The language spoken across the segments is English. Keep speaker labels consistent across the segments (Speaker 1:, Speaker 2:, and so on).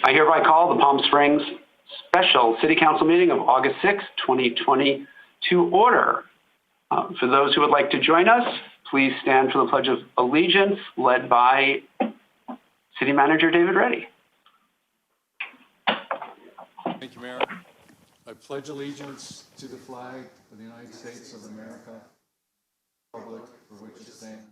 Speaker 1: I hereby call the Palm Springs special City Council meeting of August 6, 2020 to order. For those who would like to join us, please stand for the Pledge of Allegiance led by City Manager David Reddy.
Speaker 2: Thank you, Mayor. I pledge allegiance to the flag of the United States of America, the republic for which it stands.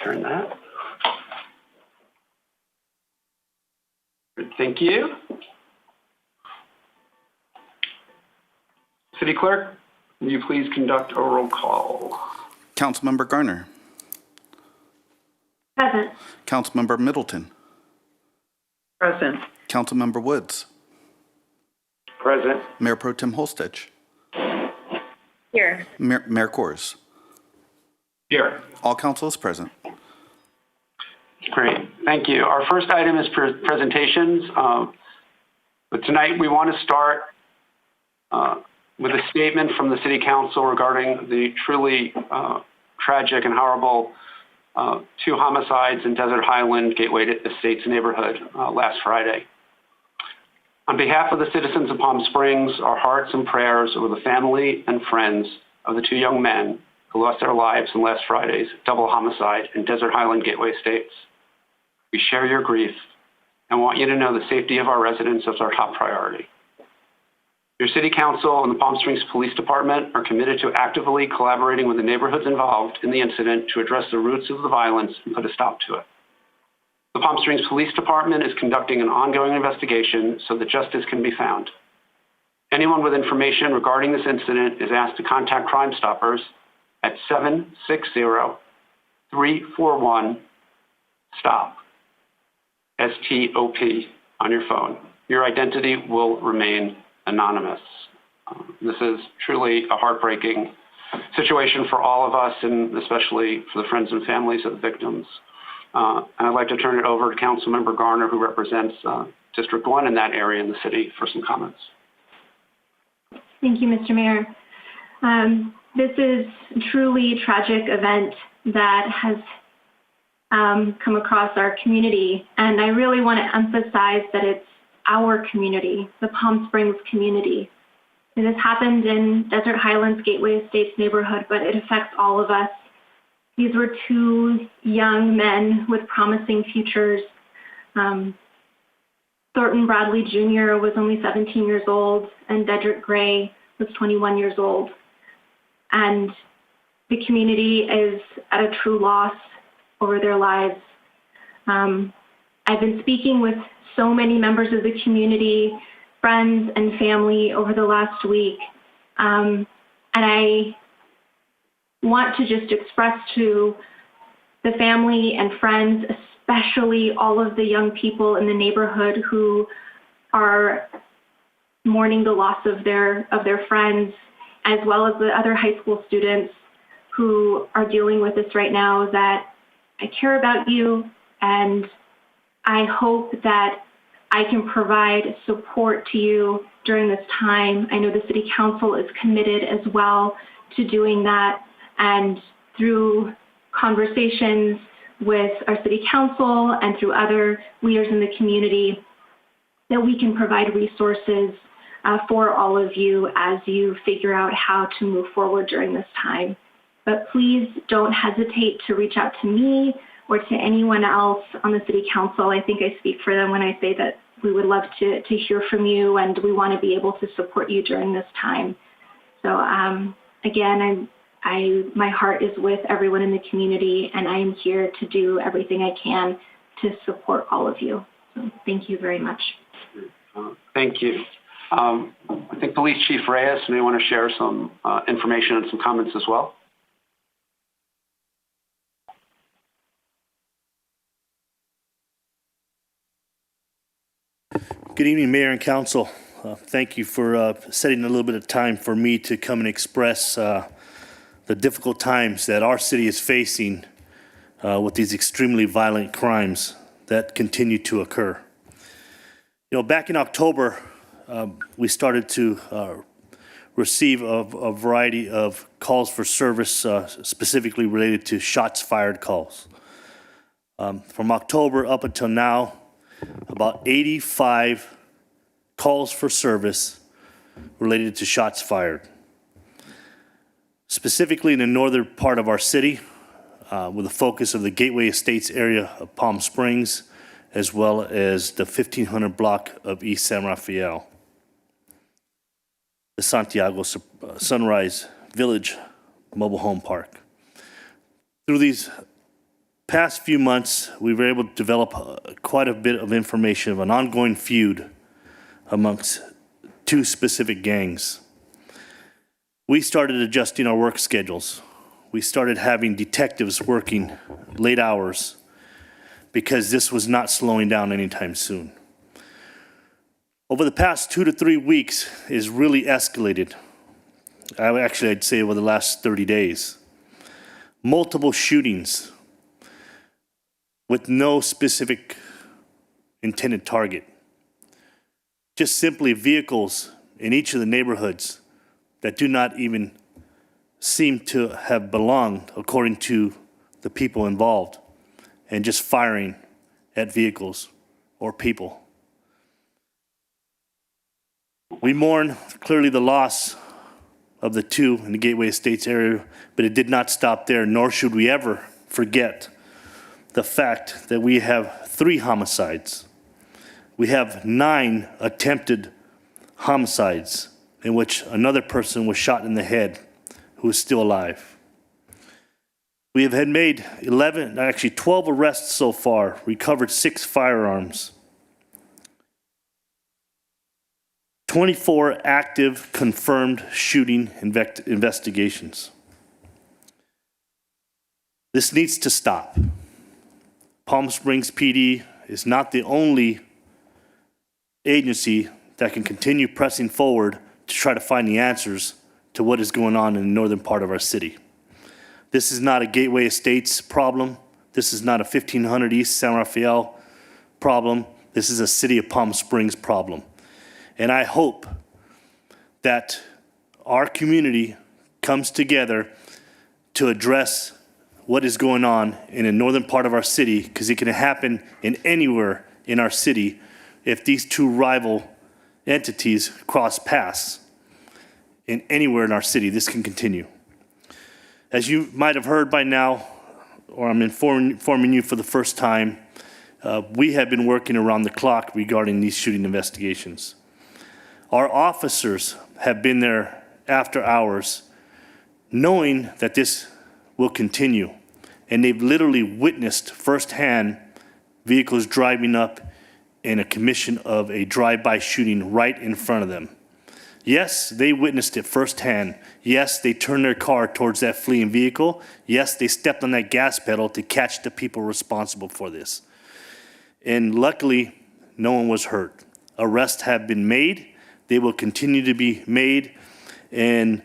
Speaker 1: Turn that. Thank you. City Clerk, will you please conduct a roll call?
Speaker 3: Councilmember Garner.
Speaker 4: Present.
Speaker 3: Councilmember Middleton.
Speaker 4: Present.
Speaker 3: Councilmember Woods.
Speaker 1: Present.
Speaker 3: Mayor Pro Tem Holstich.
Speaker 4: Here.
Speaker 3: Mayor Kors.
Speaker 1: Here.
Speaker 3: All council is present.
Speaker 1: Great, thank you. Our first item is presentations. But tonight we want to start with a statement from the City Council regarding the truly tragic and horrible 2 homicides in Desert Highland Gateway Estates neighborhood last Friday. On behalf of the citizens of Palm Springs, our hearts and prayers are with the family and friends of the 2 young men who lost their lives in last Friday's double homicide in Desert Highland Gateway Estates. We share your grief and want you to know the safety of our residents is our top priority. Your City Council and the Palm Springs Police Department are committed to actively collaborating with the neighborhoods involved in the incident to address the roots of the violence and put a stop to it. The Palm Springs Police Department is conducting an ongoing investigation so that justice can be found. Anyone with information regarding this incident is asked to contact Crime Stoppers at 760-341-STOP, S-T-O-P, on your phone. Your identity will remain anonymous. This is truly a heartbreaking situation for all of us, and especially for the friends and families of the victims. And I'd like to turn it over to Councilmember Garner, who represents District 1 in that area in the city, for some comments.
Speaker 4: Thank you, Mr. Mayor. This is a truly tragic event that has come across our community, and I really want to emphasize that it's our community, the Palm Springs community. It has happened in Desert Highlands Gateway Estates neighborhood, but it affects all of us. These were 2 young men with promising futures. Thornton Bradley Jr. was only 17 years old, and Dedrick Gray was 21 years old. And the community is at a true loss over their lives. I've been speaking with so many members of the community, friends and family over the last week. And I want to just express to the family and friends, especially all of the young people in the neighborhood who are mourning the loss of their friends, as well as the other high school students who are dealing with this right now, that I care about you, and I hope that I can provide support to you during this time. I know the City Council is committed as well to doing that, and through conversations with our City Council and through other leaders in the community, that we can provide resources for all of you as you figure out how to move forward during this time. But please don't hesitate to reach out to me or to anyone else on the City Council. I think I speak for them when I say that we would love to hear from you, and we want to be able to support you during this time. So again, my heart is with everyone in the community, and I am here to do everything I can to support all of you. So thank you very much.
Speaker 1: Thank you. I think Police Chief Reyes may want to share some information and some comments as well.
Speaker 5: Good evening, Mayor and Council. Thank you for setting a little bit of time for me to come and express the difficult times that our city is facing with these extremely violent crimes that continue to occur. You know, back in October, we started to receive a variety of calls for service, specifically related to shots fired calls. From October up until now, about 85 calls for service related to shots fired. Specifically in the northern part of our city, with a focus of the Gateway Estates area of Palm Springs, as well as the 1500 block of East San Rafael. The Santiago Sunrise Village Mobile Home Park. Through these past few months, we were able to develop quite a bit of information of an ongoing feud amongst two specific gangs. We started adjusting our work schedules. We started having detectives working late hours because this was not slowing down anytime soon. Over the past 2 to 3 weeks, it's really escalated. I'd say over the last 30 days. Multiple shootings with no specific intended target. Just simply vehicles in each of the neighborhoods that do not even seem to have belonged according to the people involved, and just firing at vehicles or people. We mourn clearly the loss of the two in the Gateway Estates area, but it did not stop there, nor should we ever forget the fact that we have 3 homicides. We have 9 attempted homicides in which another person was shot in the head who is still alive. We have had made 12 arrests so far, recovered 6 firearms, 24 active confirmed shooting investigations. This needs to stop. Palm Springs PD is not the only agency that can continue pressing forward to try to find the answers to what is going on in the northern part of our city. This is not a Gateway Estates problem. This is not a 1500 East San Rafael problem. This is a City of Palm Springs problem. And I hope that our community comes together to address what is going on in the northern part of our city, because it can happen in anywhere in our city if these two rival entities cross paths. In anywhere in our city, this can continue. As you might have heard by now, or I'm informing you for the first time, we have been working around the clock regarding these shooting investigations. Our officers have been there after hours, knowing that this will continue. And they've literally witnessed firsthand vehicles driving up in a commission of a drive-by shooting right in front of them. Yes, they witnessed it firsthand. Yes, they turned their car towards that fleeing vehicle. Yes, they stepped on that gas pedal to catch the people responsible for this. And luckily, no one was hurt. Arrests have been made. They will continue to be made. And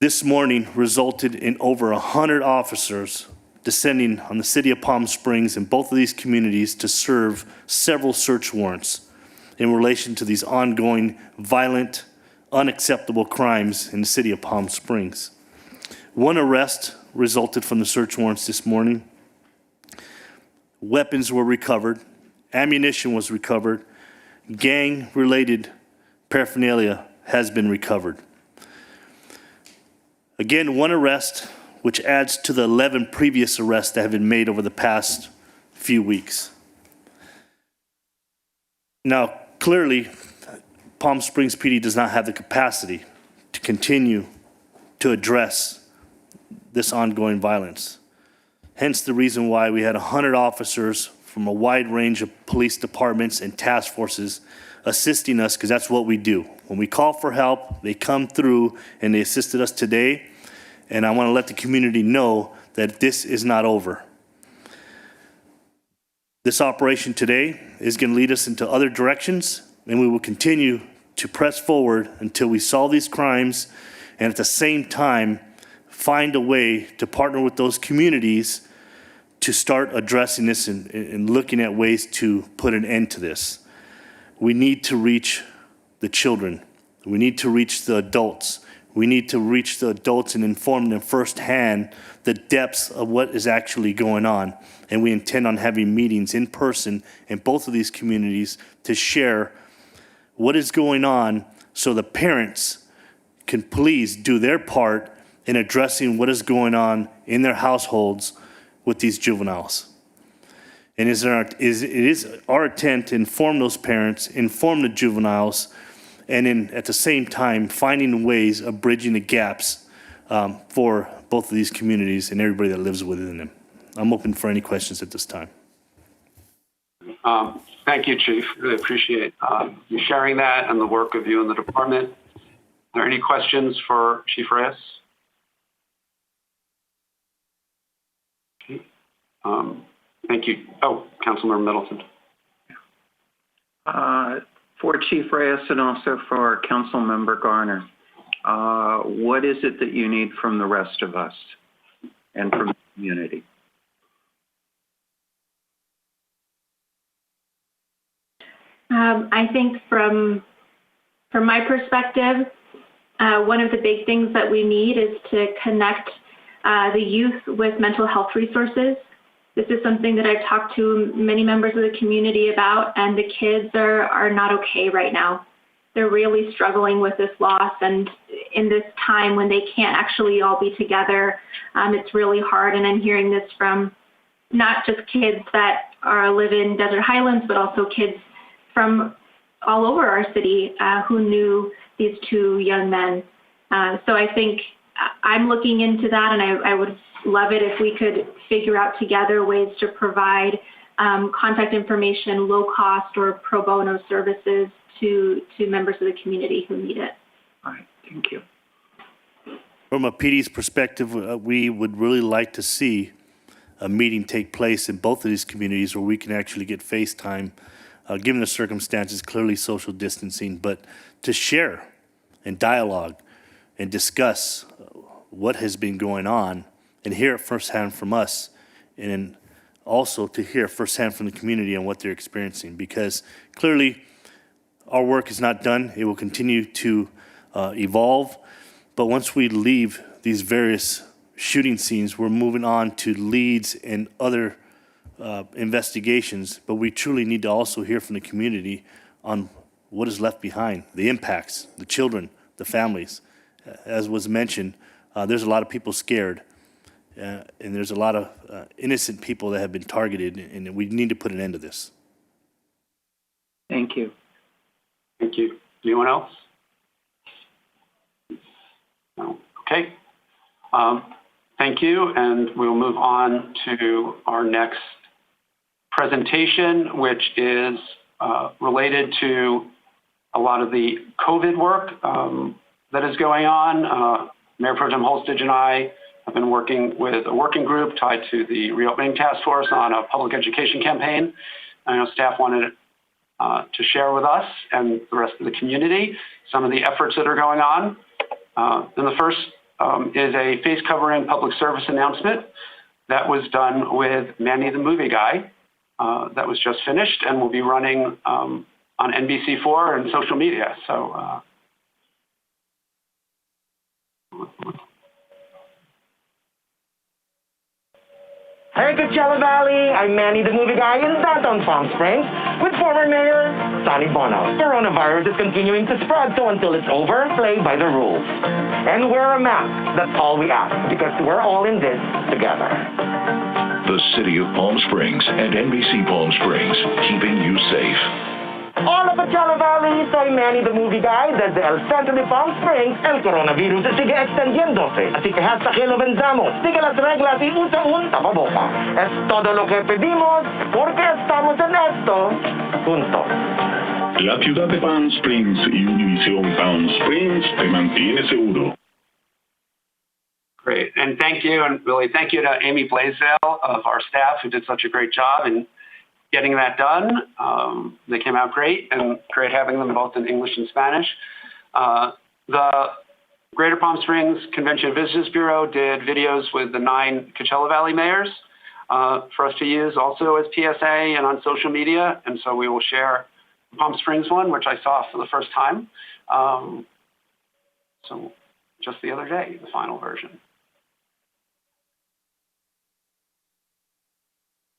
Speaker 5: this morning resulted in over 100 officers descending on the City of Palm Springs and both of these communities to serve several search warrants in relation to these ongoing violent, unacceptable crimes in the City of Palm Springs. One arrest resulted from the search warrants this morning. Weapons were recovered, ammunition was recovered, gang-related paraphernalia has been recovered. Again, one arrest, which adds to the 11 previous arrests that have been made over the past few weeks. Now, clearly, Palm Springs PD does not have the capacity to continue to address this ongoing violence. Hence the reason why we had 100 officers from a wide range of police departments and task forces assisting us, because that's what we do. When we call for help, they come through and they assisted us today. And I want to let the community know that this is not over. This operation today is going to lead us into other directions, and we will continue to press forward until we solve these crimes, and at the same time, find a way to partner with those communities to start addressing this and looking at ways to put an end to this. We need to reach the children We need to reach the adults. We need to reach the adults and inform them firsthand the depths of what is actually going on. And we intend on having meetings in person in both of these communities to share what is going on so the parents can please do their part in addressing what is going on in their households with these juveniles. And it is our intent to inform those parents, inform the juveniles, and at the same time, finding ways of bridging the gaps for both of these communities and everybody that lives within them. I'm open for any questions at this time.
Speaker 1: Thank you, Chief. Really appreciate you sharing that and the work of you in the department. Are there any questions for Chief Reyes? Okay. Thank you. Oh, Councilmember Middleton.
Speaker 6: For Chief Reyes and also for Councilmember Garner, what is it that you need from the rest of us and from the community?
Speaker 4: I think from my perspective, one of the big things that we need is to connect the youth with mental health resources. This is something that I've talked to many members of the community about, and the kids are not okay right now. They're really struggling with this loss, and in this time when they can't actually all be together, it's really hard. And I'm hearing this from not just kids that live in Desert Highlands, but also kids from all over our city who knew these two young men. So I think I'm looking into that, and I would love it if we could figure out together ways to provide contact information, low cost or pro bono services to members of the community who need it.
Speaker 6: All right, thank you.
Speaker 5: From a PD's perspective, we would really like to see a meeting take place in both of these communities where we can actually get FaceTime, given the circumstances, clearly social distancing, but to share and dialogue and discuss what has been going on and hear it firsthand from us, and then also to hear firsthand from the community on what they're experiencing, because clearly our work is not done. It will continue to evolve, but once we leave these various shooting scenes, we're moving on to leads and other investigations, but we truly need to also hear from the community on what is left behind, the impacts, the children, the families. As was mentioned, there's a lot of people scared, and there's a lot of innocent people that have been targeted, and we need to put an end to this.
Speaker 6: Thank you.
Speaker 1: Thank you. Anyone else? No. Okay. Thank you, and we'll move on to our next presentation, which is related to a lot of the COVID work that is going on. Mayor Pro Tem Holstage and I have been working with a working group tied to the Reopening Task Force on a public education campaign. I know staff wanted to share with us and the rest of the community some of the efforts that are going on. And the first is a face covering public service announcement that was done with Manny the Movie Guy. That was just finished and will be running on NBC4 and social media. So.
Speaker 7: Hey, Coachella Valley, I'm Manny the Movie Guy in downtown Palm Springs with former Mayor Sonny Bono. Coronavirus is continuing to spread, so until it's over, play by the rules. And wear a mask, that's all we ask, because we're all in this together.
Speaker 8: The City of Palm Springs and NBC Palm Springs, keeping you safe.
Speaker 7: Hola, Coachella Valley, soy Manny the Movie Guy desde el centro de Palm Springs. El coronavirus sigue extendiéndose, así que hasta que lo venzamos, sigue las reglas y usa un tapaboca. Es todo lo que pedimos, porque estamos en esto juntos.
Speaker 8: La ciudad de Palm Springs y Univisión Palm Springs te mantiene seguro.
Speaker 1: Great, and thank you, and really thank you to Amy Blaisdell of our staff who did such a great job in getting that done. They came out great, and great having them both in English and Spanish. The Greater Palm Springs Convention and Visitors Bureau did videos with the 9 Coachella Valley mayors for us to use also as PSA and on social media, and so we will share Palm Springs one, which I saw for the first time. So just the other day, the final version.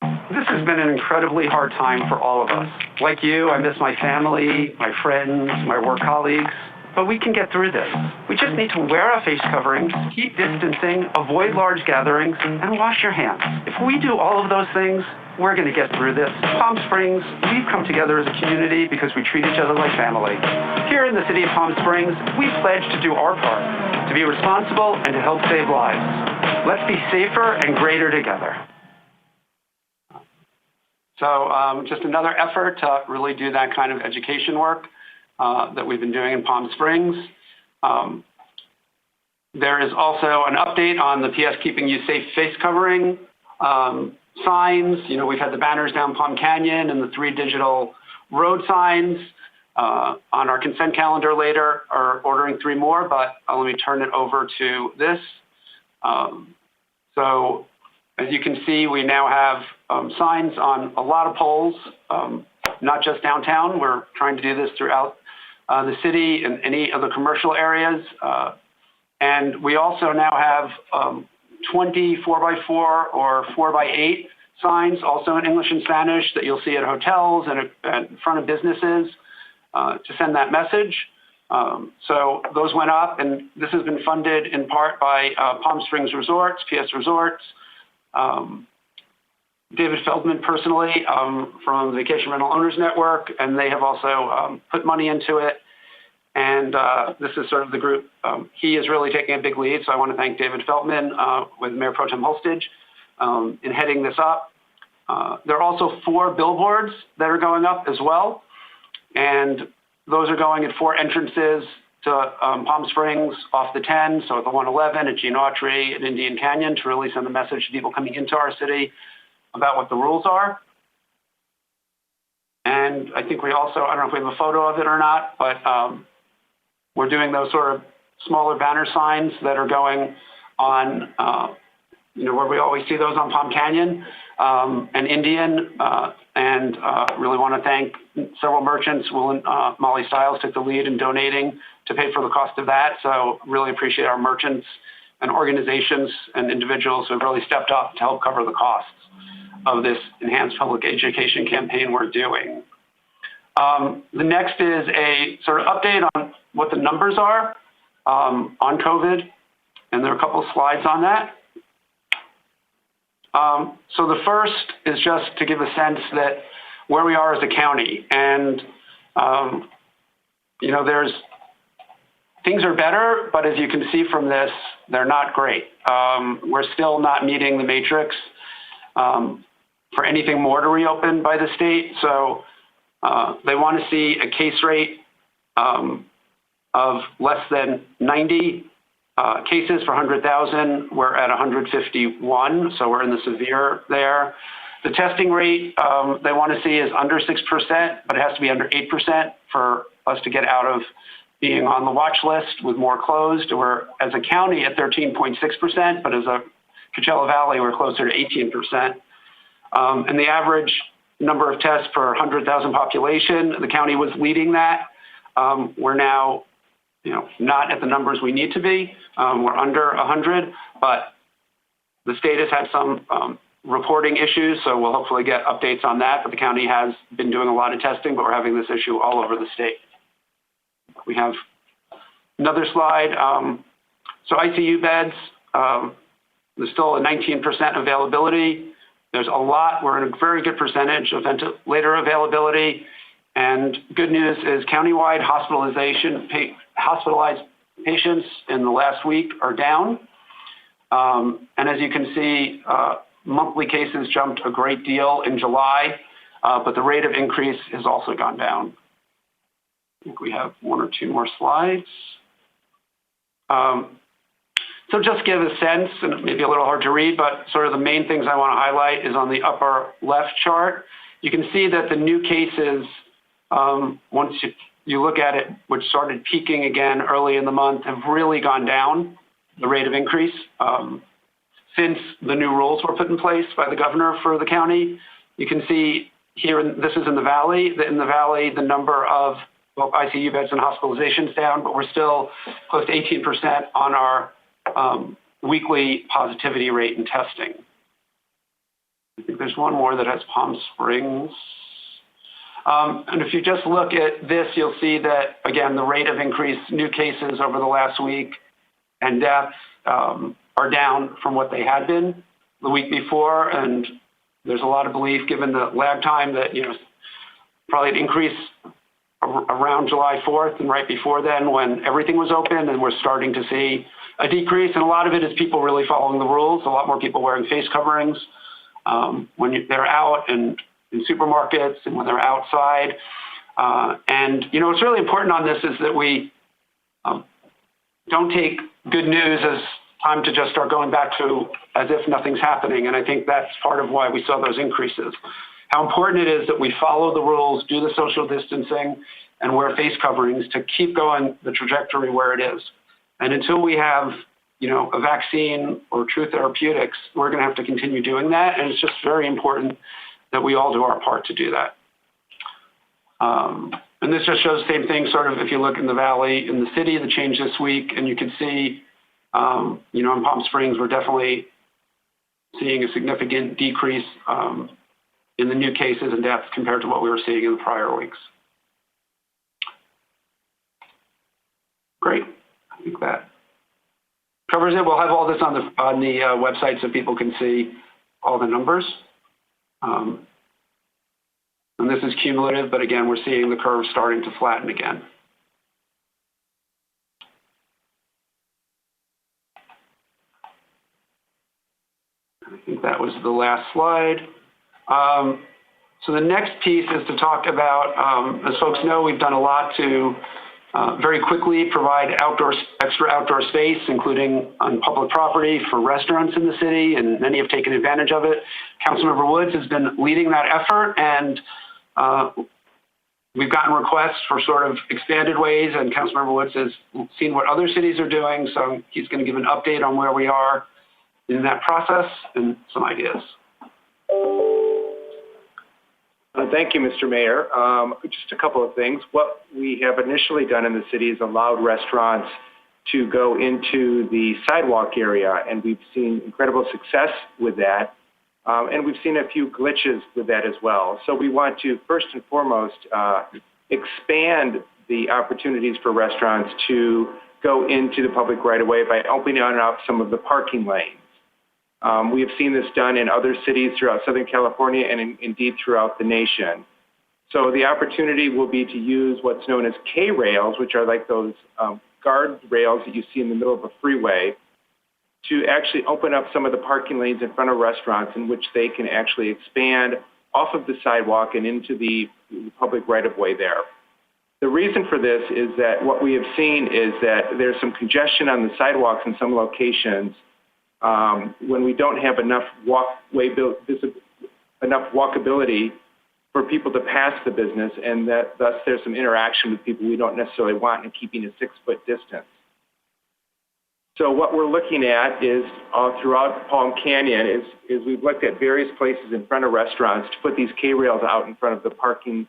Speaker 1: This has been an incredibly hard time for all of us. Like you, I miss my family, my friends, my work colleagues, but we can get through this. We just need to wear our face coverings, keep distancing, avoid large gatherings, and wash your hands. If we do all of those things, we're going to get through this. Palm Springs, we've come together as a community because we treat each other like family. Here in the city of Palm Springs, we pledge to do our part, to be responsible and to help save lives. Let's be safer and greater together. So just another effort to really do that kind of education work that we've been doing in Palm Springs. There is also an update on the PS Keeping You Safe face covering signs. You know, we've had the banners down Palm Canyon and the 3 digital road signs. On our consent calendar later are ordering 3 more, but let me turn it over to this. So as you can see, we now have signs on a lot of poles, not just downtown. We're trying to do this throughout the city and any of the commercial areas. And we also now have 20 4x4 or 4x8 signs, also in English and Spanish, that you'll see at hotels and in front of businesses to send that message. So those went up, and this has been funded in part by Palm Springs Resorts, PS Resorts, David Feldman personally from Vacation Rental Owners Network, and they have also put money into it. And this is sort of the group. He is really taking a big lead, so I want to thank David Feldman with Mayor Pro Tem Holstage in heading this up. There are also 4 billboards that are going up as well, and those are going at 4 entrances to Palm Springs off the 10, so at the 111, at Gene Autry, at Indian Canyon, to really send a message to people coming into our city about what the rules are. And I think we also, I don't know if we have a photo of it or not, but we're doing those sort of smaller banner signs that are going on, where we always see those on Palm Canyon and Indian, and really want to thank several merchants. Molly Stiles took the lead in donating to pay for the cost of that. So really appreciate our merchants and organizations and individuals who have really stepped up to help cover the costs of this enhanced public education campaign we're doing. The next is a sort of update on what the numbers are on COVID, and there are a couple of slides on that. So the first is just to give a sense that where we are as a county, and things are better, but as you can see from this, they're not great. We're still not meeting the matrix for anything more to reopen by the state. So they want to see a case rate of less than 90 cases per 100,000. We're at 151, so we're in the severe there. The testing rate they want to see is under 6%, but it has to be under 8% for us to get out of being on the watch list with more closed. We're, as a county, at 13.6%, but as a Coachella Valley, we're closer to 18%. And the average number of tests per 100,000 population, the county was leading that. We're now, not at the numbers we need to be. We're under 100, but the state has had some reporting issues, so we'll hopefully get updates on that. But the county has been doing a lot of testing, but we're having this issue all over the state. We have another slide. So ICU beds, there's still a 19% availability. There's a lot. We're in a very good percentage of ventilator availability. And good news is countywide hospitalized patients in the last week are down. And as you can see, monthly cases jumped a great deal in July, but the rate of increase has also gone down. I think we have 1 or 2 more slides. So just give a sense, and maybe a little hard to read, but sort of the main things I want to highlight is on the upper left chart. You can see that the new cases, once you look at it, which started peaking again early in the month, have really gone down, the rate of increase, since the new rules were put in place by the governor for the county. You can see this is in the Valley. In the Valley, the number of ICU beds and hospitalizations down, but we're still close to 18% on our weekly positivity rate in testing. I think there's one more that has Palm Springs. And if you just look at this, you'll see that, again, the rate of increased new cases over the last week and deaths are down from what they had been the week before. And there's a lot of belief, given the lag time, that, probably an increase around July 4th and right before then when everything was open, and we're starting to see a decrease. And a lot of it is people really following the rules, a lot more people wearing face coverings when they're out and in supermarkets and when they're outside. And, what's really important on this is that we don't take good news as time to just start going back to as if nothing's happening. And I think that's part of why we saw those increases. How important it is that we follow the rules, do the social distancing, and wear face coverings to keep going the trajectory where it is. And until we have, a vaccine or true therapeutics, we're going to have to continue doing that. And it's just very important that we all do our part to do that. And this just shows the same thing, sort of, if you look in the Valley, in the city, the change this week, and you can see, in Palm Springs, we're definitely seeing a significant decrease in the new cases and deaths compared to what we were seeing in the prior weeks. Great. I think that covers it. We'll have all this on the website so people can see all the numbers. And this is cumulative, but again, we're seeing the curve starting to flatten again. I think that was the last slide. So the next piece is to talk about, as folks know, we've done a lot to very quickly provide extra outdoor space, including on public property for restaurants in the city, and many have taken advantage of it. Councilmember Woods has been leading that effort, and we've gotten requests for sort of expanded ways, and Councilmember Woods has seen what other cities are doing, so he's going to give an update on where we are in that process and some ideas.
Speaker 9: Thank you, Mr. Mayor. Just a couple of things. What we have initially done in the city is allowed restaurants to go into the sidewalk area, and we've seen incredible success with that. And we've seen a few glitches with that as well. So we want to, first and foremost, expand the opportunities for restaurants to go into the public right away by opening up some of the parking lanes. We have seen this done in other cities throughout Southern California and indeed throughout the nation. So the opportunity will be to use what's known as K-rails, which are like those guard rails that you see in the middle of a freeway, to actually open up some of the parking lanes in front of restaurants in which they can actually expand off of the sidewalk and into the public right-of-way there. The reason for this is that what we have seen is that there's some congestion on the sidewalks in some locations when we don't have enough walkability for people to pass the business, and that thus there's some interaction with people we don't necessarily want in keeping a 6-foot distance. So what we're looking at is throughout Palm Canyon is we've looked at various places in front of restaurants to put these K-rails out in front of the parking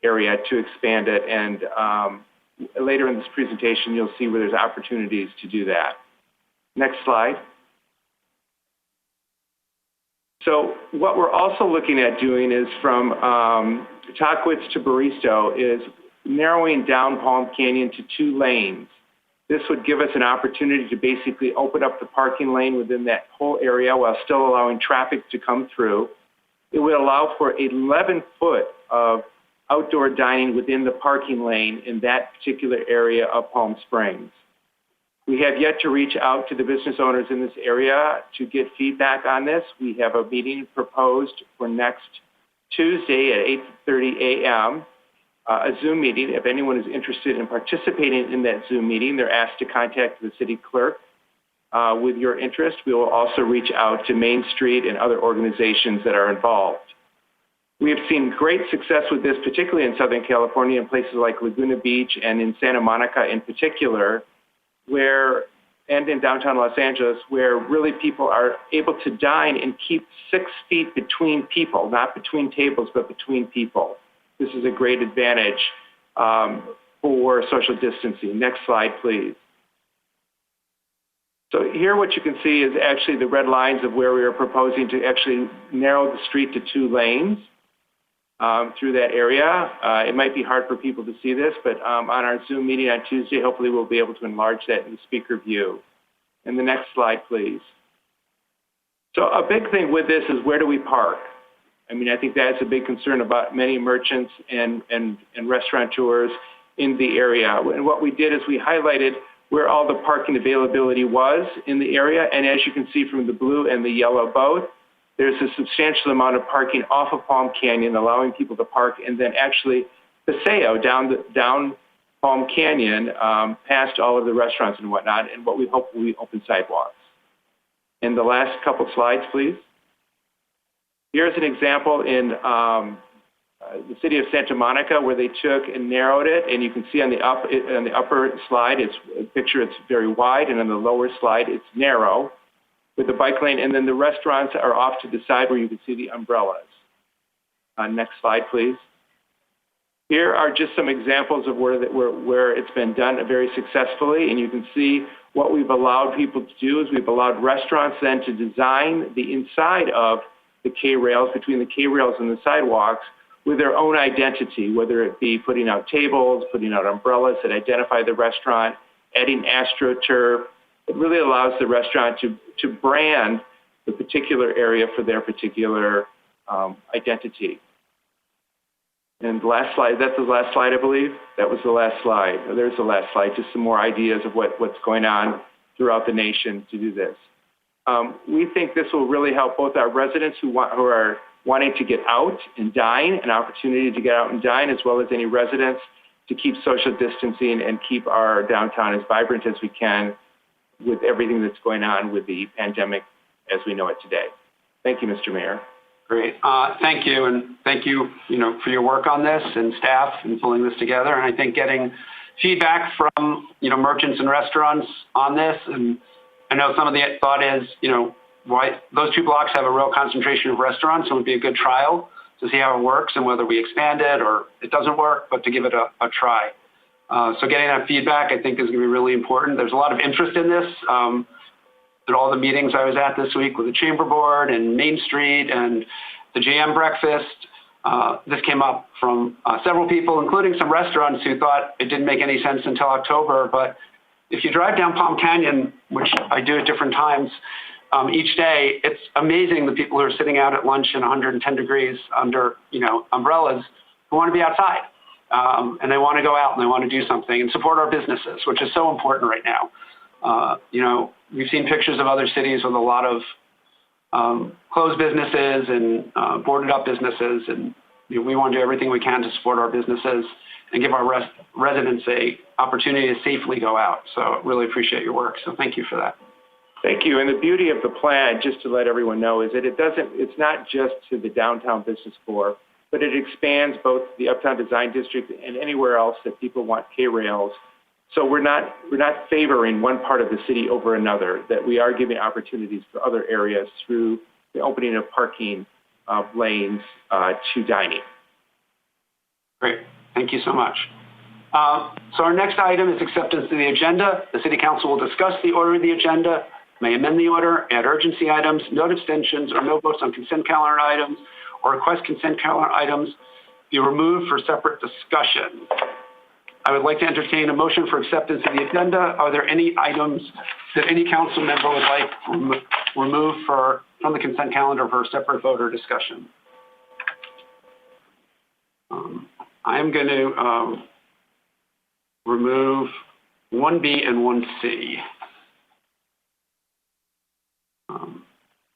Speaker 9: area to expand it, and later in this presentation you'll see where there's opportunities to do that. Next slide. So what we're also looking at doing is from Tockwitz to Baristo is narrowing down Palm Canyon to 2 lanes. This would give us an opportunity to basically open up the parking lane within that whole area while still allowing traffic to come through. It would allow for 11 foot of outdoor dining within the parking lane in that particular area of Palm Springs. We have yet to reach out to the business owners in this area to get feedback on this. We have a meeting proposed for next Tuesday at 8:30 a.m., a Zoom meeting. If anyone is interested in participating in that Zoom meeting, they're asked to contact the city clerk with your interest. We will also reach out to Main Street and other organizations that are involved. We have seen great success with this, particularly in Southern California, in places like Laguna Beach and in Santa Monica in particular, where and in downtown Los Angeles, where really people are able to dine and keep 6 feet between people, not between tables, but between people. This is a great advantage for social distancing. Next slide, please. So here what you can see is actually the red lines of where we are proposing to actually narrow the street to 2 lanes through that area. It might be hard for people to see this, but on our Zoom meeting on Tuesday, hopefully we'll be able to enlarge that in the speaker view. And the next slide, please. So a big thing with this is, where do we park? I mean, I think that's a big concern about many merchants and restaurateurs in the area. And what we did is we highlighted where all the parking availability was in the area. And as you can see from the blue and the yellow both, there's a substantial amount of parking off of Palm Canyon, allowing people to park, and then actually Paseo down Palm Canyon, past all of the restaurants and whatnot, and what we hope will be open sidewalks. And the last couple slides, please. Here's an example in the city of Santa Monica, where they took and narrowed it, and you can see on the upper slide, it's very wide, and on the lower slide, it's narrow with the bike lane, and then the restaurants are off to the side where you can see the umbrellas. Next slide, please. Here are just some examples of where it's been done very successfully, and you can see what we've allowed people to do is we've allowed restaurants then to design the inside of the K-rails, between the K-rails and the sidewalks, with their own identity, whether it be putting out tables, putting out umbrellas that identify the restaurant, adding AstroTurf. It really allows the restaurant to brand the particular area for their particular identity. And the last slide, that's the last slide, I believe? That was the last slide. There's the last slide, just some more ideas of what's going on throughout the nation to do this. We think this will really help both our residents who are wanting to get out and dine, an opportunity to get out and dine, as well as any residents to keep social distancing and keep our downtown as vibrant as we can with everything that's going on with the pandemic as we know it today. Thank you, Mr. Mayor.
Speaker 1: Great. Thank you. And thank you, for your work on this and staff and pulling this together. And I think getting feedback from, merchants and restaurants on this. And I know some of the thought is, why those 2 blocks have a real concentration of restaurants, so it would be a good trial to see how it works and whether we expand it or it doesn't work, but to give it a try. So getting that feedback, I think, is going to be really important. There's a lot of interest in this. At all the meetings I was at this week with the Chamber Board and Main Street and the GM breakfast, this came up from several people, including some restaurants who thought it didn't make any sense until October. But if you drive down Palm Canyon, which I do at different times each day, it's amazing the people who are sitting out at lunch in 110 degrees under, umbrellas who want to be outside. And they want to go out and they want to do something and support our businesses, which is so important right now. We've seen pictures of other cities with a lot of closed businesses and boarded up businesses, and we want to do everything we can to support our businesses and give our residents a opportunity to safely go out. So really appreciate your work. So thank you for that.
Speaker 9: Thank you. And the beauty of the plan, just to let everyone know, is that it's not just to the downtown business core, but it expands both the Uptown Design District and anywhere else that people want K-rails. So we're not favoring one part of the city over another, that we are giving opportunities for other areas through the opening of parking lanes to dining.
Speaker 1: Great. Thank you so much. So our next item is acceptance of the agenda. The City Council will discuss the order of the agenda, may amend the order, add urgency items, note abstentions or no votes on consent calendar items, or request consent calendar items be removed for separate discussion. I would like to entertain a motion for acceptance of the agenda. Are there any items that any council member would like removed from the consent calendar for a separate vote or discussion? I am going to remove 1B and 1C.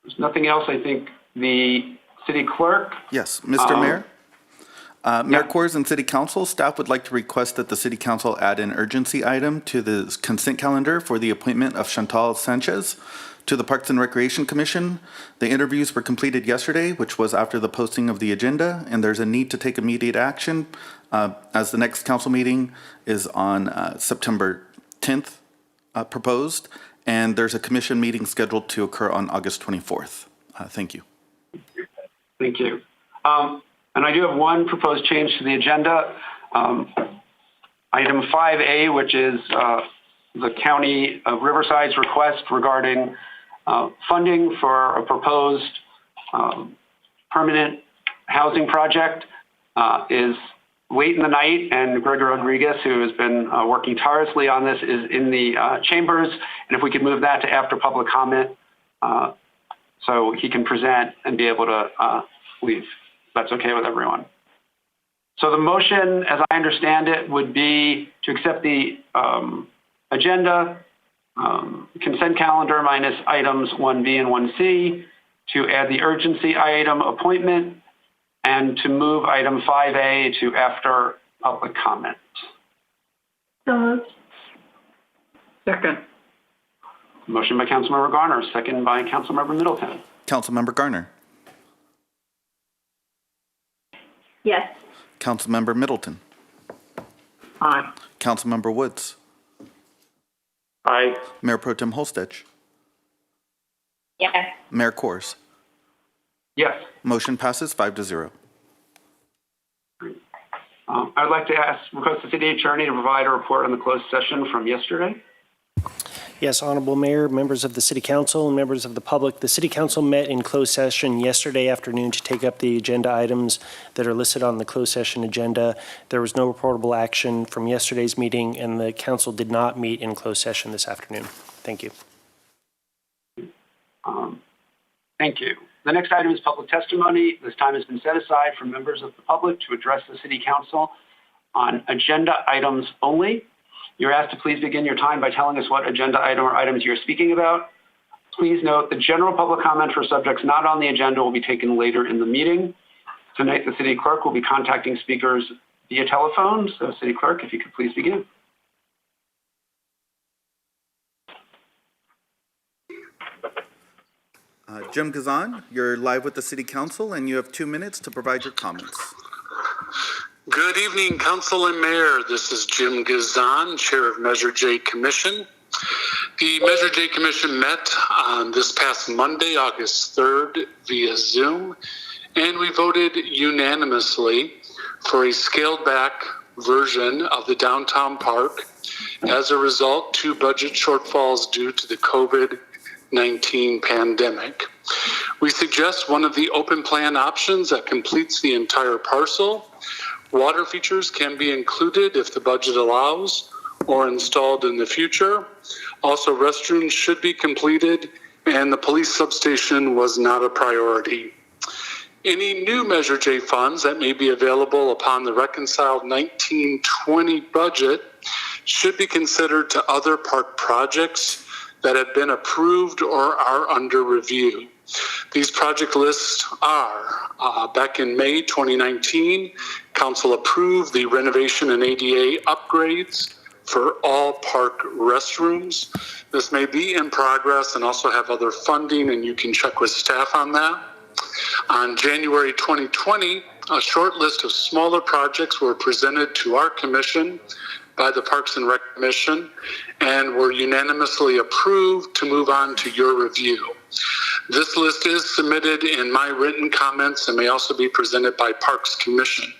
Speaker 1: There's nothing else. I think the city clerk.
Speaker 3: Yes, Mr. Mayor. Mayor Kors and City Council, staff would like to request that the City Council add an urgency item to the consent calendar for the appointment of Chantal Sanchez to the Parks and Recreation Commission. The interviews were completed yesterday, which was after the posting of the agenda, and there's a need to take immediate action as the next council meeting is on September 10th proposed, And there's a commission meeting scheduled to occur on August 24th. Thank you.
Speaker 1: Thank you. And I do have one proposed change to the agenda. Item 5A, which is the County of Riverside's request regarding funding for a proposed permanent housing project, is late in the night, and Greg Rodriguez, who has been working tirelessly on this, is in the chambers. And if we could move that to after public comment, so he can present and be able to leave. That's okay with everyone. So the motion, as I understand it, would be to accept the agenda, consent calendar minus items 1B and 1C, to add the urgency item appointment, and to move item 5A to after public comment.
Speaker 4: So moved.
Speaker 6: Second.
Speaker 1: Motion by Councilmember Garner, second by Councilmember Middleton.
Speaker 3: Councilmember Garner.
Speaker 4: Yes.
Speaker 3: Councilmember Middleton.
Speaker 6: Aye.
Speaker 3: Councilmember Woods.
Speaker 9: Aye.
Speaker 3: Mayor Pro Tem Holstich.
Speaker 4: Yes.
Speaker 3: Mayor Kors.
Speaker 1: Yes.
Speaker 3: Motion passes 5-0.
Speaker 1: I would like to request the city attorney to provide a report on the closed session from yesterday.
Speaker 10: Yes, Honorable Mayor, members of the City Council, and members of the public. The City Council met in closed session yesterday afternoon to take up the agenda items that are listed on the closed session agenda. There was no reportable action from yesterday's meeting, and the Council did not meet in closed session this afternoon. Thank you.
Speaker 1: Thank you. The next item is public testimony. This time has been set aside for members of the public to address the City Council on agenda items only. You're asked to please begin your time by telling us what agenda item or items you're speaking about. Please note the general public comment for subjects not on the agenda will be taken later in the meeting. Tonight, the city clerk will be contacting speakers via telephone. So, city clerk, if you could please begin.
Speaker 3: Jim Gazan, you're live with the City Council, and you have 2 minutes to provide your comments.
Speaker 11: Good evening, Council and Mayor. This is Jim Gazan, Chair of Measure J Commission. The Measure J Commission met on this past Monday, August 3rd, via Zoom, and we voted unanimously for a scaled-back version of the downtown park. As a result, 2 budget shortfalls due to the COVID-19 pandemic. We suggest one of the open plan options that completes the entire parcel. Water features can be included if the budget allows or installed in the future. Also, restrooms should be completed, and the police substation was not a priority. Any new Measure J funds that may be available upon the reconciled 1920 budget should be considered to other park projects that have been approved or are under review. These project lists are, back in May 2019, Council approved the renovation and ADA upgrades for all park restrooms. This may be in progress and also have other funding, and you can check with staff on that. On January 2020, a short list of smaller projects were presented to our commission by the Parks and Rec Commission and were unanimously approved to move on to your review. This list is submitted in my written comments and may also be presented by Parks Commission.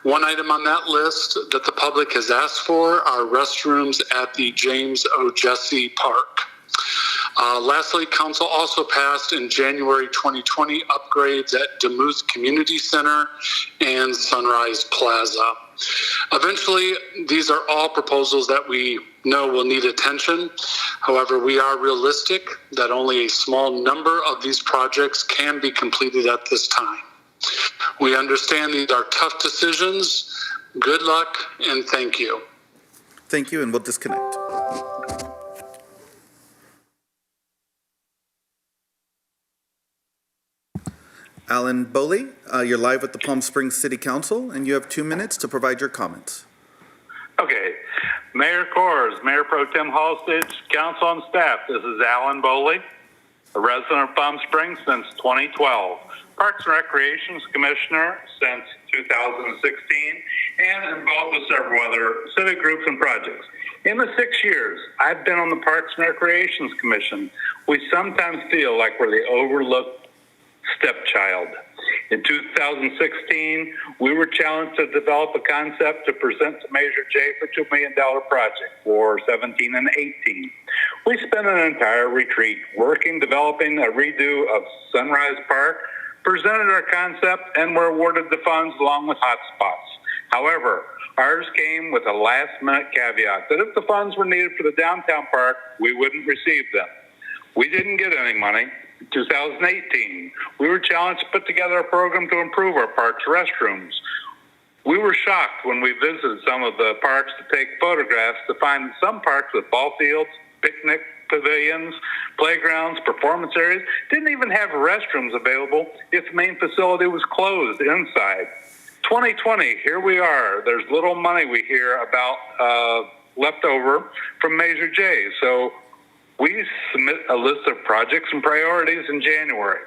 Speaker 11: One item on that list that the public has asked for are restrooms at the James O. Jesse Park. Lastly, Council also passed in January 2020 upgrades at Demuth Community Center and Sunrise Plaza. Eventually, these are all proposals that we know will need attention. However, we are realistic that only a small number of these projects can be completed at this time. We understand these are tough decisions. Good luck and thank you.
Speaker 3: Thank you, and we'll disconnect. Alan Boley, you're live with the Palm Springs City Council, and you have 2 minutes to provide your comments.
Speaker 12: Okay. Mayor Kors, Mayor Pro Tem Holstich, Council and staff, this is Alan Boley, a resident of Palm Springs since 2012, Parks and Recreations Commissioner since 2016, and involved with several other civic groups and projects. In the 6 years I've been on the Parks and Recreations Commission, we sometimes feel like we're the overlooked stepchild. In 2016, we were challenged to develop a concept to present to Measure J for $2 million project for 17 and 18. We spent an entire retreat developing a redo of Sunrise Park, presented our concept, and were awarded the funds along with hotspots. However, ours came with a last-minute caveat that if the funds were needed for the downtown park, we wouldn't receive them. We didn't get any money. In 2018, we were challenged to put together a program to improve our park's restrooms. We were shocked when we visited some of the parks to take photographs to find some parks with ball fields, picnic pavilions, playgrounds, performance areas didn't even have restrooms available if the main facility was closed inside. 2020, here we are. There's little money we hear about left over from Measure J. So we submit a list of projects and priorities in January.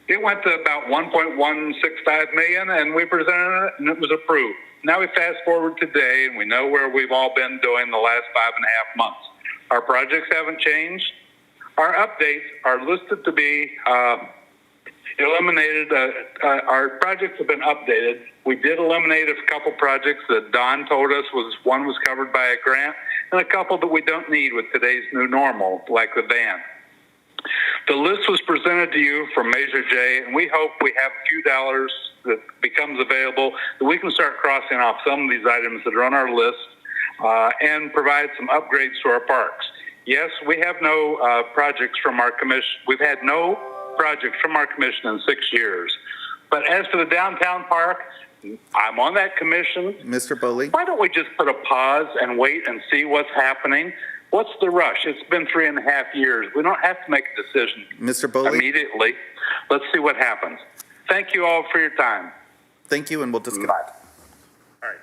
Speaker 12: It went to about $1.165 million, and we presented it, and it was approved. Now we fast forward today, and we know where we've all been doing the last 5.5 months. Our projects haven't changed. Our updates are listed to be eliminated. Our projects have been updated. We did eliminate a couple projects that Don told us one was covered by a grant, and a couple that we don't need with today's new normal, like the van. The list was presented to you from Measure J, and we hope we have a few dollars that becomes available that we can start crossing off some of these items that are on our list and provide some upgrades to our parks. Yes, we have no projects from our commission. We've had no projects from our commission in 6 years. But as for the downtown park, I'm on that commission.
Speaker 3: Mr. Bowley?
Speaker 12: Why don't we just put a pause and wait and see what's happening? What's the rush? It's been 3.5 years. We don't have to make a decision
Speaker 3: Mr. Bowley?
Speaker 12: immediately. Let's see what happens. Thank you all for your time.
Speaker 3: Thank you, and we'll disconnect.
Speaker 12: Bye. All right.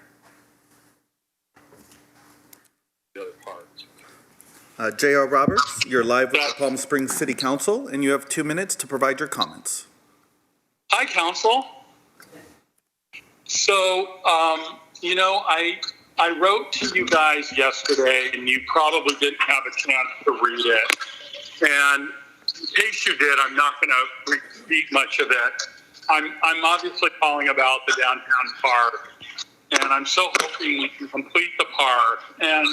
Speaker 12: The other parts.
Speaker 3: J.R. Roberts, you're live with the Palm Springs City Council, and you have 2 minutes to provide your comments.
Speaker 11: Hi, Council. So, I wrote to you guys yesterday, and you probably didn't have a chance to read it. And in case you did, I'm not going to repeat much of it. I'm obviously calling about the downtown park, and I'm so hoping we can complete the park. And,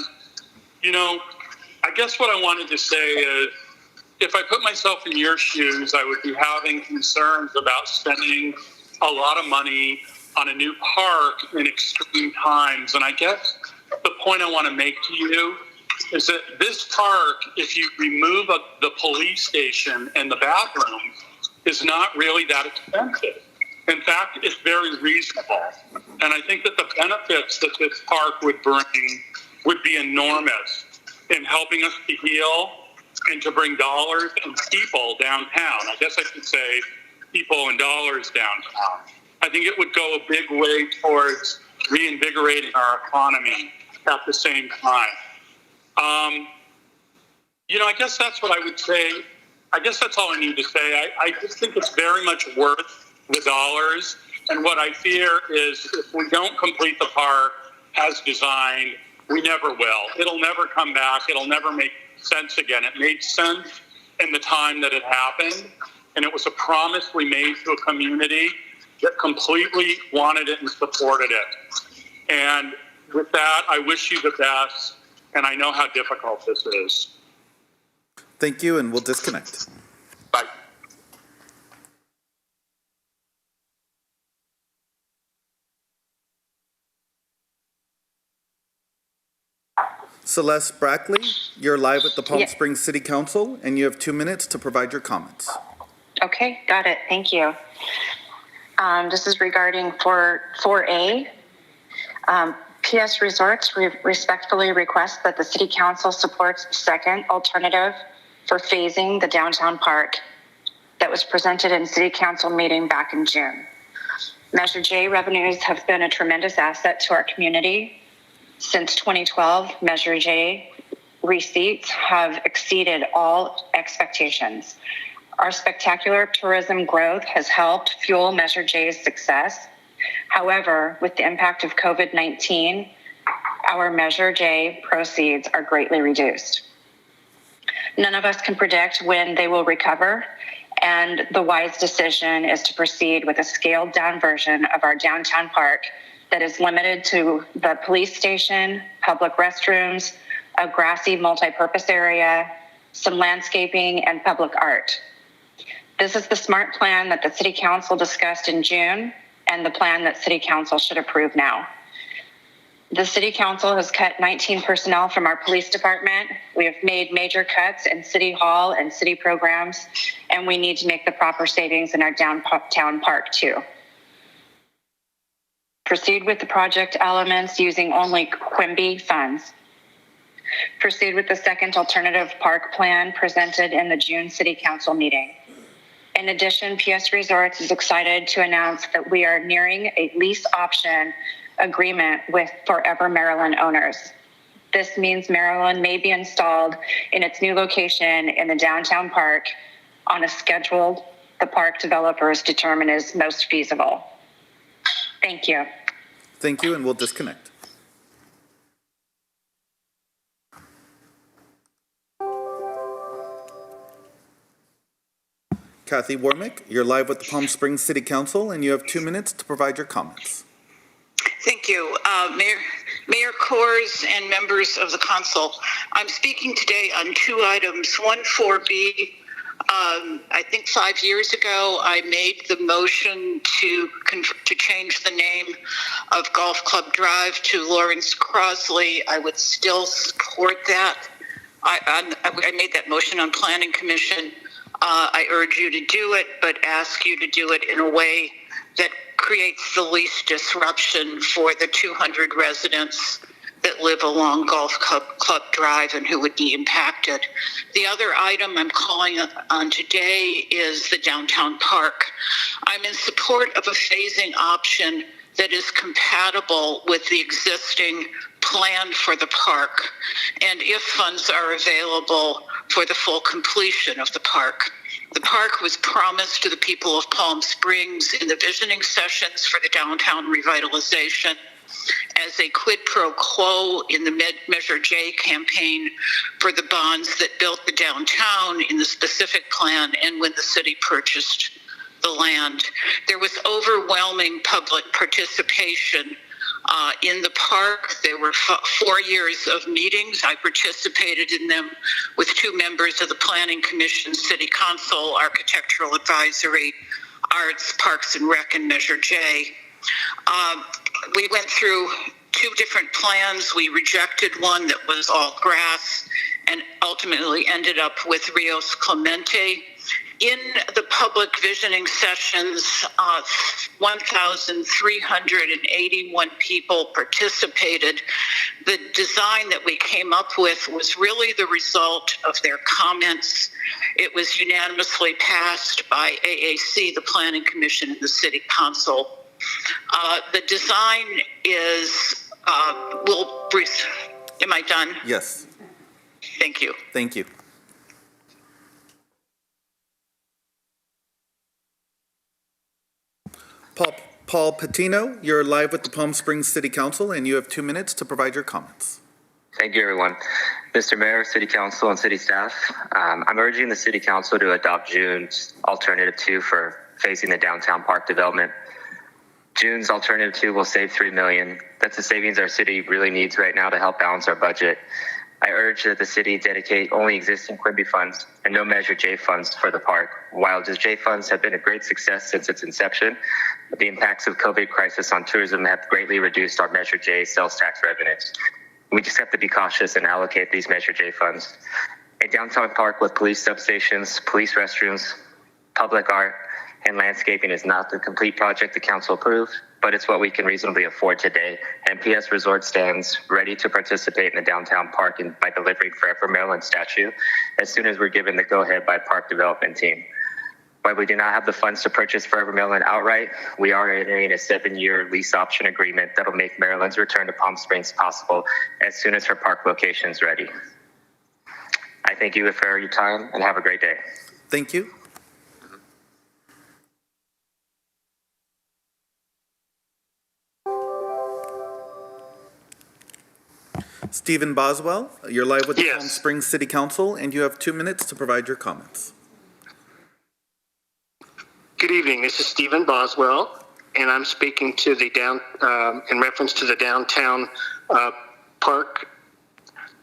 Speaker 11: I guess what I wanted to say is, if I put myself in your shoes, I would be having concerns about spending a lot of money on a new park in extreme times. And I guess the point I want to make to you is that this park, if you remove the police station and the bathrooms, is not really that expensive. In fact, it's very reasonable. And I think that the benefits that this park would bring would be enormous in helping us to heal and to bring dollars and people downtown. I guess I should say people and dollars downtown. I think it would go a big way towards reinvigorating our economy at the same time. I guess that's what I would say. I guess that's all I need to say. I just think it's very much worth the dollars. And what I fear is if we don't complete the park as designed, we never will. It'll never come back. It'll never make sense again. It made sense in the time that it happened. And it was a promise we made to a community that completely wanted it and supported it. And with that, I wish you the best, and I know how difficult this is.
Speaker 3: Thank you, and we'll disconnect.
Speaker 11: Bye.
Speaker 3: Celeste Brackley, you're live with the Palm Springs City Council, and you have 2 minutes to provide your comments.
Speaker 13: Okay, got it. Thank you. This is regarding 4A. PS Resorts respectfully request that the City Council supports the second alternative for phasing the downtown park that was presented in City Council meeting back in June. Measure J revenues have been a tremendous asset to our community. Since 2012, Measure J receipts have exceeded all expectations. Our spectacular tourism growth has helped fuel Measure J's success. However, with the impact of COVID-19, our Measure J proceeds are greatly reduced. None of us can predict when they will recover, and the wise decision is to proceed with a scaled down version of our downtown park that is limited to the police station, public restrooms, a grassy multi-purpose area, some landscaping, and public art. This is the SMART plan that the City Council discussed in June and the plan that City Council should approve now. The City Council has cut 19 personnel from our police department. We have made major cuts in City Hall and city programs, and we need to make the proper savings in our downtown park too. Proceed with the project elements using only Quimby funds. Proceed with the second alternative park plan presented in the June City Council meeting. In addition, PS Resorts is excited to announce that we are nearing a lease option agreement with Forever Maryland owners. This means Maryland may be installed in its new location in the downtown park on a schedule the park developers determine is most feasible. Thank you.
Speaker 3: Thank you, and we'll disconnect. Kathy Warmick, you're live with the Palm Springs City Council, and you have 2 minutes to provide your comments.
Speaker 14: Thank you. Mayor Kors and members of the council, I'm speaking today on two items. One 4B, I think 5 years ago, I made the motion to change the name of Golf Club Drive to Lawrence Crosley. I would still support that. I made that motion on Planning Commission. I urge you to do it, but ask you to do it in a way that creates the least disruption for the 200 residents that live along Golf Club Drive and who would be impacted. The other item I'm calling on today is the downtown park. I'm in support of a phasing option that is compatible with the existing plan for the park, and if funds are available for the full completion of the park. The park was promised to the people of Palm Springs in the visioning sessions for the downtown revitalization as a quid pro quo in the Measure J campaign for the bonds that built the downtown in the specific plan and when the city purchased the land. There was overwhelming public participation in the park. There were 4 years of meetings. I participated in them with two members of the Planning Commission, City Council, Architectural Advisory, Arts, Parks and Rec, and Measure J. We went through two different plans. We rejected one that was all grass and ultimately ended up with Rios Clemente. In the public visioning sessions, 1,381 people participated. The design that we came up with was really the result of their comments. It was unanimously passed by AAC, the Planning Commission, and the City Council. The design is, am I done?
Speaker 3: Yes.
Speaker 14: Thank you.
Speaker 3: Thank you. Paul Patino, you're live with the Palm Springs City Council, and you have 2 minutes to provide your comments.
Speaker 15: Thank you, everyone. Mr. Mayor, City Council, and City staff, I'm urging the City Council to adopt June's Alternative 2 for phasing the downtown park development. June's Alternative 2 will save $3 million. That's the savings our city really needs right now to help balance our budget. I urge that the city dedicate only existing Quimby funds and no Measure J funds for the park. While the J funds have been a great success since its inception, the impacts of COVID crisis on tourism have greatly reduced our Measure J sales tax revenues. We just have to be cautious and allocate these Measure J funds. A downtown park with police substations, police restrooms, public art, and landscaping is not the complete project the council approved, but it's what we can reasonably afford today. And PS Resort stands ready to participate in the downtown park by delivering Forever Maryland statue as soon as we're given the go-ahead by park development team. While we do not have the funds to purchase Forever Maryland outright, we are entering a 7-year lease option agreement that'll make Maryland's return to Palm Springs possible as soon as her park location is ready. I thank you for your time and have a great day.
Speaker 3: Thank you. Stephen Boswell, you're live with the
Speaker 16: Yes.
Speaker 3: Palm Springs City Council, and you have 2 minutes to provide your comments.
Speaker 16: Good evening. This is Stephen Boswell, and I'm speaking to the in reference to the downtown park.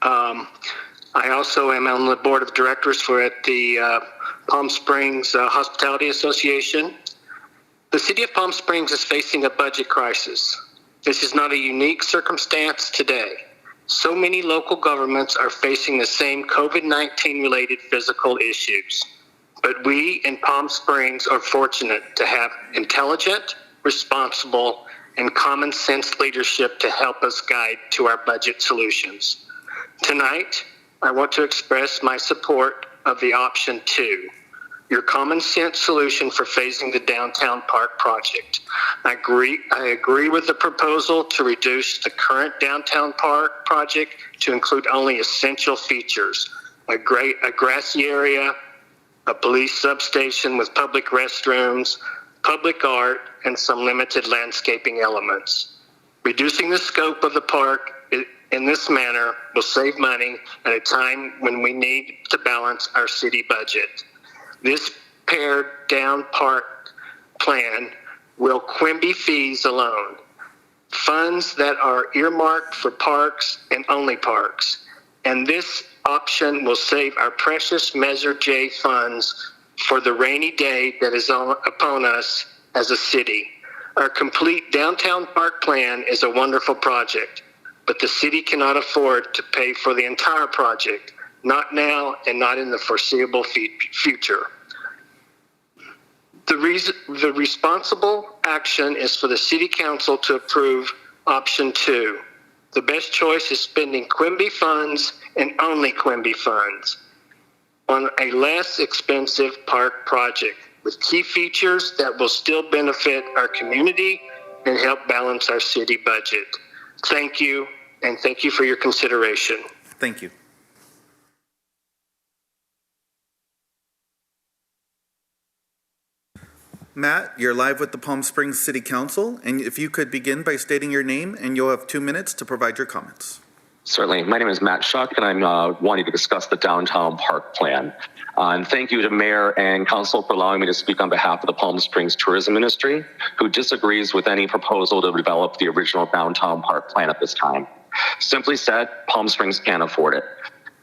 Speaker 16: I also am on the board of directors for at the Palm Springs Hospitality Association. The city of Palm Springs is facing a budget crisis. This is not a unique circumstance today. So many local governments are facing the same COVID-19 related physical issues. But we in Palm Springs are fortunate to have intelligent, responsible, and common sense leadership to help us guide to our budget solutions. Tonight, I want to express my support of the option 2, your common sense solution for phasing the downtown park project. I agree with the proposal to reduce the current downtown park project to include only essential features, a grassy area, a police substation with public restrooms, public art, and some limited landscaping elements. Reducing the scope of the park in this manner will save money at a time when we need to balance our city budget. This pared down park plan will Quimby fees alone, funds that are earmarked for parks and only parks. And this option will save our precious Measure J funds for the rainy day that is upon us as a city. Our complete downtown park plan is a wonderful project, but the city cannot afford to pay for the entire project, not now and not in the foreseeable future. The responsible action is for the City Council to approve option 2. The best choice is spending Quimby funds and only Quimby funds on a less expensive park project with key features that will still benefit our community and help balance our city budget. Thank you, and thank you for your consideration.
Speaker 3: Thank you. Matt, you're live with the Palm Springs City Council, and if you could begin by stating your name, and you'll have 2 minutes to provide your comments.
Speaker 17: Certainly. My name is Matt Schuck, and I'm wanting to discuss the downtown park plan. And thank you to Mayor and Council for allowing me to speak on behalf of the Palm Springs Tourism Industry, who disagrees with any proposal to develop the original downtown park plan at this time. Simply said, Palm Springs can't afford it.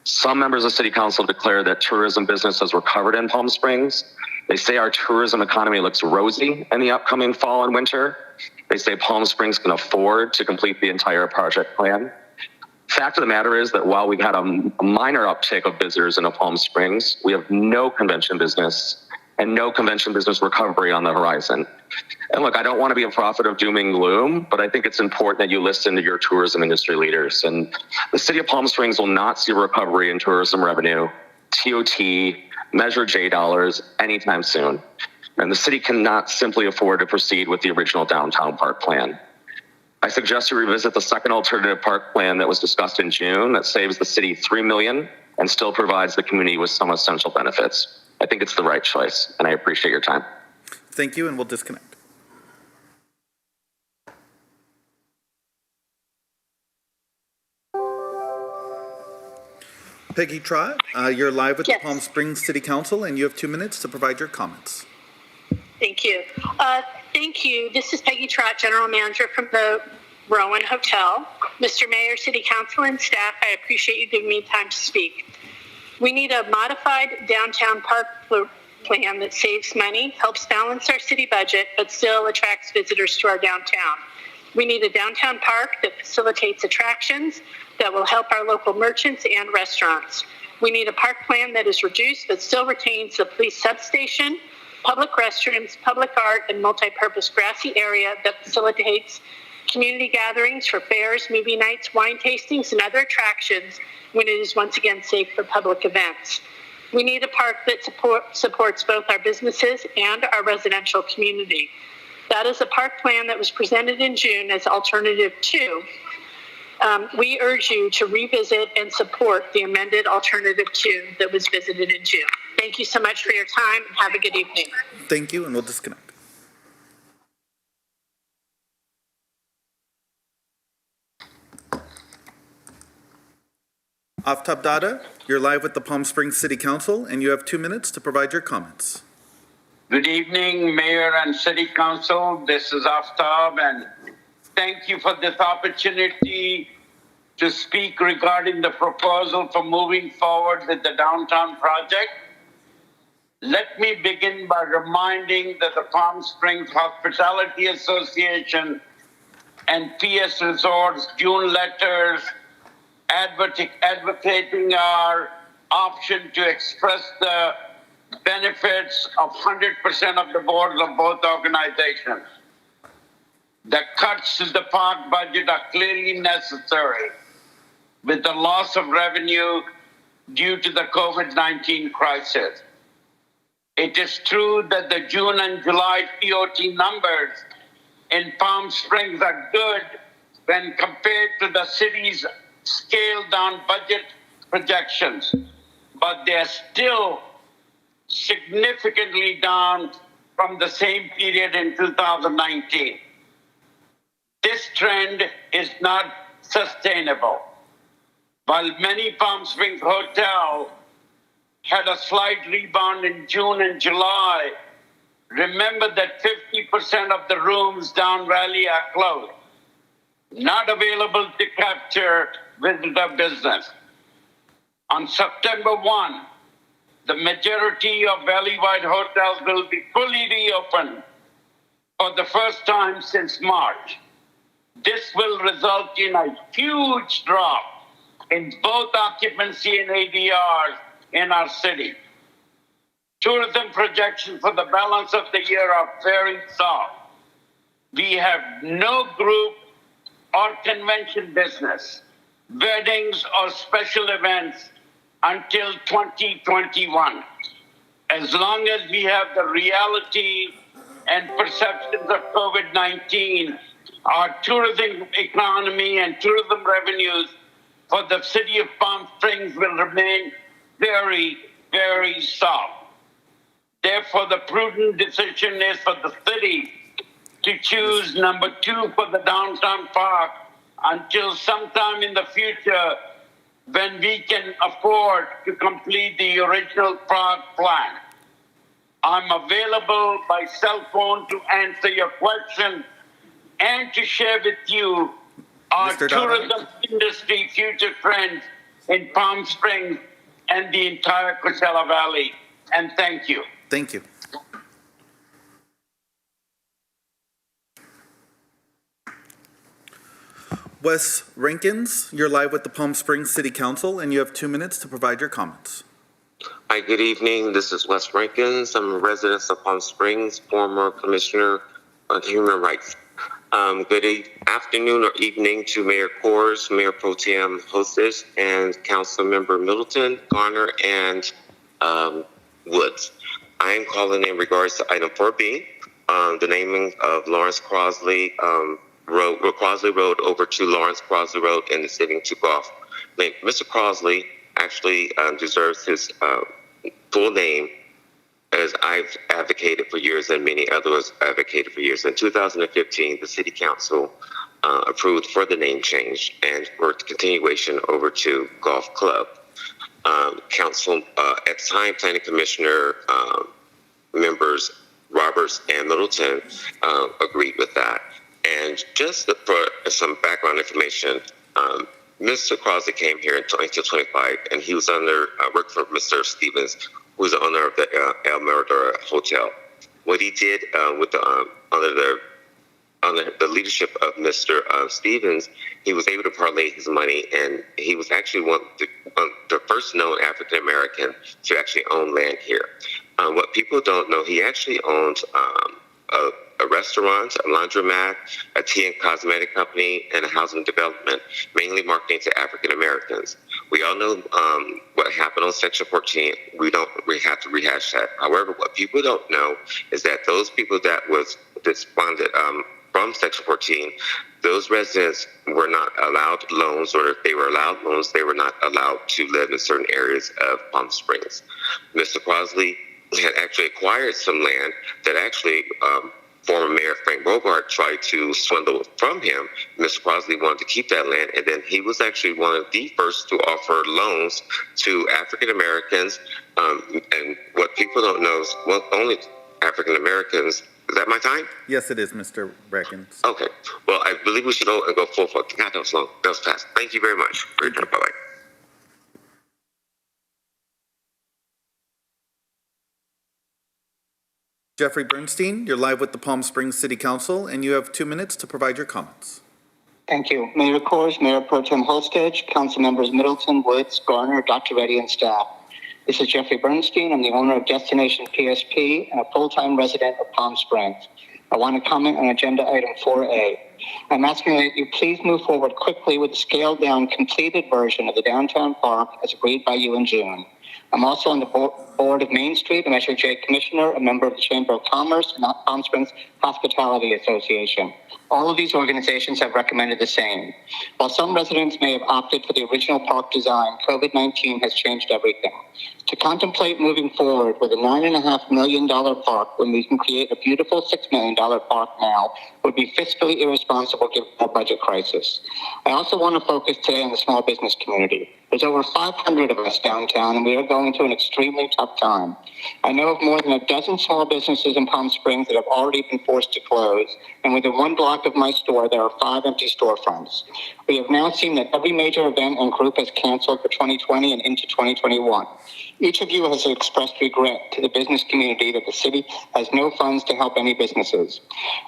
Speaker 17: Some members of City Council declare that tourism business has recovered in Palm Springs. They say our tourism economy looks rosy in the upcoming fall and winter. They say Palm Springs can afford to complete the entire project plan. Fact of the matter is that while we've had a minor uptick of visitors into Palm Springs, we have no convention business and no convention business recovery on the horizon. And look, I don't want to be a prophet of doom and gloom, but I think it's important that you listen to your tourism industry leaders. And the city of Palm Springs will not see recovery in tourism revenue, TOT, Measure J dollars anytime soon. And the city cannot simply afford to proceed with the original downtown park plan. I suggest you revisit the second alternative park plan that was discussed in June that saves the city $3 million and still provides the community with some essential benefits. I think it's the right choice, and I appreciate your time.
Speaker 3: Thank you, and we'll disconnect. Peggy Trott, you're live with the Palm Springs City Council, and you have 2 minutes to provide your comments.
Speaker 18: Thank you. Thank you. This is Peggy Trott, General Manager from the Rowan Hotel. Mr. Mayor, City Council, and staff, I appreciate you giving me time to speak. We need a modified downtown park plan that saves money, helps balance our city budget, but still attracts visitors to our downtown. We need a downtown park that facilitates attractions that will help our local merchants and restaurants. We need a park plan that is reduced but still retains the police substation, public restrooms, public art, and multi-purpose grassy area that facilitates community gatherings for fairs, movie nights, wine tastings, and other attractions when it is once again safe for public events. We need a park that supports both our businesses and our residential community. That is a park plan that was presented in June as Alternative 2. We urge you to revisit and support the amended Alternative 2 that was visited in June. Thank you so much for your time, and have a good evening.
Speaker 3: Thank you, and we'll disconnect. Aftab Dada, you're live with the Palm Springs City Council, and you have 2 minutes to provide your comments.
Speaker 19: Good evening, Mayor and City Council. This is Aftab, and thank you for this opportunity to speak regarding the proposal for moving forward with the downtown project. Let me begin by reminding that the Palm Springs Hospitality Association and PS Resorts June letters advocating our option to express the benefits of 100% of the boards of both organizations. The cuts to the park budget are clearly necessary with the loss of revenue due to the COVID-19 crisis. It is true that the June and July TOT numbers in Palm Springs are good when compared to the city's scaled down budget projections, but they're still significantly down from the same period in 2019. This trend is not sustainable. While many Palm Springs hotels had a slight rebound in June and July, remember that 50% of the rooms down Valley are closed, not available to capture visitor business. On September 1, the majority of Valley-wide hotels will be fully reopened for the first time since March. This will result in a huge drop in both occupancy and ADRs in our city. Tourism projections for the balance of the year are very soft. We have no group or convention business, weddings or special events until 2021. As long as we have the reality and perceptions of COVID-19, our tourism economy and tourism revenues for the city of Palm Springs will remain very, very soft. Therefore, the prudent decision is for the city to choose number 2 for the downtown park until sometime in the future when we can afford to complete the original park plan. I'm available by cell phone to answer your question and to share with you our tourism industry future trends in Palm Springs and the entire Coachella Valley. And thank you.
Speaker 3: Thank you. Wes Rankins, you're live with the Palm Springs City Council, and you have 2 minutes to provide your comments.
Speaker 20: Hi, good evening. This is Wes Rankins. I'm a resident of Palm Springs, former Commissioner on Human Rights. Good afternoon or evening to Mayor Kors, Mayor Pro Tem Hostess, and Council Member Middleton, Garner, and Woods. I am calling in regards to item 4B, the naming of Lawrence Crosley Crosley Road over to Lawrence Crosley Road and the city to golf. Mr. Crosley actually deserves his full name, as I've advocated for years and many others advocated for years. In 2015, the City Council approved for the name change and for continuation over to Golf Club. Council, at the time, Planning Commissioner members Roberts and Middleton agreed with that. And just for some background information, Mr. Crosley came here in 1925, and he was worked for Mr. Stevens, who was the owner of the El Mirador Hotel. What he did with under the leadership of Mr. Stevens, he was able to parlay his money, and he was actually one of the first known African American to actually own land here. What people don't know, he actually owned a restaurant, a laundromat, a tea and cosmetic company, and a housing development, mainly marketing to African Americans. We all know what happened on Section 14. We have to rehash that. However, what people don't know is that those people that was responded from Section 14, those residents were not allowed loans, or if they were allowed loans, they were not allowed to live in certain areas of Palm Springs. Mr. Crosley had actually acquired some land that actually former Mayor Frank Bogart tried to swindle from him. Mr. Crosley wanted to keep that land, and then he was actually one of the first to offer loans to African Americans. And what people don't know is, well, only African Americans. Is that my time?
Speaker 3: Yes, it is, Mr. Brackens.
Speaker 20: Okay. Well, I believe we should go and go full for God, that was long. That was fast. Thank you very much. Bye-bye.
Speaker 3: Jeffrey Bernstein, you're live with the Palm Springs City Council, and you have 2 minutes to provide your comments.
Speaker 21: Thank you. Mayor Kors, Mayor Pro Tem Hostage, Council Members Middleton, Woods, Garner, Dr. Reddy, and staff. This is Jeffrey Bernstein. I'm the owner of Destination PSP and a full-time resident of Palm Springs. I want to comment on agenda item 4A. I'm asking that you please move forward quickly with a scaled-down, completed version of the downtown park as agreed by you in June. I'm also on the board of Main Street, a Measure J Commissioner, a member of the Chamber of Commerce, and Palm Springs Hospitality Association. All of these organizations have recommended the same. While some residents may have opted for the original park design, COVID-19 has changed everything. To contemplate moving forward with a $9.5 million park when we can create a beautiful $6 million park now would be fiscally irresponsible given our budget crisis. I also want to focus today on the small business community. There's over 500 of us downtown, and we are going through an extremely tough time. I know of more than a dozen small businesses in Palm Springs that have already been forced to close, and within 1 block of my store, there are 5 empty storefronts. We have now seen that every major event and group has canceled for 2020 and into 2021. Each of you has expressed regret to the business community that the city has no funds to help any businesses.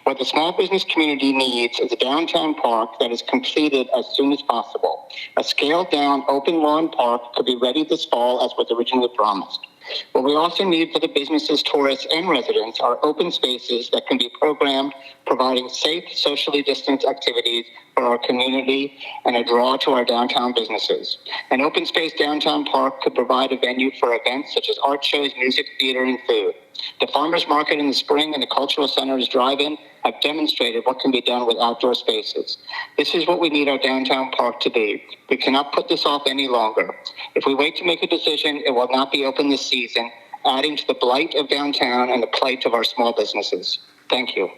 Speaker 21: What the small business community needs is a downtown park that is completed as soon as possible. A scaled-down, open-lawn park could be ready this fall as was originally promised. What we also need for the businesses, tourists, and residents are open spaces that can be programmed, providing safe, socially distanced activities for our community and a draw to our downtown businesses. An open space downtown park could provide a venue for events such as art shows, music, theater, and food. The farmers market in the spring and the cultural center's drive-in have demonstrated what can be done with outdoor spaces. This is what we need our downtown park to be. We cannot put this off any longer. If we wait to make a decision, it will not be open this season, adding to the blight of downtown and the plight of our small businesses. Thank you.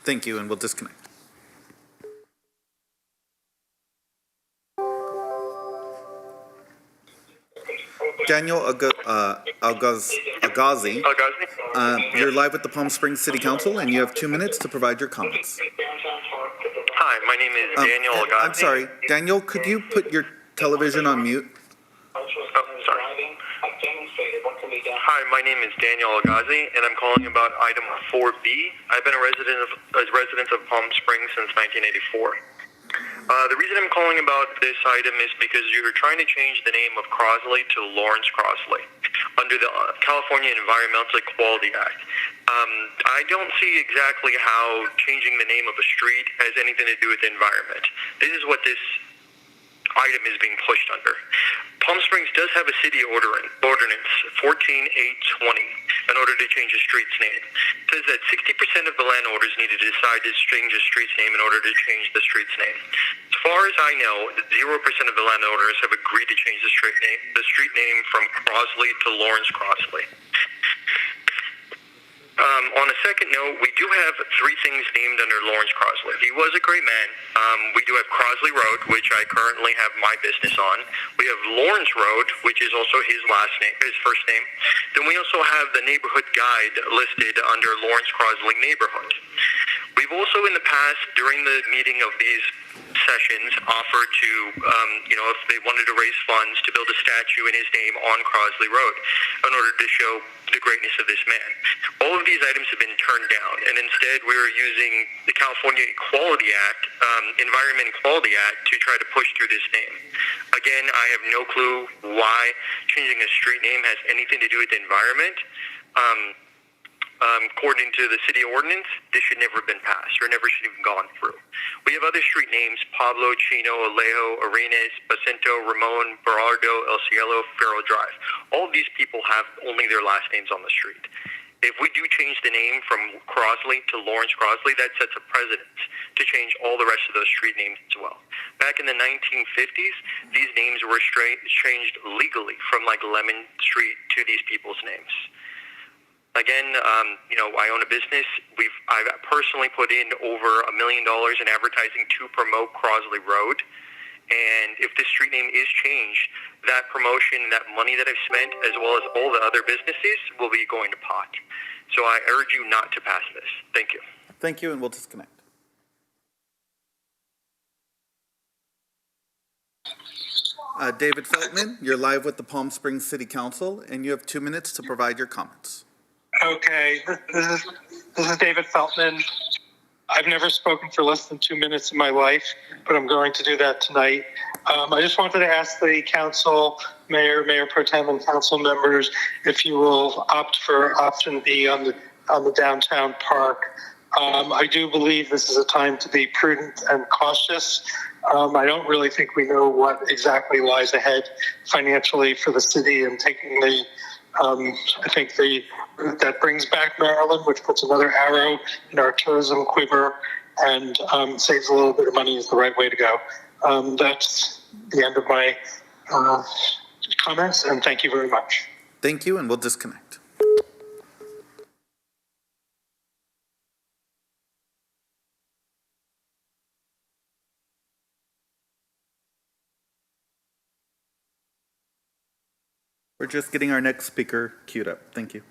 Speaker 3: Thank you, and we'll disconnect. Daniel Agazi, you're live with the Palm Springs City Council, and you have 2 minutes to provide your comments.
Speaker 22: Hi, my name is Daniel Agazi.
Speaker 3: I'm sorry, Daniel, could you put your television on mute?
Speaker 22: Oh, sorry. Hi, my name is Daniel Agazi, and I'm calling about item 4B. I've been a resident of Palm Springs since 1984. The reason I'm calling about this item is because you're trying to change the name of Crosley to Lawrence Crosley under the California Environmental Equality Act. I don't see exactly how changing the name of a street has anything to do with the environment. This is what this item is being pushed under. Palm Springs does have a city ordinance, 14820, in order to change a street's name. It says that 60% of the landowners need to decide to change a street's name in order to change the street's name. As far as I know, 0% of the landowners have agreed to change the street name from Crosley to Lawrence Crosley. On a second note, we do have 3 things named under Lawrence Crosley. He was a great man. We do have Crosley Road, which I currently have my business on. We have Lawrence Road, which is also his first name. Then we also have the neighborhood guide listed under Lawrence Crosley neighborhood. We've also in the past, during the meeting of these sessions, offered to, if they wanted to raise funds to build a statue in his name on Crosley Road in order to show the greatness of this man. All of these items have been turned down, and instead we are using the California Equality Act, Environment Equality Act, to try to push through this name. Again, I have no clue why changing a street name has anything to do with the environment. According to the city ordinance, this should never have been passed or never should have even gone through. We have other street names: Pablo, Chino, Alejo, Arenas, Jacinto, Ramon, Berardo, El Cielo, Faro Drive. All of these people have only their last names on the street. If we do change the name from Crosley to Lawrence Crosley, that sets a precedent to change all the rest of those street names as well. Back in the 1950s, these names were changed legally from like Lemon Street to these people's names. Again, I own a business. I've personally put in over $1 million in advertising to promote Crosley Road. And if this street name is changed, that promotion, that money that I've spent, as well as all the other businesses, will be going to pot. So I urge you not to pass this. Thank you.
Speaker 3: Thank you, and we'll disconnect. David Feltman, you're live with the Palm Springs City Council, and you have 2 minutes to provide your comments.
Speaker 2: Okay, this is David Feltman. I've never spoken for less than 2 minutes in my life, but I'm going to do that tonight. I just wanted to ask the council, Mayor Pro Tem, and council members if you will opt for option B on the downtown park. I do believe this is a time to be prudent and cautious. I don't really think we know what exactly lies ahead financially for the city, and taking I think that brings back Maryland, which puts another arrow in our tourism quiver and saves a little bit of money is the right way to go. That's the end of my comments, and thank you very much.
Speaker 3: Thank you, and we'll disconnect. We're just getting our next speaker queued up. Thank you.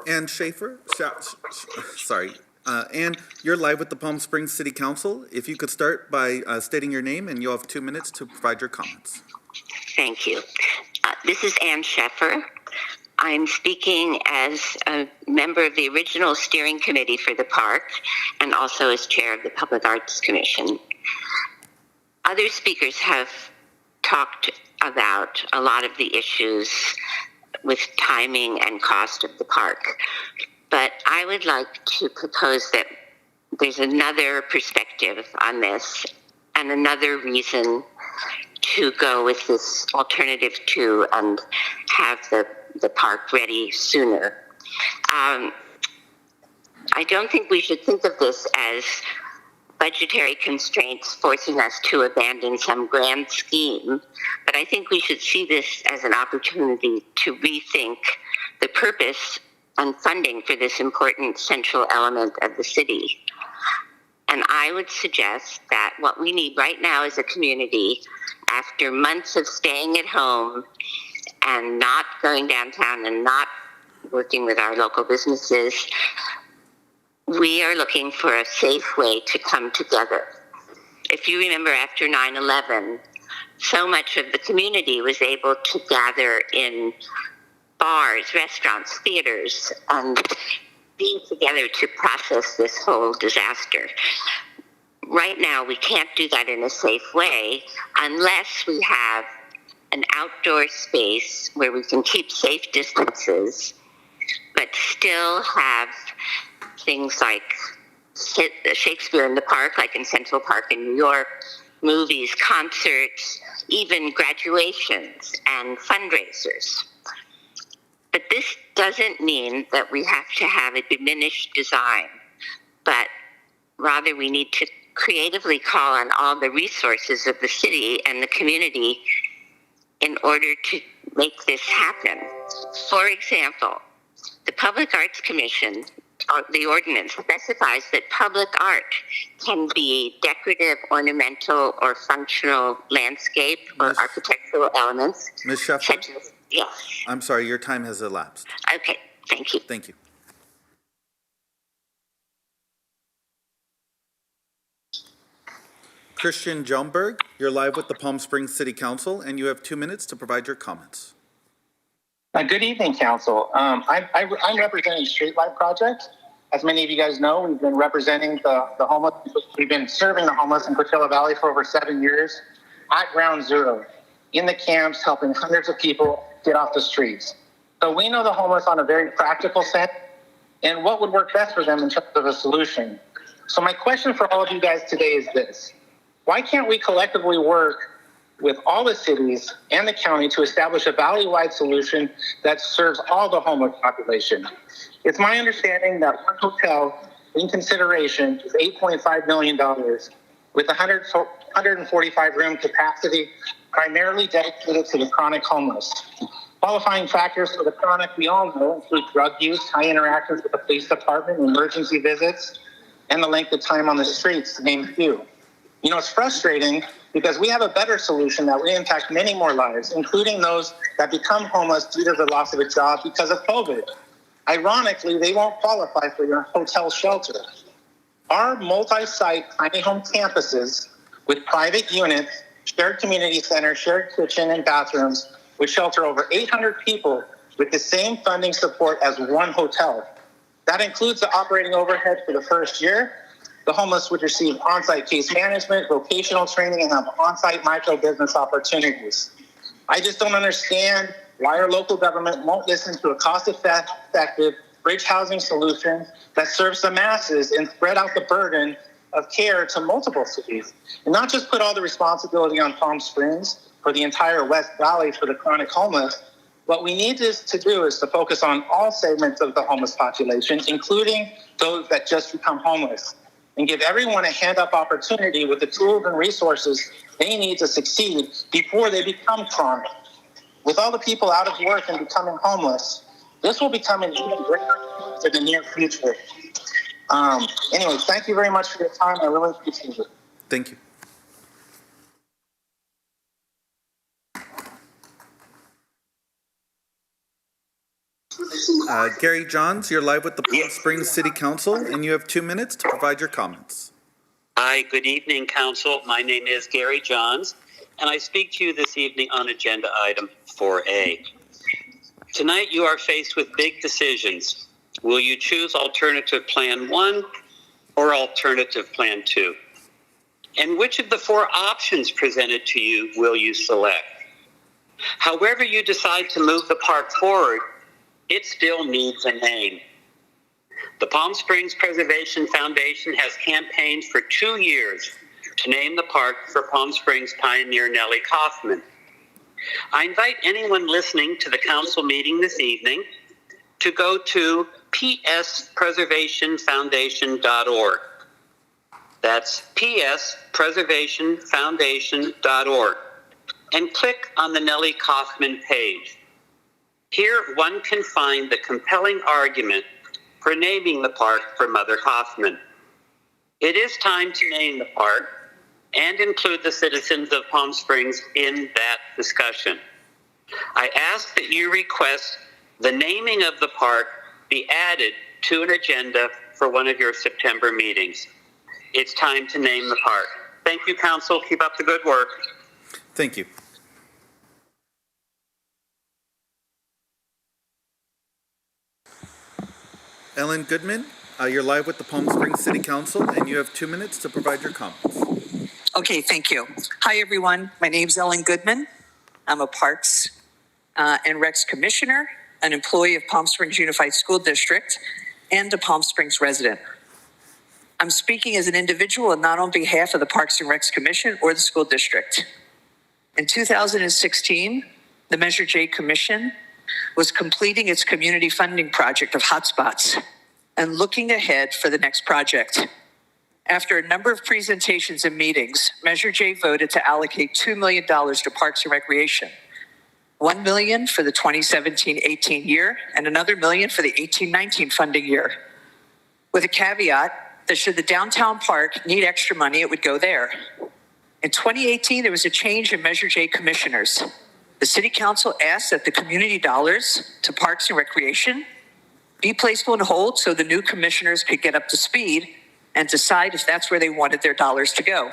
Speaker 3: Ann Schaefer, Ann, you're live with the Palm Springs City Council. If you could start by stating your name, and you'll have 2 minutes to provide your comments.
Speaker 5: Thank you. This is Ann Schaefer. I'm speaking as a member of the original steering committee for the park and also as chair of the Public Arts Commission. Other speakers have talked about a lot of the issues with timing and cost of the park. But I would like to propose that there's another perspective on this and another reason to go with this alternative 2 and have the park ready sooner. I don't think we should think of this as budgetary constraints forcing us to abandon some grand scheme, but I think we should see this as an opportunity to rethink the purpose and funding for this important central element of the city. And I would suggest that what we need right now as a community, after months of staying at home and not going downtown and not working with our local businesses, we are looking for a safe way to come together. If you remember, after 9/11, so much of the community was able to gather in bars, restaurants, theaters, and be together to process this whole disaster. Right now, we can't do that in a safe way unless we have an outdoor space where we can keep safe distances, but still have things like Shakespeare in the Park, like in Central Park in New York, movies, concerts, even graduations and fundraisers. But this doesn't mean that we have to have a diminished design, but rather we need to creatively call on all the resources of the city and the community in order to make this happen. For example, the Public Arts Commission, the ordinance specifies that public art can be decorative, ornamental, or functional landscape or architectural elements.
Speaker 3: Ms. Schaefer?
Speaker 5: Yes.
Speaker 3: I'm sorry, your time has elapsed.
Speaker 5: Okay, thank you.
Speaker 3: Thank you. Christian Jelmberg, you're live with the Palm Springs City Council, and you have 2 minutes to provide your comments.
Speaker 7: Good evening, Council. I'm representing Streetlight Project. As many of you guys know, we've been representing the homeless. We've been serving the homeless in Coachella Valley for over 7 years at ground zero, in the camps, helping hundreds of people get off the streets. So we know the homeless on a very practical sense and what would work best for them in terms of a solution. So my question for all of you guys today is this. Why can't we collectively work with all the cities and the county to establish a valley-wide solution that serves all the homeless population? It's my understanding that one hotel in consideration is $8.5 million with 145 room capacity, primarily dedicated to the chronic homeless. Qualifying factors for the chronic, we all know, include drug use, high interactions with the police department, emergency visits, and the length of time on the streets, to name a few. You know, it's frustrating because we have a better solution that will impact many more lives, including those that become homeless due to the loss of a job because of COVID. Ironically, they won't qualify for your hotel shelter. Our multi-site tiny home campuses with private units, shared community center, shared kitchen and bathrooms would shelter over 800 people with the same funding support as one hotel. That includes the operating overhead for the first year. The homeless would receive on-site case management, vocational training, and have on-site micro-business opportunities. I just don't understand why our local government won't listen to a cost-effective bridge housing solution that serves the masses and spread out the burden of care to multiple cities, and not just put all the responsibility on Palm Springs for the entire West Valley for the chronic homeless. What we need to do is to focus on all segments of the homeless population, including those that just become homeless, and give everyone a hand-up opportunity with the tools and resources they need to succeed before they become chronic. With all the people out of work and becoming homeless, this will become an even greater challenge in the near future. Anyway, thank you very much for your time. I really appreciate it.
Speaker 3: Thank you. Gary Johns, you're live with the Palm Springs City Council, and you have 2 minutes to provide your comments.
Speaker 8: Hi, good evening, Council. My name is Gary Johns, and I speak to you this evening on agenda item 4A. Tonight, you are faced with big decisions. Will you choose alternative plan 1 or alternative plan 2? And which of the 4 options presented to you will you select? However you decide to move the park forward, it still needs a name. The Palm Springs Preservation Foundation has campaigned for 2 years to name the park for Palm Springs pioneer Nellie Kaufman. I invite anyone listening to the council meeting this evening to go to pspreservationfoundation.org. That's pspreservationfoundation.org, and click on the Nellie Kaufman page. Here one can find the compelling argument for naming the park for Mother Kaufman. It is time to name the park and include the citizens of Palm Springs in that discussion. I ask that you request the naming of the park be added to an agenda for one of your September meetings. It's time to name the park. Thank you, Council. Keep up the good work.
Speaker 3: Thank you. Ellen Goodman, you're live with the Palm Springs City Council, and you have 2 minutes to provide your comments.
Speaker 23: Okay, thank you. Hi, everyone. My name's Ellen Goodman. I'm a Parks and Recs Commissioner, an employee of Palm Springs Unified School District, and a Palm Springs resident. I'm speaking as an individual and not on behalf of the Parks and Recs Commission or the school district. In 2016, the Measure J Commission was completing its community funding project of hotspots and looking ahead for the next project. After a number of presentations and meetings, Measure J voted to allocate $2 million to Parks and Recreation, $1 million for the 2017-18 year and another $1 million for the 18-19 funding year, with a caveat that should the downtown park need extra money, it would go there. In 2018, there was a change in Measure J commissioners. The City Council asked that the community dollars to Parks and Recreation be placed on hold so the new commissioners could get up to speed and decide if that's where they wanted their dollars to go.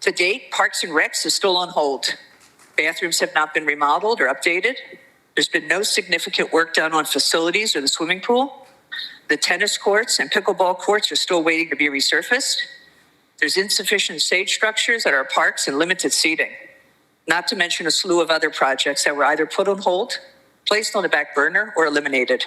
Speaker 23: To date, Parks and Recs is still on hold. Bathrooms have not been remodeled or updated. There's been no significant work done on facilities or the swimming pool. The tennis courts and pickleball courts are still waiting to be resurfaced. There's insufficient stage structures at our parks and limited seating, not to mention a slew of other projects that were either put on hold, placed on the back burner, or eliminated.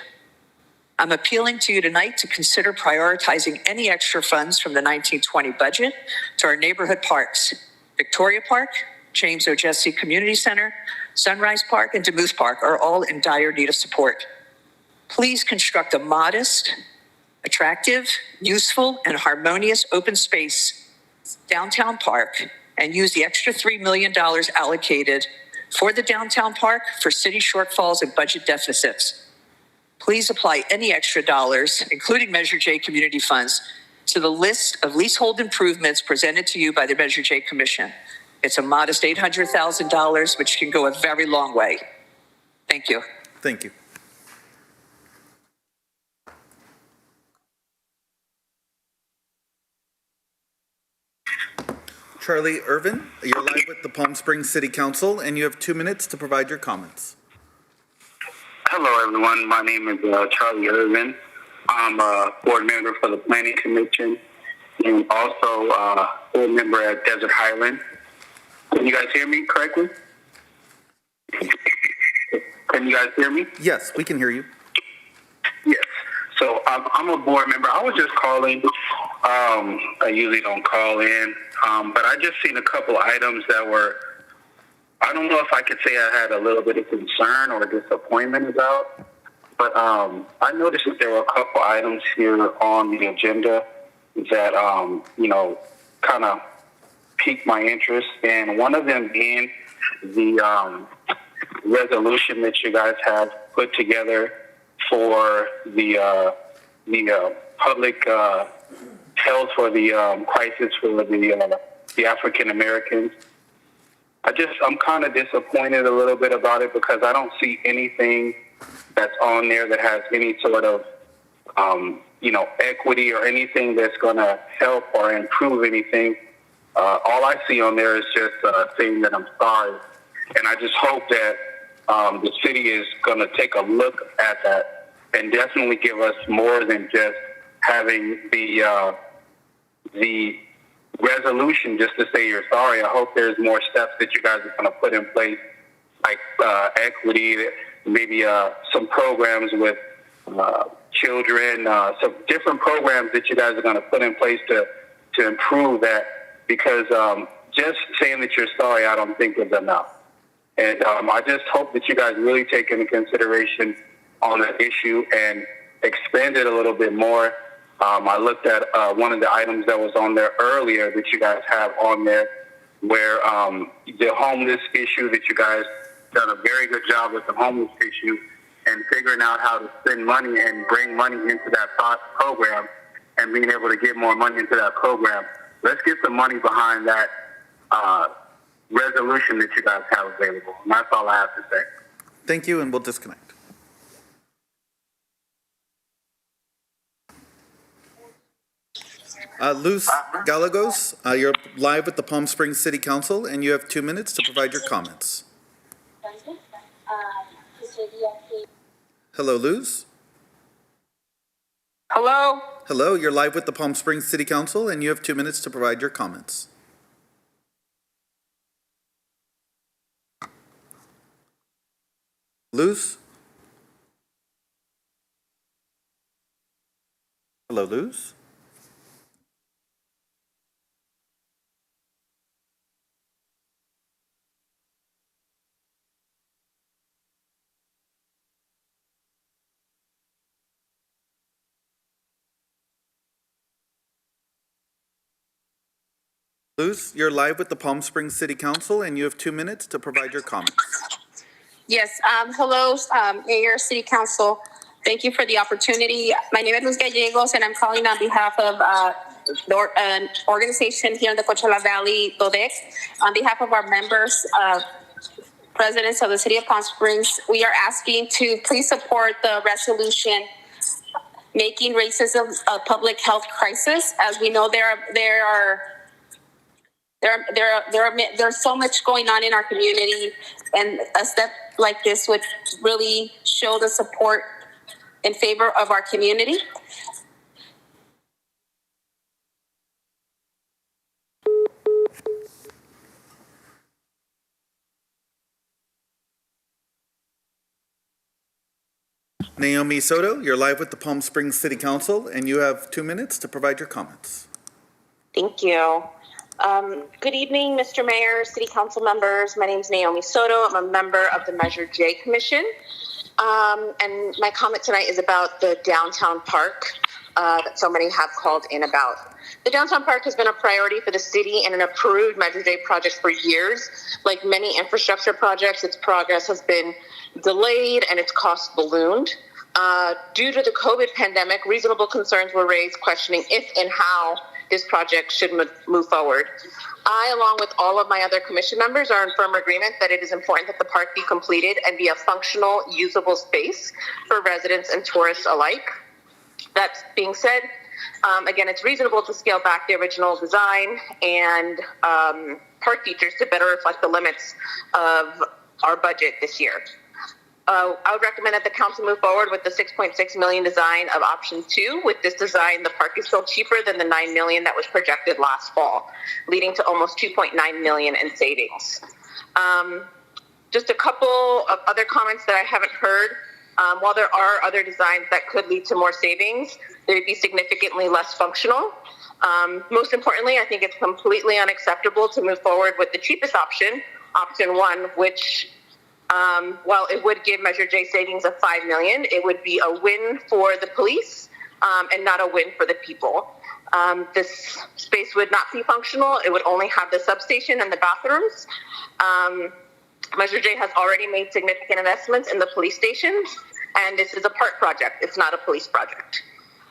Speaker 23: I'm appealing to you tonight to consider prioritizing any extra funds from the 1920 budget to our neighborhood parks. Victoria Park, James O. Jesse Community Center, Sunrise Park, and Demuth Park are all in dire need of support. Please construct a modest, attractive, useful, and harmonious open space downtown park and use the extra $3 million allocated for the downtown park for city shortfalls and budget deficits. Please apply any extra dollars, including Measure J community funds, to the list of leasehold improvements presented to you by the Measure J Commission. It's a modest $800,000, which can go a very long way. Thank you.
Speaker 3: Thank you. Charlie Irvin, you're live with the Palm Springs City Council, and you have 2 minutes to provide your comments.
Speaker 4: Hello, everyone. My name is Charlie Irvin. I'm a board member for the Planning Commission and also a board member at Desert Highland. Can you guys hear me correctly? Can you guys hear me?
Speaker 3: Yes, we can hear you.
Speaker 4: Yes. So I'm a board member. I was just calling. I usually don't call in, but I just seen a couple items that were, I don't know if I could say I had a little bit of concern or disappointment about, but I noticed that there were a couple items here on the agenda that, kind of piqued my interest, and one of them being the resolution that you guys have put together for the public health for the crisis for the African Americans. I'm kind of disappointed a little bit about it because I don't see anything that's on there that has any sort of, equity or anything that's going to help or improve anything. All I see on there is just saying that I'm sorry. And I just hope that the city is going to take a look at that and definitely give us more than just having the resolution just to say you're sorry. I hope there's more steps that you guys are going to put in place, like equity, maybe some programs with children, some different programs that you guys are going to put in place to improve that, because just saying that you're sorry, I don't think is enough. And I just hope that you guys really take into consideration on the issue and expand it a little bit more. I looked at one of the items that was on there earlier that you guys have on there, where the homeless issue, that you guys done a very good job with the homeless issue and figuring out how to spend money and bring money into that program and being able to get more money into that program. Let's get some money behind that resolution that you guys have available. And that's all I have to say.
Speaker 3: Thank you, and we'll disconnect. Luz Gallegos, you're live with the Palm Springs City Council, and you have 2 minutes to provide your comments. Hello, Luz.
Speaker 23: Hello.
Speaker 3: Hello, you're live with the Palm Springs City Council, and you have 2 minutes to provide your comments. Luz? Hello, Luz? Luz, you're live with the Palm Springs City Council, and you have 2 minutes to provide your comments.
Speaker 6: Yes. Hello, Mayor, City Council. Thank you for the opportunity. My name is Luz Gallegos, and I'm calling on behalf of an organization here in the Coachella Valley, DODEC. On behalf of our members, residents of the City of Palm Springs, we are asking to please support the resolution making racism a public health crisis. As we know, there are There's so much going on in our community, and a step like this would really show the support in favor of our community.
Speaker 3: Naomi Soto, you're live with the Palm Springs City Council, and you have 2 minutes to provide your comments.
Speaker 1: Thank you. Good evening, Mr. Mayor, City Council members. My name is Naomi Soto. I'm a member of the Measure J Commission. And my comment tonight is about the downtown park that so many have called in about. The downtown park has been a priority for the city and an approved Measure J project for years. Like many infrastructure projects, its progress has been delayed and its cost ballooned. Due to the COVID pandemic, reasonable concerns were raised questioning if and how this project should move forward. I, along with all of my other commission members, are in firm agreement that it is important that the park be completed and be a functional, usable space for residents and tourists alike. That being said, again, it's reasonable to scale back the original design and park features to better reflect the limits of our budget this year. I would recommend that the council move forward with the $6.6 million design of option 2. With this design, the park is still cheaper than the $9 million that was projected last fall, leading to almost $2.9 million in savings. Just a couple of other comments that I haven't heard. While there are other designs that could lead to more savings, they would be significantly less functional. Most importantly, I think it's completely unacceptable to move forward with the cheapest option, option 1, which while it would give Measure J savings of $5 million, it would be a win for the police and not a win for the people. This space would not be functional. It would only have the substation and the bathrooms. Measure J has already made significant investments in the police stations, and this is a park project. It's not a police project.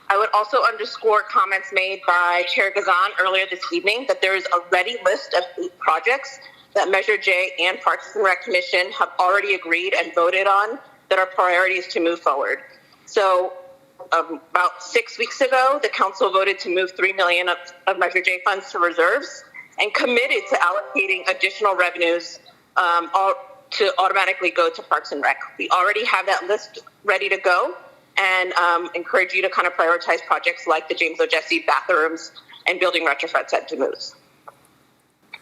Speaker 1: I would also underscore comments made by Chair Gazan earlier this evening that there is a ready list of 8 projects that Measure J and Parks and Rec Commission have already agreed and voted on that are priorities to move forward. So about 6 weeks ago, the council voted to move $3 million of Measure J funds to reserves and committed to allocating additional revenues to automatically go to Parks and Rec. We already have that list ready to go, and encourage you to kind of prioritize projects like the James O. Jesse bathrooms and building retrofits at Duluth.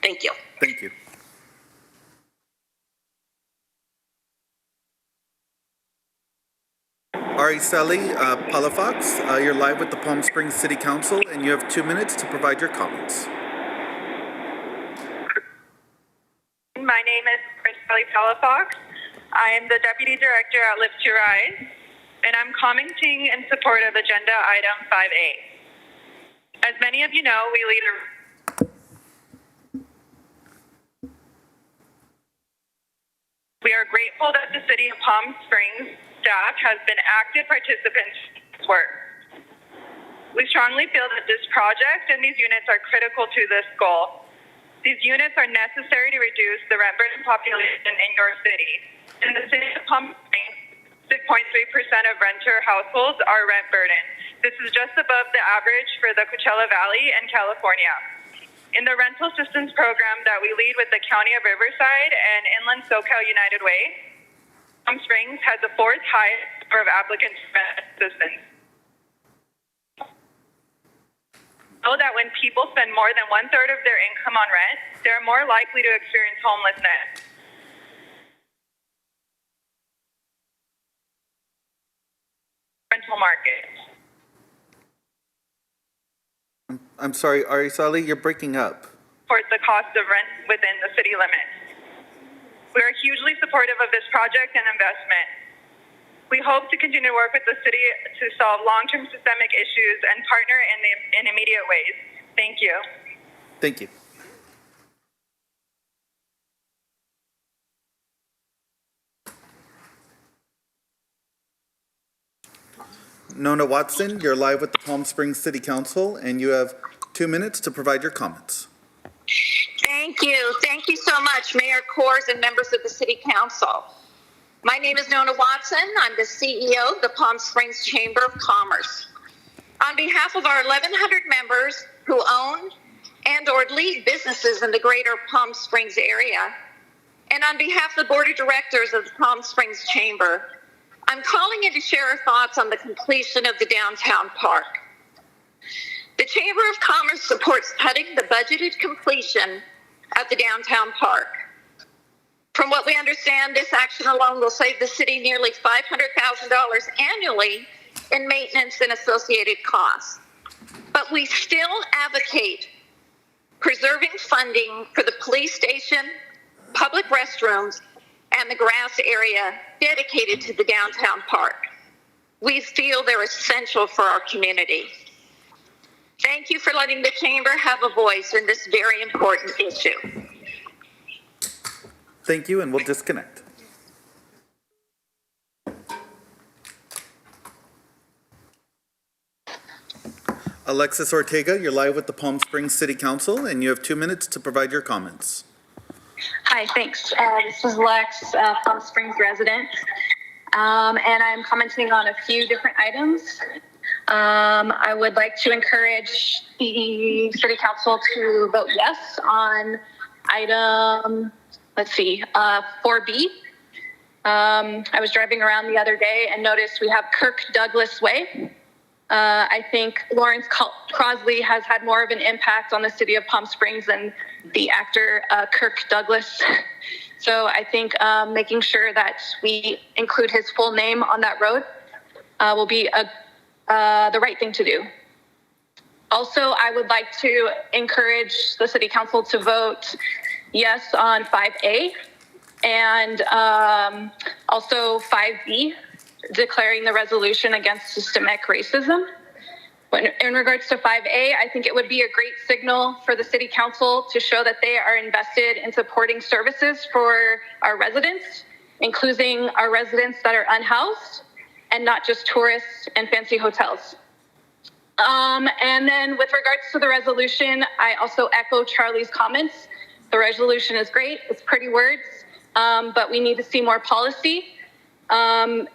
Speaker 1: Thank you.
Speaker 3: Thank you. Ariseli Palafox, you're live with the Palm Springs City Council, and you have 2 minutes to provide your comments.
Speaker 9: My name is Ariseli Palafox. I am the Deputy Director at Live to Rise, and I'm commenting in support of Agenda Item 5A. As many of you know, we lead We are grateful that the City of Palm Springs staff has been active participants in this work. We strongly feel that this project and these units are critical to this goal. These units are necessary to reduce the rent burden population in your city. In the City of Palm Springs, 6.3% of renter households are rent burdened. This is just above the average for the Coachella Valley and California. In the rental assistance program that we lead with the County of Riverside and Inland SoCal United Way, Palm Springs has the 4th highest number of applicants for rent assistance. Know that when people spend more than 1/3 of their income on rent, they are more likely to experience homelessness. Rental market.
Speaker 3: I'm sorry, Ariseli, you're breaking up.
Speaker 9: Support the cost of rent within the city limits. We are hugely supportive of this project and investment. We hope to continue to work with the city to solve long-term systemic issues and partner in immediate ways. Thank you.
Speaker 3: Thank you. Nona Watson, you're live with the Palm Springs City Council, and you have 2 minutes to provide your comments.
Speaker 10: Thank you. Thank you so much, Mayor Kors and members of the City Council. My name is Nona Watson. I'm the CEO of the Palm Springs Chamber of Commerce. On behalf of our 1,100 members who own and or lead businesses in the greater Palm Springs area. And on behalf of the Board of Directors of the Palm Springs Chamber, I'm calling in to share our thoughts on the completion of the downtown park. The Chamber of Commerce supports cutting the budgeted completion of the downtown park. From what we understand, this action alone will save the city nearly $500,000 annually in maintenance and associated costs. But we still advocate preserving funding for the police station, public restrooms, and the grass area dedicated to the downtown park. We feel they're essential for our community. Thank you for letting the Chamber have a voice in this very important issue.
Speaker 3: Thank you, and we'll disconnect. Alexis Ortega, you're live with the Palm Springs City Council, and you have 2 minutes to provide your comments.
Speaker 11: Hi, thanks. This is Lex, Palm Springs resident, and I'm commenting on a few different items. I would like to encourage the City Council to vote yes on item, 4B. I was driving around the other day and noticed we have Kirk Douglas Way. I think Lawrence Crosley has had more of an impact on the city of Palm Springs than the actor Kirk Douglas. So I think making sure that we include his full name on that road will be the right thing to do. Also, I would like to encourage the City Council to vote yes on 5A and also 5B, declaring the resolution against systemic racism. In regards to 5A, I think it would be a great signal for the City Council to show that they are invested in supporting services for our residents, including our residents that are unhoused and not just tourists and fancy hotels. And then with regards to the resolution, I also echo Charlie's comments. The resolution is great, it's pretty words, but we need to see more policy.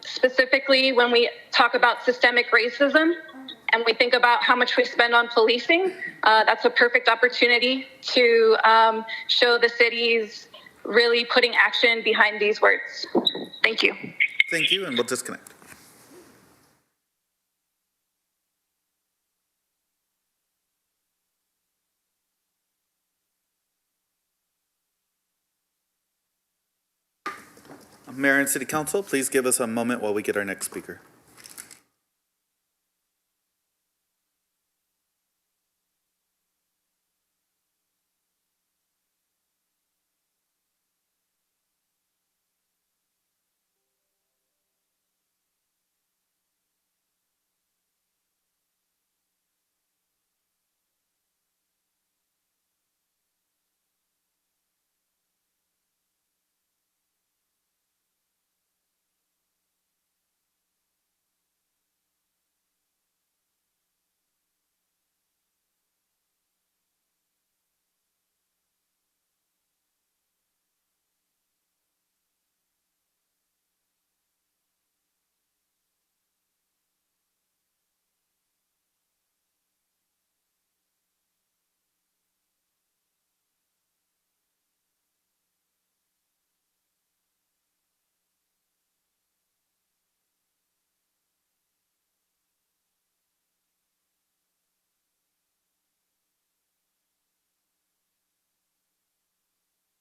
Speaker 11: Specifically when we talk about systemic racism and we think about how much we spend on policing, that's a perfect opportunity to show the city's really putting action behind these words. Thank you.
Speaker 3: Thank you, and we'll disconnect. Mayor and City Council, please give us a moment while we get our next speaker.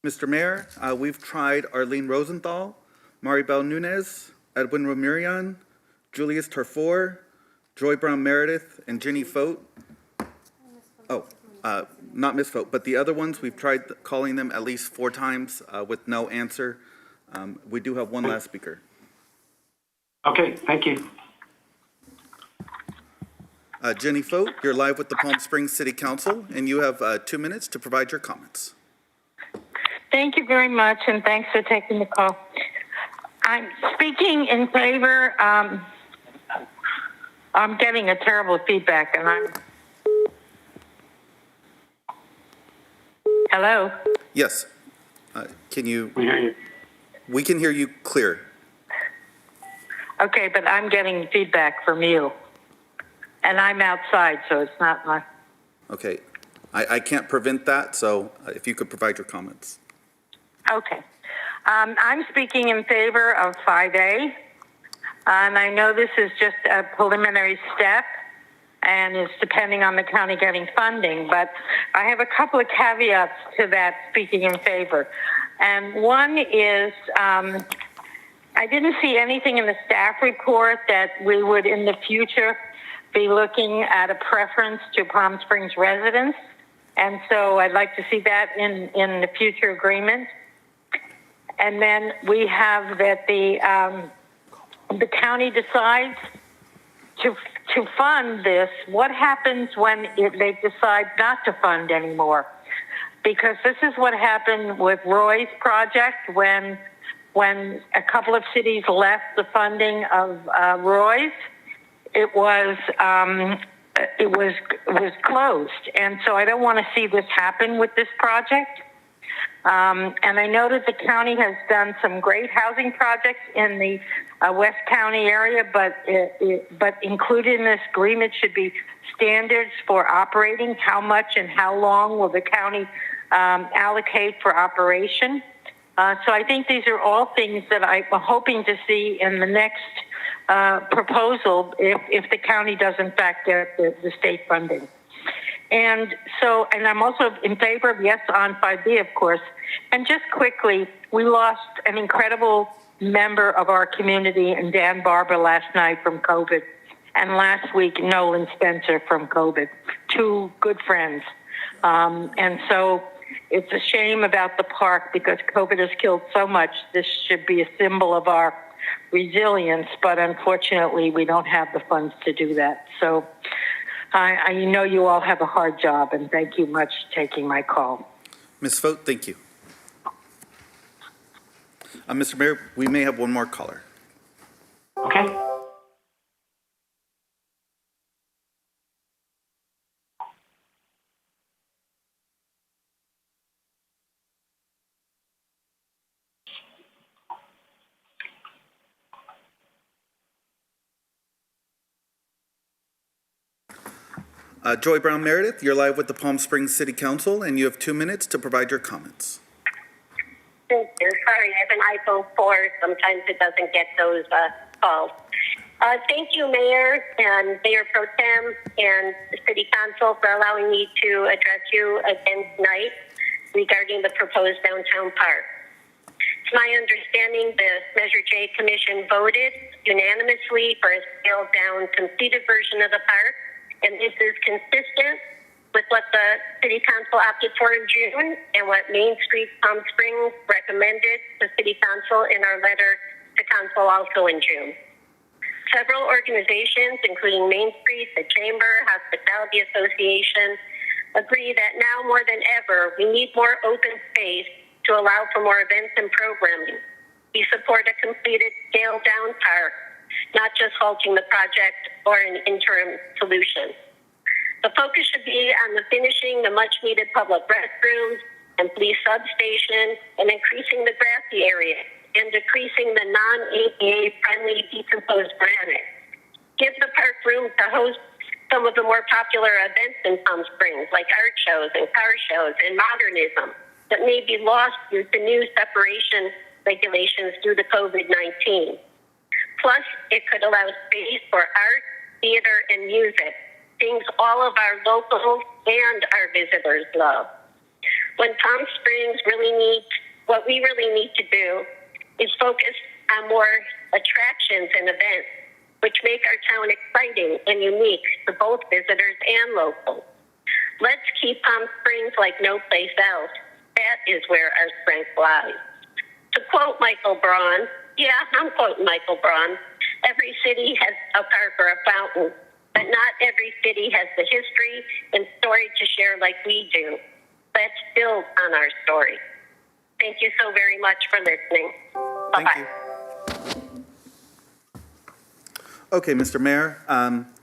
Speaker 3: Mr. Mayor, we've tried Arlene Rosenthal, Maribel Nunez, Edwin Ramirian, Julius Tarfor, Joy Brown Meredith, and Jenny Fote. Oh, not Miss Fote, but the other ones, we've tried calling them at least 4 times with no answer. We do have one last speaker.
Speaker 12: Okay, thank you.
Speaker 3: Jenny Fote, you're live with the Palm Springs City Council, and you have 2 minutes to provide your comments.
Speaker 13: Thank you very much, and thanks for taking the call. I'm speaking in favor. I'm getting a terrible feedback, and Hello?
Speaker 3: Yes. Can you?
Speaker 12: We hear you.
Speaker 3: We can hear you clear.
Speaker 13: Okay, but I'm getting feedback from you. And I'm outside, so it's not my...
Speaker 3: Okay. I can't prevent that, so if you could provide your comments.
Speaker 13: Okay. I'm speaking in favor of 5A. I know this is just a preliminary step and it's depending on the county getting funding, but I have a couple of caveats to that speaking in favor. And one is, I didn't see anything in the staff report that we would in the future be looking at a preference to Palm Springs residents. And so I'd like to see that in the future agreement. And then we have that the county decides to fund this. What happens when they decide not to fund anymore? Because this is what happened with Roy's project when a couple of cities left the funding of Roy's. It was closed, and so I don't want to see this happen with this project. And I know that the county has done some great housing projects in the West County area, but included in this agreement should be standards for operating. How much and how long will the county allocate for operation? So I think these are all things that I'm hoping to see in the next proposal if the county does in fact get the state funding. And so, and I'm also in favor of yes on 5B, of course. And just quickly, we lost an incredible member of our community in Dan Barber last night from COVID. And last week, Nolan Spencer from COVID, two good friends. And so it's a shame about the park because COVID has killed so much. This should be a symbol of our resilience, but unfortunately, we don't have the funds to do that. So I know you all have a hard job, and thank you much for taking my call.
Speaker 3: Ms. Vogt, thank you. Mr. Mayor, we may have one more caller.
Speaker 12: Okay.
Speaker 3: Joy Brown Meredith, you're live with the Palm Springs City Council, and you have 2 minutes to provide your comments.
Speaker 14: Thank you. Sorry, I have an iPhone 4. Sometimes it doesn't get those calls. Thank you, Mayor and Mayor Pro Tem and the City Council for allowing me to address you again tonight regarding the proposed downtown park. It's my understanding the Measure J Commission voted unanimously for a scaled-down, completed version of the park, and this is consistent with what the City Council opted for in June and what Main Street Palm Springs recommended to City Council in our letter to Council also in June. Several organizations, including Main Street, the Chamber, Hospitality Association, agree that now more than ever, we need more open space to allow for more events and programming. We support a completed, scaled-down park, not just halting the project or an interim solution. The focus should be on the finishing the much-needed public restrooms and police substation and increasing the grassy area and decreasing the non-ADA friendly decomposed granite. Give the park room to host some of the more popular events in Palm Springs, like art shows and car shows and modernism that may be lost due to new separation regulations due to COVID-19. Plus, it could allow space for art, theater, and music, things all of our locals and our visitors love. When Palm Springs what we really need to do is focus on more attractions and events, which make our town exciting and unique to both visitors and locals. Let's keep Palm Springs like no place else. That is where our strength lies. To quote Michael Braun, I'm quoting Michael Braun, every city has a park or a fountain, but not every city has the history and story to share like we do. Let's build on our story. Thank you so very much for listening. Bye-bye.
Speaker 3: Okay, Mr. Mayor,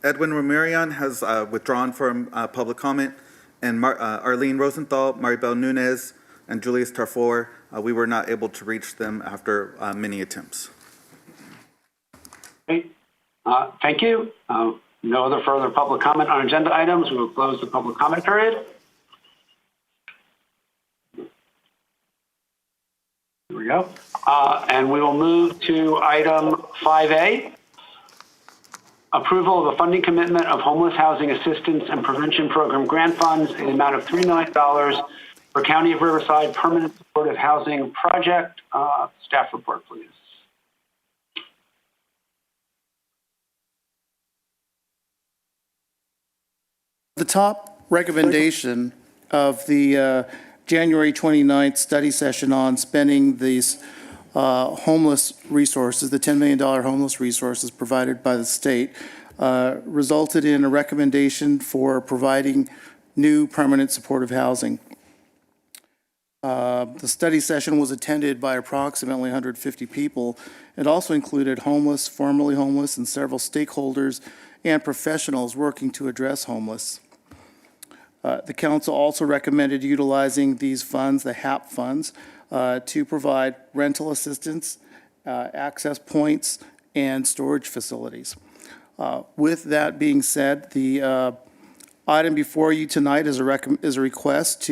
Speaker 3: Edwin Romerian has withdrawn from public comment, and Arlene Rosenthal, Maribel Nunez, and Julius Tarfor, we were not able to reach them after many attempts.
Speaker 12: Okay. Thank you. No other further public comment on agenda items. We will close the public comment period. we go. And we will move to item 5A. Approval of a funding commitment of homeless housing assistance and prevention program grant funds in the amount of $3 million for County of Riverside Permanent Supportive Housing Project. Staff report, please.
Speaker 15: The top recommendation of the January 29th study session on spending these homeless resources, the $10 million homeless resources provided by the state, resulted in a recommendation for providing new permanent supportive housing. The study session was attended by approximately 150 people. It also included homeless, formerly homeless, and several stakeholders and professionals working to address homeless. The council also recommended utilizing these funds, the HAP funds, to provide rental assistance, access points, and storage facilities. With that being said, the item before you tonight is a request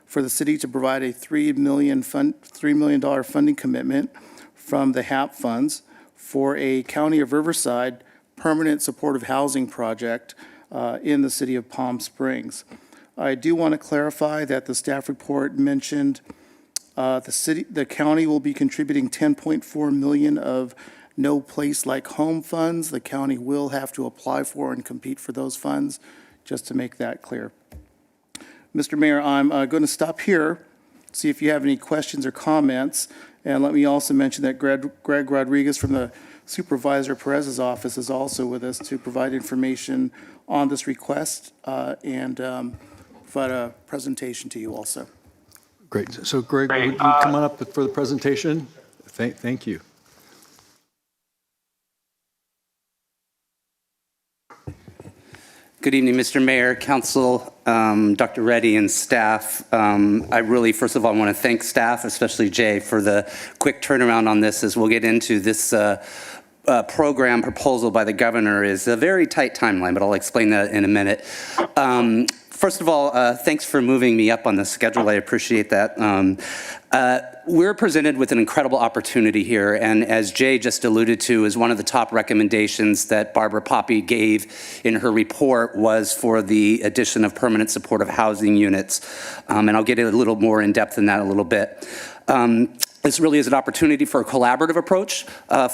Speaker 15: for the city to provide a $3 million funding commitment from the HAP funds for a County of Riverside permanent supportive housing project in the city of Palm Springs. I do want to clarify that the staff report mentioned the county will be contributing $10.4 million of No Place Like Home funds. The county will have to apply for and compete for those funds, just to make that clear. Mr. Mayor, I'm going to stop here, see if you have any questions or comments, and let me also mention that Greg Rodriguez from the Supervisor Perez's office is also with us to provide information on this request and provide a presentation to you also.
Speaker 16: Great. So, Greg, would you come on up for the presentation? Thank you.
Speaker 17: Good evening, Mr. Mayor, Council, Dr. Reddy, and staff. I really, first of all, want to thank staff, especially Jay, for the quick turnaround on this. As we'll get into this program proposal by the governor is a very tight timeline, but I'll explain that in a minute. First of all, thanks for moving me up on the schedule. I appreciate that. We're presented with an incredible opportunity here, and as Jay just alluded to, is one of the top recommendations that Barbara Poppy gave in her report was for the addition of permanent supportive housing units. And I'll get a little more in depth in that a little bit. This really is an opportunity for a collaborative approach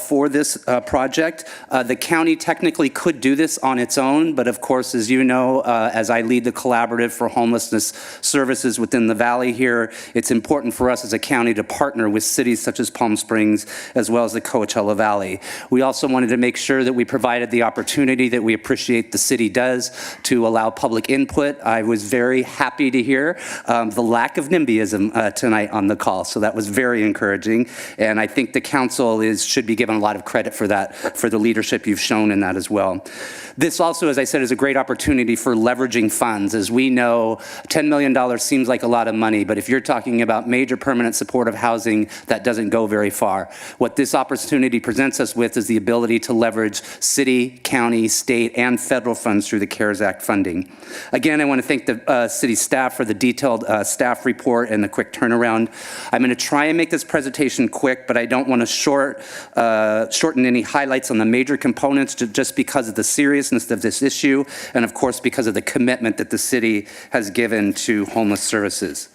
Speaker 17: for this project. The county technically could do this on its own, but of course, as you know, as I lead the collaborative for homelessness services within the valley here, it's important for us as a county to partner with cities such as Palm Springs, as well as the Coachella Valley. We also wanted to make sure that we provided the opportunity that we appreciate the city does to allow public input. I was very happy to hear the lack of NIMBYism tonight on the call, so that was very encouraging, and I think the council should be given a lot of credit for that, for the leadership you've shown in that as well. This also, as I said, is a great opportunity for leveraging funds. As we know, $10 million seems like a lot of money, but if you're talking about major permanent supportive housing, that doesn't go very far. What this opportunity presents us with is the ability to leverage city, county, state, and federal funds through the CARES Act funding. Again, I want to thank the city staff for the detailed staff report and the quick turnaround. I'm going to try and make this presentation quick, but I don't want to shorten any highlights on the major components just because of the seriousness of this issue, and of course because of the commitment that the city has given to homeless services.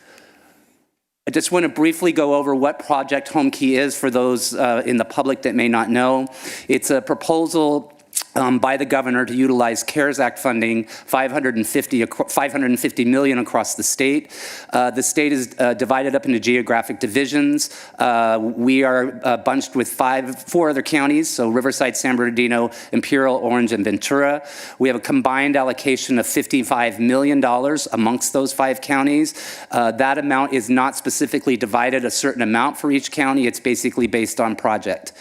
Speaker 17: I just want to briefly go over what Project Home Key is for those in the public that may not know. It's a proposal by the governor to utilize CARES Act funding, $550 million across the state. The state is divided up into geographic divisions. We are bunched with four other counties, so Riverside, San Bernardino, Imperial, Orange, and Ventura. We have a combined allocation of $55 million amongst those 5 counties. That amount is not specifically divided a certain amount for each county. It's basically based on project.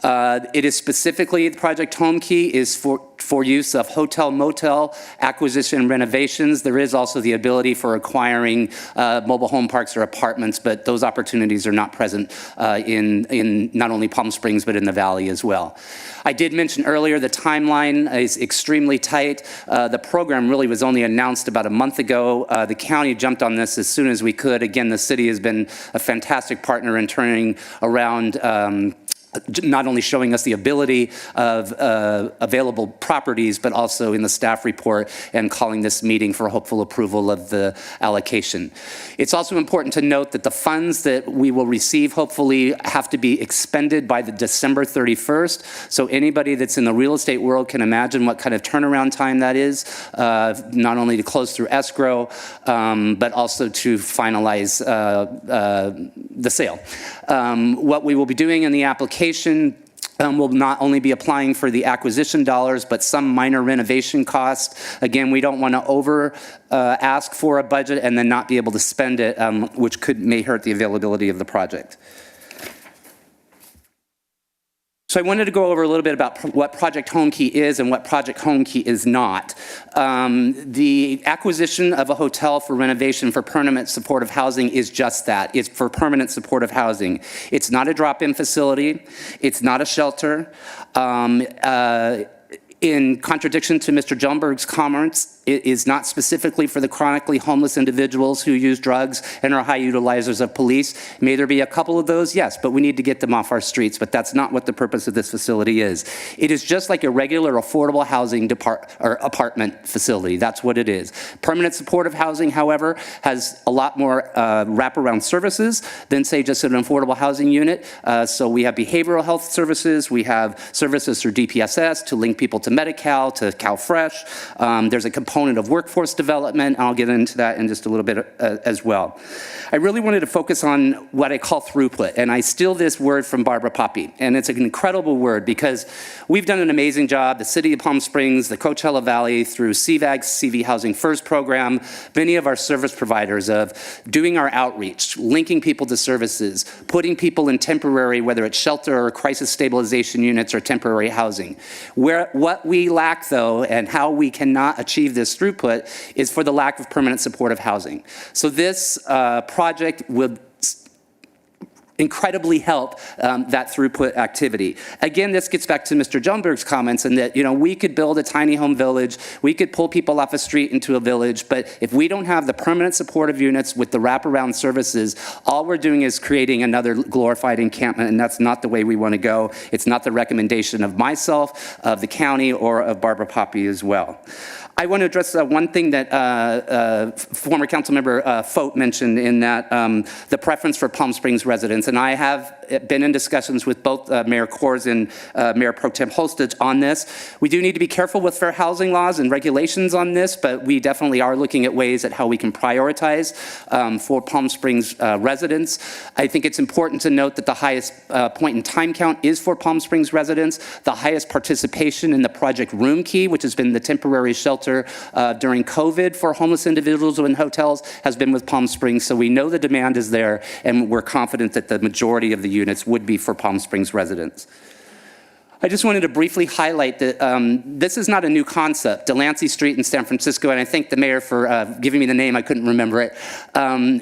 Speaker 17: It is specifically, the Project Home Key is for use of hotel, motel, acquisition, and renovations. There is also the ability for acquiring mobile home parks or apartments, but those opportunities are not present in not only Palm Springs, but in the Valley as well. I did mention earlier the timeline is extremely tight. The program really was only announced about a month ago. The county jumped on this as soon as we could. Again, the city has been a fantastic partner in turning around not only showing us the ability of available properties, but also in the staff report and calling this meeting for hopeful approval of the allocation. It's also important to note that the funds that we will receive hopefully have to be expended by the December 31st. So anybody that's in the real estate world can imagine what kind of turnaround time that is, not only to close through escrow, but also to finalize the sale. What we will be doing in the application will not only be applying for the acquisition dollars, but some minor renovation costs. Again, we don't want to ask for a budget and then not be able to spend it, which may hurt the availability of the project. So I wanted to go over a little bit about what Project Home Key is and what Project Home Key is not. The acquisition of a hotel for renovation for permanent supportive housing is just that. It's for permanent supportive housing. It's not a drop-in facility. It's not a shelter. In contradiction to Mr. Jumberg's comments, it is not specifically for the chronically homeless individuals who use drugs and are high utilizers of police. May there be a couple of those? Yes, but we need to get them off our streets, but that's not what the purpose of this facility is. It is just like a regular affordable housing apartment facility. That's what it is. Permanent supportive housing, however, has a lot more wraparound services than, say, just an affordable housing unit. So we have behavioral health services. We have services through DPSS to link people to Medi-Cal, to CalFresh. There's a component of workforce development. I'll get into that in just a little bit as well. I really wanted to focus on what I call throughput, and I steal this word from Barbara Poppy, and it's an incredible word because we've done an amazing job, the City of Palm Springs, the Coachella Valley, through CVAG's CV Housing First program, many of our service providers of doing our outreach, linking people to services, putting people in temporary, whether it's shelter or crisis stabilization units or temporary housing. What we lack, though, and how we cannot achieve this throughput is for the lack of permanent supportive housing. So this project would incredibly help that throughput activity. Again, this gets back to Mr. Jumberg's comments in that, we could build a tiny home village, we could pull people off a street into a village, but if we don't have the permanent supportive units with the wraparound services, all we're doing is creating another glorified encampment, and that's not the way we want to go. It's not the recommendation of myself, of the county, or of Barbara Poppy as well. I want to address one thing that former Councilmember Fote mentioned in that the preference for Palm Springs residents. And I have been in discussions with both Mayor Kors and Mayor Pro Tem Holstich on this. We do need to be careful with fair housing laws and regulations on this, but we definitely are looking at ways at how we can prioritize for Palm Springs residents. I think it's important to note that the highest point in time count is for Palm Springs residents. The highest participation in the Project Room Key, which has been the temporary shelter during COVID for homeless individuals in hotels, has been with Palm Springs. So we know the demand is there, and we're confident that the majority of the units would be for Palm Springs residents. I just wanted to briefly highlight that this is not a new concept. Delancey Street in San Francisco, and I thank the mayor for giving me the name, I couldn't remember it,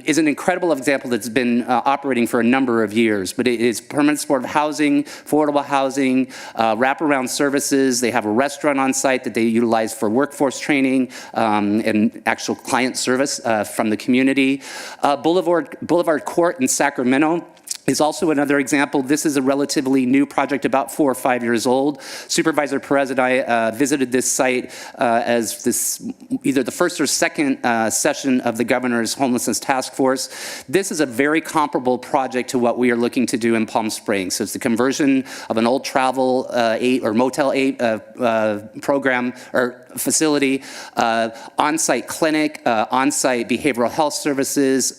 Speaker 17: is an incredible example that's been operating for a number of years. But it is permanent supportive housing, affordable housing, wraparound services. They have a restaurant on site that they utilize for workforce training and actual client service from the community. Boulevard Court in Sacramento is also another example. This is a relatively new project, about 4 or 5 years old. Supervisor Perez and I visited this site as either the first or second session of the governor's homelessness task force. This is a very comparable project to what we are looking to do in Palm Springs. So it's the conversion of an old travel 8 or Motel 8 program or facility, on-site clinic, on-site behavioral health services,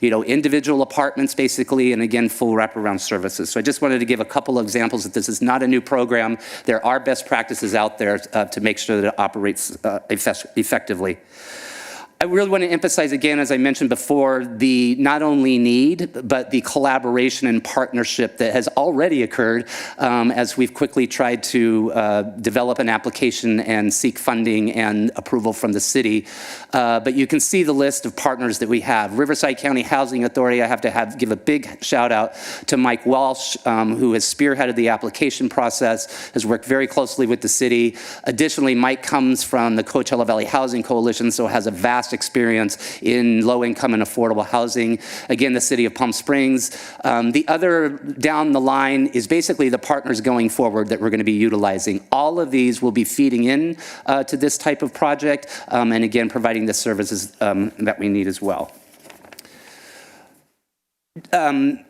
Speaker 17: individual apartments basically, and again, full wraparound services. So I just wanted to give a couple of examples that this is not a new program. There are best practices out there to make sure that it operates effectively. I really want to emphasize again, as I mentioned before, the not only need, but the collaboration and partnership that has already occurred as we've quickly tried to develop an application and seek funding and approval from the city. But you can see the list of partners that we have. Riverside County Housing Authority, I have to give a big shout out to Mike Walsh, who has spearheaded the application process, has worked very closely with the city. Additionally, Mike comes from the Coachella Valley Housing Coalition, so has a vast experience in low-income and affordable housing. Again, the city of Palm Springs. The other down the line is basically the partners going forward that we're going to be utilizing. All of these will be feeding in to this type of project, and again, providing the services that we need as well. Former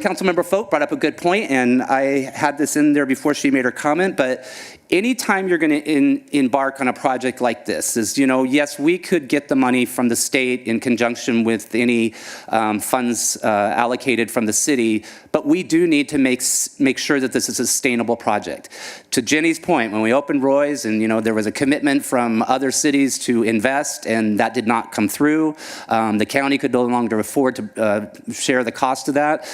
Speaker 17: Councilmember Foat brought up a good point, and I had this in there before she made her comment, but anytime you're going to embark on a project like this is, yes, we could get the money from the state in conjunction with any funds allocated from the city, but we do need to make sure that this is a sustainable project. To Jenny's point, when we opened Roy's and, there was a commitment from other cities to invest and that did not come through, the county could no longer afford to share the cost of that.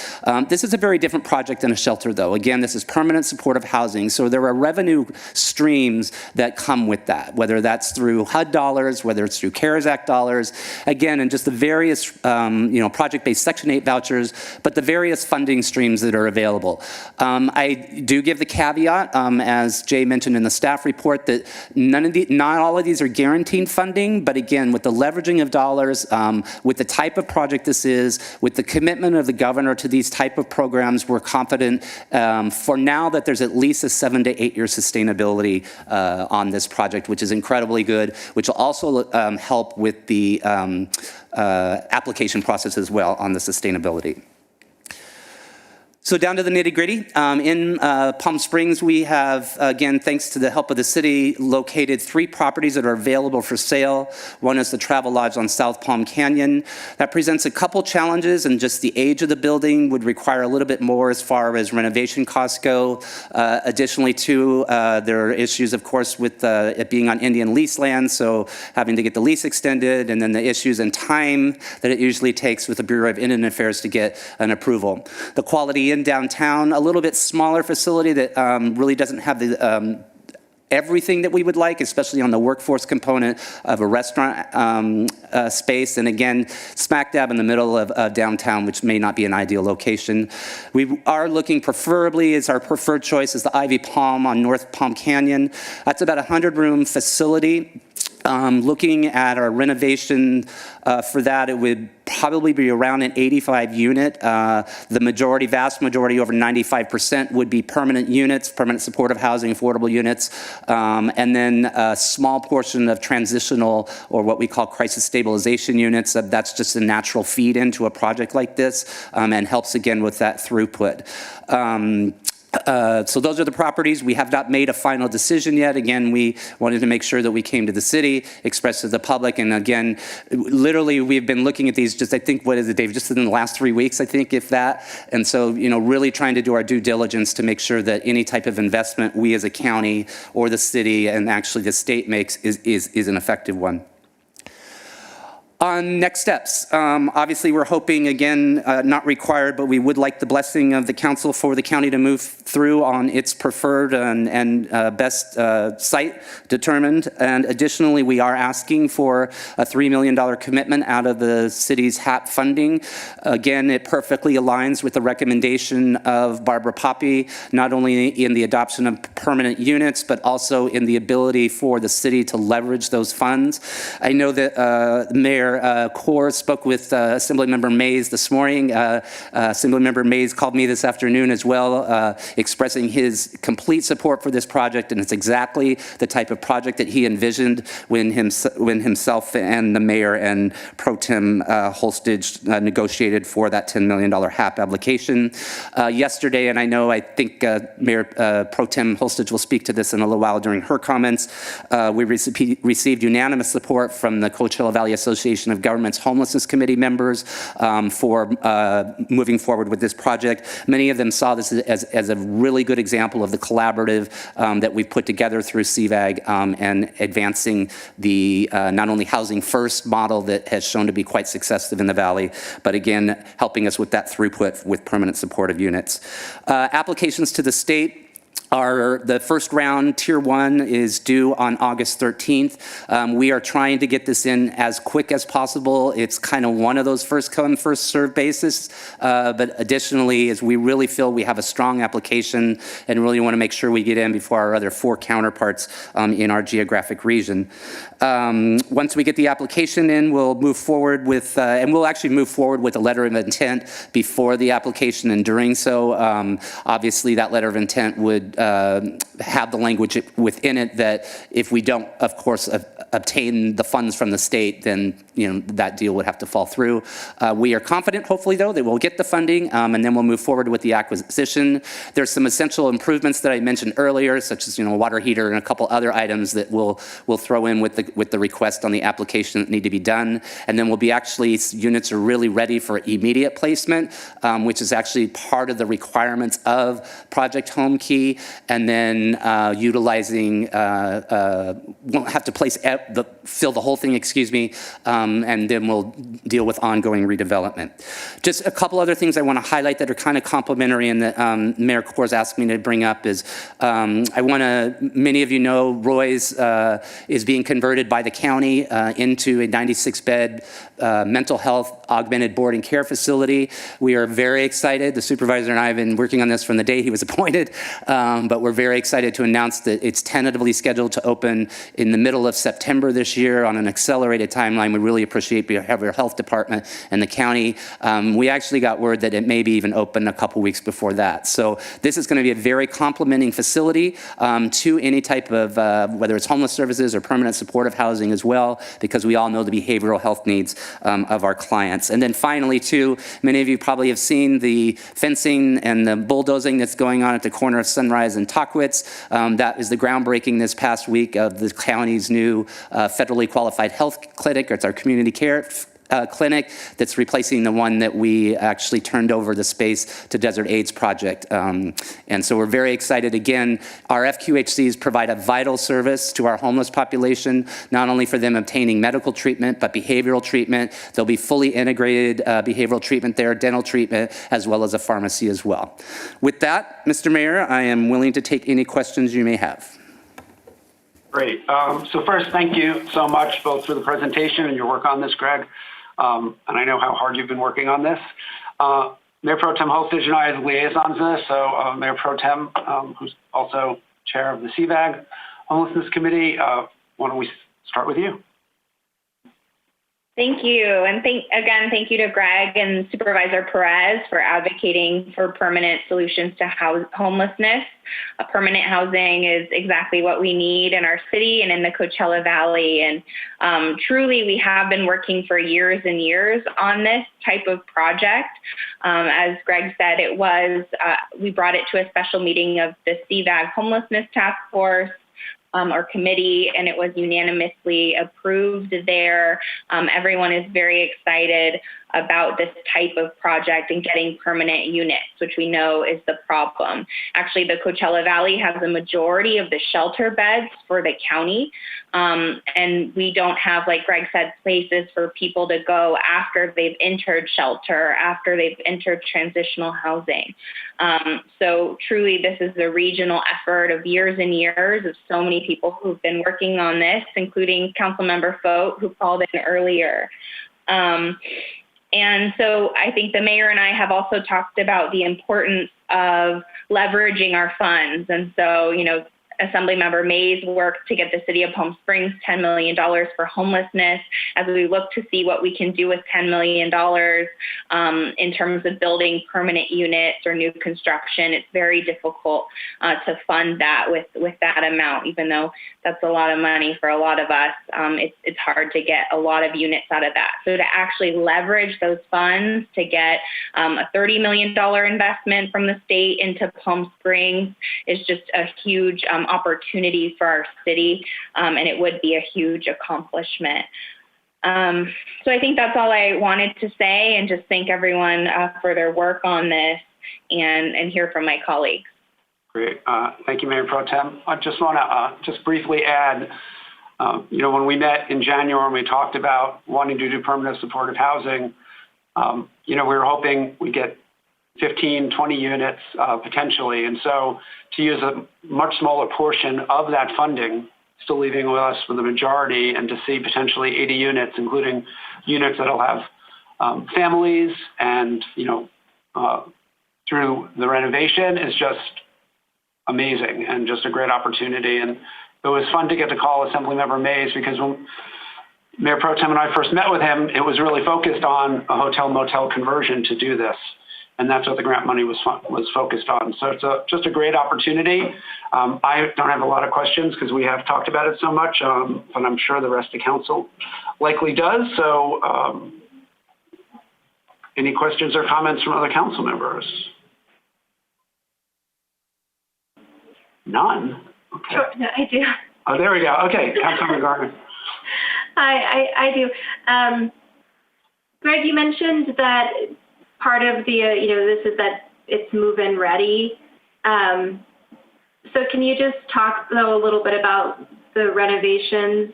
Speaker 17: This is a very different project than a shelter, though. Again, this is permanent supportive housing, so there are revenue streams that come with that, whether that's through HUD dollars, whether it's through CARES Act dollars, again, and just the various, project-based Section 8 vouchers, but the various funding streams that are available. I do give the caveat, as Jay mentioned in the staff report, that not all of these are guaranteed funding, but again, with the leveraging of dollars, with the type of project this is, with the commitment of the governor to these type of programs, we're confident for now that there's at least a 7 to 8 year sustainability on this project, which is incredibly good, which will also help with the application process as well on the sustainability. So down to the nitty-gritty. In Palm Springs, we have, again, thanks to the help of the city, located 3 properties that are available for sale. One is the Travel Lodge on South Palm Canyon. That presents a couple challenges, and just the age of the building would require a little bit more as far as renovation costs go. Additionally, too, there are issues, of course, with it being on Indian lease land, so having to get the lease extended, and then the issues and time that it usually takes with the Bureau of Indian Affairs to get an approval. The Quality in downtown, a little bit smaller facility that really doesn't have the everything that we would like, especially on the workforce component of a restaurant space, and again, smack dab in the middle of downtown, which may not be an ideal location. We are looking preferably, as our preferred choice, is the Ivy Palm on North Palm Canyon. That's about a 100-room facility. Looking at our renovation for that, it would probably be around an 85 unit. The vast majority, over 95%, would be permanent units, permanent supportive housing, affordable units, and then a small portion of transitional, or what we call crisis stabilization units. That's just a natural feed into a project like this, and helps again with that throughput. So those are the properties. We have not made a final decision yet. Again, we wanted to make sure that we came to the city, expressed to the public, and again, literally we've been looking at these just, I think, what is it, Dave, just in the last 3 weeks, I think, if that. And so, really trying to do our due diligence to make sure that any type of investment we as a county or the city and actually the state makes is an effective one. On next steps, obviously we're hoping, again, not required, but we would like the blessing of the council for the county to move through on its preferred and best site determined. And additionally, we are asking for a $3 million commitment out of the city's HAP funding. Again, it perfectly aligns with the recommendation of Barbara Poppy, not only in the adoption of permanent units, but also in the ability for the city to leverage those funds. I know that Mayor Corr spoke with Assemblymember Mays this morning. Assemblymember Mays called me this afternoon as well, expressing his complete support for this project, and it's exactly the type of project that he envisioned when himself and the mayor and Pro Tem Holstage negotiated for that $10 million HAP application. Yesterday, and I think Mayor Pro Tem Holstage will speak to this in a little while during her comments, we received unanimous support from the Coachella Valley Association appreciation of government's homelessness committee members for moving forward with this project. Many of them saw this as a really good example of the collaborative that we've put together through CVAG and advancing the not only housing first model that has shown to be quite successful in the Valley, but again, helping us with that throughput with permanent supportive units. Applications to the state. The first round, Tier 1, is due on August 13th. We are trying to get this in as quick as possible. It's kind of one of those first come, first served basis. But additionally, as we really feel we have a strong application and really want to make sure we get in before our other 4 counterparts in our geographic region. Once we get the application in, we'll move forward with, and we'll actually move forward with a letter of intent before the application, and during so, obviously that letter of intent would have the language within it that if we don't, of course, obtain the funds from the state, then that deal would have to fall through. We are confident, hopefully, though, that we'll get the funding, and then we'll move forward with the acquisition. There's some essential improvements that I mentioned earlier, such as a water heater and a couple other items that we'll throw in with the request on the application that need to be done. And then units are really ready for immediate placement, which is actually part of the requirements of Project Home Key. And then utilizing, won't have to fill the whole thing, and then we'll deal with ongoing redevelopment. Just a couple other things I want to highlight that are kind of complementary and that Mayor Kors asked me to bring up is many of you know Roy's is being converted by the county into a 96-bed mental health augmented board and care facility. We are very excited. The supervisor and I have been working on this from the day he was appointed, but we're very excited to announce that it's tentatively scheduled to open in the middle of September this year on an accelerated timeline. We really appreciate the Behavioral Health Department and the county. We actually got word that it may be even open a couple weeks before that. So this is going to be a very complementing facility to any type of, whether it's homeless services or permanent supportive housing as well, because we all know the behavioral health needs of our clients. And then finally, too, many of you probably have seen the fencing and the bulldozing that's going on at the corner of Sunrise and Tockwitz. That is the groundbreaking this past week of the county's new federally qualified health clinic. It's our community care clinic that's replacing the one that we actually turned over the space to Desert AIDS Project. And so we're very excited. Again, our FQHCs provide a vital service to our homeless population, not only for them obtaining medical treatment, but behavioral treatment. There'll be fully integrated behavioral treatment there, dental treatment, as well as a pharmacy as well. With that, Mr. Mayor, I am willing to take any questions you may have.
Speaker 12: Great. So first, thank you so much both for the presentation and your work on this, Greg. And I know how hard you've been working on this. Mayor Pro Tem Holstage and I are the liaisons to this. So Mayor Pro Tem, who's also chair of the CVAG Homelessness Committee, why don't we start with you?
Speaker 18: Thank you. And thank you to Greg and Supervisor Perez for advocating for permanent solutions to homelessness. Permanent housing is exactly what we need in our city and in the Coachella Valley. And truly, we have been working for years and years on this type of project. As Greg said, we brought it to a special meeting of the CVAG Homelessness Task Force, or committee, and it was unanimously approved there. Everyone is very excited about this type of project and getting permanent units, which we know is the problem. Actually, the Coachella Valley has a majority of the shelter beds for the county, and we don't have, like Greg said, places for people to go after they've entered shelter, after they've entered transitional housing. So truly, this is a regional effort of years and years of so many people who've been working on this, including Councilmember Fote, who called in earlier. And so I think the mayor and I have also talked about the importance of leveraging our funds. And so, Assemblymember Mays worked to get the city of Palm Springs $10 million for homelessness. As we look to see what we can do with $10 million in terms of building permanent units or new construction, it's very difficult to fund that with that amount, even though that's a lot of money for a lot of us. It's hard to get a lot of units out of that. So to actually leverage those funds to get a $30 million investment from the state into Palm Springs is just a huge opportunity for our city, and it would be a huge accomplishment. So I think that's all I wanted to say, and just thank everyone for their work on this and hear from my colleagues.
Speaker 12: Great. Thank you, Mayor Pro Tem. I just want to just briefly add, when we met in January and we talked about wanting to do permanent supportive housing, we were hoping we'd get 15, 20 units potentially. And so to use a much smaller portion of that funding, still leaving with us for the majority, and to see potentially 80 units, including units that'll have families and, through the renovation, is just amazing and just a great opportunity. And it was fun to get to call Assemblymember Mays, because when Mayor Pro Tem and I first met with him, it was really focused on a hotel-motel conversion to do this. And that's what the grant money was focused on. So it's just a great opportunity. I don't have a lot of questions because we have talked about it so much, but I'm sure the rest of council likely does. So any questions or comments from other council members? None? Okay.
Speaker 19: Sure, no, I do.
Speaker 12: Oh, there we go. Okay, Councilmember Gardner.
Speaker 19: Hi, I do. Greg, you mentioned that part of the, this is that it's move-in ready. So can you just talk, though, a little bit about the renovations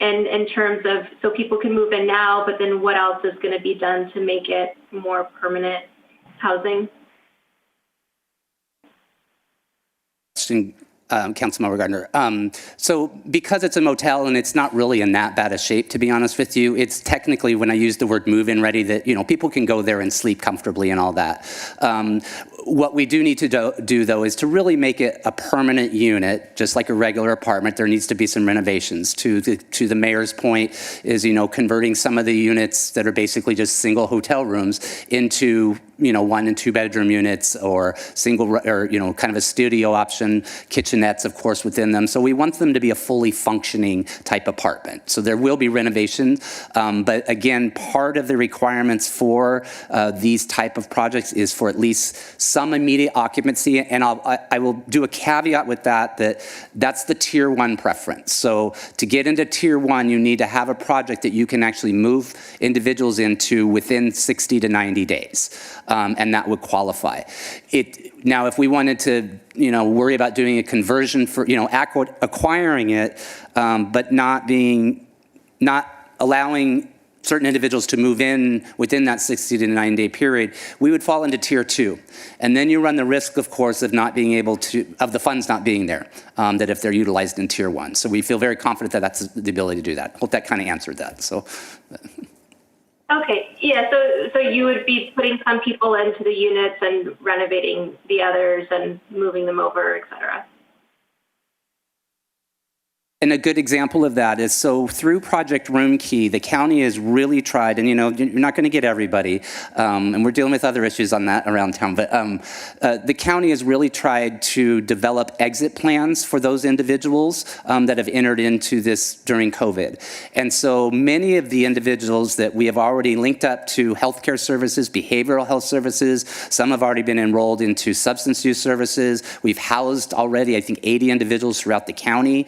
Speaker 19: and in terms of, so people can move in now, but then what else is going to be done to make it more permanent housing?
Speaker 17: Councilmember Gardner. So because it's a motel and it's not really in that bad a shape, to be honest with you, it's technically, when I use the word move-in ready, that, people can go there and sleep comfortably and all that. What we do need to do, though, is to really make it a permanent unit, just like a regular apartment. There needs to be some renovations. To the mayor's point is, converting some of the units that are basically just single hotel rooms into, 1 and 2 bedroom units, or single, or, kind of a studio option, kitchenettes, of course, within them. So we want them to be a fully functioning type apartment. So there will be renovation. But again, part of the requirements for these type of projects is for at least some immediate occupancy, and I will do a caveat with that's the tier 1 preference. So to get into tier 1, you need to have a project that you can actually move individuals into within 60 to 90 days, and that would qualify. Now, if we wanted to, worry about doing a conversion for, acquiring it, but not allowing certain individuals to move in within that 60 to 90-day period, we would fall into tier 2. And then you run the risk, of course, of not being able to, of the funds not being there, that if they're utilized in tier 1. So we feel very confident that that's the ability to do that. Hope that kind of answered that. So.
Speaker 19: Okay, yeah, so you would be putting some people into the units and renovating the others and moving them over, et cetera.
Speaker 17: And a good example of that is, so through Project Room Key, the county has really tried, and you're not going to get everybody, and we're dealing with other issues on that around town, but the county has really tried to develop exit plans for those individuals that have entered into this during COVID. And so many of the individuals that we have already linked up to healthcare services, behavioral health services, some have already been enrolled into substance use services. We've housed already, I think, 80 individuals throughout the county,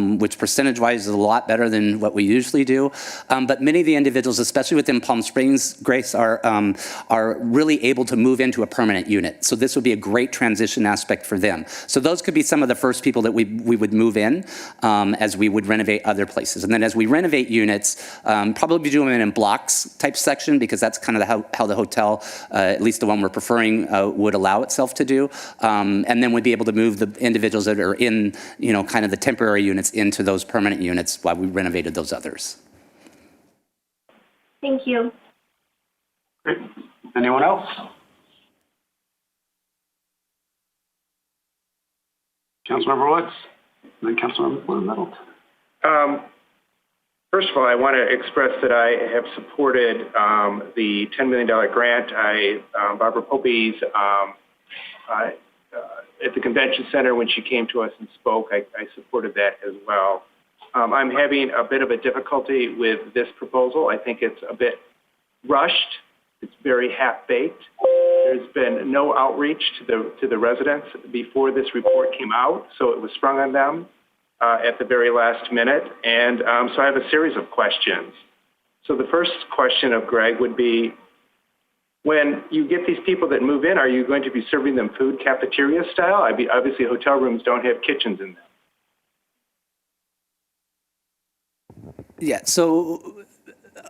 Speaker 17: which percentage-wise is a lot better than what we usually do. But many of the individuals, especially within Palm Springs, Grace, are really able to move into a permanent unit. So this would be a great transition aspect for them. So those could be some of the first people that we would move in as we would renovate other places. And then as we renovate units, probably do them in blocks type section, because that's kind of how the hotel, at least the one we're preferring, would allow itself to do. And then we'd be able to move the individuals that are in, kind of the temporary units into those permanent units while we renovated those others.
Speaker 19: Thank you.
Speaker 12: Great. Anyone else? Councilmember Woods, and then Councilmember Middleton.
Speaker 20: First of all, I want to express that I have supported the $10 million grant. Barbara Popey's at the convention center, when she came to us and spoke, I supported that as well. I'm having a bit of a difficulty with this proposal. I think it's a bit rushed. It's very half-baked. There's been no outreach to the residents before this report came out, so it was sprung on them at the very last minute. And so I have a series of questions. So the first question of Greg would be, when you get these people that move in, are you going to be serving them food cafeteria style? Obviously, hotel rooms don't have kitchens in them.
Speaker 17: Yeah, so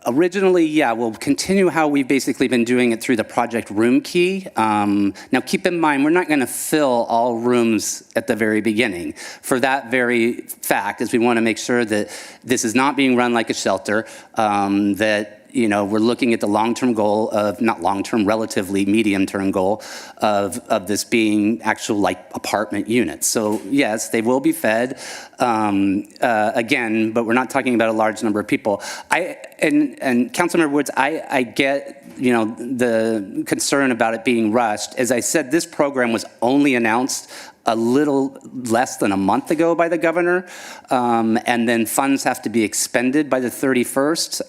Speaker 17: originally, yeah, we'll continue how we've basically been doing it through the project room key. Now, keep in mind, we're not going to fill all rooms at the very beginning. For that very fact, is we want to make sure that this is not being run like a shelter, that we're looking at the long-term goal of, not long-term, relatively medium-term goal of this being actual like apartment units. So yes, they will be fed again, but we're not talking about a large number of people. And Councilmember Woods, I get the concern about it being rushed. As I said, this program was only announced a little less than a month ago by the governor, and then funds have to be expended by the 31st.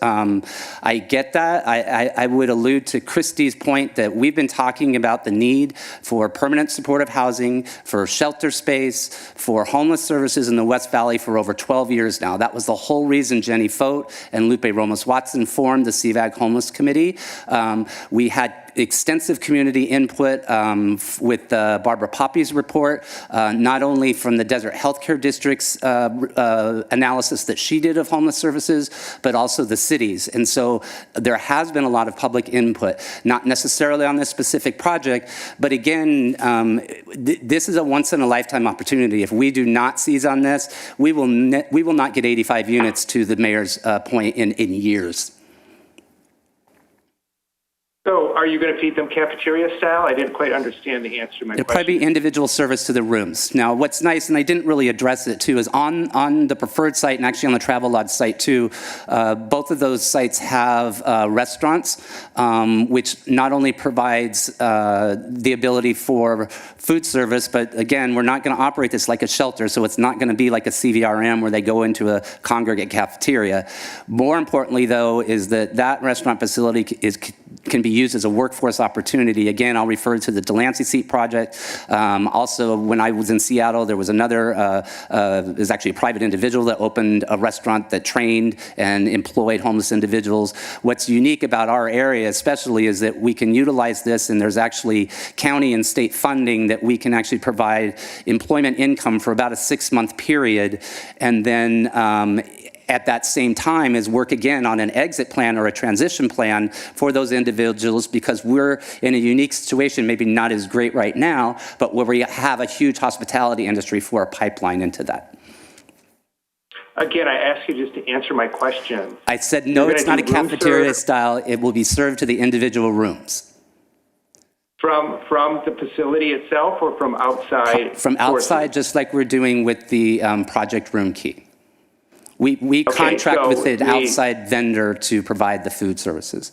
Speaker 17: I get that. I would allude to Christie's point that we've been talking about the need for permanent supportive housing, for shelter space, for homeless services in the West Valley for over 12 years now. That was the whole reason Jenny Fote and Lupe Ramos-Watson formed the CVAG Homeless Committee. We had extensive community input with Barbara Poppy's report, not only from the Desert Healthcare District's analysis that she did of homeless services, but also the cities. And so there has been a lot of public input, not necessarily on this specific project, but again, this is a once-in-a-lifetime opportunity. If we do not seize on this, we will not get 85 units, to the mayor's point, in years.
Speaker 20: So are you going to feed them cafeteria style? I didn't quite understand the answer to my question.
Speaker 17: It'll probably be individual service to the rooms. Now, what's nice, and I didn't really address it too, is on the preferred site and actually on the Travel Lodge site too, both of those sites have restaurants, which not only provides the ability for food service, but again, we're not going to operate this like a shelter, so it's not going to be like a CVRM where they go into a congregate cafeteria. More importantly, though, is that restaurant facility can be used as a workforce opportunity. Again, I'll refer to the Delancey Seat project. Also, when I was in Seattle, there was another, is actually a private individual that opened a restaurant that trained and employed homeless individuals. What's unique about our area especially is that we can utilize this, and there's actually county and state funding that we can actually provide employment income for about a 6-month period, and then at that same time is work again on an exit plan or a transition plan for those individuals, because we're in a unique situation, maybe not as great right now, but where we have a huge hospitality industry for a pipeline into that.
Speaker 20: Again, I asked you just to answer my question.
Speaker 17: I said, no, it's not a cafeteria style. It will be served to the individual rooms.
Speaker 20: From the facility itself or from outside?
Speaker 17: From outside, just like we're doing with the project room key. We contract with an outside vendor to provide the food services.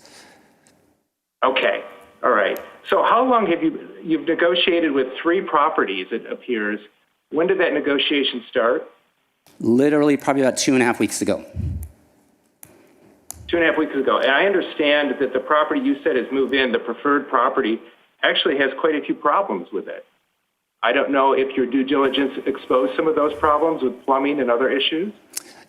Speaker 20: Okay, all right. So how long have you've negotiated with 3 properties, it appears. When did that negotiation start?
Speaker 17: Literally probably about 2.5 weeks ago.
Speaker 20: 2.5 weeks ago. And I understand that the property you said is move-in, the preferred property, actually has quite a few problems with it. I don't know if your due diligence exposed some of those problems with plumbing and other issues.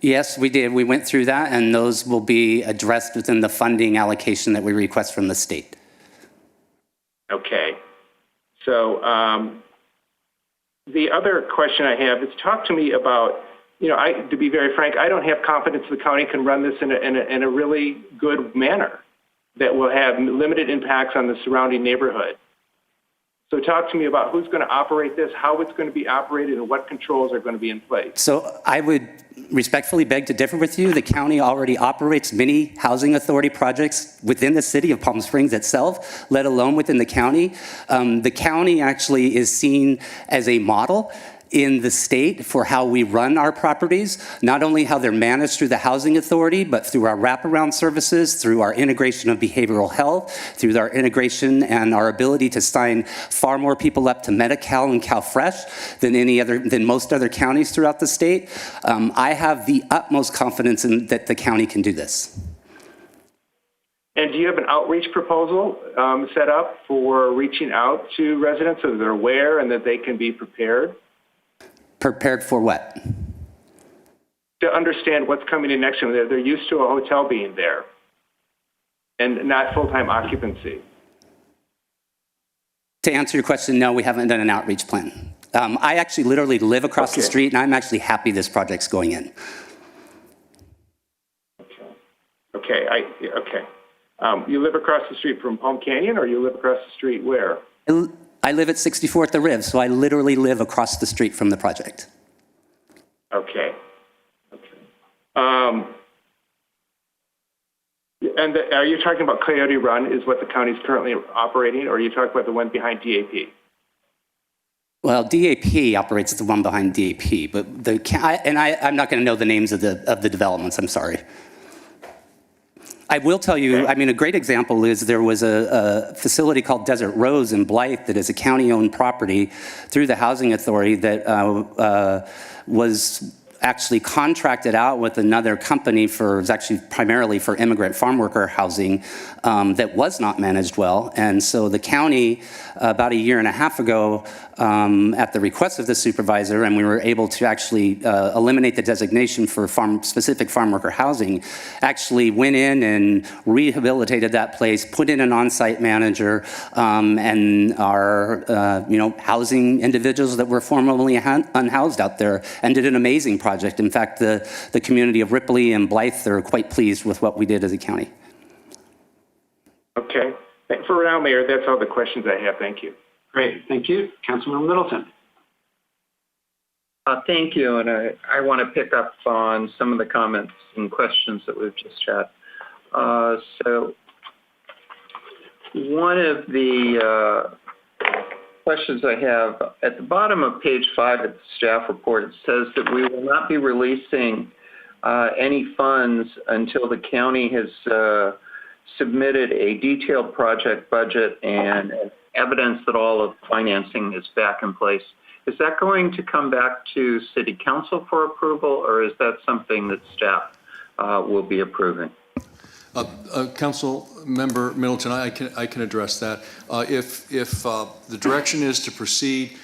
Speaker 17: Yes, we did. We went through that, and those will be addressed within the funding allocation that we request from the state.
Speaker 20: Okay. So the other question I have is, talk to me about, to be very frank, I don't have confidence the county can run this in a really good manner that will have limited impacts on the surrounding neighborhood. So talk to me about who's going to operate this, how it's going to be operated, and what controls are going to be in place.
Speaker 17: So I would respectfully beg to differ with you. The county already operates many housing authority projects within the city of Palm Springs itself, let alone within the county. The county actually is seen as a model in the state for how we run our properties, not only how they're managed through the housing authority, but through our wraparound services, through our integration of behavioral health, through our integration and our ability to sign far more people up to Medi-Cal and CalFresh than most other counties throughout the state. I have the utmost confidence in that the county can do this.
Speaker 20: And do you have an outreach proposal set up for reaching out to residents so that they're aware and that they can be prepared?
Speaker 17: Prepared for what?
Speaker 20: To understand what's coming in next to them. They're used to a hotel being there. and not full-time occupancy?
Speaker 17: To answer your question, no, we haven't done an outreach plan. I actually literally live across the street, and I'm actually happy this project's going in.
Speaker 20: Okay, you live across the street from Palm Canyon, or you live across the street where?
Speaker 17: I live at 64th the Riv, so I literally live across the street from the project.
Speaker 20: Okay. And are you talking about Coyote Run is what the county's currently operating, or are you talking about the one behind DAP?
Speaker 17: Well, DAP operates the one behind DAP, but I'm not going to know the names of the developments. I'm sorry. I will tell you, I mean, a great example is there was a facility called Desert Rose in Blythe that is a county-owned property through the Housing Authority that was actually contracted out with another company for, it was actually primarily for immigrant farm worker housing that was not managed well. And so the county, about a year and a half ago, at the request of the supervisor, and we were able to actually eliminate the designation for specific farm worker housing, actually went in and rehabilitated that place, put in an on-site manager, and are housing individuals that were formerly unhoused out there, and did an amazing project. In fact, the community of Ripley and Blythe are quite pleased with what we did as a county.
Speaker 20: Okay. For now, Mayor, that's all the questions I have. Thank you.
Speaker 12: Great. Thank you. Councilman Middleton.
Speaker 2: Thank you. And I want to pick up on some of the comments and questions that we've just had. So one of the questions I have, at the bottom of page 5 of the staff report, it says that we will not be releasing any funds until the county has submitted a detailed project budget and evidence that all of financing is back in place. Is that going to come back to City Council for approval, or is that something that staff will be approving?
Speaker 16: Council Member Middleton, I can address that. If the direction is to proceed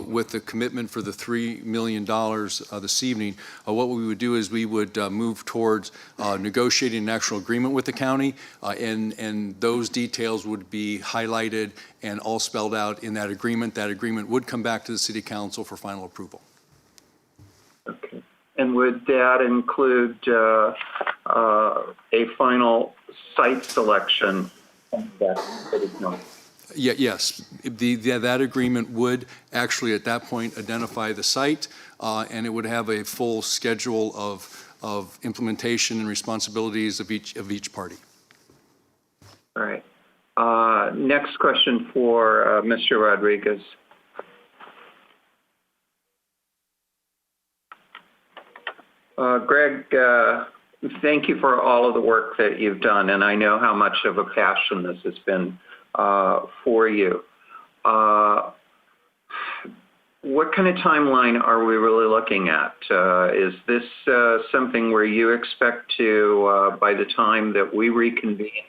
Speaker 16: with the commitment for the $3 million this evening, what we would do is we would move towards negotiating an actual agreement with the county, and those details would be highlighted and all spelled out in that agreement. That agreement would come back to the City Council for final approval.
Speaker 2: Okay. And would that include a final site selection from that City Council?
Speaker 16: Yes, that agreement would actually at that point identify the site, and it would have a full schedule of implementation and responsibilities of each party.
Speaker 2: All right. Next question for Mr. Rodriguez. Greg, thank you for all of the work that you've done, and I know how much of a passion this has been for you. What kind of timeline are we really looking at? Is this something where you expect to, by the time that we reconvene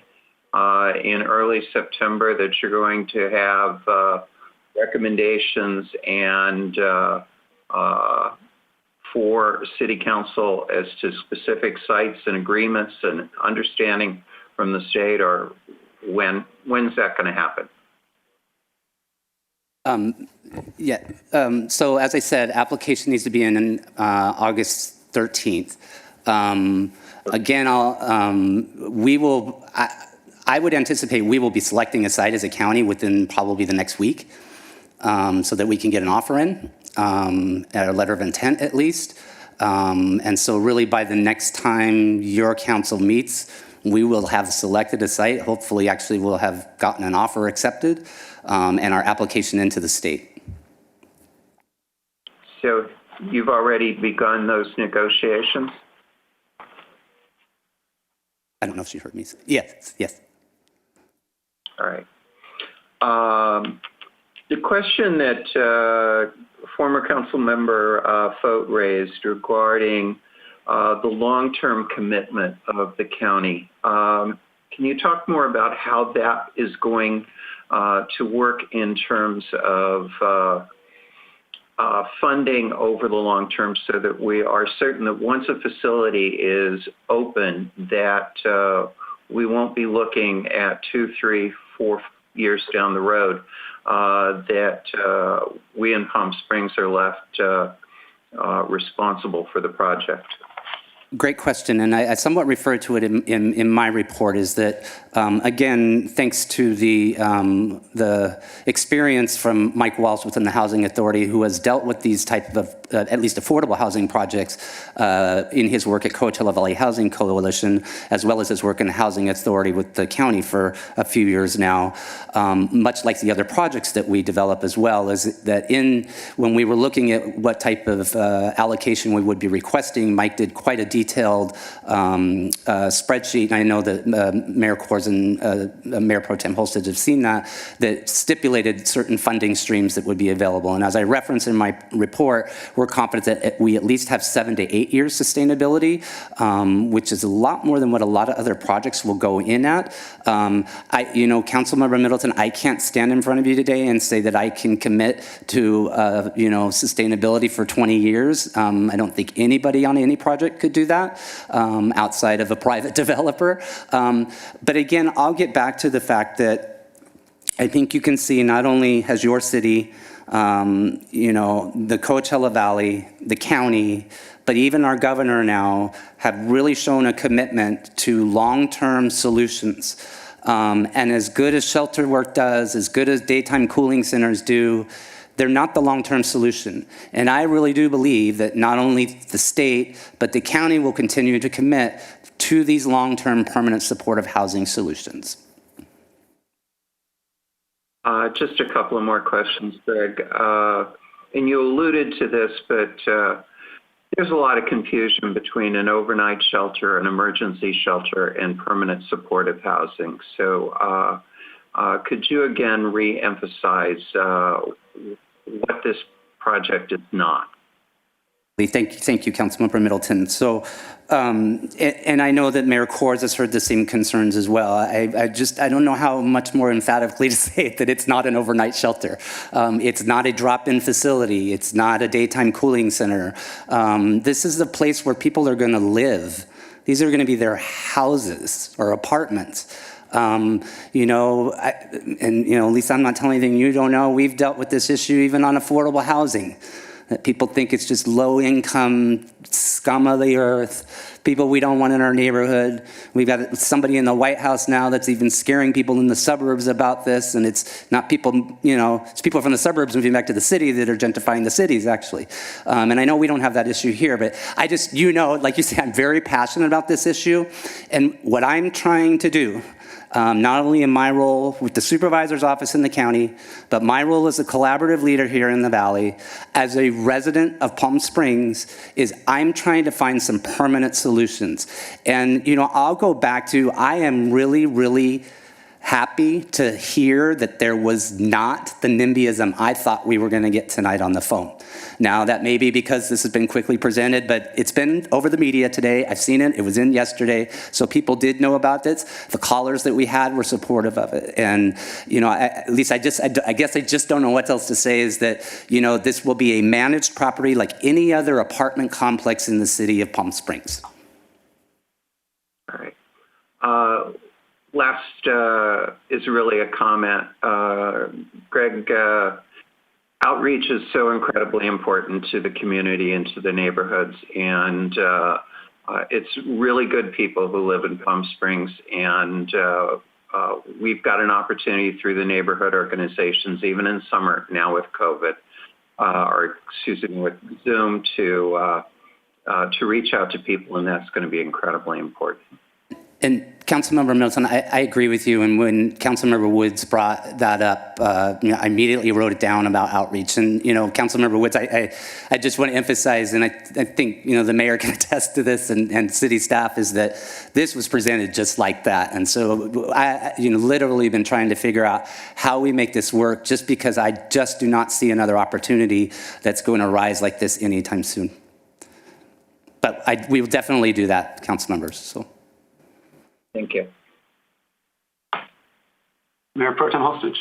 Speaker 2: in early September, that you're going to have recommendations and for City Council as to specific sites and agreements and understanding from the state, or when's that going to happen?
Speaker 17: So as I said, application needs to be in August 13th. Again, I would anticipate we will be selecting a site as a county within probably the next week, so that we can get an offer in, at a letter of intent at least. And so really by the next time your council meets, we will have selected a site. Hopefully, actually, we'll have gotten an offer accepted and our application into the state.
Speaker 2: So you've already begun those negotiations?
Speaker 17: I don't know if she heard me say. Yes.
Speaker 2: All right. The question that former council member Fote raised regarding the long-term commitment of the county. Can you talk more about how that is going to work in terms of funding over the long term, so that we are certain that once a facility is open, that we won't be looking at 2, 3, 4 years down the road that we in Palm Springs are left responsible for the project?
Speaker 17: Great question, and I somewhat referred to it in my report, is that, again, thanks to the experience from Mike Walsh within the Housing Authority, who has dealt with these type of, at least affordable housing projects in his work at Coachella Valley Housing Coalition, as well as his work in the Housing Authority with the county for a few years now, much like the other projects that we develop as well, is that when we were looking at what type of allocation we would be requesting, Mike did quite a detailed spreadsheet, and I know that Mayor Kors and Mayor Pro Tem Holsted have seen that stipulated certain funding streams that would be available. And as I referenced in my report, we're confident that we at least have 7 to 8 years sustainability, which is a lot more than what a lot of other projects will go in at. Councilmember Middleton, I can't stand in front of you today and say that I can commit to, sustainability for 20 years. I don't think anybody on any project could do that outside of a private developer. But again, I'll get back to the fact that I think you can see not only has your city, the Coachella Valley, the county, but even our governor now have really shown a commitment to long-term solutions. And as good as shelter work does, as good as daytime cooling centers do, they're not the long-term solution. And I really do believe that not only the state, but the county will continue to commit to these long-term permanent supportive housing solutions.
Speaker 2: Just a couple of more questions, Greg. And you alluded to this, but there's a lot of confusion between an overnight shelter, an emergency shelter, and permanent supportive housing. So could you again re-emphasize what this project is not?
Speaker 17: Thank you, Councilmember Middleton. So, and I know that Mayor Kors has heard the same concerns as well. I don't know how much more emphatically to say it, that it's not an overnight shelter. It's not a drop-in facility. It's not a daytime cooling center. This is a place where people are going to live. These are going to be their houses or apartments. At least I'm not telling anything you don't know. We've dealt with this issue even on affordable housing. That people think it's just low-income scum of the earth, people we don't want in our neighborhood. We've got somebody in the White House now that's even scaring people in the suburbs about this, and it's not people, it's people from the suburbs moving back to the city that are gentrifying the cities, actually. And I know we don't have that issue here, but I just, like you say, I'm very passionate about this issue, and what I'm trying to do, not only in my role with the supervisor's office in the county, but my role as a collaborative leader here in the Valley, as a resident of Palm Springs, is I'm trying to find some permanent solutions. And, I'll go back to, I am really, really happy to hear that there was not the NIMBYism I thought we were going to get tonight on the phone. Now, that may be because this has been quickly presented, but it's been over the media today. I've seen it. It was in yesterday. So people did know about this. The callers that we had were supportive of it. And, I guess I just don't know what else to say, is that, this will be a managed property like any other apartment complex in the city of Palm Springs.
Speaker 2: All right. Last is really a comment. Greg, outreach is so incredibly important to the community and to the neighborhoods, and it's really good people who live in Palm Springs, and we've got an opportunity through the neighborhood organizations, even in summer now with COVID, with Zoom, to reach out to people, and that's going to be incredibly important.
Speaker 17: And Councilmember Middleton, I agree with you. And when Councilmember Woods brought that up, I immediately wrote it down about outreach. And, Councilmember Woods, I just want to emphasize, and I think, the mayor can attest to this, and city staff, is that this was presented just like that. And so I, literally been trying to figure out how we make this work, just because I just do not see another opportunity that's going to rise like this anytime soon. But we will definitely do that, council members. So.
Speaker 2: Thank you.
Speaker 12: Mayor Pro Tem Holsted.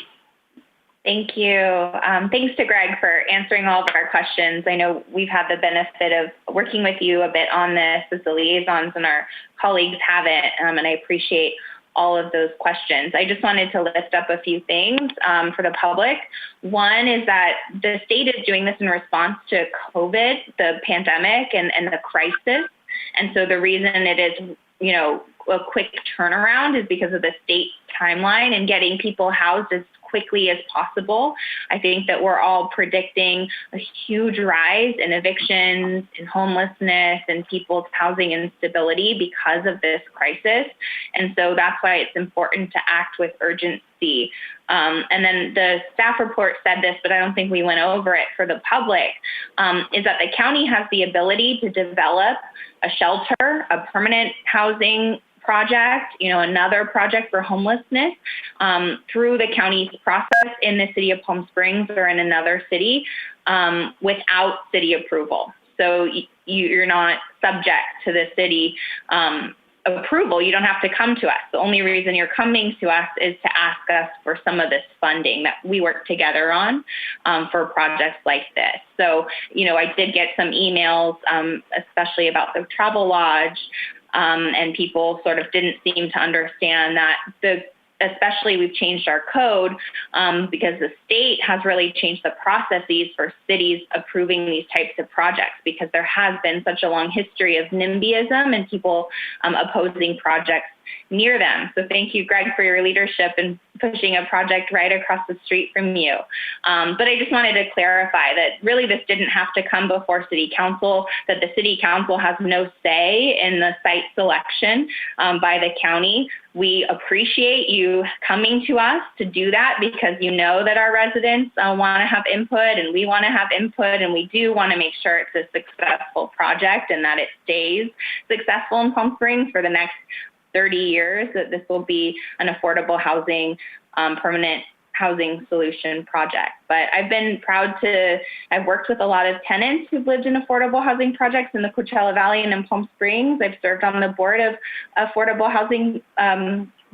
Speaker 18: Thank you. Thanks to Greg for answering all of our questions. I know we've had the benefit of working with you a bit on this as the liaisons, and our colleagues haven't, and I appreciate all of those questions. I just wanted to lift up a few things for the public. One is that the state is doing this in response to COVID, the pandemic, and the crisis. And so the reason it is, a quick turnaround is because of the state timeline and getting people housed as quickly as possible. I think that we're all predicting a huge rise in evictions, in homelessness, and people's housing instability because of this crisis. And so that's why it's important to act with urgency. And then the staff report said this, but I don't think we went over it for the public, is that the county has the ability to develop a shelter, a permanent housing project, another project for homelessness through the county's process in the city of Palm Springs or in another city without city approval. So you're not subject to the city approval. You don't have to come to us. The only reason you're coming to us is to ask us for some of this funding that we work together on for projects like this. So, I did get some emails, especially about the travel lodge, and people sort of didn't seem to understand that especially we've changed our code because the state has really changed the processes for cities approving these types of projects because there has been such a long history of NIMBYism and people opposing projects near them. So thank you, Greg, for your leadership in pushing a project right across the street from you. But I just wanted to clarify that really this didn't have to come before City Council, that the City Council has no say in the site selection by the county. We appreciate you coming to us to do that because you know that our residents want to have input and we want to have input and we do want to make sure it's a successful project and that it stays successful in Palm Springs for the next 30 years, that this will be an affordable housing, permanent housing solution project. But I've been proud I've worked with a lot of tenants who've lived in affordable housing projects in the Coachella Valley and in Palm Springs. I've served on the board of affordable housing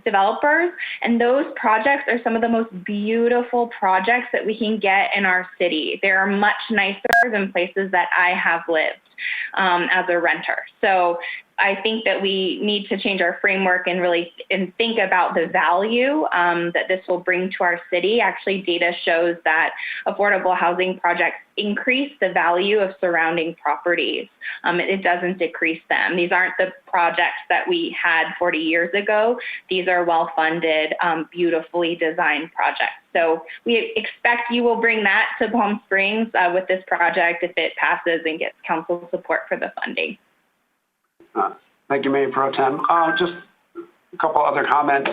Speaker 18: developers, and those projects are some of the most beautiful projects that we can get in our city. They are much nicer than places that I have lived as a renter. So I think that we need to change our framework and really think about the value that this will bring to our city. Actually, data shows that affordable housing projects increase the value of surrounding properties. It doesn't decrease them. These aren't the projects that we had 40 years ago. These are well-funded, beautifully designed projects. So we expect you will bring that to Palm Springs with this project if it passes and gets council support for the funding.
Speaker 12: Thank you, Mayor Pro Tem. Just a couple other comments.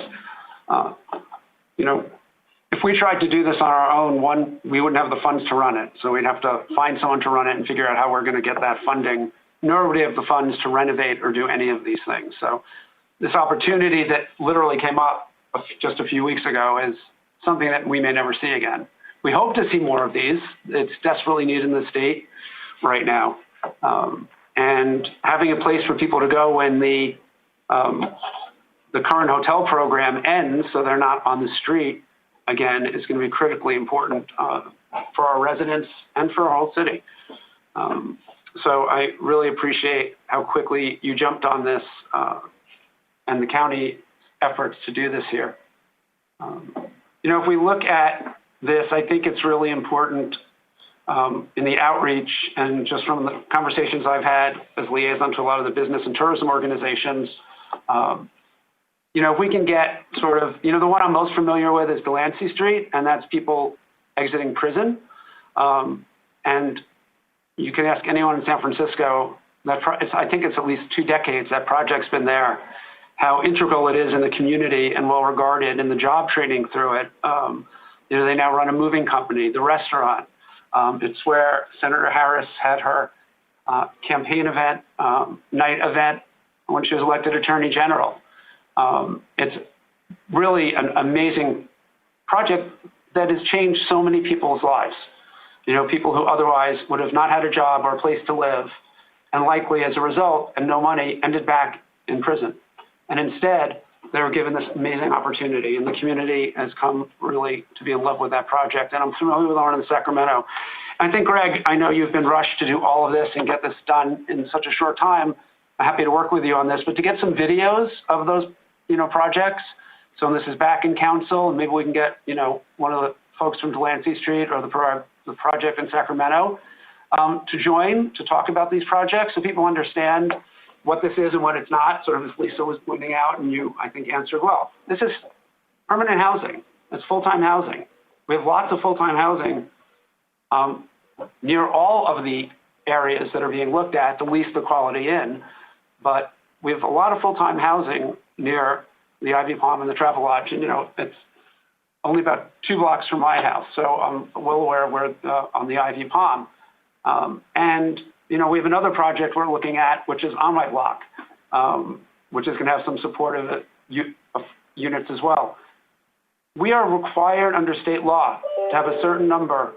Speaker 12: If we tried to do this on our own, we wouldn't have the funds to run it. So we'd have to find someone to run it and figure out how we're going to get that funding. Nor would we have the funds to renovate or do any of these things. So this opportunity that literally came up just a few weeks ago is something that we may never see again. We hope to see more of these. It's desperately needed in the state right now. And having a place for people to go when the current hotel program ends, so they're not on the street again, is going to be critically important for our residents and for our whole city. So I really appreciate how quickly you jumped on this and the county efforts to do this here. If we look at this, I think it's really important in the outreach and just from the conversations I've had as liaison to a lot of the business and tourism organizations, if we can get sort of, the one I'm most familiar with is Delancey Street, and that's people exiting prison. And you can ask anyone in San Francisco, I think it's at least 2 decades that project's been there, how integral it is in the community and well regarded, and the job training through it. They now run a moving company, the restaurant. It's where Senator Harris had her campaign event, night event, when she was elected Attorney General. It's really an amazing project that has changed so many people's lives. People who otherwise would have not had a job or a place to live, and likely as a result, and no money, ended back in prison. And instead, they were given this amazing opportunity, and the community has come really to be in love with that project. And I'm familiar with the one in Sacramento. I think, Greg, I know you've been rushed to do all of this and get this done in such a short time. I'm happy to work with you on this, but to get some videos of those projects. So this is back in council, and maybe we can get, one of the folks from Delancey Street or the project in Sacramento to join to talk about these projects so people understand what this is and what it's not, sort of as Lisa was pointing out, and you, I think, answered well. This is permanent housing. It's full-time housing. We have lots of full-time housing near all of the areas that are being looked at, the least the Quality Inn, but we have a lot of full-time housing near the Ivy Palm and the Travelodge, and it's only about 2 blocks from my house, so I'm well aware we're on the Ivy Palm. And we have another project we're looking at, which is on my block, which is going to have some supportive units as well. We are required under state law to have a certain number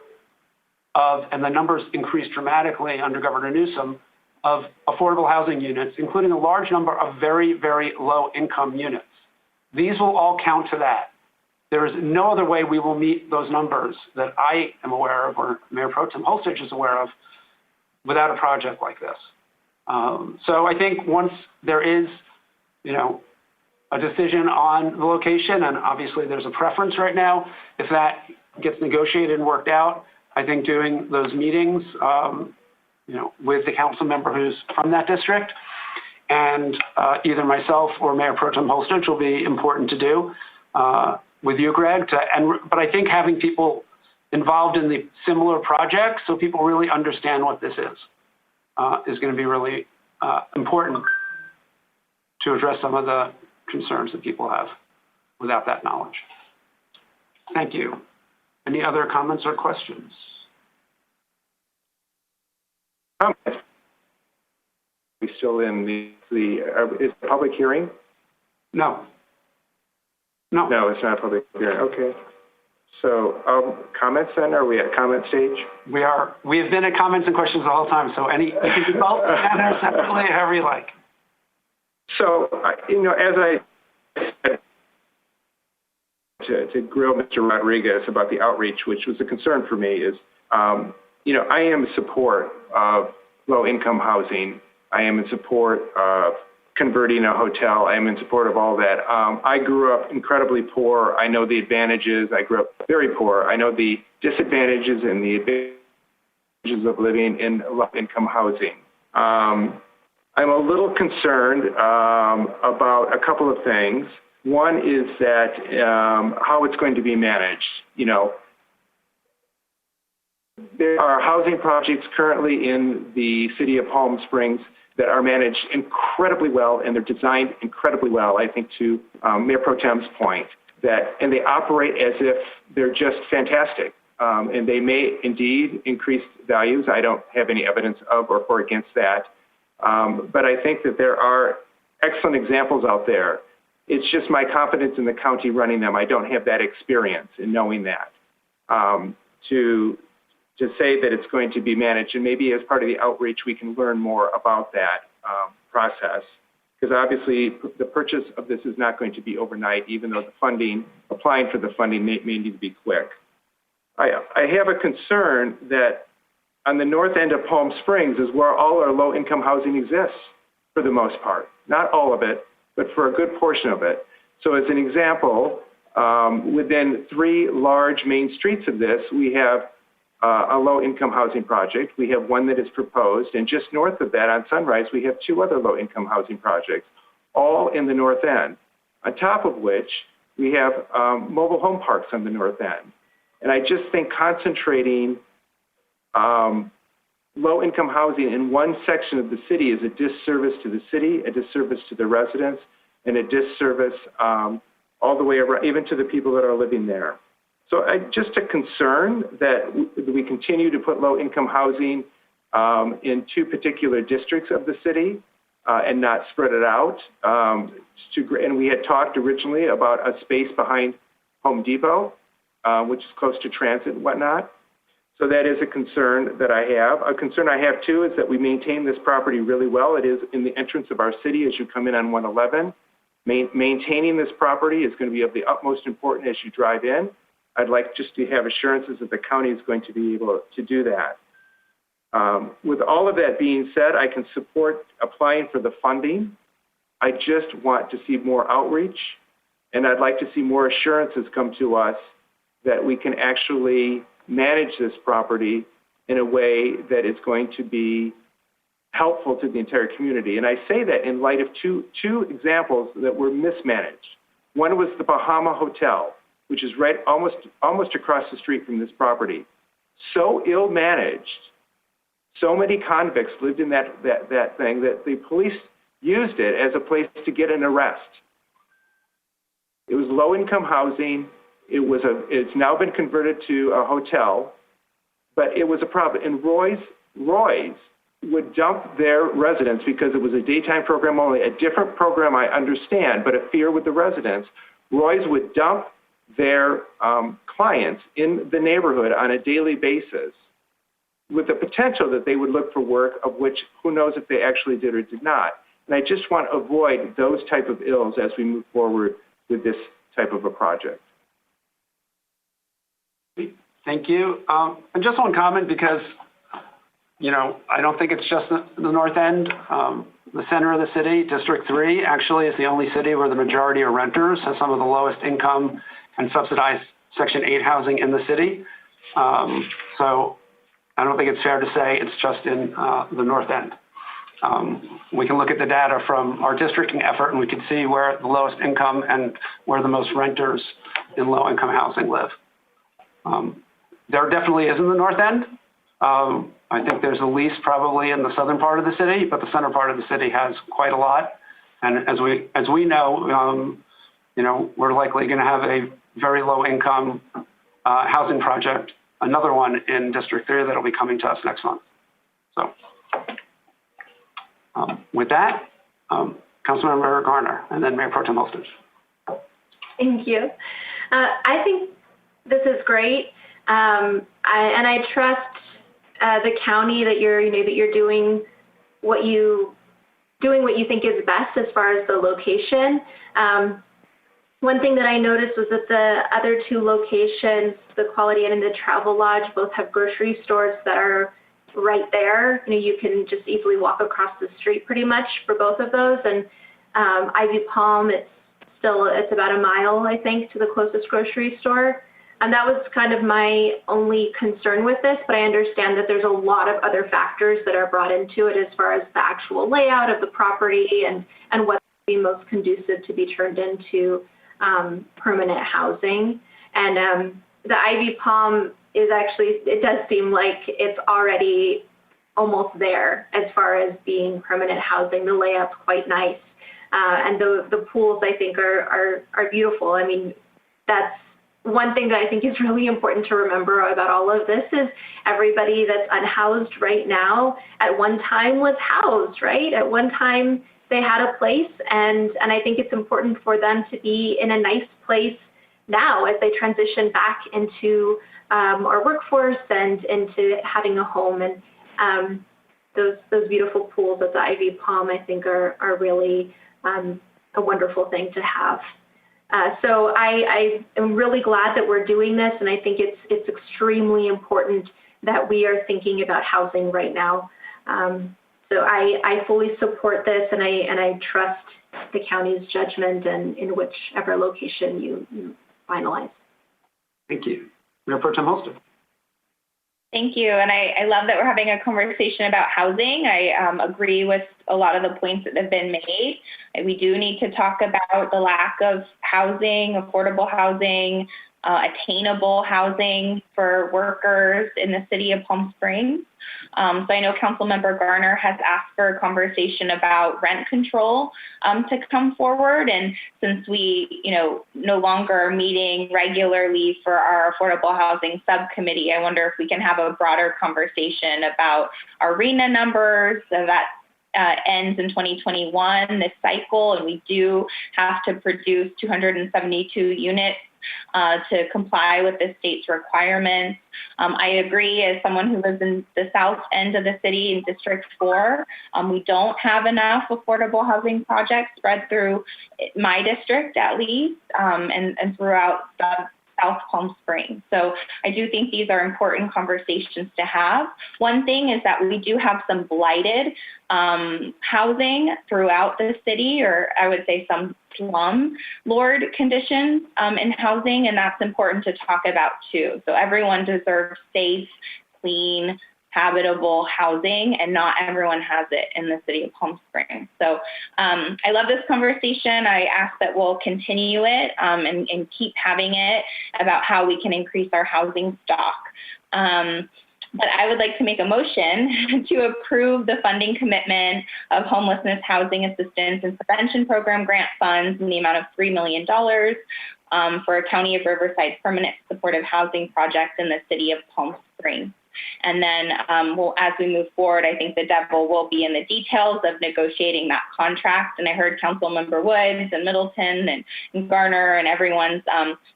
Speaker 12: of, and the numbers increased dramatically under Governor Newsom, of affordable housing units, including a large number of very, very low income units. These will all count to that. There is no other way we will meet those numbers that I am aware of, or Mayor Pro Tem Holstage is aware of, without a project like this. So I think once there is, a decision on the location, and obviously there's a preference right now, if that gets negotiated and worked out, I think doing those meetings, with the council member who's from that district, and either myself or Mayor Pro Tem Holstage will be important to do with you, Greg. But I think having people involved in the similar projects so people really understand what this is going to be really important to address some of the concerns that people have without that knowledge. Thank you. Any other comments or questions?
Speaker 20: We still in is the public hearing?
Speaker 12: No,
Speaker 20: it's not a public hearing. Okay. So comments then? Are we at comment stage?
Speaker 12: We are. We have been at comments and questions the whole time. So you can do both together, separately, however you like.
Speaker 20: So as I said to grill Mr. Rodriguez about the outreach, which was a concern for me, is I am in support of low-income housing. I am in support of converting a hotel. I am in support of all that. I grew up incredibly poor. I know the advantages. I grew up very poor. I know the disadvantages and the advantages of living in low-income housing. I'm a little concerned about a couple of things. One is that how it's going to be managed. There are housing projects currently in the city of Palm Springs that are managed incredibly well, and they're designed incredibly well, I think, to Mayor Pro Tem's point, and they operate as if they're just fantastic. And they may indeed increase values. I don't have any evidence of or for against that. But I think that there are excellent examples out there. It's just my confidence in the county running them. I don't have that experience in knowing that. To say that it's going to be managed, and maybe as part of the outreach we can learn more about that process, because obviously the purchase of this is not going to be overnight, even though applying for the funding may need to be quick. I have a concern that on the north end of Palm Springs is where all our low-income housing exists for the most part. Not all of it, but for a good portion of it. So as an example, within 3 large main streets of this, we have a low-income housing project. We have one that is proposed, and just north of that on Sunrise, we have 2 other low-income housing projects, all in the north end, on top of which we have mobile home parks on the north end. And I just think concentrating low-income housing in one section of the city is a disservice to the city, a disservice to the residents, and a disservice all the way around, even to the people that are living there. So just a concern that we continue to put low-income housing in 2 particular districts of the city and not spread it out. And we had talked originally about a space behind Home Depot, which is close to transit and whatnot. So that is a concern that I have. A concern I have, too, is that we maintain this property really well. It is in the entrance of our city as you come in on 111. Maintaining this property is going to be of the utmost importance as you drive in. I'd like just to have assurances that the county is going to be able to do that. With all of that being said, I can support applying for the funding I just want to see more outreach, and I'd like to see more assurances come to us that we can actually manage this property in a way that is going to be helpful to the entire community. And I say that in light of two examples that were mismanaged. One was the Bahama Hotel, which is right almost across the street from this property. So ill managed, so many convicts lived in that thing that the police used it as a place to get an arrest. It was low-income housing. It's now been converted to a hotel, but it was a problem. And Roy's would dump their residents because it was a daytime program only, a different program I understand, but a fear with the residents. Roy's would dump their clients in the neighborhood on a daily basis with the potential that they would look for work, of which who knows if they actually did or did not. And I just want to avoid those type of ills as we move forward with this type of a project.
Speaker 12: Thank you. And just one comment, because, I don't think it's just the north end. The center of the city, District 3, actually is the only city where the majority are renters, has some of the lowest income and subsidized Section 8 housing in the city. So I don't think it's fair to say it's just in the north end. We can look at the data from our districting effort, and we can see where the lowest income and where the most renters in low-income housing live. There definitely is in the north end. I think there's the least probably in the southern part of the city, but the center part of the city has quite a lot. And as we know, we're likely going to have a very low-income housing project, another one in District 3 that'll be coming to us next month. So with that, Councilmember Garner, and then Mayor Pro Tem Holston.
Speaker 19: Thank you. I think this is great, and I trust the county that you're doing what you think is best as far as the location. One thing that I noticed was that the other two locations, the Quality Inn and the Travel Lodge, both have grocery stores that are right there. You can just easily walk across the street pretty much for both of those. And Ivy Palm, it's about a mile, I think, to the closest grocery store. And that was kind of my only concern with this, but I understand that there's a lot of other factors that are brought into it as far as the actual layout of the property and what would be most conducive to be turned into permanent housing. And the Ivy Palm is actually, it does seem like it's already almost there as far as being permanent housing. The layout's quite nice. And the pools, I think, are beautiful. I mean, that's one thing that I think is really important to remember about all of this is everybody that's unhoused right now at one time was housed, right? At one time they had a place, and I think it's important for them to be in a nice place now as they transition back into our workforce and into having a home. And those beautiful pools at the Ivy Palm, I think, are really a wonderful thing to have. So I am really glad that we're doing this, and I think it's extremely important that we are thinking about housing right now. So I fully support this, and I trust the county's judgment and in whichever location you finalize.
Speaker 12: Thank you. Mayor Pro Tem Holston.
Speaker 18: Thank you. And I love that we're having a conversation about housing. I agree with a lot of the points that have been made. We do need to talk about the lack of housing, affordable housing, attainable housing for workers in the city of Palm Springs. So I know Councilmember Garner has asked for a conversation about rent control to come forward. And since we, no longer are meeting regularly for our affordable housing subcommittee, I wonder if we can have a broader conversation about our RENA numbers that ends in 2021, this cycle, and we do have to produce 272 units to comply with the state's requirements. I agree, as someone who lives in the south end of the city in District 4, we don't have enough affordable housing projects spread through my district, at least, and throughout South Palm Springs. So I do think these are important conversations to have. One thing is that we do have some blighted housing throughout the city, or I would say some slumlord conditions in housing, and that's important to talk about too. So everyone deserves safe, clean, habitable housing, and not everyone has it in the city of Palm Springs. So I love this conversation. I ask that we'll continue it and keep having it about how we can increase our housing stock. But I would like to make a motion to approve the funding commitment of homelessness housing assistance and prevention program grant funds in the amount of $3 million for a County of Riverside permanent supportive housing project in the city of Palm Springs. And then as we move forward, I think the devil will be in the details of negotiating that contract. And I heard Councilmember Woods and Middleton and Garner and everyone's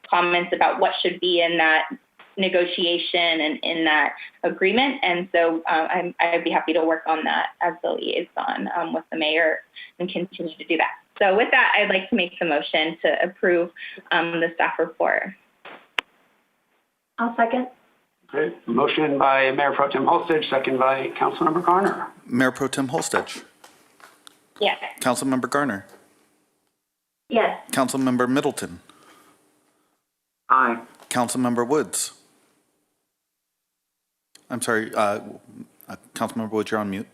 Speaker 18: comments about what should be in that negotiation and in that agreement. And so I'd be happy to work on that as the liaison with the mayor and continue to do that. So with that, I'd like to make the motion to approve the staff report.
Speaker 19: I'll second.
Speaker 12: Okay. Motion by Mayor Pro Tem Holstage, second by Councilmember Garner.
Speaker 3: Mayor Pro Tem Holstage.
Speaker 18: Yes.
Speaker 3: Councilmember Garner.
Speaker 19: Yes.
Speaker 3: Councilmember Middleton.
Speaker 2: Aye.
Speaker 3: Councilmember Woods. I'm sorry, Councilmember Woods, you're on mute.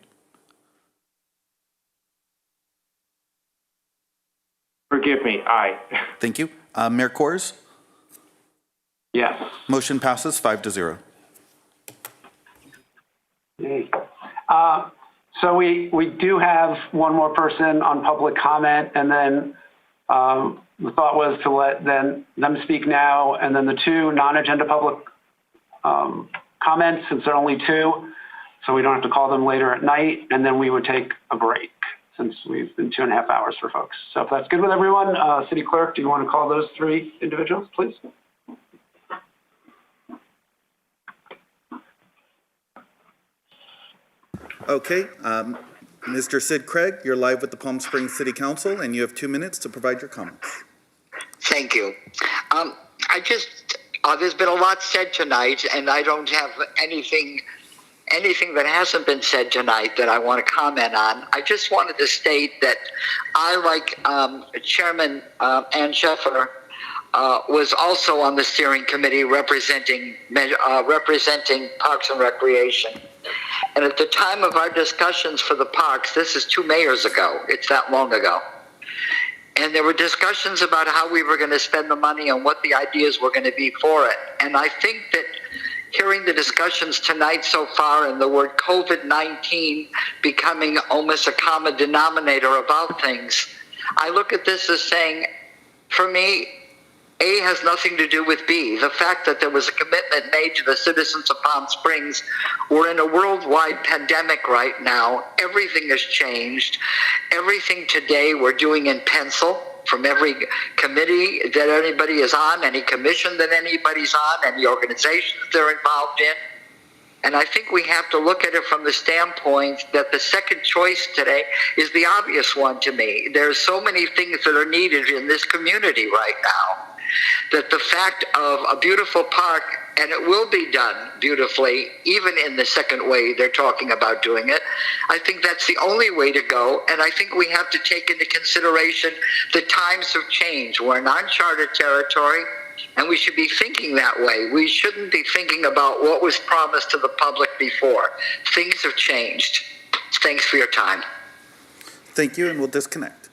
Speaker 20: Forgive me, aye.
Speaker 3: Thank you. Mayor Kors?
Speaker 12: Yes.
Speaker 3: Motion passes 5-0.
Speaker 12: Okay. So we do have one more person on public comment, and then the thought was to let them speak now, and then the two non-agenda public comments, since there are only two, so we don't have to call them later at night, and then we would take a break since we've been 2.5 hours for folks. So if that's good with everyone, City Clerk, do you want to call those three individuals, please?
Speaker 3: Okay, Mr. Sid Craig, you're live with the Palm Springs City Council, and you have 2 minutes to provide your comments.
Speaker 5: Thank you. There's been a lot said tonight, and I don't have anything that hasn't been said tonight that I want to comment on. I just wanted to state that I, like Chairman Ann Scheffer, was also on the steering committee representing Parks and Recreation. And at the time of our discussions for the parks, this is 2 mayors ago, it's that long ago. And there were discussions about how we were going to spend the money and what the ideas were going to be for it. And I think that hearing the discussions tonight so far and the word COVID-19 becoming almost a common denominator about things, I look at this as saying, for me, A has nothing to do with B. The fact that there was a commitment made to the citizens of Palm Springs. We're in a worldwide pandemic right now. Everything has changed. Everything today we're doing in pencil from every committee that anybody is on, any commission that anybody's on, any organizations they're involved in. And I think we have to look at it from the standpoint that the second choice today is the obvious one to me. There's so many things that are needed in this community right now, that the fact of a beautiful park, and it will be done beautifully, even in the second way they're talking about doing it, I think that's the only way to go. And I think we have to take into consideration the times have changed. We're in uncharted territory, and we should be thinking that way. We shouldn't be thinking about what was promised to the public before. Things have changed. Thanks for your time.
Speaker 3: Thank you, and we'll disconnect.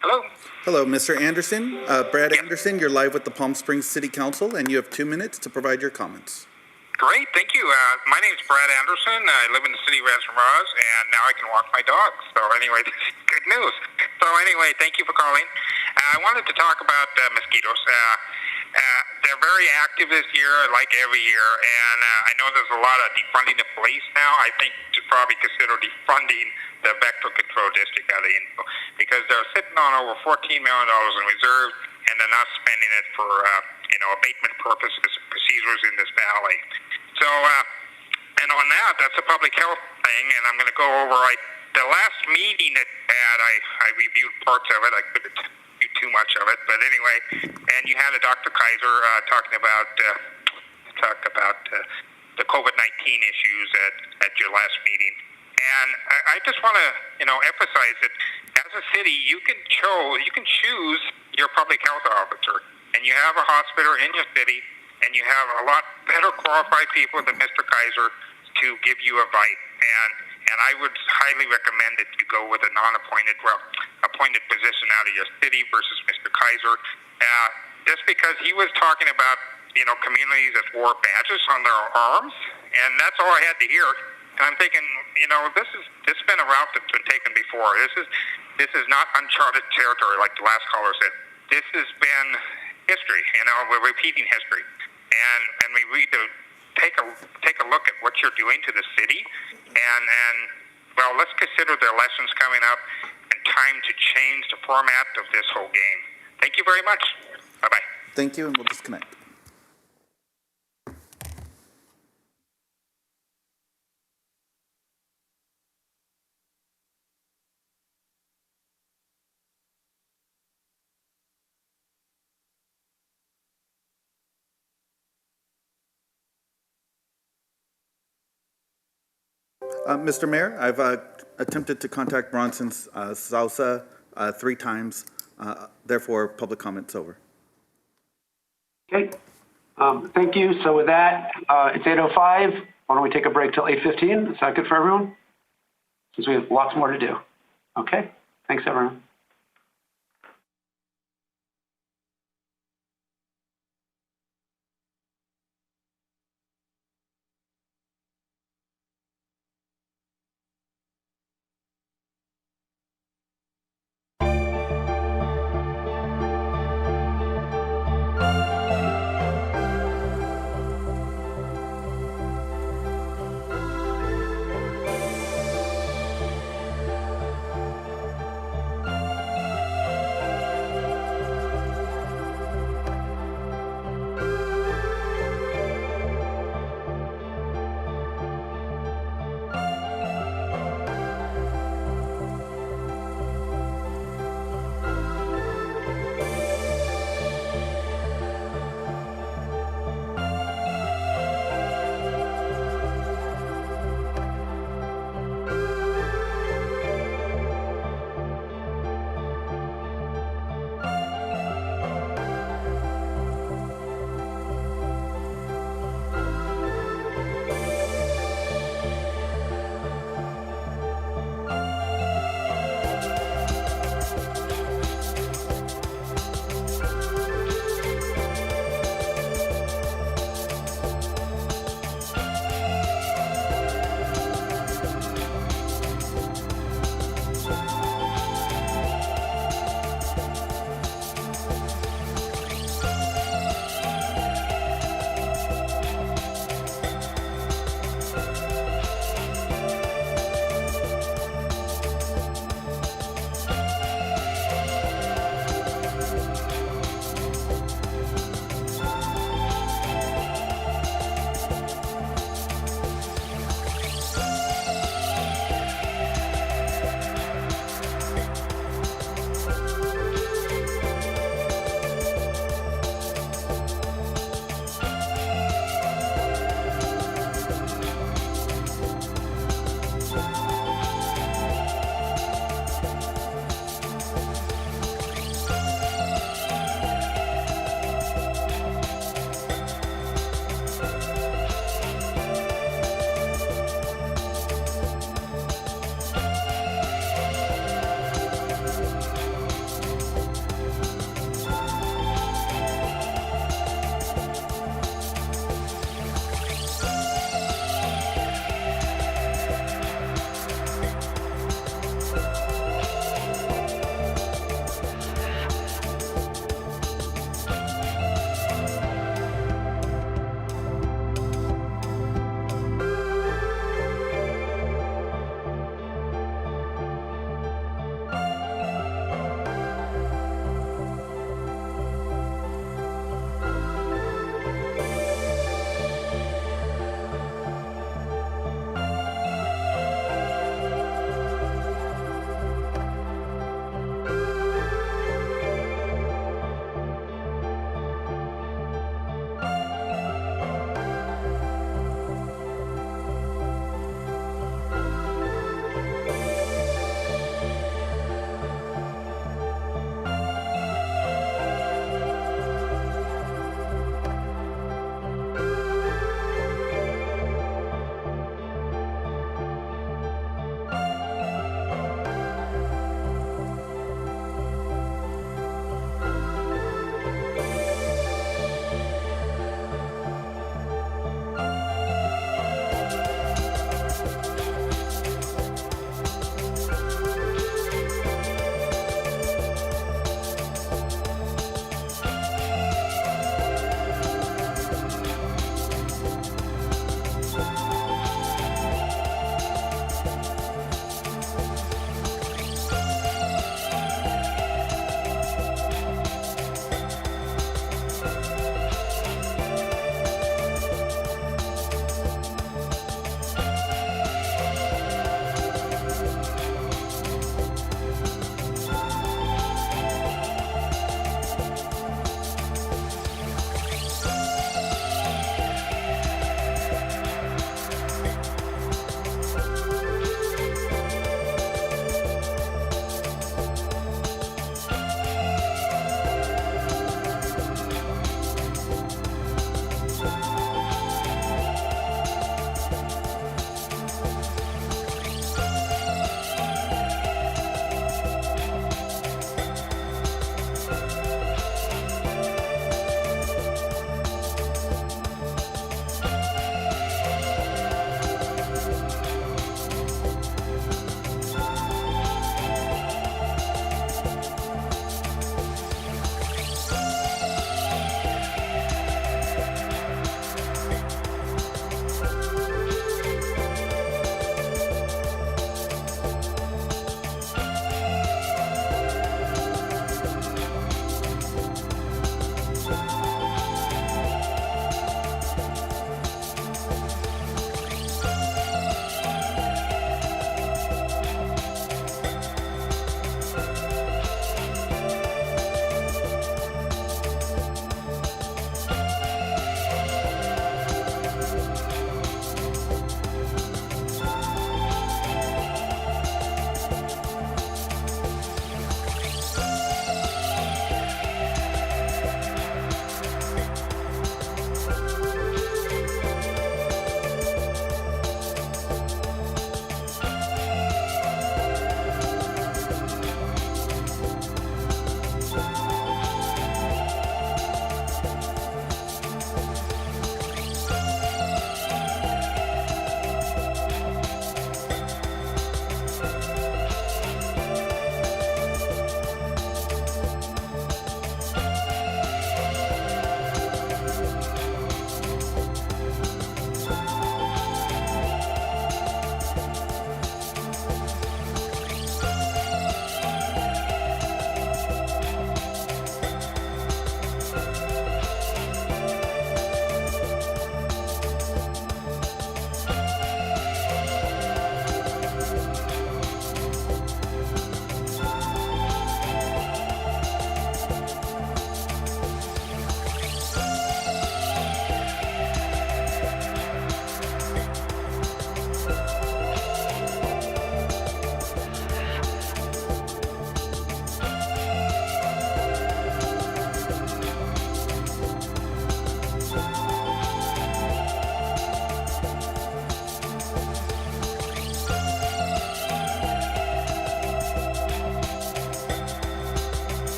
Speaker 21: Hello.
Speaker 3: Hello, Mr. Anderson. Brad Anderson, you're live with the Palm Springs City Council, and you have 2 minutes to provide your comments.
Speaker 21: Great, thank you. My name's Brad Anderson. I live in the city of Esmeralda, and now I can walk my dog. So anyway, this is good news. So anyway, thank you for calling. I wanted to talk about mosquitoes. They're very active this year, like every year, and I know there's a lot of defunding of police now. I think to probably consider defunding the vector control district out of info, because they're sitting on over $14 million in reserve, and than us spending it for abatement purposes, procedures in this valley. So, and on that, that's a public health thing, and I'm going to go over the last meeting it had. I reviewed parts of it. I couldn't do too much of it, but anyway. And you had a Dr. Kaiser talking about the COVID-19 issues at your last meeting. And I just want to emphasize that as a city, you can choose your public health officer, and you have a hospital in your city, and you have a lot better qualified people than Mr. Kaiser to give you advice. And I would highly recommend that you go with a appointed position out of your city versus Mr. Kaiser, just because he was talking about communities that wore badges on their arms, and that's all I had to hear. And I'm thinking, this has been a route that's been taken before. This is not uncharted territory like the last caller said. This has been history. We're repeating history, and we need to take a look at what you're doing to the city, and well, let's consider the elections coming up and time to change the format of this whole game. Thank you very much. Bye bye.
Speaker 3: Thank you, and we'll disconnect. Mr. Mayor, I've attempted to contact Bronson Salsa 3 times. Therefore, public comment's over.
Speaker 12: Okay. Thank you. So with that, it's 8:05. Why don't we take a break till 8:15? Is that good for everyone? Since we have lots more to do. Okay. Thanks, everyone.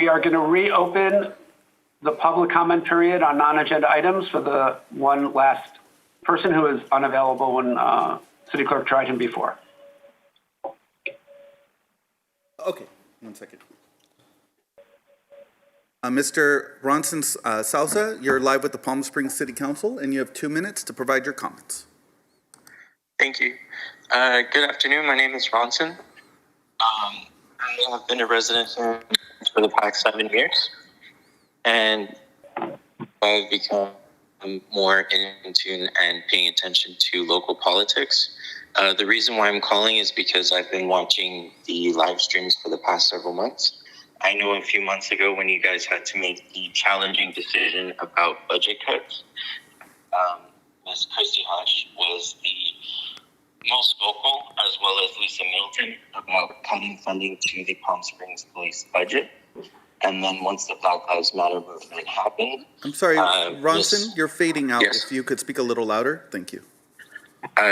Speaker 12: we are going to reopen the public comment period on non-agenda items for the one last person who is unavailable when City Clerk tried him before.
Speaker 3: Okay, 1 second. Mr. Ronson Salsa, you're live with the Palm Springs City Council, and you have 2 minutes to provide your comments.
Speaker 7: Thank you. Good afternoon. My name is Ronson. I have been a resident here for the past 7 years, and I've become more in tune and paying attention to local politics. The reason why I'm calling is because I've been watching the live streams for the past several months. I know a few months ago when you guys had to make the challenging decision about budget cuts, Ms. Christy Hodge was the most vocal, as well as Lisa Middleton, about cutting funding to the Palm Springs police budget. And then once the Black Lives Matter movement happened...
Speaker 3: I'm sorry, Ronson, you're fading out. Yes. If you could speak a little louder, thank you.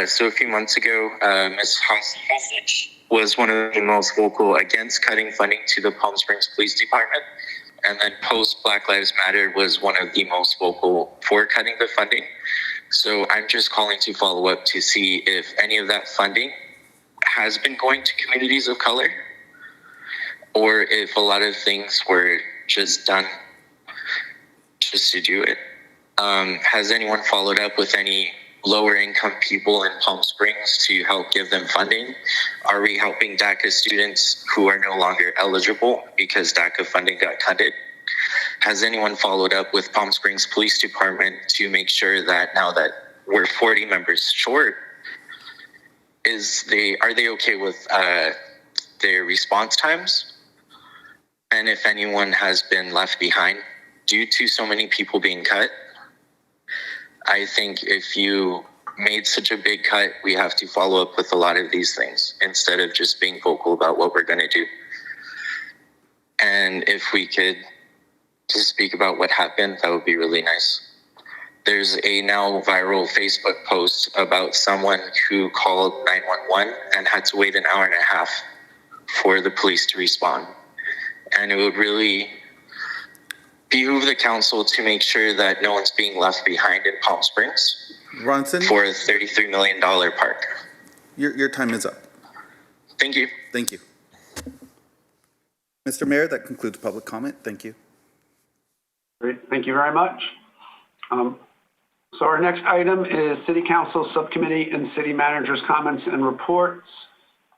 Speaker 7: So a few months ago, Ms. Hostage was one of the most vocal against cutting funding to the Palm Springs Police Department. And then post Black Lives Matter was one of the most vocal for cutting the funding. So I'm just calling to follow up to see if any of that funding has been going to communities of color, or if a lot of things were just done just to do it. Has anyone followed up with any lower income people in Palm Springs to help give them funding? Are we helping DACA students who are no longer eligible because DACA funding got cutted? Has anyone followed up with Palm Springs Police Department to make sure that now that we're 40 members short, are they okay with their response times? And if anyone has been left behind due to so many people being cut? I think if you made such a big cut, we have to follow up with a lot of these things instead of just being vocal about what we're going to do. And if we could just speak about what happened, that would be really nice. There's a now viral Facebook post about someone who called 911 and had to wait an hour and a half for the police to respond. And it would really behoove the council to make sure that no one's being left behind in Palm Springs
Speaker 3: Ronson,
Speaker 7: for a $33 million park.
Speaker 3: Your time is up.
Speaker 7: Thank you.
Speaker 3: Thank you. Mr. Mayor, that concludes public comment. Thank you.
Speaker 12: Great. Thank you very much. So our next item is City Council Subcommittee and City Manager's comments and reports.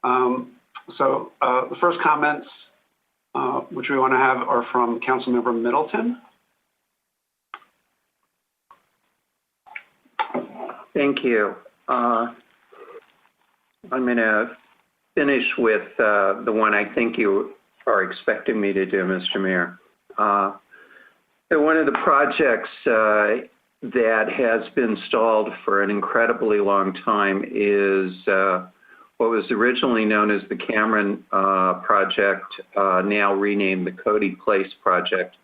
Speaker 12: The first comments which we want to have are from Councilmember Middleton.
Speaker 2: Thank you. I'm going to finish with the one I think you are expecting me to do, Mr. Mayor. One of the projects that has been stalled for an incredibly long time is what was originally known as the Cameron project, now renamed the Cody Place project,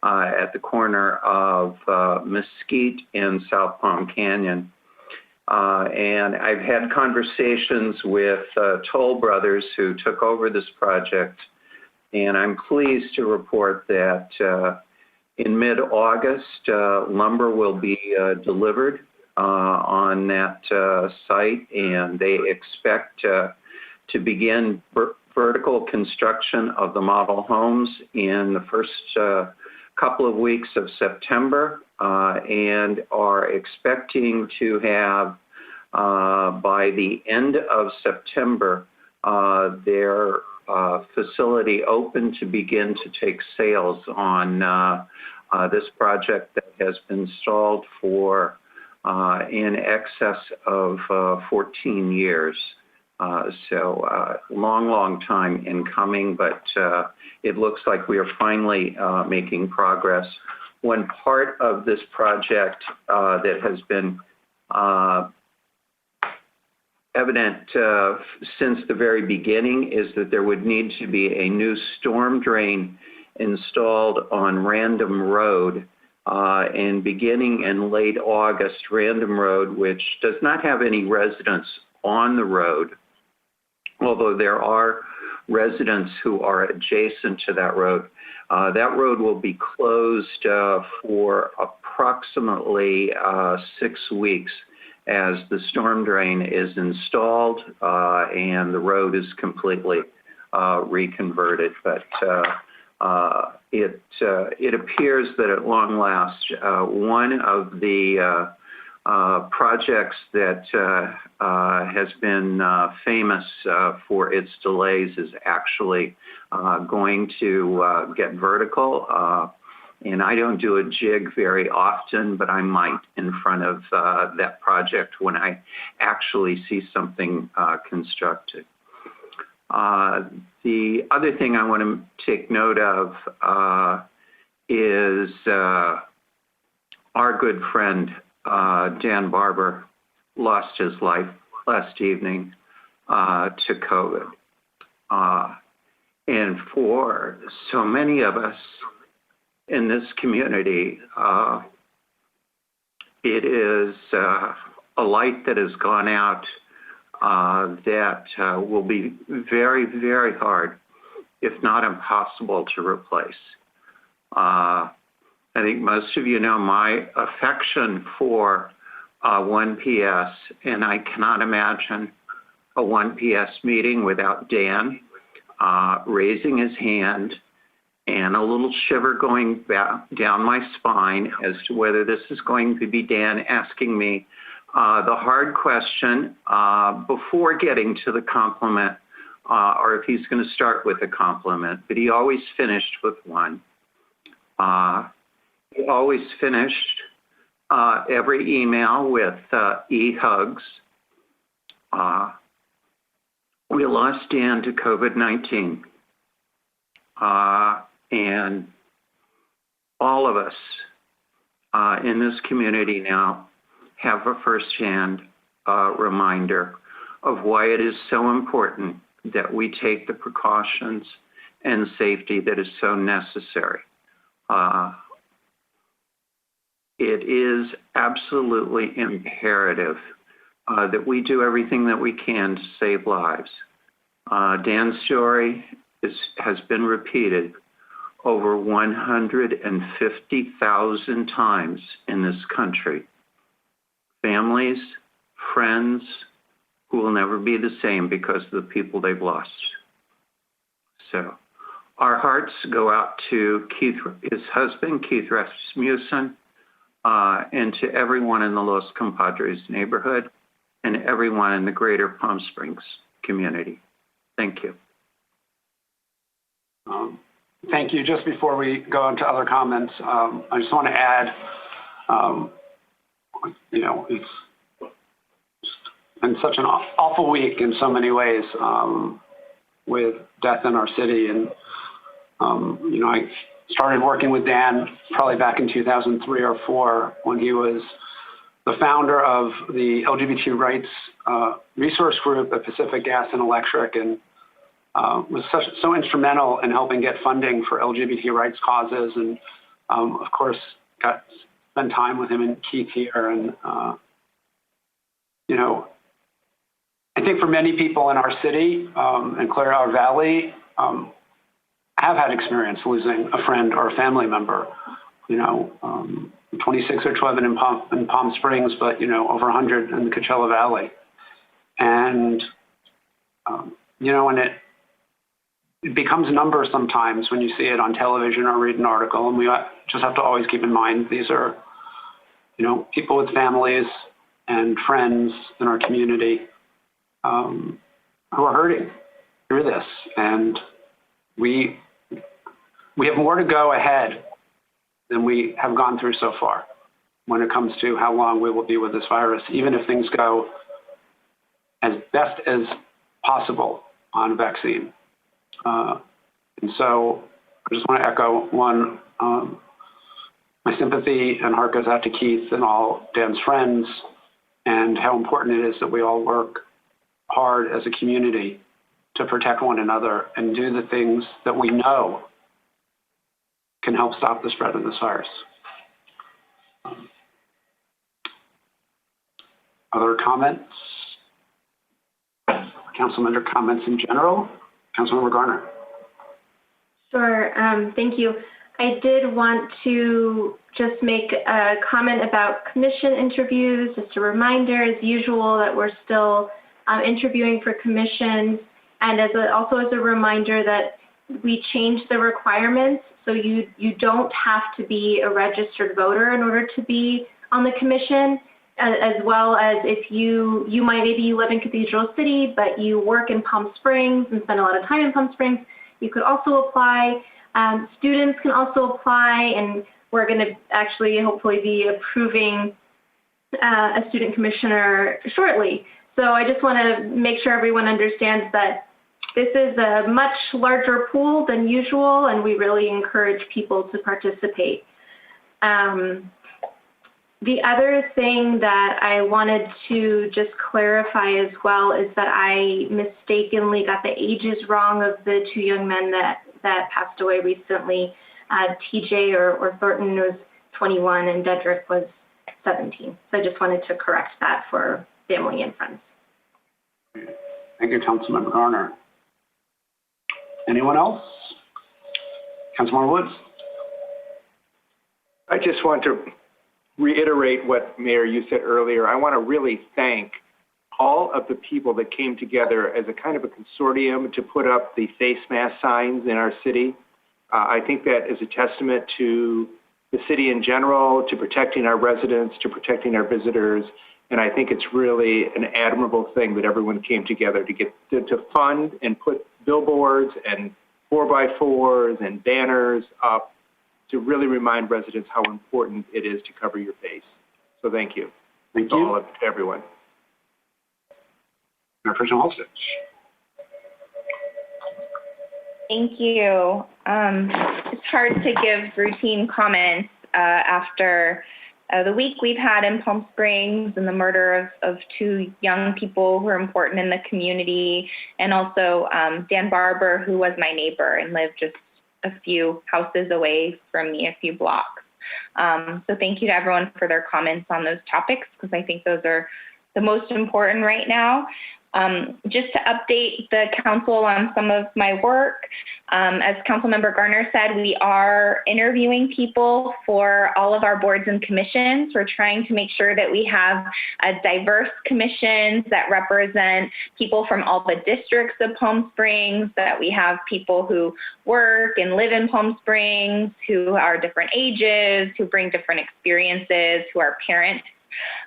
Speaker 2: at the corner of Mesquite and South Palm Canyon. And I've had conversations with Toll Brothers who took over this project, and I'm pleased to report that in mid-August, lumber will be delivered on that site, and they expect to begin vertical construction of the model homes in the first couple of weeks of September, and are expecting to have by the end of September their facility open to begin to take sales on this project that has been stalled for in excess of 14 years. Long time in coming, but it looks like we are finally making progress. One part of this project that has been evident since the very beginning is that there would need to be a new storm drain installed on Random Road. And beginning in late August, Random Road, which does not have any residents on the road, although there are residents who are adjacent to that road, That road will be closed for approximately 6 weeks as the storm drain is installed and the road is completely reconverted. But it appears that at long last, one of the projects that has been famous for its delays is actually going to get vertical. And I don't do a jig very often, but I might in front of that project when I actually see something constructed. The other thing I want to take note of is our good friend Dan Barber lost his life last evening to COVID. And for so many of us in this community, it is a light that has gone out that will be very, very hard, if not impossible, to replace. I think most of you know my affection for 1PS, and I cannot imagine a 1PS meeting without Dan raising his hand and a little shiver going down my spine as to whether this is going to be Dan asking me the hard question before getting to the compliment, or if he's going to start with a compliment. But he always finished with one. He always finished every email with e-hugs. We lost Dan to COVID-19. And all of us in this community now have a firsthand reminder of why it is so important that we take the precautions and safety that is so necessary. It is absolutely imperative that we do everything that we can to save lives. Dan's story has been repeated over 150,000 times in this country. Families, friends who will never be the same because of the people they've lost. So our hearts go out to Keith, his husband, Keith Rasmussen, and to everyone in the Los Compadres neighborhood and everyone in the greater Palm Springs community. Thank you.
Speaker 12: Thank you. Just before we go on to other comments, I just want to add, it's been such an awful week in so many ways with death in our city. And, I started working with Dan probably back in 2003 or 4 when he was the founder of the LGBT rights resource group at Pacific Gas and Electric, and was so instrumental in helping get funding for LGBT rights causes. And of course, got to spend time with him and Keith here. And, I think for many people in our city and Clearwater Valley have had experience losing a friend or a family member, 26 or 12 in Palm Springs, but, over 100 in the Coachella Valley. And, and it becomes numbers sometimes when you see it on television or read an article. And we just have to always keep in mind, these are, people with families and friends in our community who are hurting through this. And we have more to go ahead than we have gone through so far when it comes to how long we will be with this virus, even if things go as best as possible on a vaccine. And so I just want to echo one, my sympathy and heart goes out to Keith and all Dan's friends, and how important it is that we all work hard as a community to protect one another and do the things that we know can help stop the spread of this virus. Other comments? Councilmember comments in general? Councilmember Garner.
Speaker 19: Sure. Thank you. I did want to just make a comment about commission interviews. Just a reminder, as usual, that we're still interviewing for commissions, and also as a reminder that we changed the requirements, so you don't have to be a registered voter in order to be on the commission, as well as if you maybe you live in Cathedral City, but you work in Palm Springs and spend a lot of time in Palm Springs, you could also apply. Students can also apply, and we're going to actually hopefully be approving a student commissioner shortly. So I just want to make sure everyone understands that this is a much larger pool than usual, and we really encourage people to participate. The other thing that I wanted to just clarify as well is that I mistakenly got the ages wrong of the two young men that passed away recently. TJ or Thornton was 21 and Dedrick was 17. So I just wanted to correct that for family and friends.
Speaker 12: Thank you, Councilmember Garner. Anyone else? Councilmember Woods.
Speaker 20: I just want to reiterate what, Mayor, you said earlier. I want to really thank all of the people that came together as a kind of a consortium to put up the face mask signs in our city. I think that is a testament to the city in general, to protecting our residents, to protecting our visitors. And I think it's really an admirable thing that everyone came together to get to fund and put billboards and 4x4s and banners up to really remind residents how important it is to cover your face. So thank you.
Speaker 12: Thank you.
Speaker 20: All of everyone.
Speaker 12: Mayor Pro Tem Holstich.
Speaker 18: Thank you. It's hard to give routine comments after the week we've had in Palm Springs and the murder of two young people who are important in the community, and also Dan Barber, who was my neighbor and lived just a few houses away from me, a few blocks. So thank you to everyone for their comments on those topics, because I think those are the most important right now. Just to update the council on some of my work, as Councilmember Garner said, we are interviewing people for all of our boards and commissions. We're trying to make sure that we have diverse commissions that represent people from all the districts of Palm Springs, that we have people who work and live in Palm Springs, who are different ages, who bring different experiences, who are parents.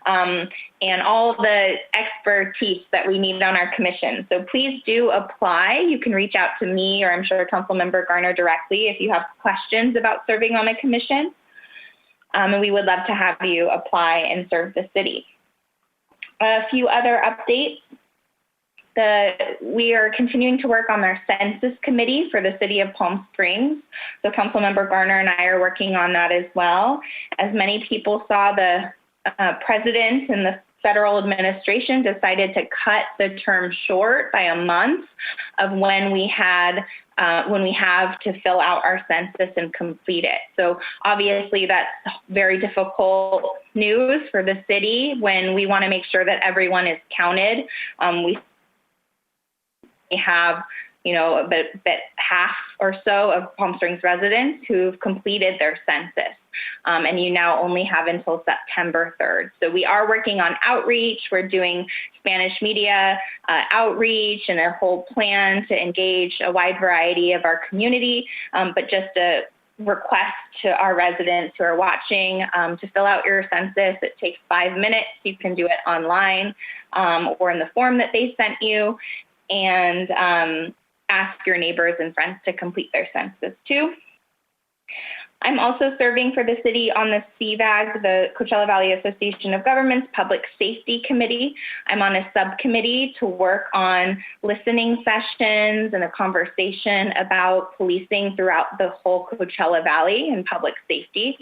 Speaker 18: And all the expertise that we need on our commission. So please do apply. You can reach out to me, or I'm sure Councilmember Garner directly if you have questions about serving on a commission. And we would love to have you apply and serve the city. A few other updates. We are continuing to work on our census committee for the city of Palm Springs. So Councilmember Garner and I are working on that as well. As many people saw, the President and the federal administration decided to cut the term short by a month of when we have to fill out our census and complete it. So obviously that's very difficult news for the city when we want to make sure that everyone is counted. We have about half or so of Palm Springs residents who've completed their census. And you now only have until September 3rd. So we are working on outreach. We're doing Spanish media outreach and a whole plan to engage a wide variety of our community. But just a request to our residents who are watching to fill out your census. It takes 5 minutes. You can do it online or in the form that they sent you. And ask your neighbors and friends to complete their census too. I'm also serving for the city on the CVAG, the Coachella Valley Association of Governments Public Safety Committee. I'm on a subcommittee to work on listening sessions and a conversation about policing throughout the whole Coachella Valley and public safety.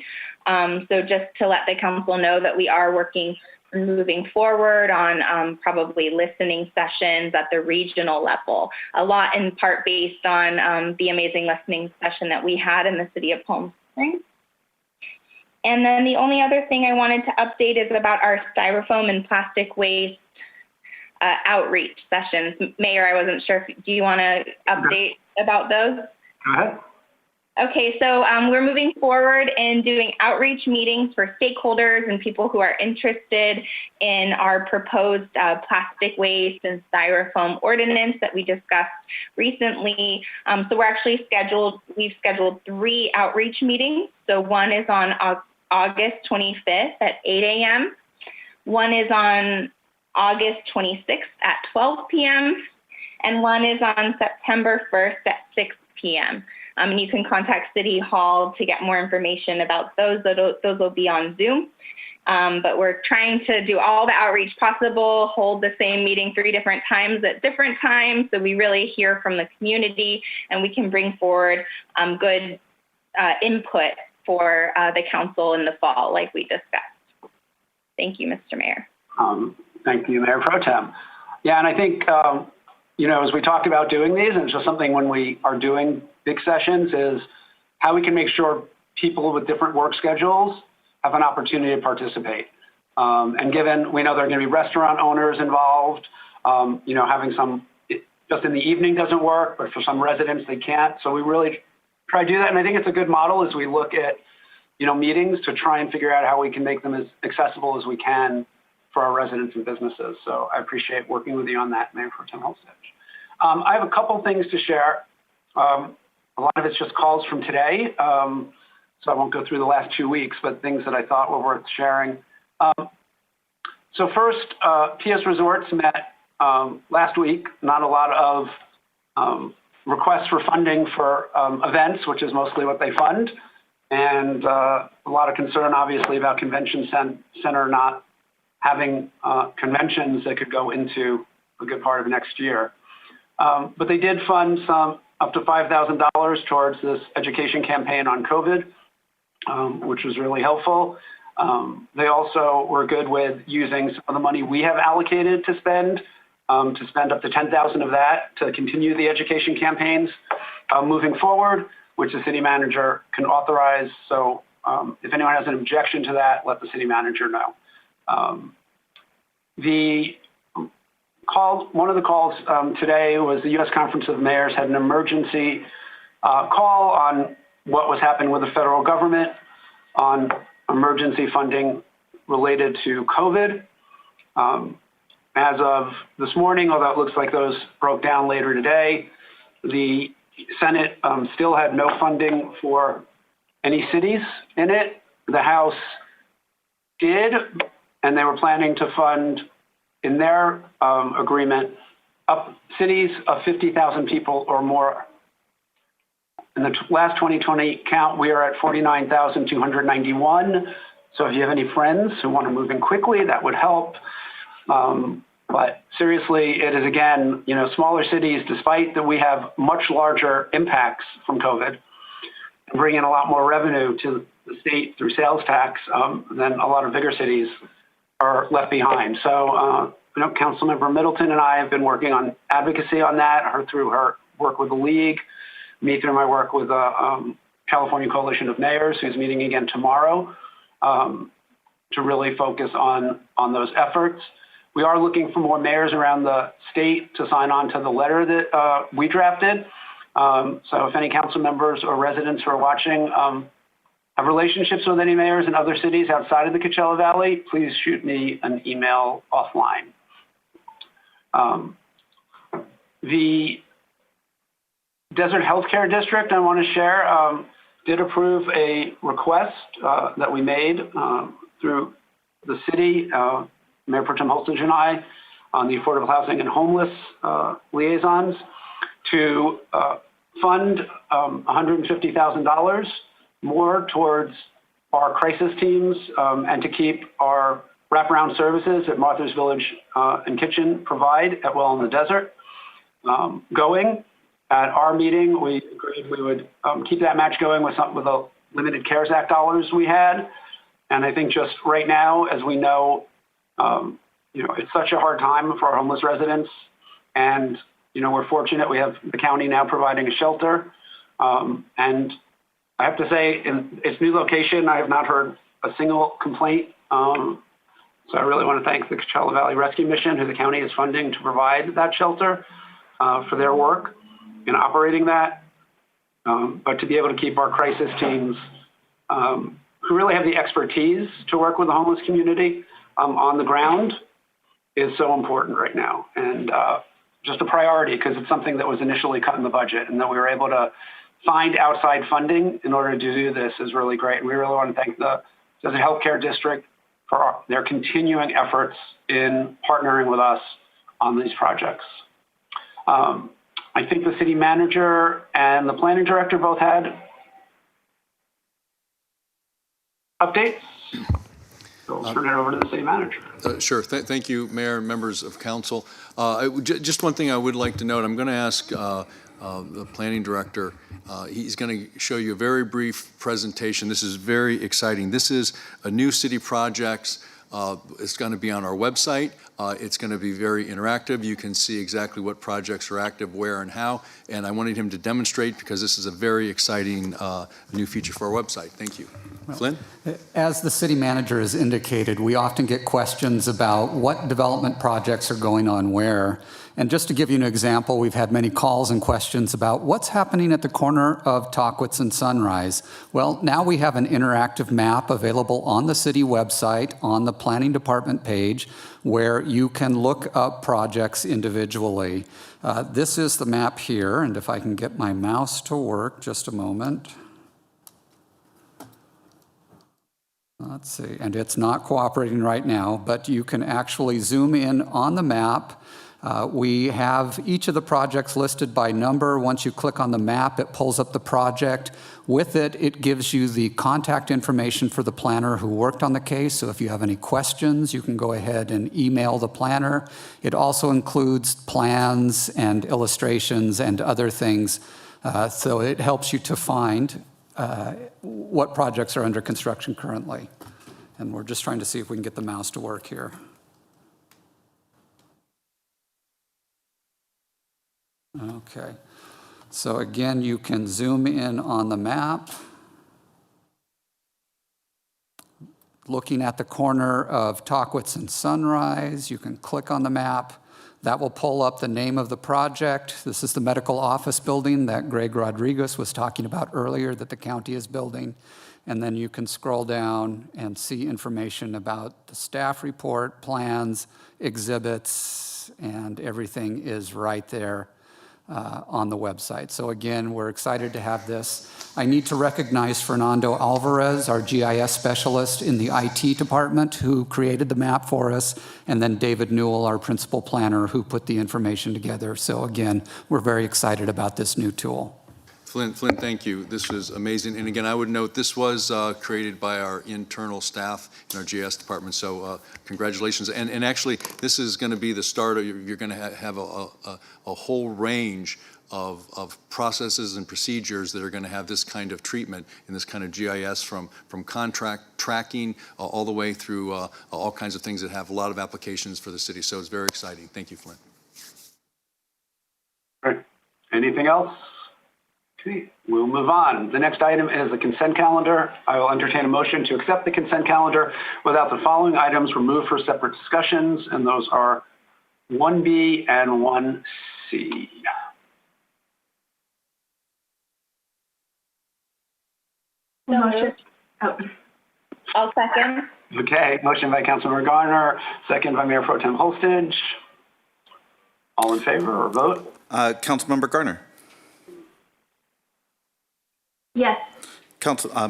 Speaker 18: So just to let the council know that we are working moving forward on probably listening sessions at the regional level, a lot in part based on the amazing listening session that we had in the city of Palm Springs. And then the only other thing I wanted to update is about our styrofoam and plastic waste outreach sessions. Mayor, I wasn't sure, do you want to update about those?
Speaker 12: Go ahead.
Speaker 18: Okay, so we're moving forward in doing outreach meetings for stakeholders and people who are interested in our proposed plastic waste and styrofoam ordinance that we discussed recently. So we've scheduled 3 outreach meetings. So one is on August 25th at 8 a.m. One is on August 26th at 12 p.m. And one is on September 1st at 6 p.m. And you can contact City Hall to get more information about those. Those will be on Zoom. But we're trying to do all the outreach possible, hold the same meeting 3 different times at different times, so we really hear from the community and we can bring forward good input for the council in the fall, like we discussed. Thank you, Mr. Mayor.
Speaker 12: Thank you, Mayor Pro Tem. Yeah, and I think, as we talk about doing these, and it's just something when we are doing big sessions, is how we can make sure people with different work schedules have an opportunity to participate. And given we know there are going to be restaurant owners involved, having some, just in the evening doesn't work, but for some residents they can't. So we really try to do that. And I think it's a good model as we look at, meetings to try and figure out how we can make them as accessible as we can for our residents and businesses. So I appreciate working with you on that, Mayor Pro Tem Holstedge. I have a couple things to share. A lot of it's just calls from today, so I won't go through the last 2 weeks, but things that I thought were worth sharing. So first, PS Resorts met last week. Not a lot of requests for funding for events, which is mostly what they fund, and a lot of concern, obviously, about convention center not having conventions that could go into a good part of next year. But they did fund some up to $5,000 towards this education campaign on COVID, which was really helpful. They also were good with using some of the money we have allocated to spend up to $10,000 of that to continue the education campaigns moving forward, which the city manager can authorize. So if anyone has an objection to that, let the city manager know. One of the calls today was the U.S. Conference of Mayors had an emergency call on what was happening with the federal government on emergency funding related to COVID. As of this morning, although it looks like those broke down later today, the Senate still had no funding for any cities in it. The House did, and they were planning to fund in their agreement up cities of 50,000 people or more. In the last 2020 count, we are at 49,291. So if you have any friends who want to move in quickly, that would help. But seriously, it is again, smaller cities, despite that we have much larger impacts from COVID and bring in a lot more revenue to the state through sales tax than a lot of bigger cities are left behind. So, Councilmember Middleton and I have been working on advocacy on that, her through her work with the League, me through my work with the California Coalition of Mayors, who's meeting again tomorrow, to really focus on those efforts. We are looking for more mayors around the state to sign on to the letter that we drafted. So if any council members or residents who are watching have relationships with any mayors in other cities outside of the Coachella Valley, please shoot me an email offline. The Desert Healthcare District, I want to share, did approve a request that we made through the city, Mayor Pro Tem Holstedge and I, on the Affordable Housing and Homeless liaisons, to fund $150,000 more towards our crisis teams and to keep our wraparound services that Martha's Village and Kitchen provide at Well in the Desert going. At our meeting, we agreed we would keep that match going with the limited CARES Act dollars we had. And I think just right now, as we know, it's such a hard time for our homeless residents. And, we're fortunate we have the county now providing a shelter. And I have to say, in its new location, I have not heard a single complaint. So I really want to thank the Coachella Valley Rescue Mission, who the county is funding to provide that shelter for their work in operating that. but to be able to keep our crisis teams, who really have the expertise to work with the homeless community on the ground, is so important right now. And just a priority, because it's something that was initially cut in the budget, and that we were able to find outside funding in order to do this is really great. And we really want to thank the Healthcare District for their continuing efforts in partnering with us on these projects. I think the city manager and the planning director both had updates. So I'll turn it over to the city manager.
Speaker 16: Sure. Thank you, Mayor and members of council. Just one thing I would like to note, I'm going to ask the planning director, he's going to show you a very brief presentation. This is very exciting. This is a new city project. It's going to be on our website. It's going to be very interactive. You can see exactly what projects are active, where, and how. And I wanted him to demonstrate because this is a very exciting new feature for our website. Thank you. Well, Flynn?
Speaker 4: As the city manager has indicated, we often get questions about what development projects are going on where. And just to give you an example, we've had many calls and questions about what's happening at the corner of Tockwitz and Sunrise. Well, now we have an interactive map available on the city website on the planning department page where you can look up projects individually. This is the map here, and if I can get my mouse to work, just a moment. Let's see, and it's not cooperating right now, but you can actually zoom in on the map. We have each of the projects listed by number. Once you click on the map, it pulls up the project. With it, it gives you the contact information for the planner who worked on the case. So if you have any questions, you can go ahead and email the planner. It also includes plans and illustrations and other things. So it helps you to find what projects are under construction currently. And we're just trying to see if we can get the mouse to work here. Okay, so again, you can zoom in on the map. Looking at the corner of Tockwitz and Sunrise, you can click on the map. That will pull up the name of the project. This is the medical office building that Greg Rodriguez was talking about earlier that the county is building. And then you can scroll down and see information about the staff report, plans, exhibits, and everything is right there on the website. So again, we're excited to have this. I need to recognize Fernando Alvarez, our GIS specialist in the IT department, who created the map for us, and then David Newell, our principal planner, who put the information together. So again, we're very excited about this new tool.
Speaker 16: Flynn, thank you. This was amazing. And again, I would note this was created by our internal staff in our GIS department. So congratulations. And actually, this is going to be the start of, you're going to have a whole range of processes and procedures that are going to have this kind of treatment in this kind of GIS from contract tracking all the way through all kinds of things that have a lot of applications for the city. So it's very exciting. Thank you, Flynn.
Speaker 12: All right. Anything else? Okay, we'll move on. The next item is the consent calendar. I will entertain a motion to accept the consent calendar without the following items removed for separate discussions, and those are 1B and 1C.
Speaker 19: Motion. Oh.
Speaker 18: I'll second.
Speaker 12: Okay, motion by Councilmember Garner, second by Mayor Pro Tem Holstage. All in favor or vote?
Speaker 3: Councilmember Garner.
Speaker 19: Yes.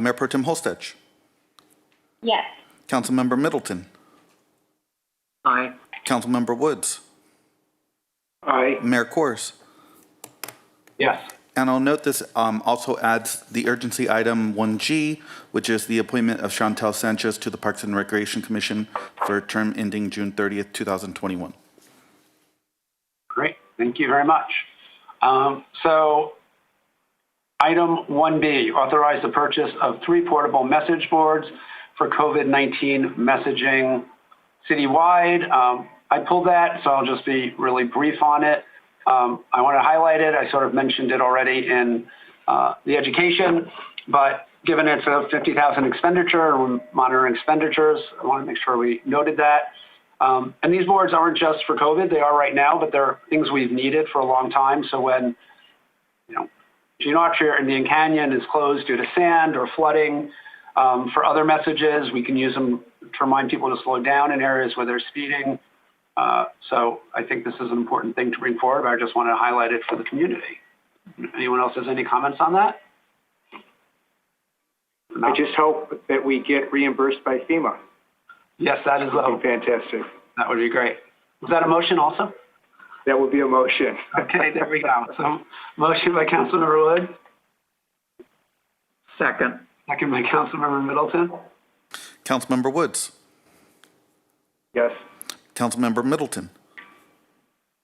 Speaker 3: Mayor Pro Tem Holstage.
Speaker 18: Yes.
Speaker 3: Councilmember Middleton.
Speaker 5: Aye.
Speaker 3: Councilmember Woods.
Speaker 12: Aye.
Speaker 3: Mayor Kors.
Speaker 12: Yes.
Speaker 3: And I'll note this also adds the urgency item 1G, which is the appointment of Chantal Sanchez to the Parks and Recreation Commission for a term ending June 30th, 2021.
Speaker 12: Great, thank you very much. So item 1B, authorize the purchase of 3 portable message boards for COVID-19 messaging citywide. I pulled that, so I'll just be really brief on it. I want to highlight it. I sort of mentioned it already in the education, but given it's a $50,000 expenditure and we're monitoring expenditures, I want to make sure we noted that. And these boards aren't just for COVID. They are right now, but they're things we've needed for a long time. So when Geometry Indian Canyon is closed due to sand or flooding. For other messages, we can use them to remind people to slow down in areas where they're speeding. So I think this is an important thing to bring forward, but I just want to highlight it for the community. Anyone else has any comments on that? No?
Speaker 20: I just hope that we get reimbursed by FEMA.
Speaker 12: Yes, that is
Speaker 20: fantastic.
Speaker 12: That would be great. Was that a motion also?
Speaker 20: That would be a motion.
Speaker 12: Okay, there we go. So motion by Councilmember Wood.
Speaker 2: Second.
Speaker 12: Second by Councilmember Middleton.
Speaker 3: Councilmember Woods.
Speaker 20: Yes.
Speaker 3: Councilmember Middleton.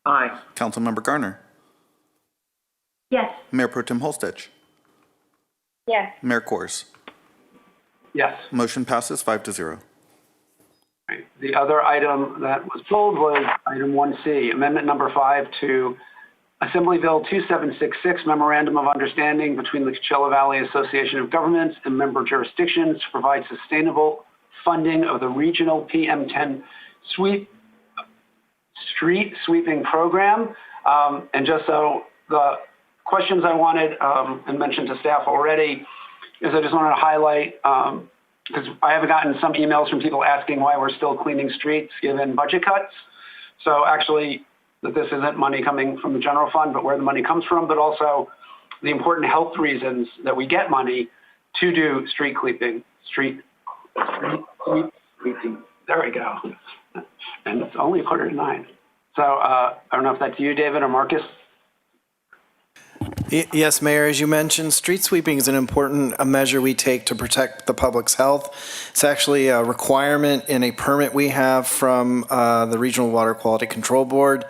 Speaker 2: Aye.
Speaker 3: Councilmember Garner.
Speaker 19: Yes.
Speaker 3: Mayor Pro Tem Holstich.
Speaker 18: Yes.
Speaker 3: Mayor Kors.
Speaker 12: Yes.
Speaker 3: Motion passes 5-0.
Speaker 12: Right. The other item that was pulled was item 1C, amendment number 5 to Assembly Bill 2766, Memorandum of Understanding between the Coachella Valley Association of Governments and member jurisdictions to provide sustainable funding of the regional PM10 street sweeping program. And just so the questions I wanted and mentioned to staff already is I just wanted to highlight, because I have gotten some emails from people asking why we're still cleaning streets given budget cuts. So actually, that this isn't money coming from the general fund, but where the money comes from, but also the important health reasons that we get money to do street sweeping. There we go. And it's only 8:45. So I don't know if that's you, David, or Marcus.
Speaker 8: Yes, Mayor, as you mentioned, street sweeping is an important measure we take to protect the public's health. It's actually a requirement in a permit we have from the Regional Water Quality Control Board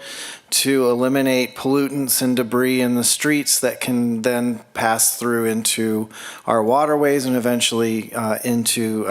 Speaker 8: to eliminate pollutants and debris in the streets that can then pass through into our waterways and eventually into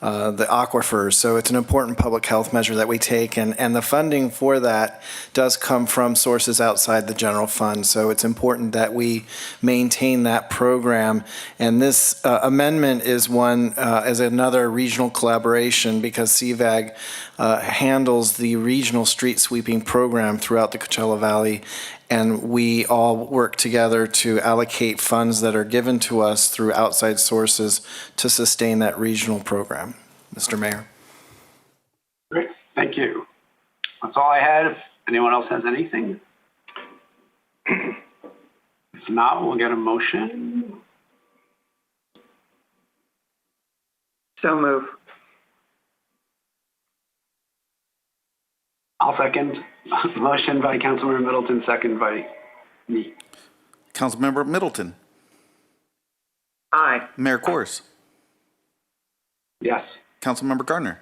Speaker 8: the aquifers. So it's an important public health measure that we take, and the funding for that does come from sources outside the general fund. So it's important that we maintain that program. And this amendment is one as another regional collaboration because CVAG handles the regional street sweeping program throughout the Coachella Valley. And we all work together to allocate funds that are given to us through outside sources to sustain that regional program. Mr. Mayor.
Speaker 12: Great, thank you. That's all I had. If anyone else has anything. If not, we'll get a motion.
Speaker 2: So move.
Speaker 12: I'll second. Motion by Councilmember Middleton, second by me.
Speaker 3: Councilmember Middleton.
Speaker 2: Aye.
Speaker 3: Mayor Kors.
Speaker 12: Yes.
Speaker 3: Councilmember Garner.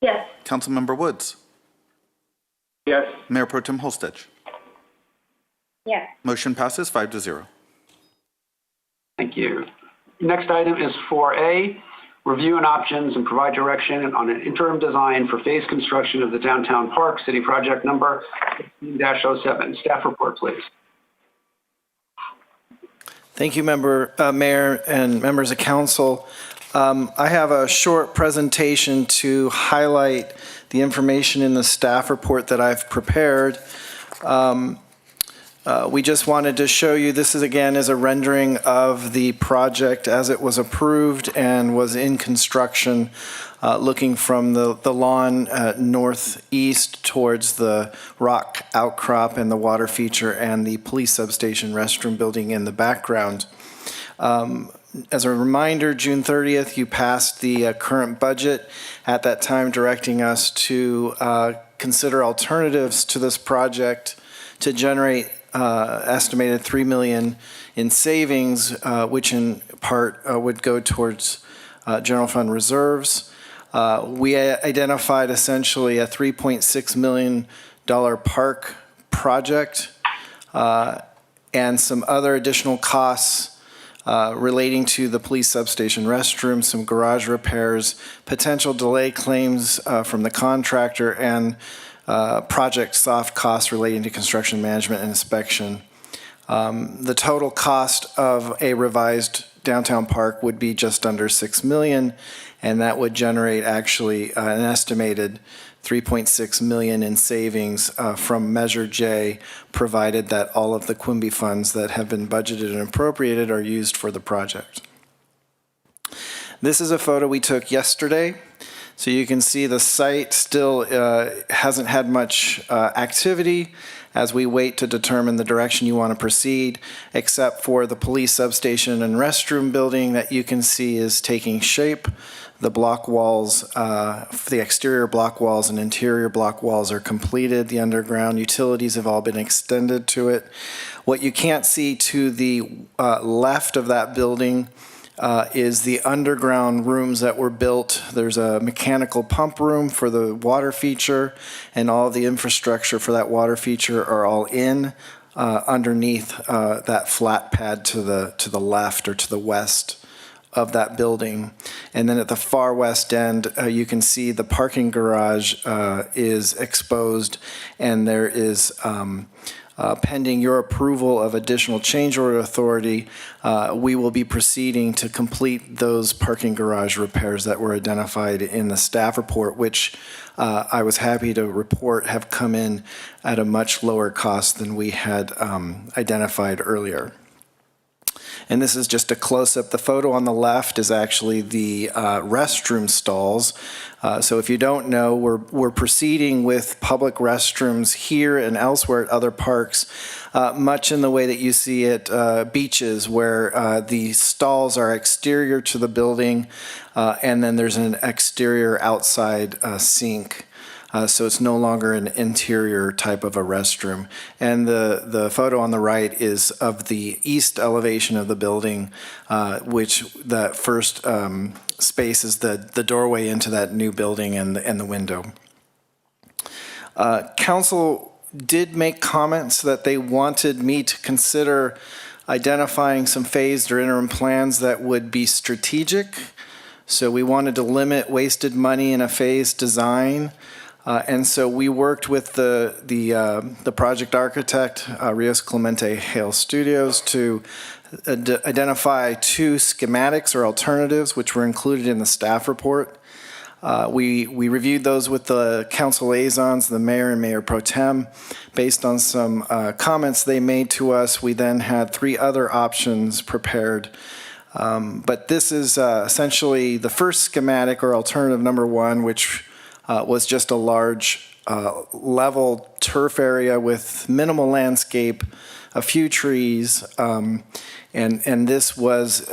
Speaker 19: Yes.
Speaker 3: Councilmember Woods.
Speaker 20: Yes.
Speaker 3: Mayor Pro Tem Holstich.
Speaker 18: Yes.
Speaker 3: Motion passes 5-0.
Speaker 12: Thank you. Next item is 4A, review and options and provide direction on an interim design for phase construction of the downtown park, city project number 15-07. Staff report, please.
Speaker 8: Thank you, Mayor and members of council. I have a short presentation to highlight the information in the staff report that I've prepared. We just wanted to show you, this is again is a rendering of the project as it was approved and was in construction, looking from the lawn northeast towards the rock outcrop and the water feature and the police substation restroom building in the background. As a reminder, June 30th, you passed the current budget, at that time directing us to consider alternatives to this project to generate estimated $3 million in savings, which in part would go towards general fund reserves. We identified essentially a $3.6 million park project and some other additional costs relating to the police substation restroom, some garage repairs, potential delay claims from the contractor, and project soft costs relating to construction management and inspection. The total cost of a revised downtown park would be just under $6 million, and that would generate actually an estimated $3.6 million in savings from Measure J, provided that all of the Quimby funds that have been budgeted and appropriated are used for the project. This is a photo we took yesterday. So you can see the site still hasn't had much activity as we wait to determine the direction you want to proceed, except for the police substation and restroom building that you can see is taking shape. The block walls, the exterior block walls and interior block walls are completed. The underground utilities have all been extended to it. What you can't see to the left of that building is the underground rooms that were built. There's a mechanical pump room for the water feature, and all of the infrastructure for that water feature are all in underneath that flat pad to the left or to the west of that building. And then at the far west end, you can see the parking garage is exposed, and there is pending your approval of additional change order authority, we will be proceeding to complete those parking garage repairs that were identified in the staff report, which I was happy to report have come in at a much lower cost than we had identified earlier. And this is just a close-up. The photo on the left is actually the restroom stalls. So if you don't know, we're proceeding with public restrooms here and elsewhere at other parks, much in the way that you see at beaches, where the stalls are exterior to the building, and then there's an exterior outside sink. So it's no longer an interior type of a restroom. And the photo on the right is of the east elevation of the building, which that first space is the doorway into that new building and the window. Council did make comments that they wanted me to consider identifying some phased or interim plans that would be strategic. So we wanted to limit wasted money in a phased design. And so we worked with the project architect, Rios Clemente Hale Studios, to identify two schematics or alternatives, which were included in the staff report. We reviewed those with the council liaisons, the mayor and mayor pro tem. Based on some comments they made to us, we then had three other options prepared. But this is essentially the first schematic or alternative number one, which was just a large level turf area with minimal landscape, a few trees, and this was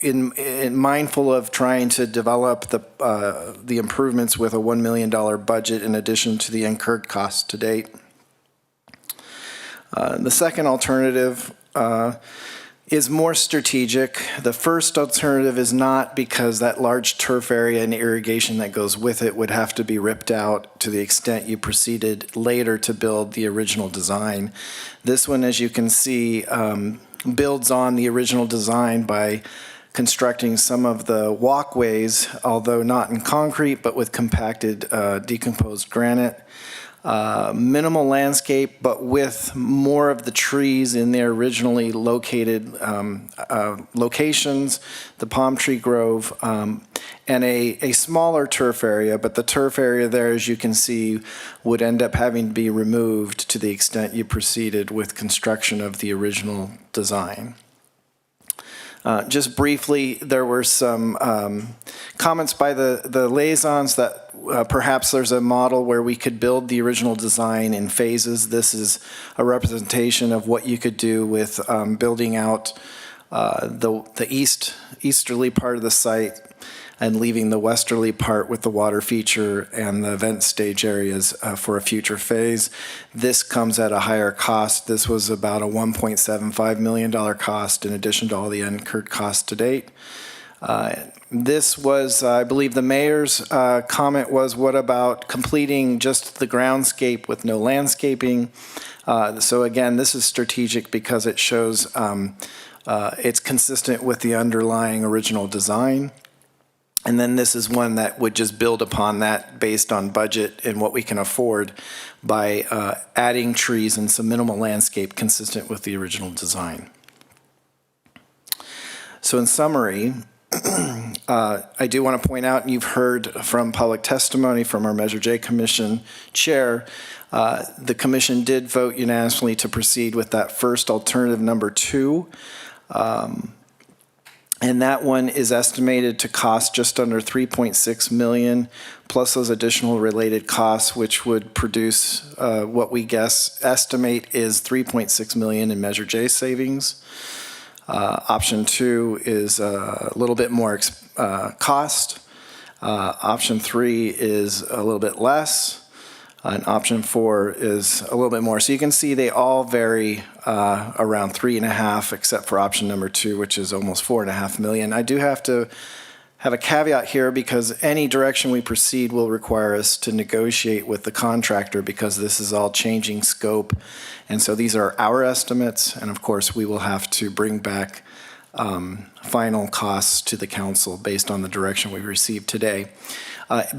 Speaker 8: in mindful of trying to develop the improvements with a $1 million budget in addition to the incurred costs to date. The second alternative is more strategic. The first alternative is not, because that large turf area and irrigation that goes with it would have to be ripped out to the extent you proceeded later to build the original design. This one, as you can see, builds on the original design by constructing some of the walkways, although not in concrete, but with compacted decomposed granite. Minimal landscape, but with more of the trees in their originally located locations, the palm tree grove, and a smaller turf area, but the turf area there, as you can see, would end up having to be removed to the extent you proceeded with construction of the original design. Just briefly, there were some comments by the liaisons that perhaps there's a model where we could build the original design in phases. This is a representation of what you could do with building out the easterly part of the site and leaving the westerly part with the water feature and the event stage areas for a future phase. This comes at a higher cost. This was about a $1.75 million cost in addition to all the incurred costs to date. This was, I believe the mayor's comment was, what about completing just the groundscape with no landscaping? So again, this is strategic because it shows it's consistent with the underlying original design. And then this is one that would just build upon that based on budget and what we can afford by adding trees and some minimal landscape consistent with the original design. So in summary, I do want to point out, and you've heard from public testimony from our Measure J Commission chair, the commission did vote unanimously to proceed with that first alternative number 2. And that one is estimated to cost just under $3.6 million, plus those additional related costs, which would produce what we estimate is $3.6 million in Measure J savings. Option 2 is a little bit more cost. Option 3 is a little bit less. And option 4 is a little bit more. So you can see they all vary around 3.5, except for option number 2, which is almost $4.5 million. I do have to have a caveat here because any direction we proceed will require us to negotiate with the contractor because this is all changing scope. And so these are our estimates. And of course, we will have to bring back final costs to the council based on the direction we received today.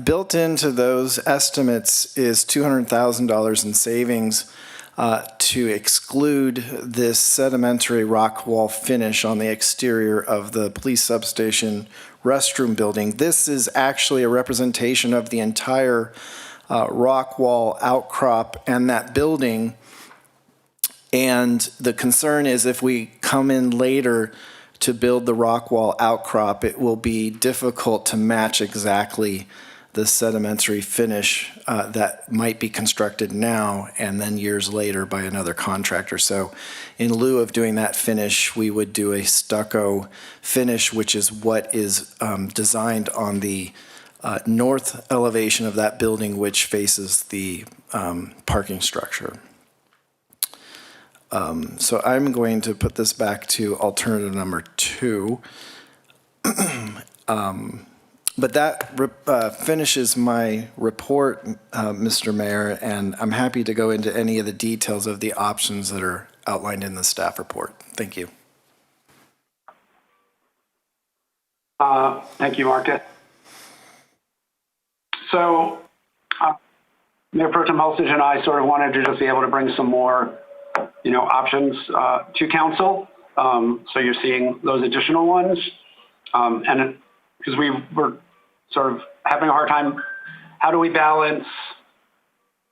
Speaker 8: Built into those estimates is $200,000 in savings to exclude this sedimentary rock wall finish on the exterior of the police substation restroom building. This is actually a representation of the entire rock wall outcrop and that building. And the concern is if we come in later to build the rock wall outcrop, it will be difficult to match exactly the sedimentary finish that might be constructed now and then years later by another contractor. So in lieu of doing that finish, we would do a stucco finish, which is what is designed on the north elevation of that building, which faces the parking structure. So I'm going to put this back to alternative number 2. But that finishes my report, Mr. Mayor, and I'm happy to go into any of the details of the options that are outlined in the staff report. Thank you.
Speaker 12: Thank you, Marcus. So Mayor Pro Tem Holstage and I sort of wanted to just be able to bring some more options to council. So you're seeing those additional ones. And because we were sort of having a hard time, how do we balance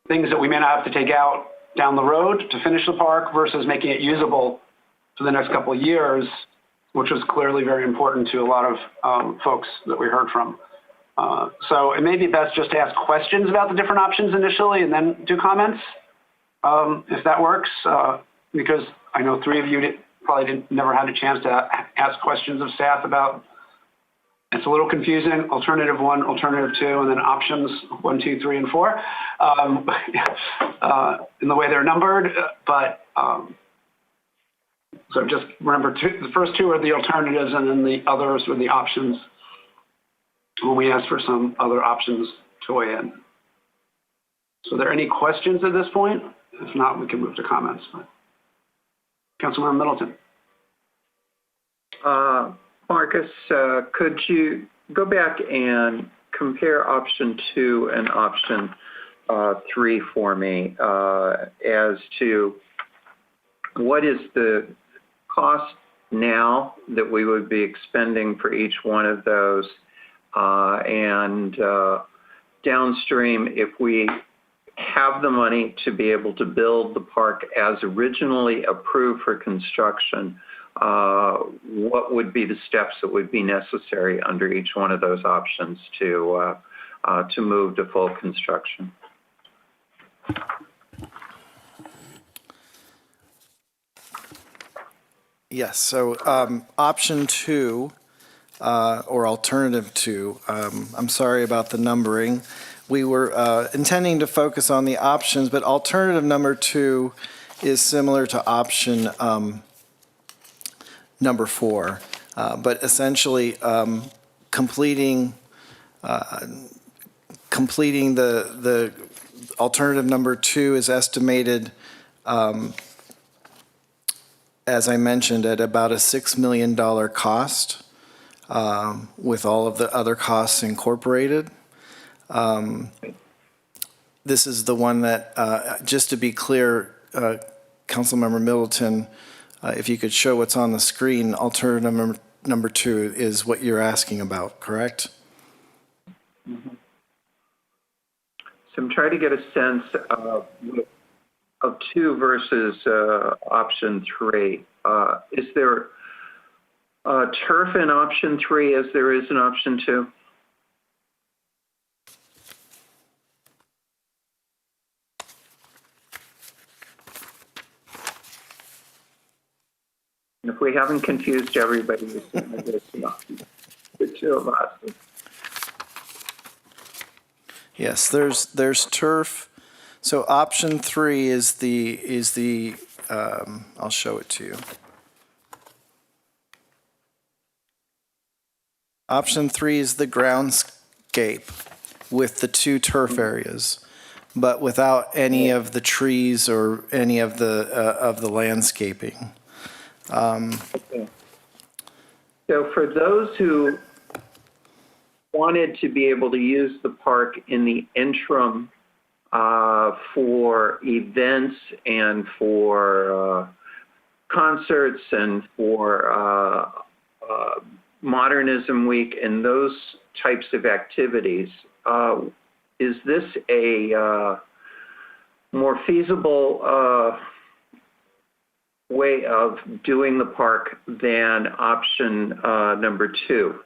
Speaker 12: things that we may not have to take out down the road to finish the park versus making it usable for the next couple of years, which was clearly very important to a lot of folks that we heard from. So it may be best just to ask questions about the different options initially and then do comments, if that works, because I know 3 of you never had a chance to ask questions of staff about. It's a little confusing, alternative 1, alternative 2, and then options 1, 2, 3, and 4 in the way they're numbered. But so just remember, the first 2 are the alternatives, and then the others were the options when we asked for some other options to weigh in. So are there any questions at this point? If not, we can move to comments. Councilmember Middleton.
Speaker 2: Marcus, could you go back and compare option 2 and option 3 for me as to what is the cost now that we would be expending for each one of those, and downstream, if we have the money to be able to build the park as originally approved for construction, what would be the steps that would be necessary under each one of those options to move to full construction?
Speaker 8: Yes, so option 2, or alternative 2, I'm sorry about the numbering. We were intending to focus on the options, but alternative number 2 is similar to option number 4, but essentially completing the alternative number 2 is estimated, as I mentioned, at about a $6 million cost, with all of the other costs incorporated. This is the one that, just to be clear, Councilmember Middleton, if you could show what's on the screen, alternative number 2 is what you're asking about, correct?
Speaker 2: Mm-hmm. So I'm trying to get a sense of 2 versus option 3. Is there turf in option 3 as there is in option 2? If we haven't confused everybody, the 2 of us.
Speaker 8: Yes, there's turf. So option 3 is the I'll show it to you. Option 3 is the groundscape with the 2 turf areas, but without any of the trees or any of the landscaping.
Speaker 2: Okay. So for those who wanted to be able to use the park in the interim for events and for concerts and for Modernism Week and those types of activities, is this a more feasible way of doing the park than option number 2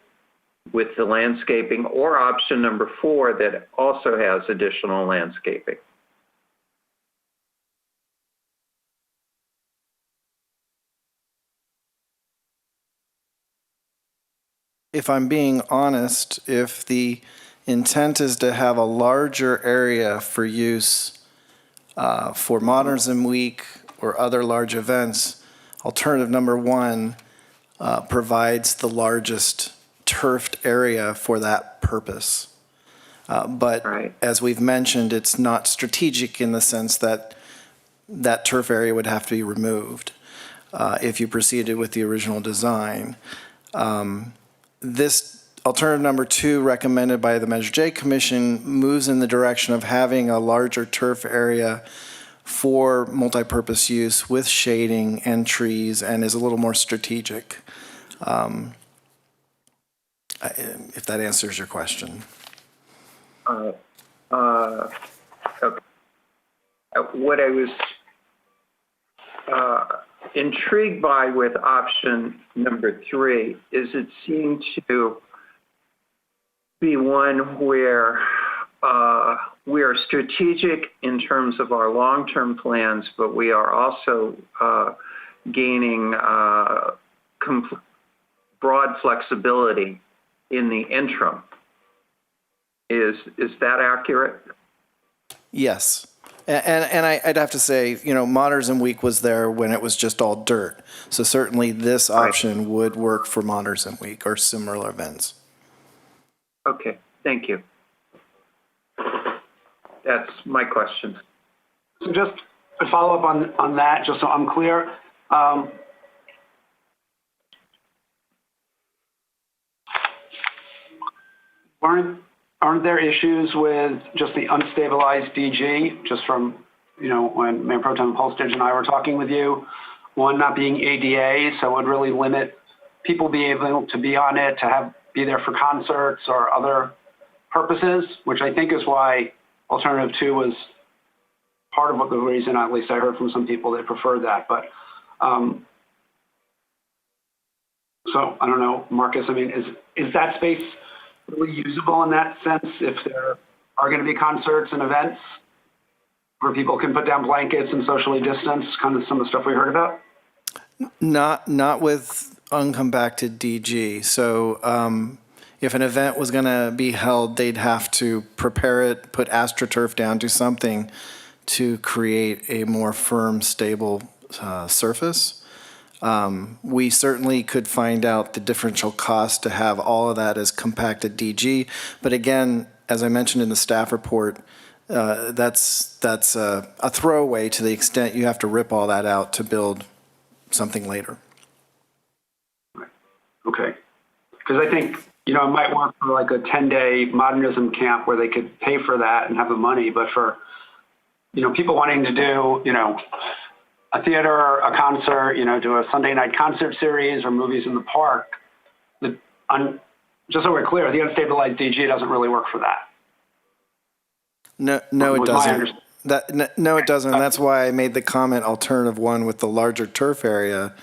Speaker 2: with the landscaping, or option number 4 that also has additional landscaping?
Speaker 8: If I'm being honest, if the intent is to have a larger area for use for Modernism Week or other large events, alternative number 1 provides the largest turfed area for that purpose. But as we've mentioned, it's not strategic in the sense that that turf area would have to be removed if you proceeded with the original design. This alternative number 2 recommended by the Measure J Commission moves in the direction of having a larger turf area for multi-purpose use with shading and trees and is a little more strategic. If that answers your question.
Speaker 2: Okay. What I was intrigued by with option number 3 is it seemed to be one where we are strategic in terms of our long-term plans, but we are also gaining broad flexibility in the interim. Is that accurate?
Speaker 8: Yes. And I'd have to say, Modernism Week was there when it was just all dirt. So certainly this option would work for Modernism Week or similar events.
Speaker 2: Okay, thank you. That's my question.
Speaker 12: So just to follow up on that, just so I'm clear, aren't there issues with just the unstabilized DG, just from, when Mayor Pro Tem Polstridge and I were talking with you, one not being ADA, so it would really limit people being able to be on it, to be there for concerts or other purposes, which I think is why alternative 2 was part of the reason, at least I heard from some people, they preferred that. But so I don't know, Marcus, is that space really usable in that sense if there are going to be concerts and events where people can put down blankets and socially distance, kind of some of the stuff we heard about?
Speaker 8: Not with uncompacted DG. So if an event was going to be held, they'd have to prepare it, put AstroTurf down, do something to create a more firm, stable surface. We certainly could find out the differential cost to have all of that as compacted DG. But again, as I mentioned in the staff report, that's a throwaway to the extent you have to rip all that out to build something later.
Speaker 12: Okay. Because I think, it might work for like a 10-day modernism camp where they could pay for that and have the money. But for, people wanting to do, a theater, a concert, do a Sunday night concert series or movies in the park, just so we're clear, the unstabilized DG doesn't really work for that.
Speaker 8: No, it
Speaker 12: Was my
Speaker 8: doesn't. No, it doesn't. And that's why I made the comment alternative one with the larger turf area,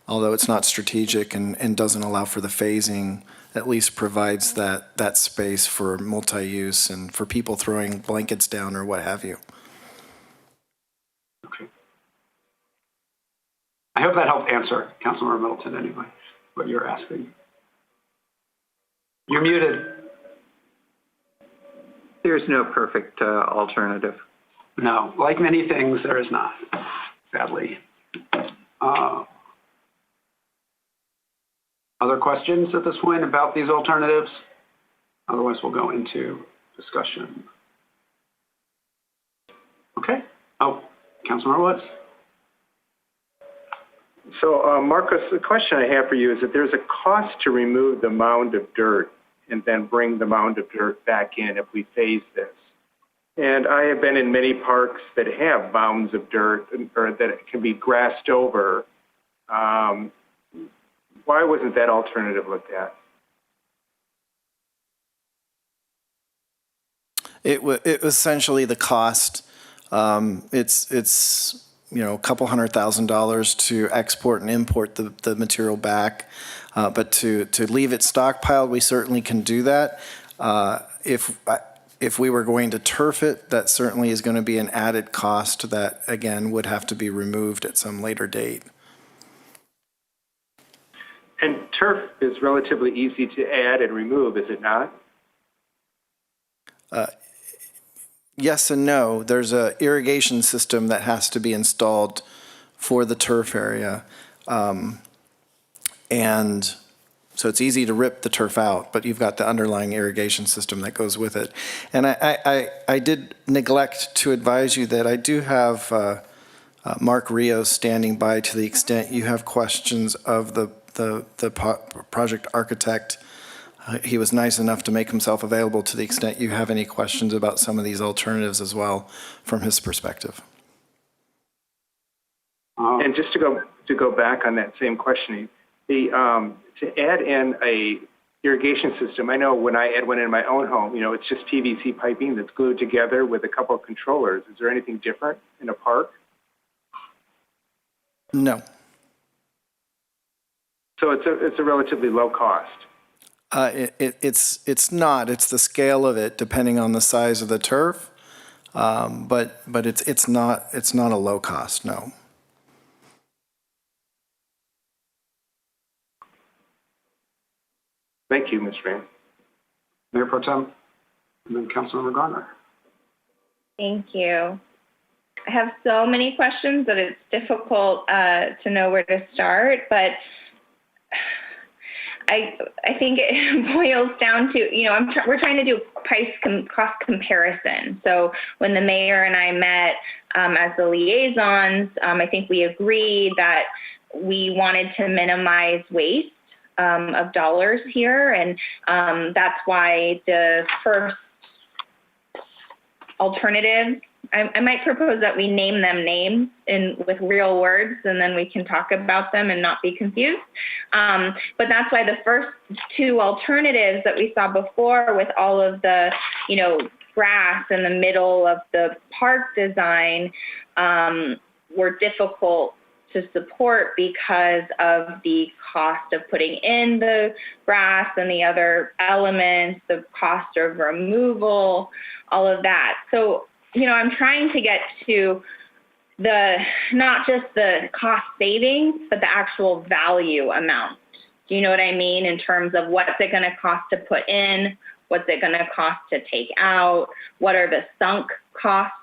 Speaker 8: although it's not strategic and doesn't allow for the phasing, at least provides that space for multi-use and for people throwing blankets down or what have you.
Speaker 12: Okay. I hope that helped answer, Councilmember Middleton, anyway, what you're asking. You're muted.
Speaker 2: There's no perfect alternative.
Speaker 12: No, like many things, there is not, sadly. Other questions at this point about these alternatives? Otherwise, we'll go into discussion. Okay. Oh, Councilmember Woods.
Speaker 20: So, Marcus, the question I have for you is that there's a cost to remove the mound of dirt and then bring the mound of dirt back in if we phase this. And I have been in many parks that have mounds of dirt or that can be grassed over. Why wasn't that alternative looked at?
Speaker 8: It was essentially the cost. It's a couple $100,000 to export and import the material back, but to leave it stockpiled, we certainly can do that. If we were going to turf it, that certainly is going to be an added cost that, again, would have to be removed at some later date.
Speaker 20: And turf is relatively easy to add and remove, is it not?
Speaker 8: Yes and no. There's an irrigation system that has to be installed for the turf area. And so it's easy to rip the turf out, but you've got the underlying irrigation system that goes with it. And I did neglect to advise you that I do have Mark Rios standing by to the extent you have questions of the project architect. He was nice enough to make himself available to the extent you have any questions about some of these alternatives as well from his perspective.
Speaker 20: And just to go back on that same questioning, to add in a irrigation system, I know when I add one in my own home, it's just PVC piping that's glued together with a couple of controllers. Is there anything different in a park?
Speaker 8: No.
Speaker 20: So it's a relatively low cost.
Speaker 8: It's not. It's the scale of it, depending on the size of the turf. But it's not a low cost. No.
Speaker 20: Thank you, Mr. Mayor.
Speaker 12: Mayor Pro Tem, and then Councilmember Garner.
Speaker 18: Thank you. I have so many questions that it's difficult to know where to start, but I think it boils down to, we're trying to do cost comparison. So when the mayor and I met as the liaisons, I think we agreed that we wanted to minimize waste of dollars here. And that's why the first alternative, I might propose that we name them names with real words, and then we can talk about them and not be confused. But that's why the first two alternatives that we saw before with all of the, grass in the middle of the park design were difficult to support because of the cost of putting in the grass and the other elements, the cost of removal, all of that. So, I'm trying to get to not just the cost savings, but the actual value amount. Do you know what I mean? In terms of what's it going to cost to put in? What's it going to cost to take out? What are the sunk costs?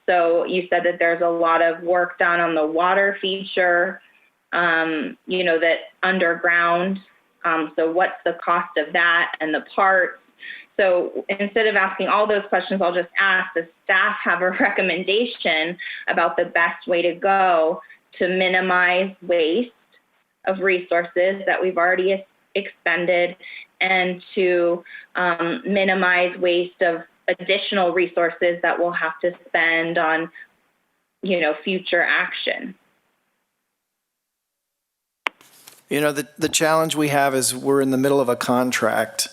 Speaker 18: So you said that there's a lot of work done on the water feature, that underground. So what's the cost of that and the parts? So instead of asking all those questions, I'll just ask, does staff have a recommendation about the best way to go to minimize waste of resources that we've already expended and to minimize waste of additional resources that we'll have to spend on, future action?
Speaker 8: You know, the challenge we have is we're in the middle of a contract,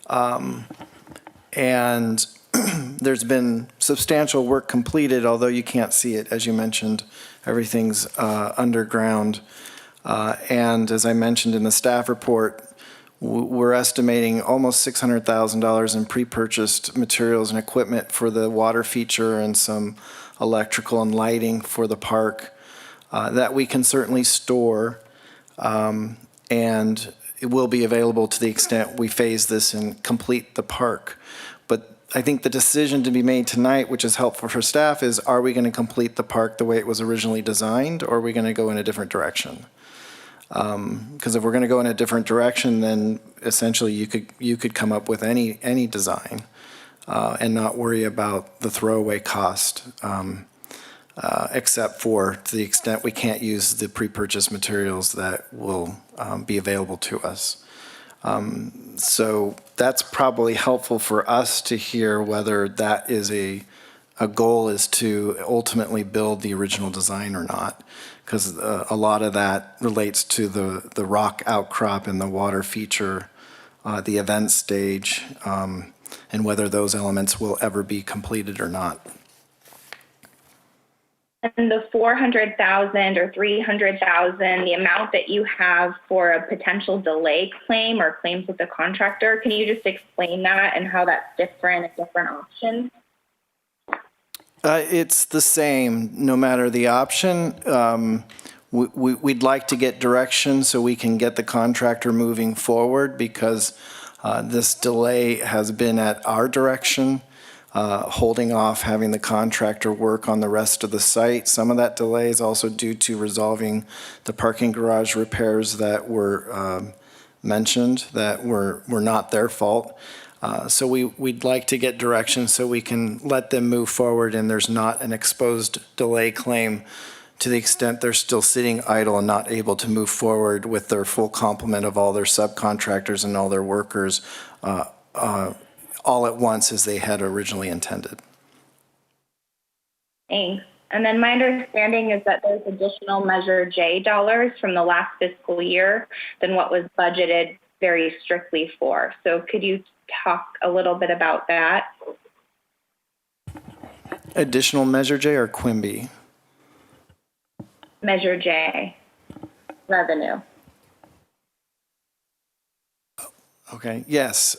Speaker 8: and there's been substantial work completed, although you can't see it. As you mentioned, everything's underground. And as I mentioned in the staff report, we're estimating almost $600,000 in pre-purchased materials and equipment for the water feature and some electrical and lighting for the park that we can certainly store, and it will be available to the extent we phase this and complete the park. But I think the decision to be made tonight, which is helpful for staff, is are we going to complete the park the way it was originally designed, or are we going to go in a different direction? Because if we're going to go in a different direction, then essentially you could come up with any design and not worry about the throwaway cost, except for to the extent we can't use the pre-purchased materials that will be available to us. So that's probably helpful for us to hear whether that is a goal is to ultimately build the original design or not, because a lot of that relates to the rock outcrop and the water feature, the event stage, and whether those elements will ever be completed or not.
Speaker 18: And the 400,000 or 300,000, the amount that you have for a potential delay claim or claims with the contractor, can you just explain that and how that's different at different options?
Speaker 8: It's the same, no matter the option. We'd like to get direction so we can get the contractor moving forward, because this delay has been at our direction, holding off having the contractor work on the rest of the site. Some of that delay is also due to resolving the parking garage repairs that were mentioned that were not their fault. So we'd like to get direction so we can let them move forward and there's not an exposed delay claim to the extent they're still sitting idle and not able to move forward with their full complement of all their subcontractors and all their workers all at once as they had originally intended.
Speaker 18: Thanks. And then my understanding is that there's additional Measure J dollars from the last fiscal year than what was budgeted very strictly for. So could you talk a little bit about that?
Speaker 8: Additional Measure J or Quimby?
Speaker 18: Measure J, revenue.
Speaker 8: Okay, yes.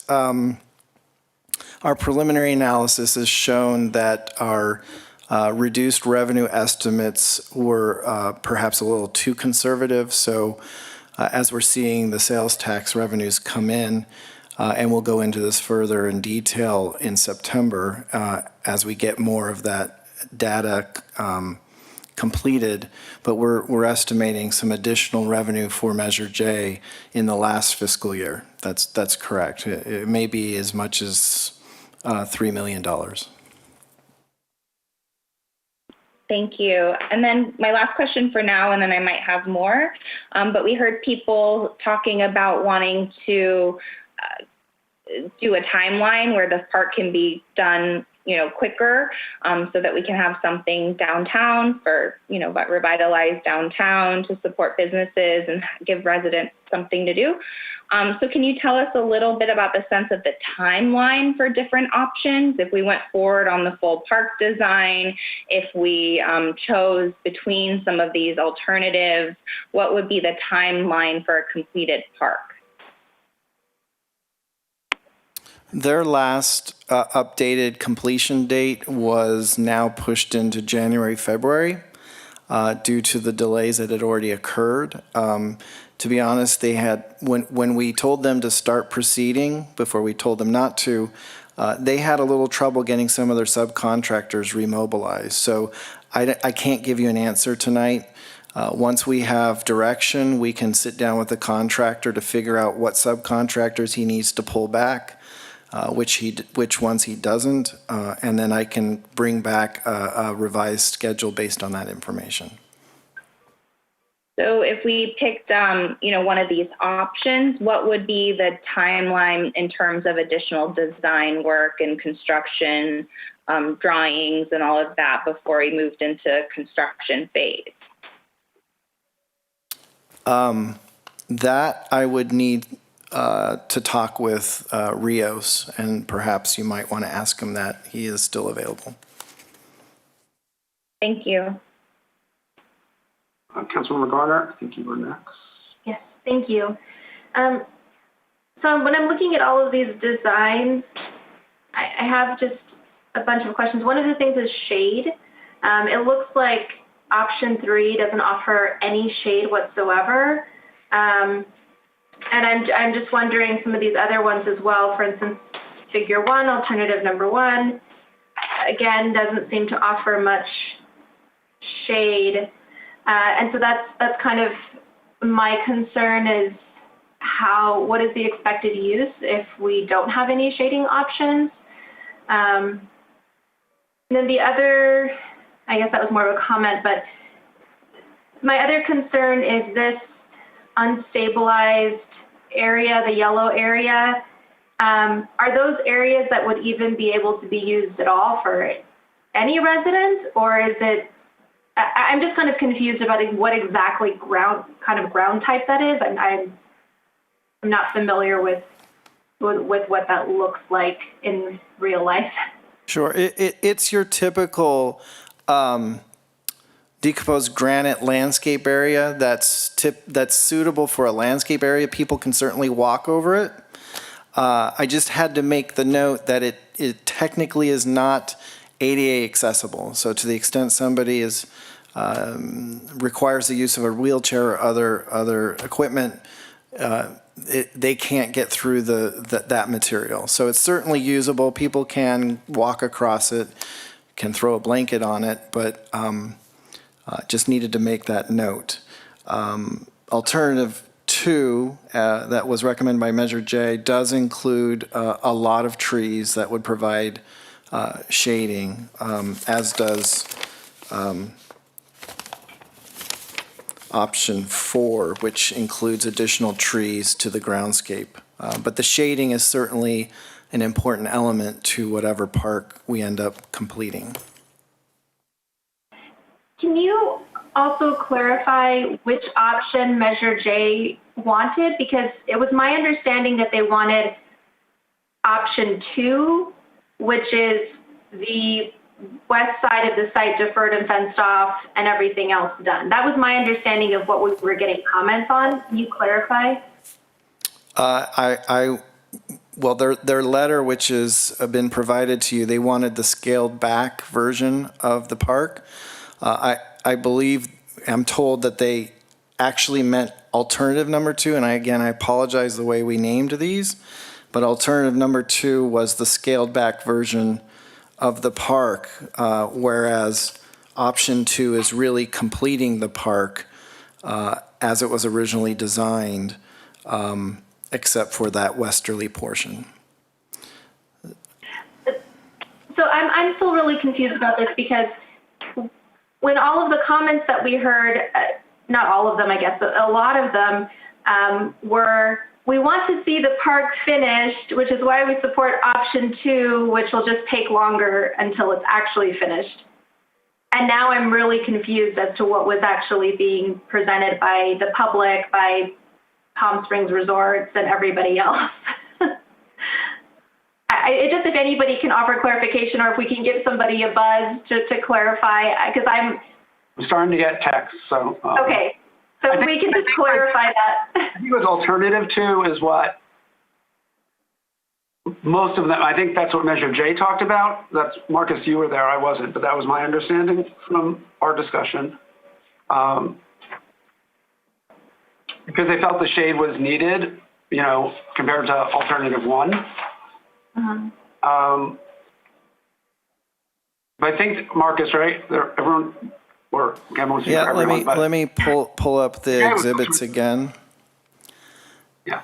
Speaker 8: Our preliminary analysis has shown that our reduced revenue estimates were perhaps a little too conservative. So as we're seeing the sales tax revenues come in, and we'll go into this further in detail in September as we get more of that data completed, but we're estimating some additional revenue for Measure J in the last fiscal year. That's correct. It may be as much as $3 million.
Speaker 18: Thank you. And then my last question for now, and then I might have more, but we heard people talking about wanting to do a timeline where the park can be done, quicker, so that we can have something downtown for, revitalize downtown to support businesses and give residents something to do. So can you tell us a little bit about the sense of the timeline for different options? If we went forward on the full park design, if we chose between some of these alternatives, what would be the timeline for a completed park?
Speaker 8: Their last updated completion date was now pushed into January, February, due to the delays that had already occurred. To be honest, they had, when we told them to start proceeding, before we told them not to, they had a little trouble getting some of their subcontractors remobilized. So I can't give you an answer tonight. Once we have direction, we can sit down with the contractor to figure out what subcontractors he needs to pull back, which ones he doesn't, and then I can bring back a revised schedule based on that information.
Speaker 18: So if we picked, one of these options, what would be the timeline in terms of additional design work and construction, drawings and all of that before we moved into construction phase?
Speaker 8: That I would need to talk with Rios, and perhaps you might want to ask him that. He is still available.
Speaker 18: Thank you.
Speaker 12: Councilmember Garner, I think you were next.
Speaker 19: Yes, thank you. So when I'm looking at all of these designs, I have just a bunch of questions. One of the things is shade. It looks like option 3 doesn't offer any shade whatsoever. And I'm just wondering some of these other ones as well. For instance, figure 1, alternative number 1, again, doesn't seem to offer much shade. And so that's kind of my concern is what is the expected use if we don't have any shading options? And then the other, I guess that was more of a comment, but my other concern is this unstabilized area, the yellow area. Are those areas that would even be able to be used at all for any residents, or is it, I'm just kind of confused about what exactly ground type that is. I'm not familiar with what that looks like in real life.
Speaker 8: Sure. It's your typical decomposed granite landscape area that's suitable for a landscape area. People can certainly walk over it. I just had to make the note that it technically is not ADA accessible. So to the extent somebody requires the use of a wheelchair or other equipment, they can't get through that material. So it's certainly usable. People can walk across it, can throw a blanket on it, but just needed to make that note. Alternative 2 that was recommended by Measure J does include a lot of trees that would provide shading, as does option 4, which includes additional trees to the groundscape. But the shading is certainly an important element to whatever park we end up completing.
Speaker 19: Can you also clarify which option Measure J wanted? Because it was my understanding that they wanted option 2, which is the west side of the site deferred and fenced off and everything else done. That was my understanding of what we were getting comments on. Can you clarify?
Speaker 8: Well, their letter, which has been provided to you, they wanted the scaled back version of the park. I believe, I'm told that they actually meant alternative number 2, and I apologize the way we named these, but alternative number 2 was the scaled back version of the park, whereas option 2 is really completing the park as it was originally designed, except for that westerly portion.
Speaker 19: So I'm still really confused about this because when all of the comments that we heard, not all of them, I guess, but a lot of them were, we want to see the park finished, which is why we support option 2, which will just take longer until it's actually finished. And now I'm really confused as to what was actually being presented by the public, by Palm Springs Resorts and everybody else. If anybody can offer clarification, or if we can give somebody a buzz to clarify, because I'm
Speaker 12: starting to get texts. So
Speaker 19: okay, so if we can just clarify that.
Speaker 12: I think it was alternative 2 is what most of them. I think that's what Measure J talked about. That's Marcus. You were there. I wasn't, but that was my understanding from our discussion. Because they felt the shade was needed, compared to alternative 1. But I think Marcus, right? Everyone, or again, won't speak for everyone,
Speaker 8: let me pull up the exhibits again.
Speaker 12: Yeah.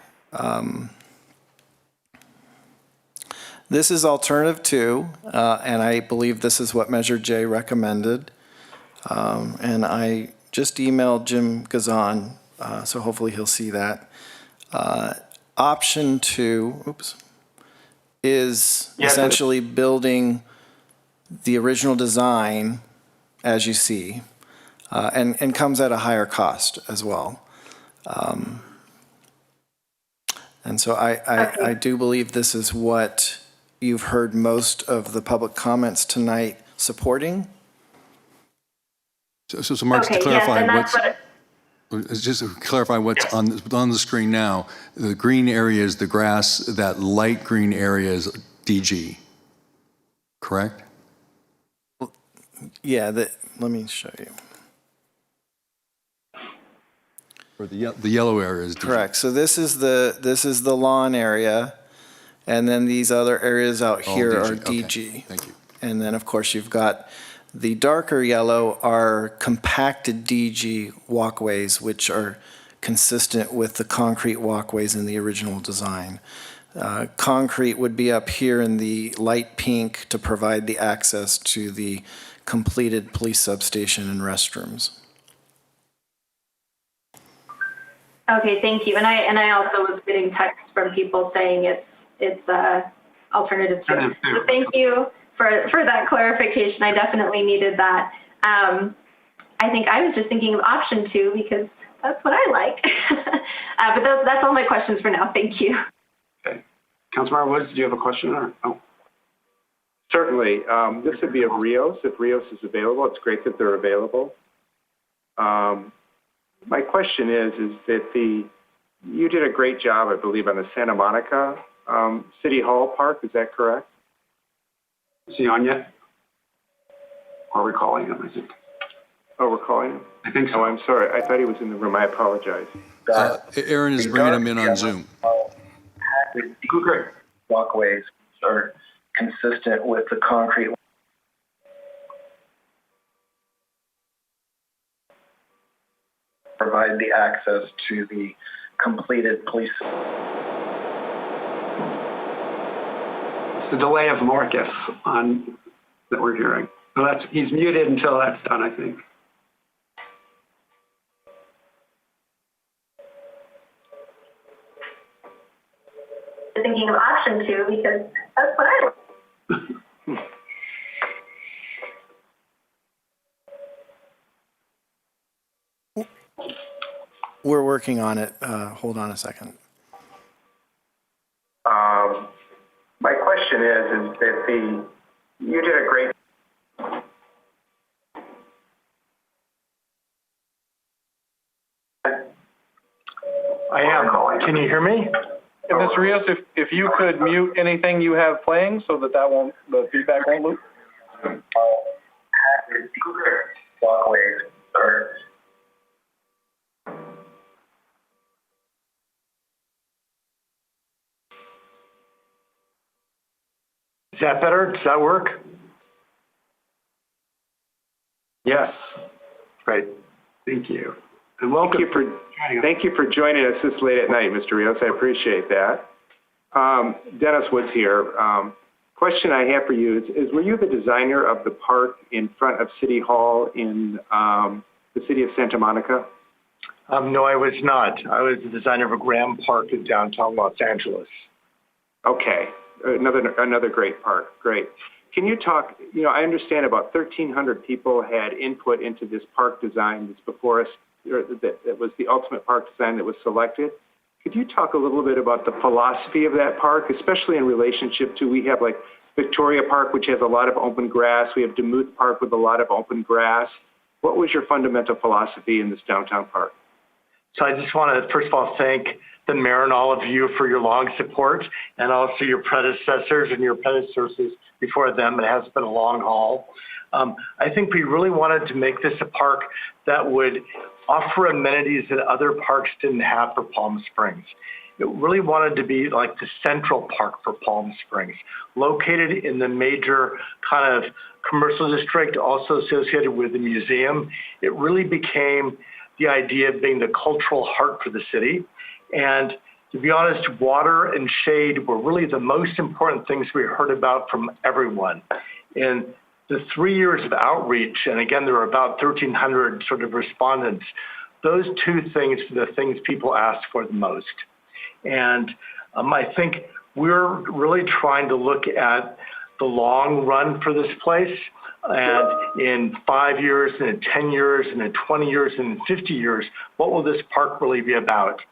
Speaker 8: This is alternative 2, and I believe this is what Measure J recommended. And I just emailed Jim Gazan, so hopefully he'll see that. Option 2, is essentially building the original design as you see, and comes at a higher cost as well. And so I do believe this is what you've heard most of the public comments tonight supporting.
Speaker 16: So Mark,
Speaker 19: Okay,
Speaker 16: to clarify,
Speaker 19: yes,
Speaker 16: just to clarify what's on the screen now, the green area is the grass, that light green area is DG, correct?
Speaker 8: Yeah, let me show you.
Speaker 16: Or the yellow area is DG.
Speaker 8: Correct. So this is the lawn area, and then these other areas out here
Speaker 16: DG.
Speaker 8: are DG.
Speaker 16: Okay. Thank you.
Speaker 8: And then, of course, you've got the darker yellow are compacted DG walkways, which are consistent with the concrete walkways in the original design. Concrete would be up here in the light pink to provide the access to the completed police substation and restrooms.
Speaker 19: Okay, thank you. And I also was getting texts from people saying it's alternative two. So thank you for that clarification. I definitely needed that. I think I was just thinking of option 2 because that's what I like. But that's all my questions for now. Thank you.
Speaker 12: Okay. Councilmember Woods, do you have a question? Oh.
Speaker 20: Certainly. This would be of Rios, if Rios is available. It's great that they're available. My question is that you did a great job, I believe, on the Santa Monica City Hall Park. Is that correct?
Speaker 12: Is he on yet? Or are we calling him, I think?
Speaker 20: Oh, we're calling him?
Speaker 12: I think so.
Speaker 20: Oh, I'm sorry. I thought he was in the room. I apologize.
Speaker 16: Aaron is bringing him in on Zoom.
Speaker 20: Great.
Speaker 8: Walkways are consistent with the concrete. Provide the access to the completed police.
Speaker 12: It's the delay of Marcus that we're hearing. So he's muted until that's done, I think.
Speaker 19: Thinking of option 2 because that's what I like.
Speaker 8: We're working on it. Hold on a second.
Speaker 20: My question is that you did a great.
Speaker 6: I am. Can you hear me? Ms. Rios, if you could mute anything you have playing so that the feedback won't loop.
Speaker 8: Walkways are.
Speaker 6: Is that better? Does that work?
Speaker 12: Yes. Great. Thank you. And welcome.
Speaker 20: Thank you for joining us this late at night, Mr. Rios. I appreciate that. Dennis Woods here. Question I have for you is were you the designer of the park in front of City Hall in the city of Santa Monica?
Speaker 6: No, I was not. I was the designer of a Graham Park in downtown Los Angeles.
Speaker 20: Okay. Another great park. Great. Can you talk, I understand about 1,300 people had input into this park design that's before us, or that was the ultimate park design that was selected. Could you talk a little bit about the philosophy of that park, especially in relationship to, we have like Victoria Park, which has a lot of open grass. We have Demuth Park with a lot of open grass. What was your fundamental philosophy in this downtown park?
Speaker 6: So I just want to, first of all, thank the mayor and all of you for your long support, and also your predecessors and your predecessors before them. It has been a long haul. I think we really wanted to make this a park that would offer amenities that other parks didn't have for Palm Springs. It really wanted to be like the central park for Palm Springs, located in the major kind of commercial district, also associated with the museum. It really became the idea of being the cultural heart for the city. And to be honest, water and shade were really the most important things we heard about from everyone. In the 3 years of outreach, and again, there were about 1,300 sort of respondents, those two things were the things people asked for the most. And I think we're really trying to look at the long run for this place. And in 5 years, and in 10 years, and in 20 years, and in 50 years, what will this park really be about?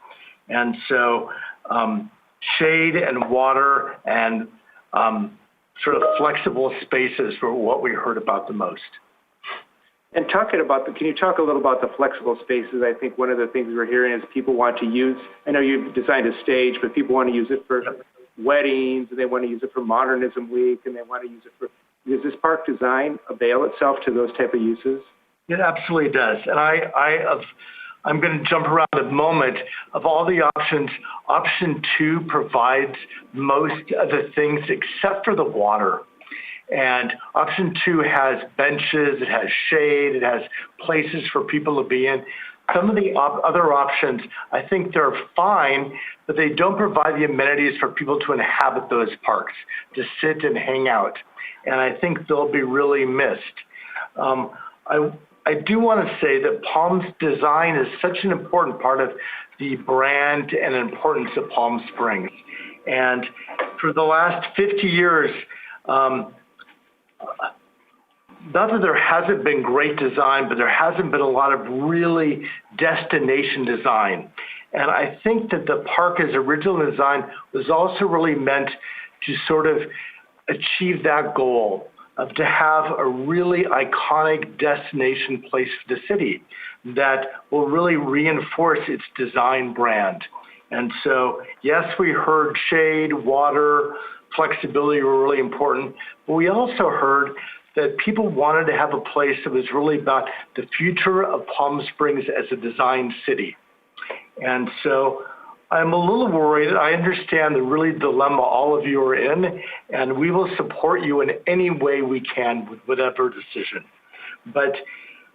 Speaker 6: And so shade and water and sort of flexible spaces were what we heard about the most.
Speaker 20: And talking about can you talk a little about the flexible spaces? I think one of the things we're hearing is people want to use, I know you've designed a stage, but people want to use it for weddings, and they want to use it for Modernism Week, and they want to use it for, does this park design avail itself to those type of uses?
Speaker 6: It absolutely does. And I'm going to jump around a moment. Of all the options, option 2 provides most of the things except for the water. And option 2 has benches, it has shade, it has places for people to be in. Some of the other options, I think they're fine, but they don't provide the amenities for people to inhabit those parks, to sit and hang out. And I think they'll be really missed. I do want to say that Palm's design is such an important part of the brand and importance of Palm Springs. And for the last 50 years, not that there hasn't been great design, but there hasn't been a lot of really destination design. And I think that the park as original design was also really meant to sort of achieve that goal of to have a really iconic destination place for the city that will really reinforce its design brand. And so, yes, we heard shade, water, flexibility were really important, but we also heard that people wanted to have a place that was really about the future of Palm Springs as a design city. And so I'm a little worried. I understand the really dilemma all of you are in, and we will support you in any way we can with whatever decision. But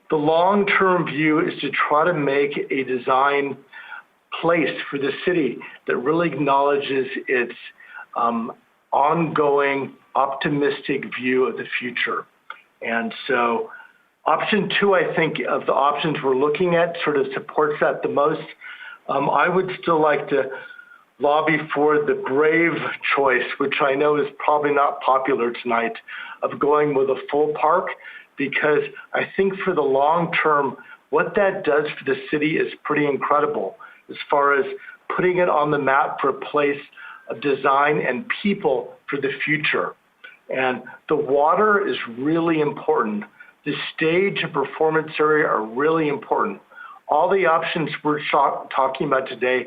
Speaker 6: the long-term view is to try to make a design place for the city that really acknowledges its ongoing optimistic view of the future. And so option 2, I think, of the options we're looking at sort of supports that the most. I would still like to lobby for the brave choice, which I know is probably not popular tonight, of going with a full park, because I think for the long term, what that does for the city is pretty incredible as far as putting it on the map for a place of design and people for the future. And the water is really important. The stage and performance area are really important. All the options we're talking about today,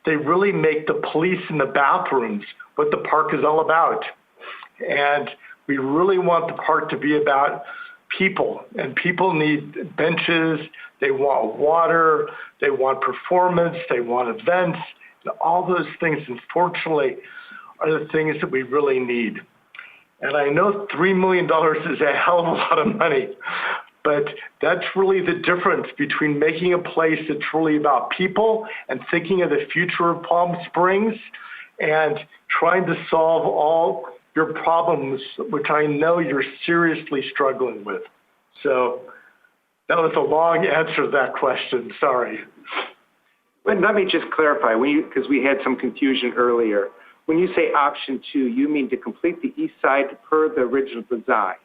Speaker 6: they really make the police in the bathrooms what the park is all about. And we really want the park to be about people, and people need benches, they want water, they want performance, they want events, and all those things, unfortunately, are the things that we really need. And I know $3 million is a hell of a lot of money, but that's really the difference between making a place that's really about people and thinking of the future of Palm Springs and trying to solve all your problems, which I know you're seriously struggling with. So that was a long answer to that question. Sorry.
Speaker 20: But let me just clarify, because we had some confusion earlier. When you say option 2, you mean to complete the east side per the original design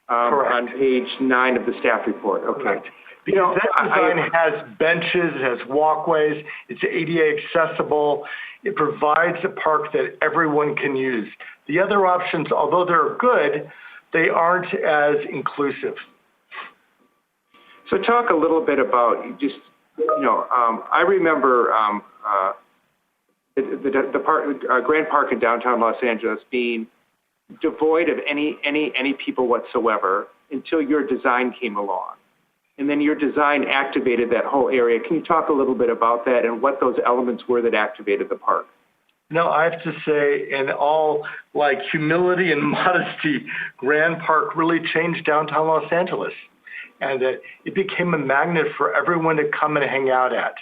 Speaker 20: on page 9 of the staff report. Okay.
Speaker 6: Correct. Because that design has benches, it has walkways, it's ADA accessible, it provides a park that everyone can use. The other options, although they're good, they aren't as inclusive.
Speaker 20: So talk a little bit about just, I remember the park, Grand Park in downtown Los Angeles being devoid of any people whatsoever until your design came along. And then your design activated that whole area. Can you talk a little bit about that and what those elements were that activated the park?
Speaker 6: No, I have to say, in all humility and modesty, Grand Park really changed downtown Los Angeles. And it became a magnet for everyone to come and hang out at.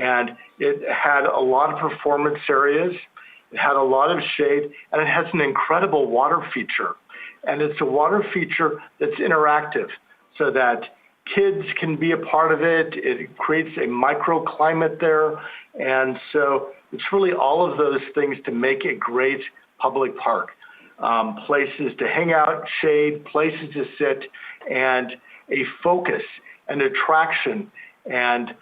Speaker 6: And it had a lot of performance areas, it had a lot of shade, and it has an incredible water feature. And it's a water feature that's interactive so that kids can be a part of it. It creates a microclimate there. And so it's really all of those things to make a great public park. Places to hang out, shade, places to sit, and a focus, an attraction. And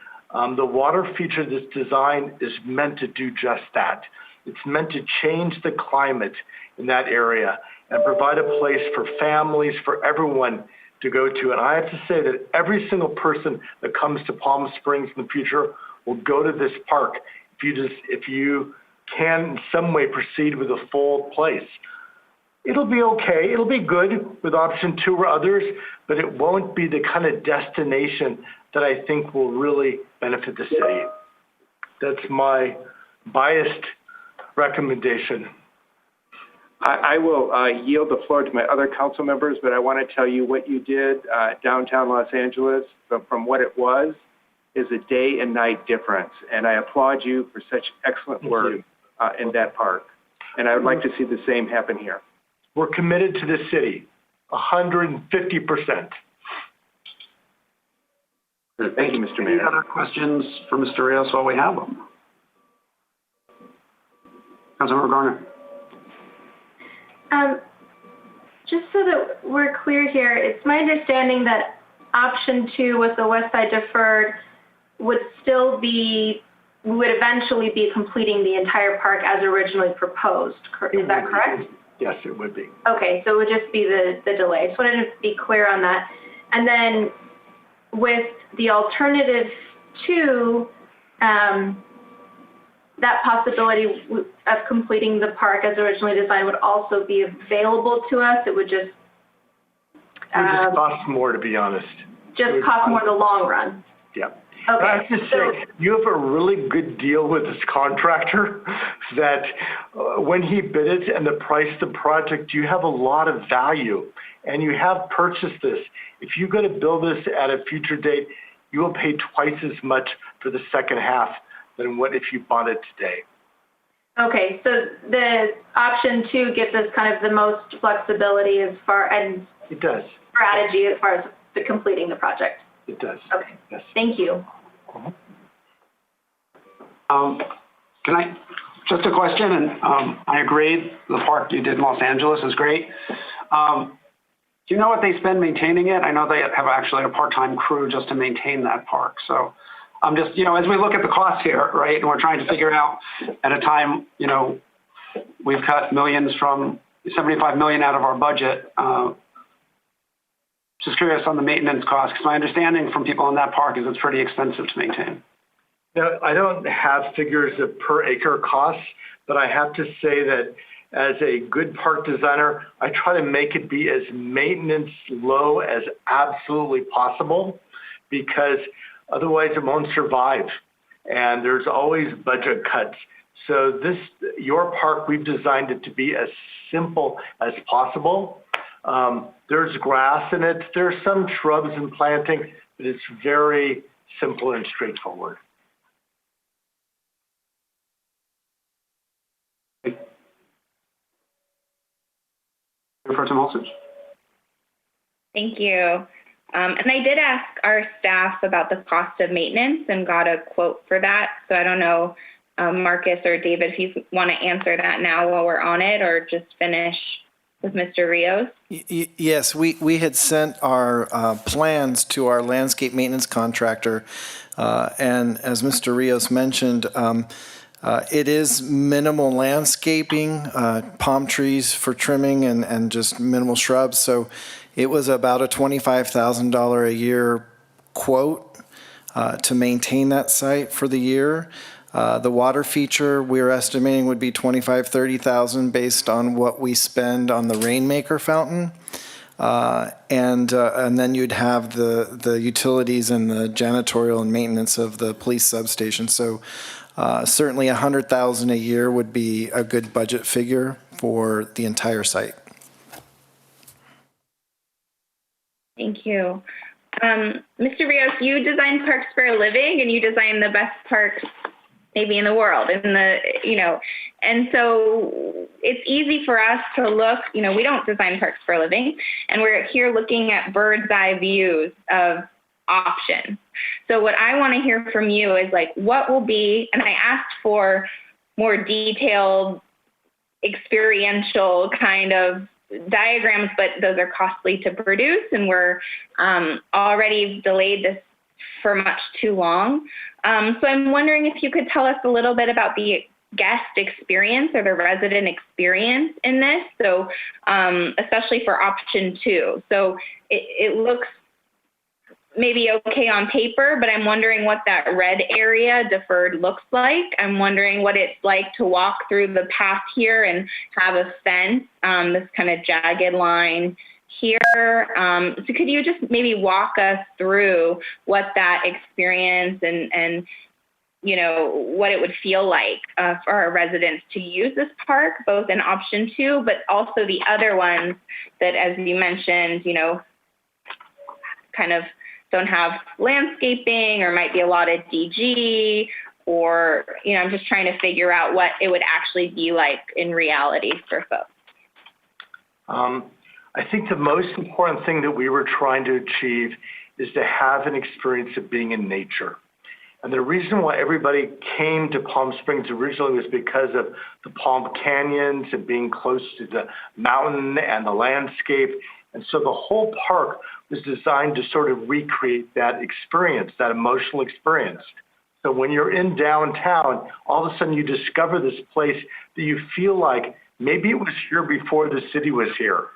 Speaker 6: the water feature of this design is meant to do just that. It's meant to change the climate in that area and provide a place for families, for everyone to go to. And I have to say that every single person that comes to Palm Springs in the future will go to this park if you can in some way proceed with a full place. It'll be okay. It'll be good with option 2 or others, but it won't be the kind of destination that I think will really benefit the city. That's my biased recommendation.
Speaker 20: I will yield the floor to my other council members, but I want to tell you what you did downtown Los Angeles from what it was is a day and night difference. And I applaud you for such excellent work in that park. And I would like to see the same happen here.
Speaker 6: We're committed to this city, 150%.
Speaker 20: Thank you, Mr. Mayor.
Speaker 12: Any other questions for Mr. Rios while we have them? Councilmember Garner.
Speaker 19: Just so that we're clear here, it's my understanding that option 2 with the west side deferred would still be, we would eventually be completing the entire park as originally proposed. Is that correct?
Speaker 6: Yes, it would be.
Speaker 19: Okay, so it would just be the delay. Just wanted to be clear on that. And then with the alternative 2, that possibility of completing the park as originally designed would also be available to us. It would just
Speaker 6: cost more, to be honest.
Speaker 19: Just cost more in the long run.
Speaker 6: Yeah.
Speaker 19: Okay.
Speaker 6: I have to say, you have a really good deal with this contractor that when he bid it and the price of the project, you have a lot of value and you have purchased this. If you're going to build this at a future date, you will pay twice as much for the second half than what if you bought it today.
Speaker 19: Okay, so the option 2 gives us kind of the most flexibility as far and
Speaker 6: it does
Speaker 19: strategy as far as the completing the project.
Speaker 6: It does.
Speaker 19: Okay.
Speaker 6: Yes.
Speaker 19: Thank you.
Speaker 12: Can I, just a question, and I agree, the park you did in Los Angeles is great. Do you know what they spend maintaining it? I know they have actually a part-time crew just to maintain that park. So I'm just, as we look at the costs here, right, and we're trying to figure out at a time, we've cut millions from 75 million out of our budget. Just curious on the maintenance costs, because my understanding from people in that park is it's pretty expensive to maintain.
Speaker 6: Now, I don't have figures of per acre costs, but I have to say that as a good park designer, I try to make it be as maintenance low as absolutely possible, because otherwise it won't survive. And there's always budget cuts. So your park, we've designed it to be as simple as possible. There's grass in it. There's some shrubs and planting, but it's very simple and straightforward.
Speaker 18: Thank you. And I did ask our staff about the cost of maintenance and got a quote for that. So I don't know, Marcus or David, if you want to answer that now while we're on it, or just finish with Mr. Rios.
Speaker 8: Yes, we had sent our plans to our landscape maintenance contractor. And as Mr. Rios mentioned, it is minimal landscaping, palm trees for trimming and just minimal shrubs. So it was about a $25,000 a year quote to maintain that site for the year. The water feature we're estimating would be $25,000-$30,000 based on what we spend on the Rainmaker fountain. And then you'd have the utilities and the janitorial and maintenance of the police substation. So certainly $100,000 a year would be a good budget figure for the entire site.
Speaker 18: Thank you. Mr. Rios, you design parks for a living, and you design the best parks maybe in the world, and so it's easy for us to look, we don't design parks for a living, and we're here looking at bird's eye views of options. So what I want to hear from you is what will be, and I asked for more detailed, experiential kind of diagrams, but those are costly to produce, and we're already delayed this for much too long. So I'm wondering if you could tell us a little bit about the guest experience or the resident experience in this. So especially for option 2. So it looks maybe okay on paper, but I'm wondering what that red area deferred looks like. I'm wondering what it's like to walk through the path here and have a fence, this kind of jagged line here. So could you just maybe walk us through what that experience and you know, what it would feel like for our residents to use this park, both in option 2, but also the other ones that, as you mentioned, you know, kind of don't have landscaping or might be a lot of DG, or, you know, I'm just trying to figure out what it would actually be like in reality for folks.
Speaker 6: I think the most important thing that we were trying to achieve is to have an experience of being in nature. And the reason why everybody came to Palm Springs originally was because of the Palm Canyons and being close to the mountain and the landscape. And so the whole park was designed to sort of recreate that experience, that emotional experience. So when you're in downtown, all of a sudden you discover this place that you feel like maybe it was here before the city was here.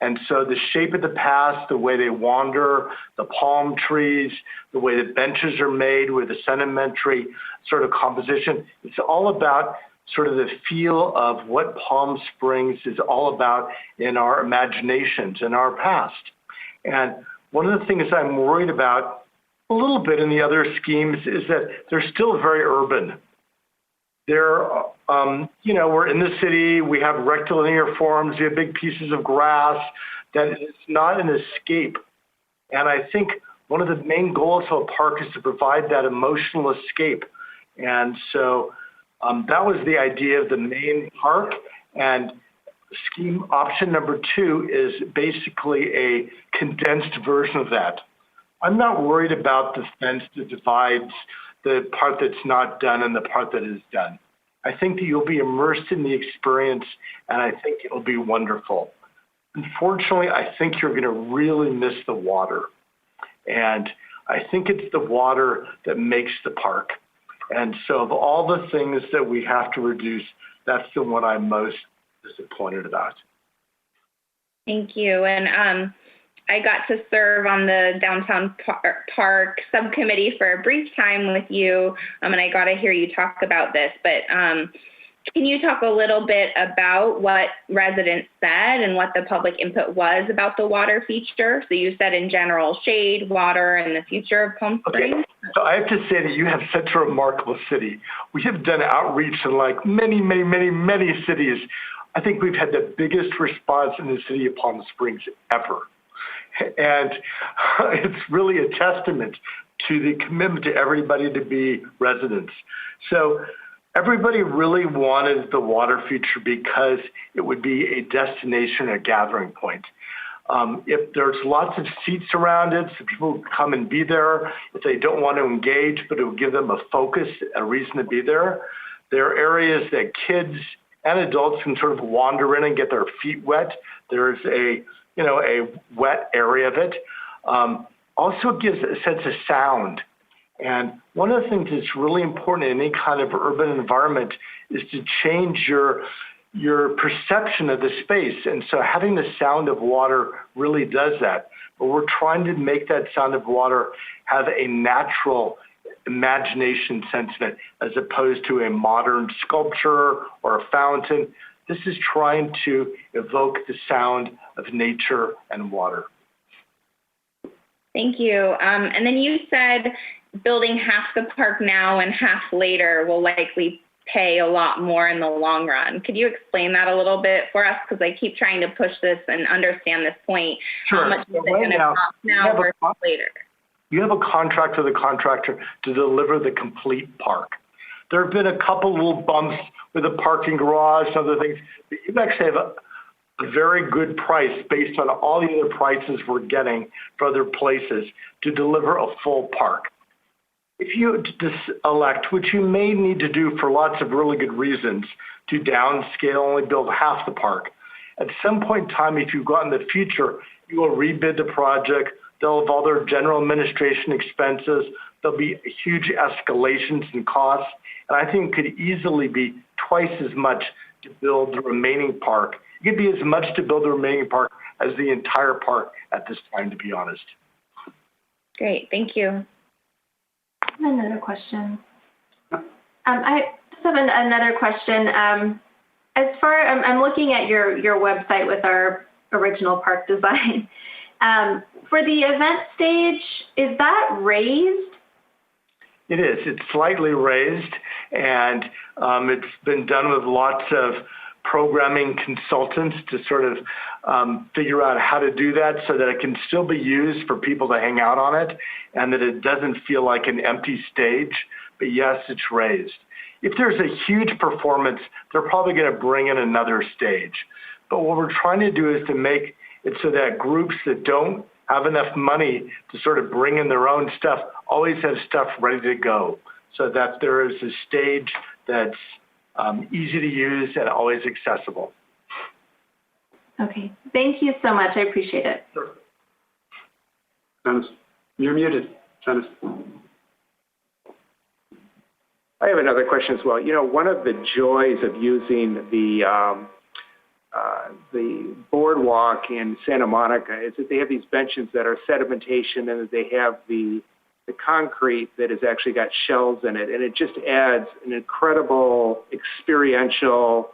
Speaker 6: And so the shape of the paths, the way they wander, the palm trees, the way the benches are made with a sedimentary sort of composition, it's all about sort of the feel of what Palm Springs is all about in our imaginations, in our past. And one of the things I'm worried about a little bit in the other schemes is that they're still very urban. They're, you know, we're in the city, we have rectilinear forms, we have big pieces of grass, that is not an escape. And I think one of the main goals of a park is to provide that emotional escape. And so that was the idea of the main park. And scheme option number 2 is basically a condensed version of that. I'm not worried about the fence that divides the part that's not done and the part that is done. I think that you'll be immersed in the experience, and I think it'll be wonderful. Unfortunately, I think you're going to really miss the water. And I think it's the water that makes the park. And so of all the things that we have to reduce, that's the one I'm most disappointed about.
Speaker 18: Thank you. And I got to serve on the downtown park subcommittee for a brief time with you, and I got to hear you talk about this. But can you talk a little bit about what residents said and what the public input was about the water feature? So you said in general, shade, water, and the future of Palm Springs.
Speaker 6: Okay. So I have to say that you have such a remarkable city. We have done outreach in like many cities. I think we've had the biggest response in the city of Palm Springs ever. And it's really a testament to the commitment to everybody to be residents. So everybody really wanted the water feature because it would be a destination, a gathering point. If there's lots of seats around it, so people come and be there. If they don't want to engage, but it will give them a focus, a reason to be there. There are areas that kids and adults can sort of wander in and get their feet wet. There's a wet area of it. Also gives a sense of sound. And one of the things that's really important in any kind of urban environment is to change your perception of the space. And so having the sound of water really does that. But we're trying to make that sound of water have a natural imagination sense of it, as opposed to a modern sculpture or a fountain. This is trying to evoke the sound of nature and water.
Speaker 18: Thank you. And then you said building half the park now and half later will likely pay a lot more in the long run. Could you explain that a little bit for us? Because I keep trying to push this and understand this point.
Speaker 6: Sure.
Speaker 18: How much is it going to cost now versus later?
Speaker 6: You have a contract with a contractor to deliver the complete park. There have been a couple little bumps with a parking garage and other things, but you actually have a very good price based on all the other prices we're getting for other places to deliver a full park. If you elect, which you may need to do for lots of really good reasons, to downscale, only build half the park, at some point in time, if you go in the future, you will rebid the project. They'll have all their general administration expenses. There'll be huge escalations in costs. And I think it could easily be twice as much to build the remaining park. It could be as much to build the remaining park as the entire park at this time, to be honest.
Speaker 18: Great, thank you.
Speaker 19: Another question. I just have another question. As far, I'm looking at your website with our original park design. For the event stage, is that raised?
Speaker 6: It is. It's slightly raised, and it's been done with lots of programming consultants to sort of figure out how to do that so that it can still be used for people to hang out on it and that it doesn't feel like an empty stage. But yes, it's raised. If there's a huge performance, they're probably going to bring in another stage. But what we're trying to do is to make it so that groups that don't have enough money to sort of bring in their own stuff always have stuff ready to go, so that there is a stage that's easy to use and always accessible.
Speaker 19: Okay, thank you so much. I appreciate it.
Speaker 6: Sure.
Speaker 12: Dennis, you're muted. Dennis.
Speaker 20: I have another question as well. You know, one of the joys of using the boardwalk in Santa Monica is that they have these benches that are sedimentation and that they have the concrete that has actually got shells in it. And it just adds an incredible experiential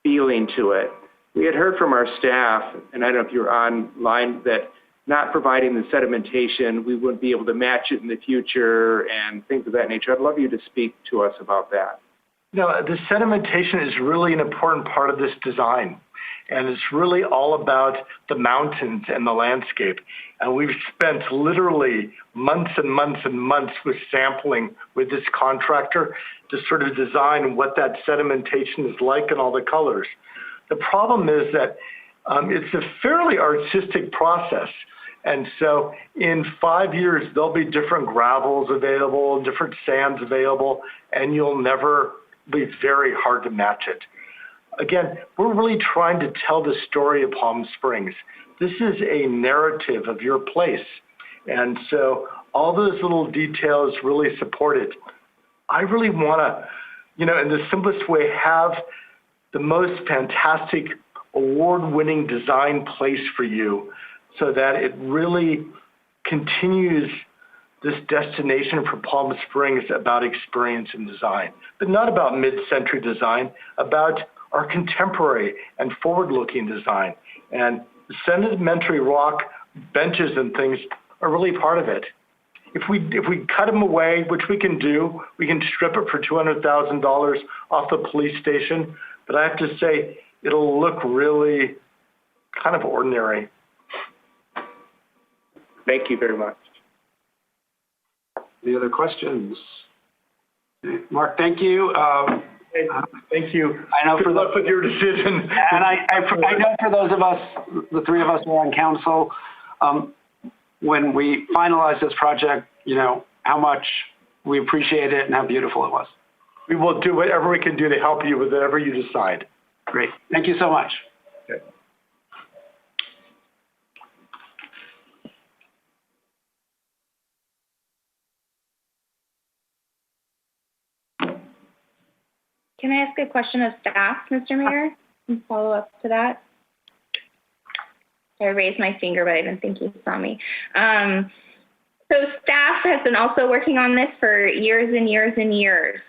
Speaker 20: feeling to it. We had heard from our staff, and I don't know if you're online, that not providing the sedimentation, we wouldn't be able to match it in the future and things of that nature. I'd love you to speak to us about that.
Speaker 6: No, the sedimentation is really an important part of this design. And it's really all about the mountains and the landscape. And we've spent literally months and months and months with sampling with this contractor to sort of design what that sedimentation is like and all the colors. The problem is that it's a fairly artistic process. And so in 5 years, there'll be different gravels available, different sands available, and you'll never be very hard to match it. Again, we're really trying to tell the story of Palm Springs. This is a narrative of your place. And so all those little details really support it. I really want to, in the simplest way, have the most fantastic award-winning design place for you so that it really continues this destination for Palm Springs about experience and design, but not about mid-century design, about our contemporary and forward-looking design. And the sedimentary rock benches and things are really part of it. If we cut them away, which we can do, we can strip it for $200,000 off the police station, but I have to say, it'll look really kind of ordinary.
Speaker 20: Thank you very much.
Speaker 12: Any other questions? Mark, thank you.
Speaker 6: Thank you.
Speaker 12: I know
Speaker 6: Good luck with your decision.
Speaker 12: And I know for those of us, the three of us who are on council, when we finalize this project, how much we appreciate it and how beautiful it was.
Speaker 6: We will do whatever we can do to help you with whatever you decide.
Speaker 12: Great. Thank you so much.
Speaker 6: Okay.
Speaker 18: Can I ask a question of staff, Mr. Mayor, and follow up to that? I raised my finger, but I didn't think you saw me. So staff has been also working on this for years and years and years.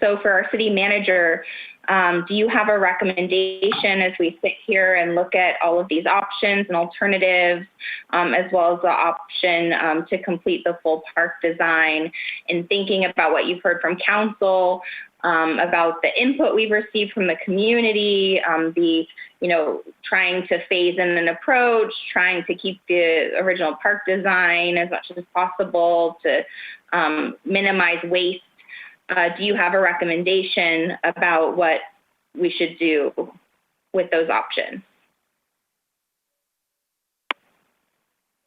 Speaker 18: So for our city manager, do you have a recommendation as we sit here and look at all of these options and alternatives, as well as the option to complete the full park design, and thinking about what you've heard from council, about the input we've received from the community, trying to phase in an approach, trying to keep the original park design as much as possible to minimize waste. Do you have a recommendation about what we should do with those options?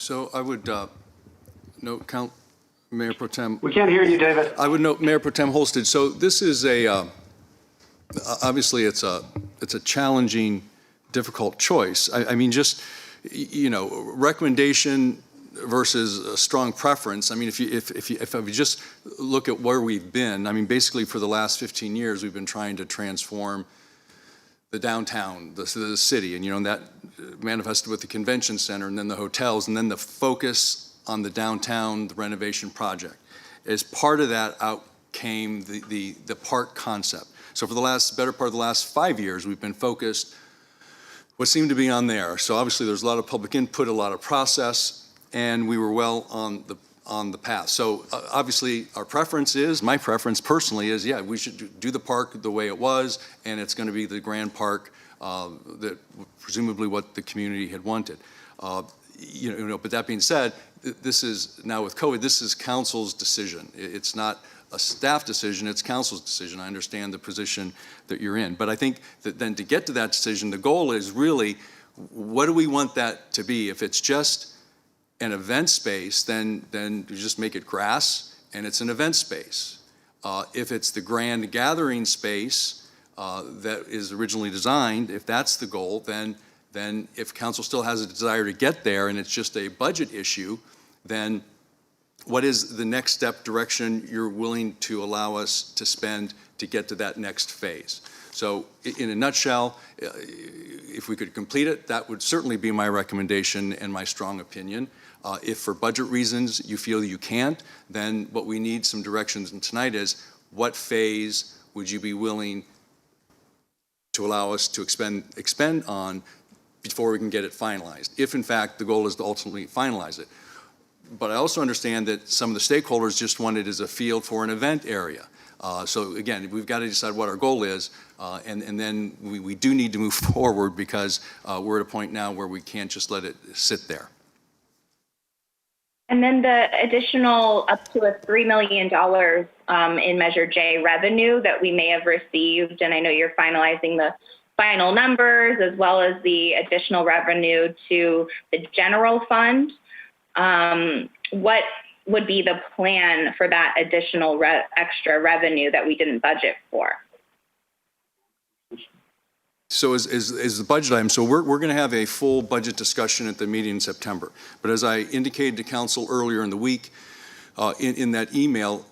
Speaker 16: So I would note, Mayor Pro Tem.
Speaker 12: We can't hear you, David.
Speaker 16: I would note Mayor Pro Tem Holsted. So this is obviously it's a challenging, difficult choice. I mean, just, recommendation, versus a strong preference. I mean, if we just look at where we've been, I mean, basically for the last 15 years, we've been trying to transform the downtown, the city, and, you know, that manifested with the convention center and then the hotels, and then the focus on the downtown, the renovation project. As part of that out came the park concept. So for the better part of the last 5 years, we've been focused what seemed to be on there. So obviously there's a lot of public input, a lot of process, and we were well on the path. So obviously our preference is, my preference personally is, yeah, we should do the park the way it was, and it's going to be the grand park that presumably what the community had wanted. You know, but that being said, this is now with COVID, this is council's decision. It's not a staff decision, it's council's decision. I understand the position that you're in. But I think that then to get to that decision, the goal is really, what do we want that to be? If it's just an event space, then you just make it grass and it's an event space. If it's the grand gathering space that is originally designed, if that's the goal, then if council still has a desire to get there and it's just a budget issue, then what is the next step direction you're willing to allow us to spend to get to that next phase? So in a nutshell, if we could complete it, that would certainly be my recommendation and my strong opinion. If for budget reasons you feel you can't, then what we need some directions in tonight is, what phase would you be willing to allow us to expend on before we can get it finalized, if in fact the goal is to ultimately finalize it. But I also understand that some of the stakeholders just want it as a field for an event area. So again, we've got to decide what our goal is, and then we do need to move forward, because we're at a point now where we can't just let it sit there.
Speaker 18: And then the additional up to $3 million in Measure J revenue that we may have received, and I know you're finalizing the final numbers, as well as the additional revenue to the general fund. What would be the plan for that additional extra revenue that we didn't budget for?
Speaker 16: So as the budget item, so we're going to have a full budget discussion at the meeting in September. But as I indicated to council earlier in the week, in that email,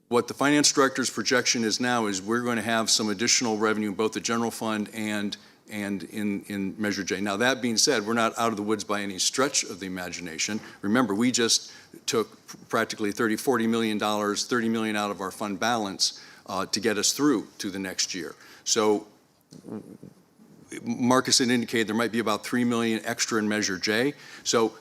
Speaker 16: what the finance director's projection is now is we're going to have some additional revenue in both the general fund and in Measure J. Now, that being said, we're not out of the woods by any stretch of the imagination. Remember, we just took practically $40 million, $30 million out of our fund balance to get us through to the next year. So Marcus had indicated there might be about $3 million extra in Measure J. So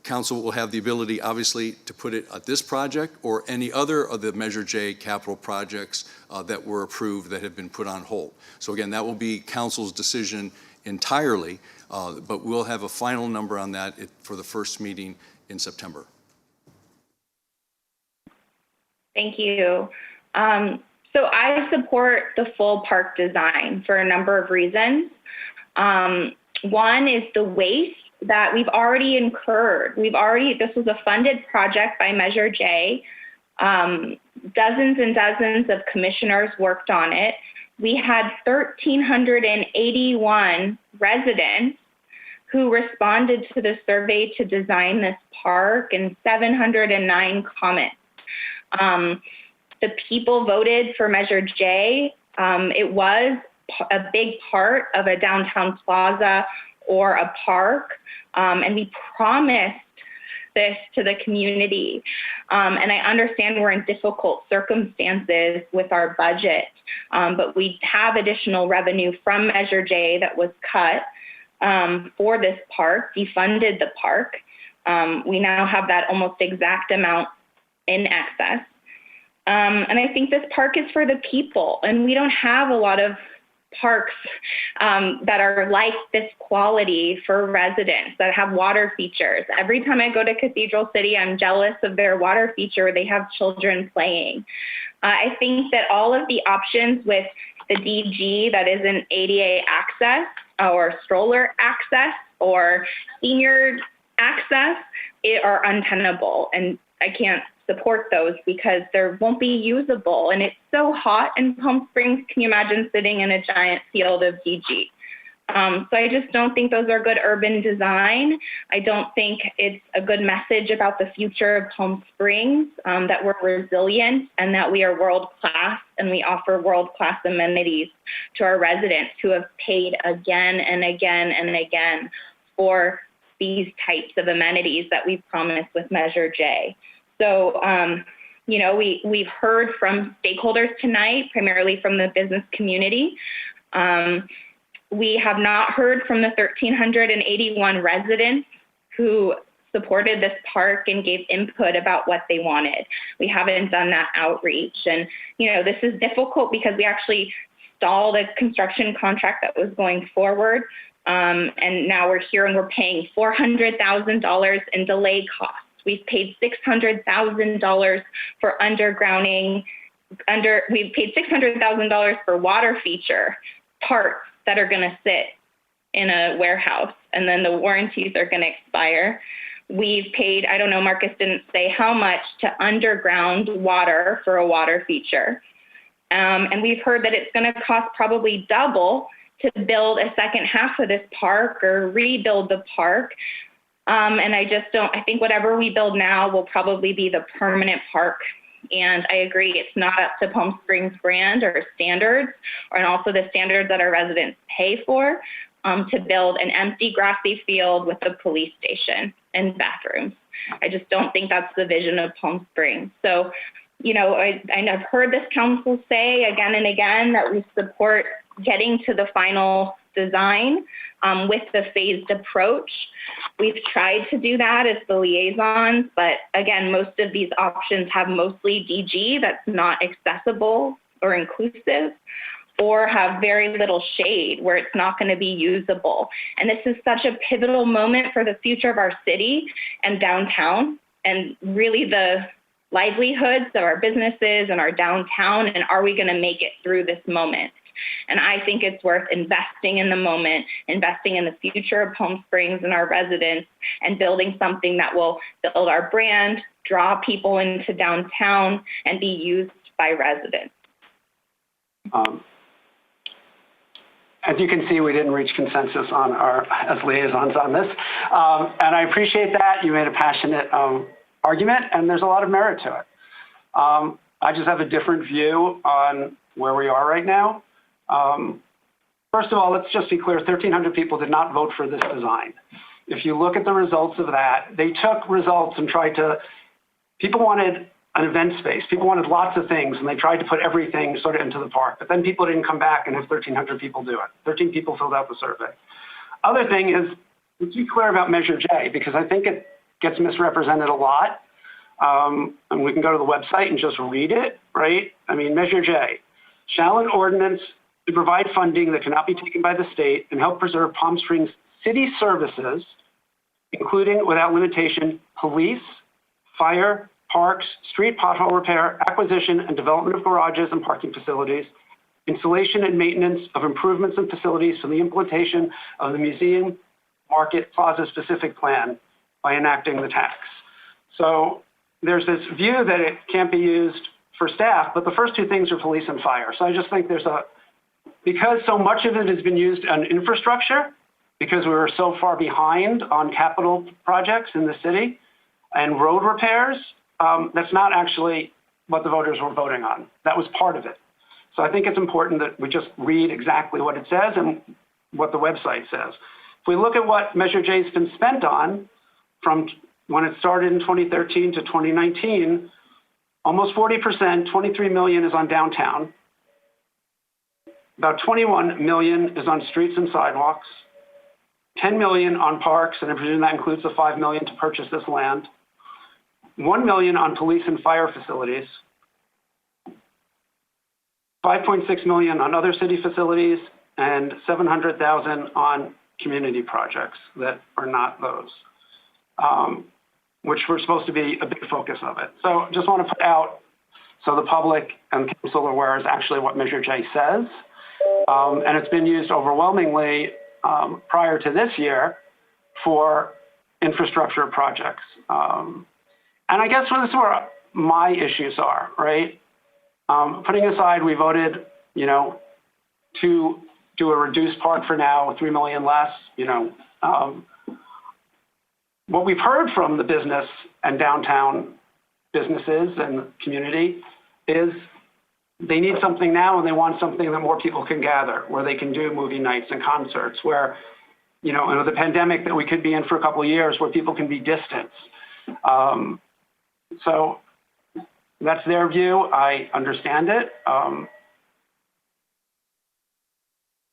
Speaker 16: council will have the ability, obviously, to put it at this project or any other of the Measure J capital projects that were approved that have been put on hold. So again, that will be council's decision entirely, but we'll have a final number on that for the first meeting in September.
Speaker 18: Thank you. So I support the full park design for a number of reasons. One is the waste that we've already incurred. This was a funded project by Measure J. Dozens and dozens of commissioners worked on it. We had 1,381 residents who responded to the survey to design this park, and 709 comments. The people voted for Measure J. It was a big part of a downtown plaza or a park, and we promised this to the community. And I understand we're in difficult circumstances with our budget, but we have additional revenue from Measure J that was cut for this park, defunded the park. We now have that almost exact amount in excess. And I think this park is for the people, and we don't have a lot of parks that are like this quality for residents, that have water features. Every time I go to Cathedral City, I'm jealous of their water feature. They have children playing. I think that all of the options with the DG that isn't ADA access or stroller access or senior access are untenable, and I can't support those because they won't be usable. And it's so hot in Palm Springs. Can you imagine sitting in a giant field of DG? So I just don't think those are good urban design. I don't think it's a good message about the future of Palm Springs, that we're resilient and that we are world-class and we offer world-class amenities to our residents who have paid again and again and again for these types of amenities that we've promised with Measure J. So, we've heard from stakeholders tonight, primarily from the business community. We have not heard from the 1,381 residents who supported this park and gave input about what they wanted. We haven't done that outreach. And, this is difficult because we actually stalled a construction contract that was going forward. And now we're here and we're paying $400,000 in delay costs. We've paid $600,000 for undergrounding. We've paid $600,000 for water feature parts that are going to sit in a warehouse, and then the warranties are going to expire. We've paid, I don't know, Marcus didn't say how much, to underground water for a water feature. And we've heard that it's going to cost probably double to build a second half of this park or rebuild the park. And I think whatever we build now will probably be the permanent park. And I agree, it's not up to Palm Springs brand or standards, and also the standards that our residents pay for, to build an empty grassy field with a police station and bathrooms. I just don't think that's the vision of Palm Springs. So, I've heard this council say again and again that we support getting to the final design with the phased approach. We've tried to do that as the liaisons, but again, most of these options have mostly DG that's not accessible or inclusive, or have very little shade where it's not going to be usable. And this is such a pivotal moment for the future of our city and downtown, and really the livelihoods of our businesses and our downtown, and are we going to make it through this moment? And I think it's worth investing in the moment, investing in the future of Palm Springs and our residents, and building something that will build our brand, draw people into downtown, and be used by residents.
Speaker 12: As you can see, we didn't reach consensus on as liaisons on this. And I appreciate that. You made a passionate argument, and there's a lot of merit to it. I just have a different view on where we are right now. First of all, let's just be clear, 1,300 people did not vote for this design. If you look at the results of that, they took results and people wanted an event space. People wanted lots of things, and they tried to put everything sort of into the park. But then people didn't come back and have 1,300 people do it. 13 people filled out the survey. Other thing is, let's be clear about Measure J, because I think it gets misrepresented a lot. And we can go to the website and just read it, right? I mean, Measure J, shall an ordinance to provide funding that cannot be taken by the state and help preserve Palm Springs city services, including without limitation, police, fire, parks, street pothole repair, acquisition and development of garages and parking facilities, installation and maintenance of improvements and facilities for the implementation of the museum market plaza specific plan by enacting the tax. So there's this view that it can't be used for staff, but the first two things are police and fire. So I just think because so much of it has been used on infrastructure, because we were so far behind on capital projects in the city and road repairs, that's not actually what the voters were voting on. That was part of it. So I think it's important that we just read exactly what it says and what the website says. If we look at what Measure J has been spent on from when it started in 2013 to 2019, almost 40%, 23 million is on downtown. About 21 million is on streets and sidewalks, 10 million on parks, and I presume that includes the 5 million to purchase this land, 1 million on police and fire facilities, 5.6 million on other city facilities, and 700,000 on community projects that are not those, which were supposed to be a big focus of it. So just want to put out so the public and council are aware is actually what Measure J says. And it's been used overwhelmingly prior to this year for infrastructure projects. And I guess this is where my issues are, right? Putting aside, we voted, to do a reduced park for now, $3 million less, what we've heard from the business and downtown businesses and community is they need something now and they want something that more people can gather, where they can do movie nights and concerts, where, in the pandemic that we could be in for a couple of years, where people can be distanced. So that's their view. I understand it.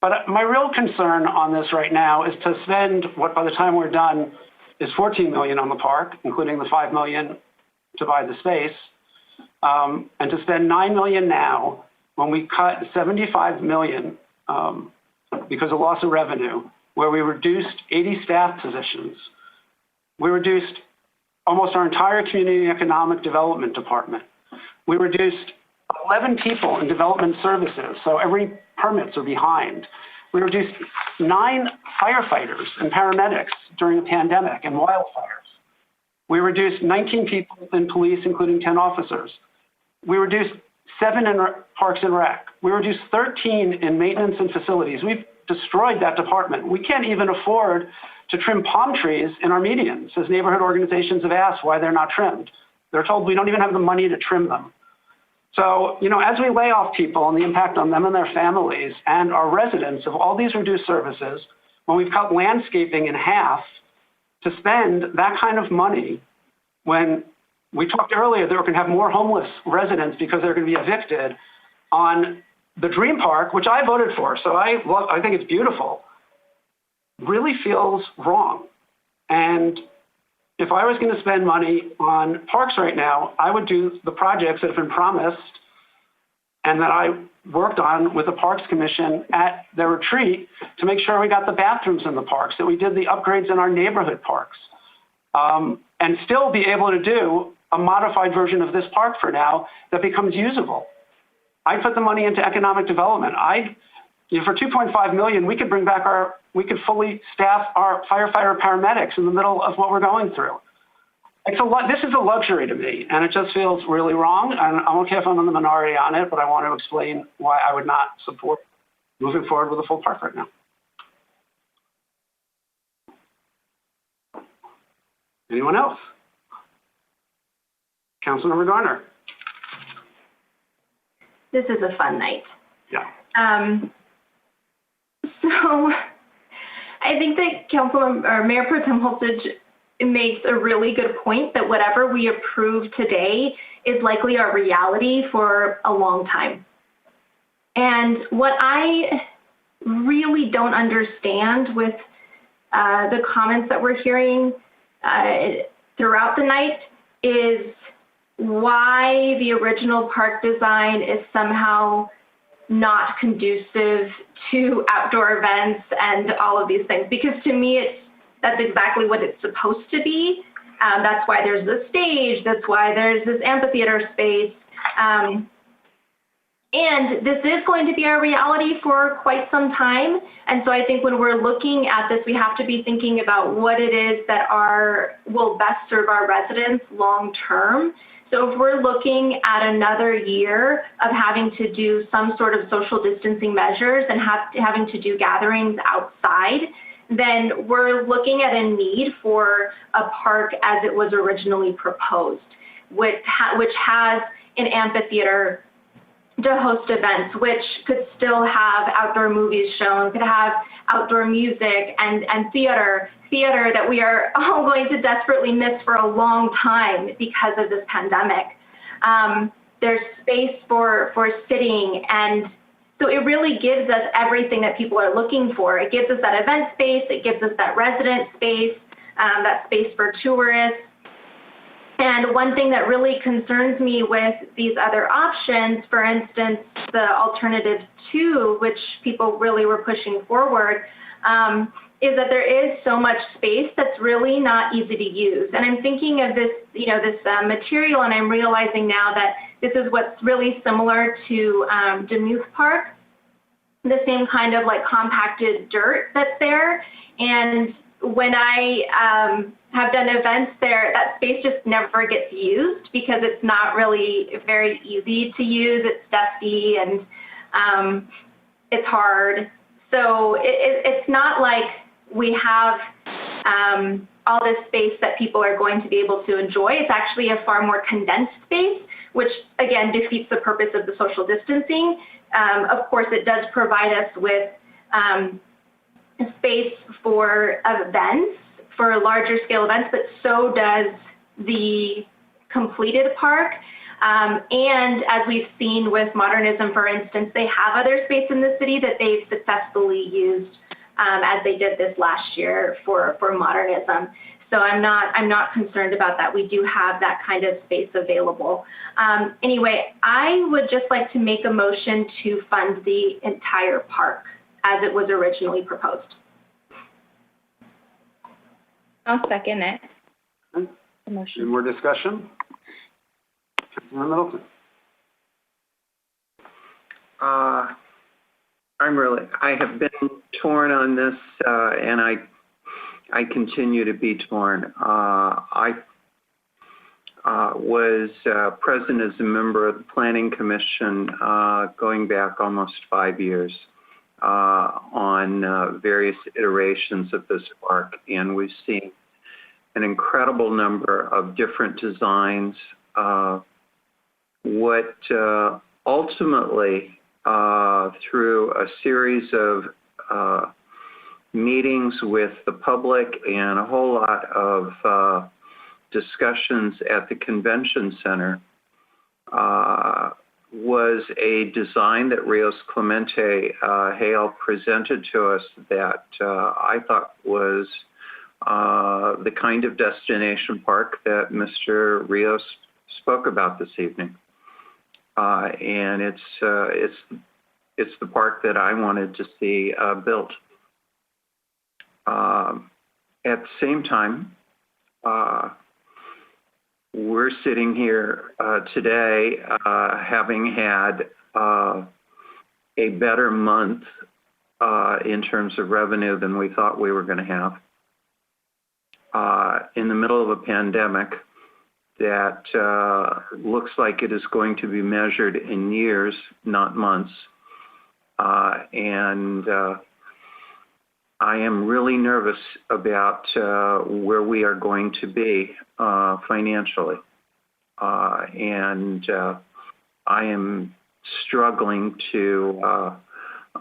Speaker 12: But my real concern on this right now is to spend what by the time we're done is $14 million on the park, including the $5 million to buy the space, and to spend $9 million now when we cut $75 million because of loss of revenue, where we reduced 80 staff positions. We reduced almost our entire community economic development department. We reduced 11 people in development services, so every permits are behind. We reduced 9 firefighters and paramedics during the pandemic and wildfires. We reduced 19 people in police, including 10 officers. We reduced 7 in Parks and Rec. We reduced 13 in maintenance and facilities. We've destroyed that department. We can't even afford to trim palm trees in our medians, as neighborhood organizations have asked why they're not trimmed. They're told we don't even have the money to trim them. So, as we lay off people and the impact on them and their families and our residents of all these reduced services, when we've cut landscaping in half to spend that kind of money, when we talked earlier that we're going to have more homeless residents because they're going to be evicted on the Dream Park, which I voted for, so I think it's beautiful, really feels wrong. And if I was going to spend money on parks right now, I would do the projects that have been promised and that I worked on with the Parks Commission at their retreat to make sure we got the bathrooms in the parks, that we did the upgrades in our neighborhood parks, and still be able to do a modified version of this park for now that becomes usable. I put the money into economic development. For $2.5 million, we could fully staff our firefighter paramedics in the middle of what we're going through. This is a luxury to me, and it just feels really wrong. And I'm okay if I'm in the minority on it, but I want to explain why I would not support moving forward with a full park right now. Anyone else? Councilmember Garner.
Speaker 19: This is a fun night.
Speaker 12: Yeah.
Speaker 19: So I think that Mayor Pro Tem Holstage makes a really good point that whatever we approve today is likely our reality for a long time. And what I really don't understand with the comments that we're hearing throughout the night is why the original park design is somehow not conducive to outdoor events and all of these things. Because to me, that's exactly what it's supposed to be. That's why there's the stage. That's why there's this amphitheater space. And this is going to be our reality for quite some time. And so I think when we're looking at this, we have to be thinking about what it is that will best serve our residents long term. So if we're looking at another year of having to do some sort of social distancing measures and having to do gatherings outside, then we're looking at a need for a park as it was originally proposed, which has an amphitheater to host events, which could still have outdoor movies shown, could have outdoor music and theater that we are all going to desperately miss for a long time because of this pandemic. There's space for sitting, and so it really gives us everything that people are looking for. It gives us that event space, it gives us that resident space, that space for tourists. And one thing that really concerns me with these other options, for instance, the alternative 2, which people really were pushing forward, is that there is so much space that's really not easy to use. And I'm thinking of this, this material, and I'm realizing now that this is what's really similar to Demuth Park, the same kind of like compacted dirt that's there. And when I have done events there, that space just never gets used because it's not really very easy to use. It's dusty and it's hard. So it's not like we have all this space that people are going to be able to enjoy. It's actually a far more condensed space, which again defeats the purpose of the social distancing. Of course, it does provide us with space for events, for larger scale events, but so does the completed park. And as we've seen with Modernism, for instance, they have other space in the city that they've successfully used, as they did this last year for Modernism. So I'm not concerned about that. We do have that kind of space available. Anyway, I would just like to make a motion to fund the entire park as it was originally proposed.
Speaker 18: I'll second it.
Speaker 12: Okay. Any more discussion? Councilman Middleton.
Speaker 2: I have been torn on this, and I continue to be torn. I was present as a member of the Planning Commission going back almost 5 years on various iterations of this park, and we've seen an incredible number of different designs. What ultimately, through a series of meetings with the public and a whole lot of discussions at the convention center, was a design that Rios Clemente Hale presented to us that I thought was the kind of destination park that Mr. Rios spoke about this evening. And it's the park that I wanted to see built. At the same time, we're sitting here today having had a better month in terms of revenue than we thought we were going to have. In the middle of a pandemic that looks like it is going to be measured in years, not months. And I am really nervous about where we are going to be financially. And I am struggling to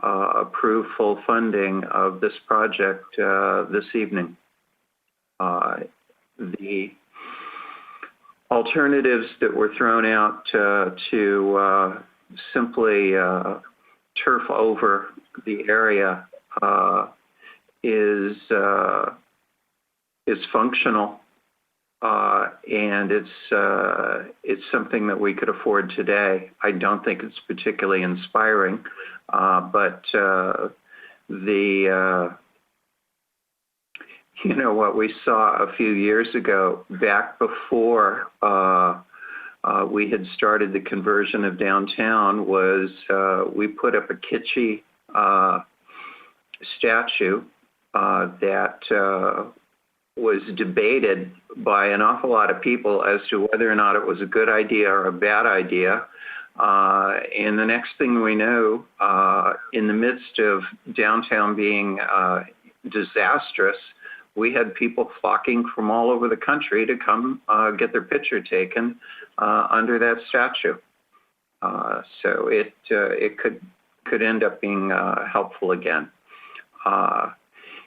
Speaker 2: approve full funding of this project this evening. The alternatives that were thrown out to simply turf over the area is functional, and it's something that we could afford today. I don't think it's particularly inspiring, but what we saw a few years ago, back before we had started the conversion of downtown, was we put up a kitschy statue that was debated by an awful lot of people as to whether or not it was a good idea or a bad idea. And the next thing we know, in the midst of downtown being disastrous, we had people flocking from all over the country to come get their picture taken under that statue. So it could end up being helpful again.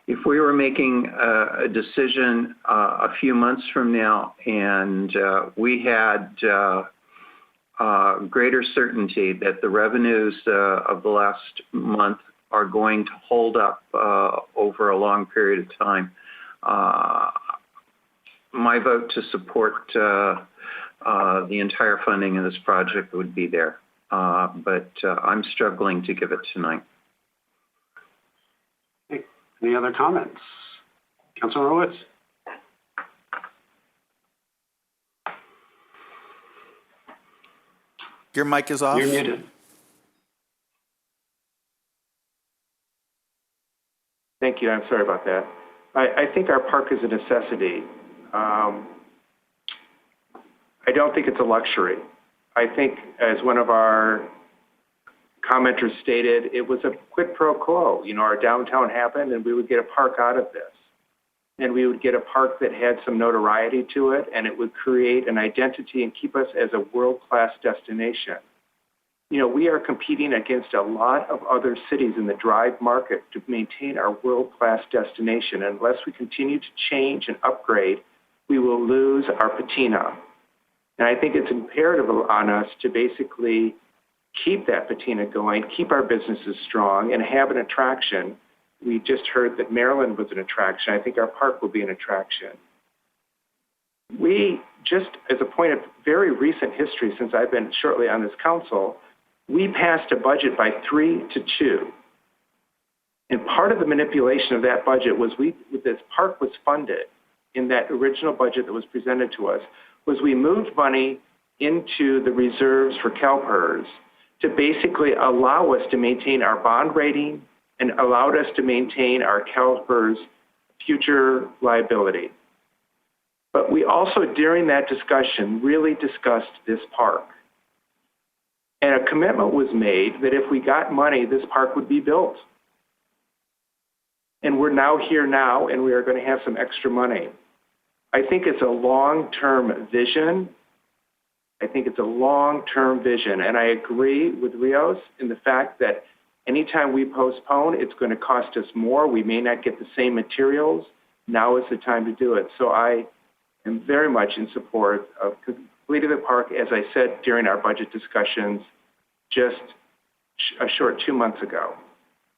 Speaker 2: If we were making a decision a few months from now and we had greater certainty that the revenues of the last month are going to hold up over a long period of time, my vote to support the entire funding of this project would be there. But I'm struggling to give it tonight.
Speaker 12: Any other comments? Councilor Woods.
Speaker 3: Your mic is off.
Speaker 12: You're muted.
Speaker 20: Thank you. I'm sorry about that. I think our park is a necessity. I don't think it's a luxury. I think, as one of our commenters stated, it was a quid pro quo. Our downtown happened and we would get a park out of this. And we would get a park that had some notoriety to it, and it would create an identity and keep us as a world-class destination. We are competing against a lot of other cities in the drive market to maintain our world-class destination. And unless we continue to change and upgrade, we will lose our patina. And I think it's imperative on us to basically keep that patina going, keep our businesses strong, and have an attraction. We just heard that Maryland was an attraction. I think our park will be an attraction. We just, as a point of very recent history, since I've been shortly on this council, we passed a budget by 3-2. And part of the manipulation of that budget was this park was funded in that original budget that was presented to us, was we moved money into the reserves for CalPERS to basically allow us to maintain our bond rating and allowed us to maintain our CalPERS future liability. But we also, during that discussion, really discussed this park. And a commitment was made that if we got money, this park would be built. And we're now here now, and we are going to have some extra money. I think it's a long-term vision. And I agree with Rios in the fact that anytime we postpone, it's going to cost us more. We may not get the same materials. Now is the time to do it. So I am very much in support of completing the park, as I said during our budget discussions just a short 2 months ago.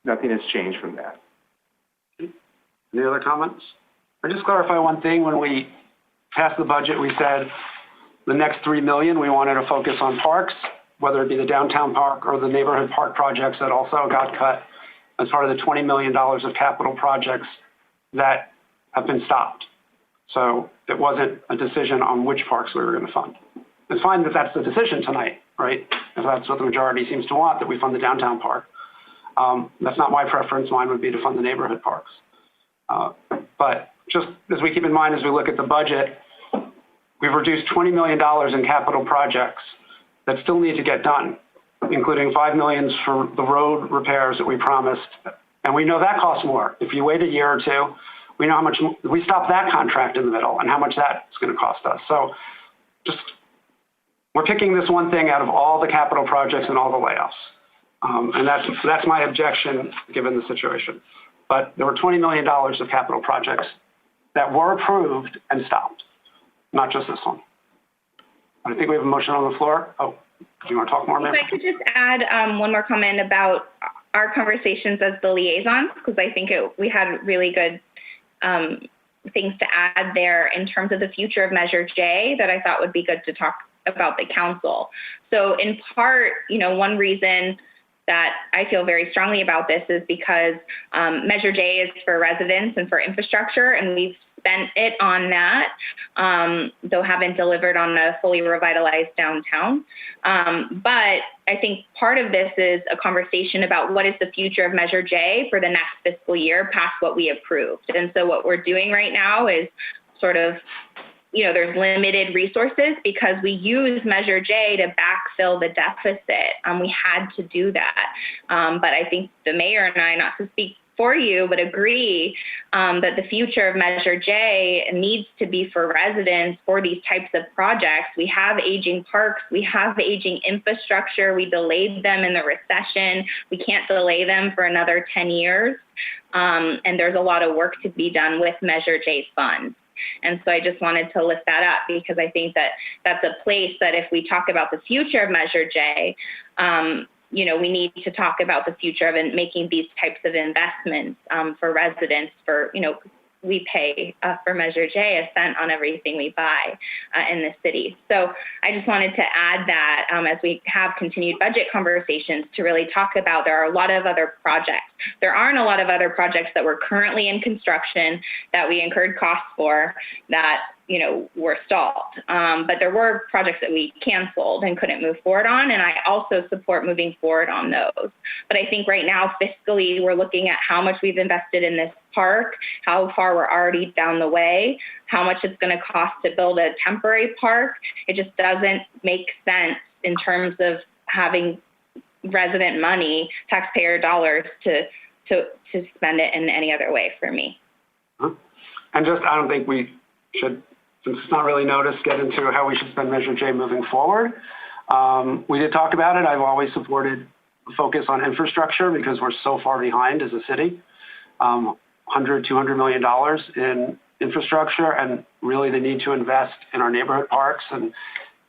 Speaker 20: Nothing has changed from that.
Speaker 12: Any other comments? I'll just clarify one thing. When we passed the budget, we said the next $3 million we wanted to focus on parks, whether it be the downtown park or the neighborhood park projects that also got cut as part of the $20 million of capital projects that have been stopped. So it wasn't a decision on which parks we were going to fund. It's fine that that's the decision tonight, right? If that's what the majority seems to want, that we fund the downtown park. That's not my preference. Mine would be to fund the neighborhood parks. But just as we keep in mind as we look at the budget, we've reduced $20 million in capital projects that still need to get done, including $5 million for the road repairs that we promised. And we know that costs more. If you wait a year or two, we know how much, we stop that contract in the middle and how much that's going to cost us. So just, we're picking this one thing out of all the capital projects and all the layoffs. And that's my objection given the situation. But there were $20 million of capital projects that were approved and stopped, not just this one. I think we have a motion on the floor. Oh, do you want to talk more, ma'am?
Speaker 18: If I could just add one more comment about our conversations as the liaisons, because I think we had really good things to add there in terms of the future of Measure J that I thought would be good to talk about the council. So in part, one reason that I feel very strongly about this is because Measure J is for residents and for infrastructure, and we've spent it on that, though haven't delivered on a fully revitalized downtown. But I think part of this is a conversation about what is the future of Measure J for the next fiscal year past what we approved. And so what we're doing right now is sort of, there's limited resources because we use Measure J to backfill the deficit. We had to do that. But I think the mayor and I, not to speak for you, but agree that the future of Measure J needs to be for residents for these types of projects. We have aging parks, we have aging infrastructure, we delayed them in the recession. We can't delay them for another 10 years. And there's a lot of work to be done with Measure J funds. And so I just wanted to lift that up because I think that that's a place that if we talk about the future of Measure J, we need to talk about the future of making these types of investments for residents. We pay for Measure J a cent on everything we buy in the city. So I just wanted to add that as we have continued budget conversations to really talk about there are a lot of other projects. There aren't a lot of other projects that were currently in construction that we incurred costs for that were stalled. But there were projects that we canceled and couldn't move forward on, and I also support moving forward on those. But I think right now, fiscally, we're looking at how much we've invested in this park, how far we're already down the way, how much it's going to cost to build a temporary park. It just doesn't make sense in terms of having resident money, taxpayer dollars, to spend it in any other way for me.
Speaker 12: And just, I don't think we should, since it's not really noticed, get into how we should spend Measure J moving forward. We did talk about it. I've always supported a focus on infrastructure because we're so far behind as a city. $100, $200 million in infrastructure, and really the need to invest in our neighborhood parks. And,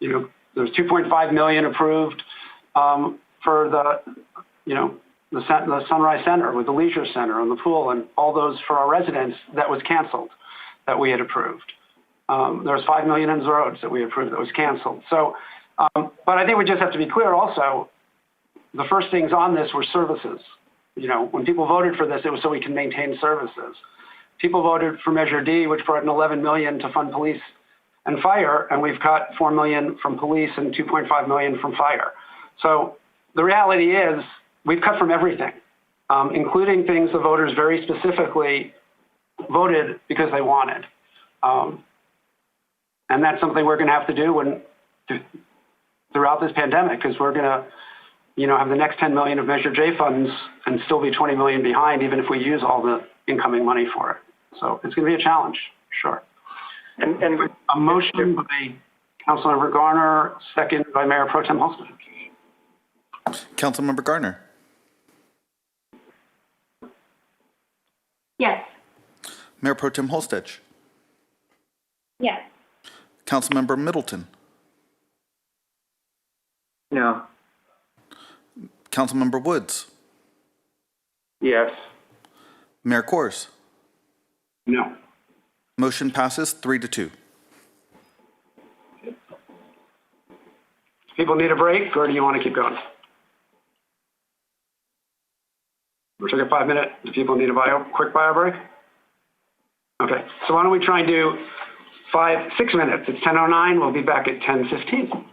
Speaker 12: you know, there's $2.5 million approved for the, you know, the Sunrise Center with the leisure center and the pool and all those for our residents that was canceled that we had approved. There's $5 million in roads that we approved that was canceled. So, but I think we just have to be clear also, the first things on this were services. You know, when people voted for this, it was so we can maintain services. People voted for Measure D, which brought in $11 million to fund police and fire, and we've cut $4 million from police and $2.5 million from fire. So the reality is we've cut from everything, including things the voters very specifically voted because they wanted. And that's something we're going to have to do throughout this pandemic, because we're going to, you know, have the next 10 million of Measure J funds and still be 20 million behind, even if we use all the incoming money for it. So it's going to be a challenge, sure. And a motion by Councilmember Garner, second by Mayor Pro Tem Holsted.
Speaker 3: Councilmember Garner.
Speaker 19: Yes.
Speaker 3: Mayor Pro Tem Holstedge.
Speaker 18: Yes.
Speaker 3: Councilmember Middleton.
Speaker 2: No.
Speaker 3: Councilmember Woods.
Speaker 20: Yes.
Speaker 3: Mayor Kors.
Speaker 12: No.
Speaker 3: Motion passes 3-2.
Speaker 12: People need a break, or do you want to keep going? We'll take a 5-minute. Do people need a quick bio break? Okay, so why don't we try and do 6 minutes? It's 10:09. We'll be back at 10:15.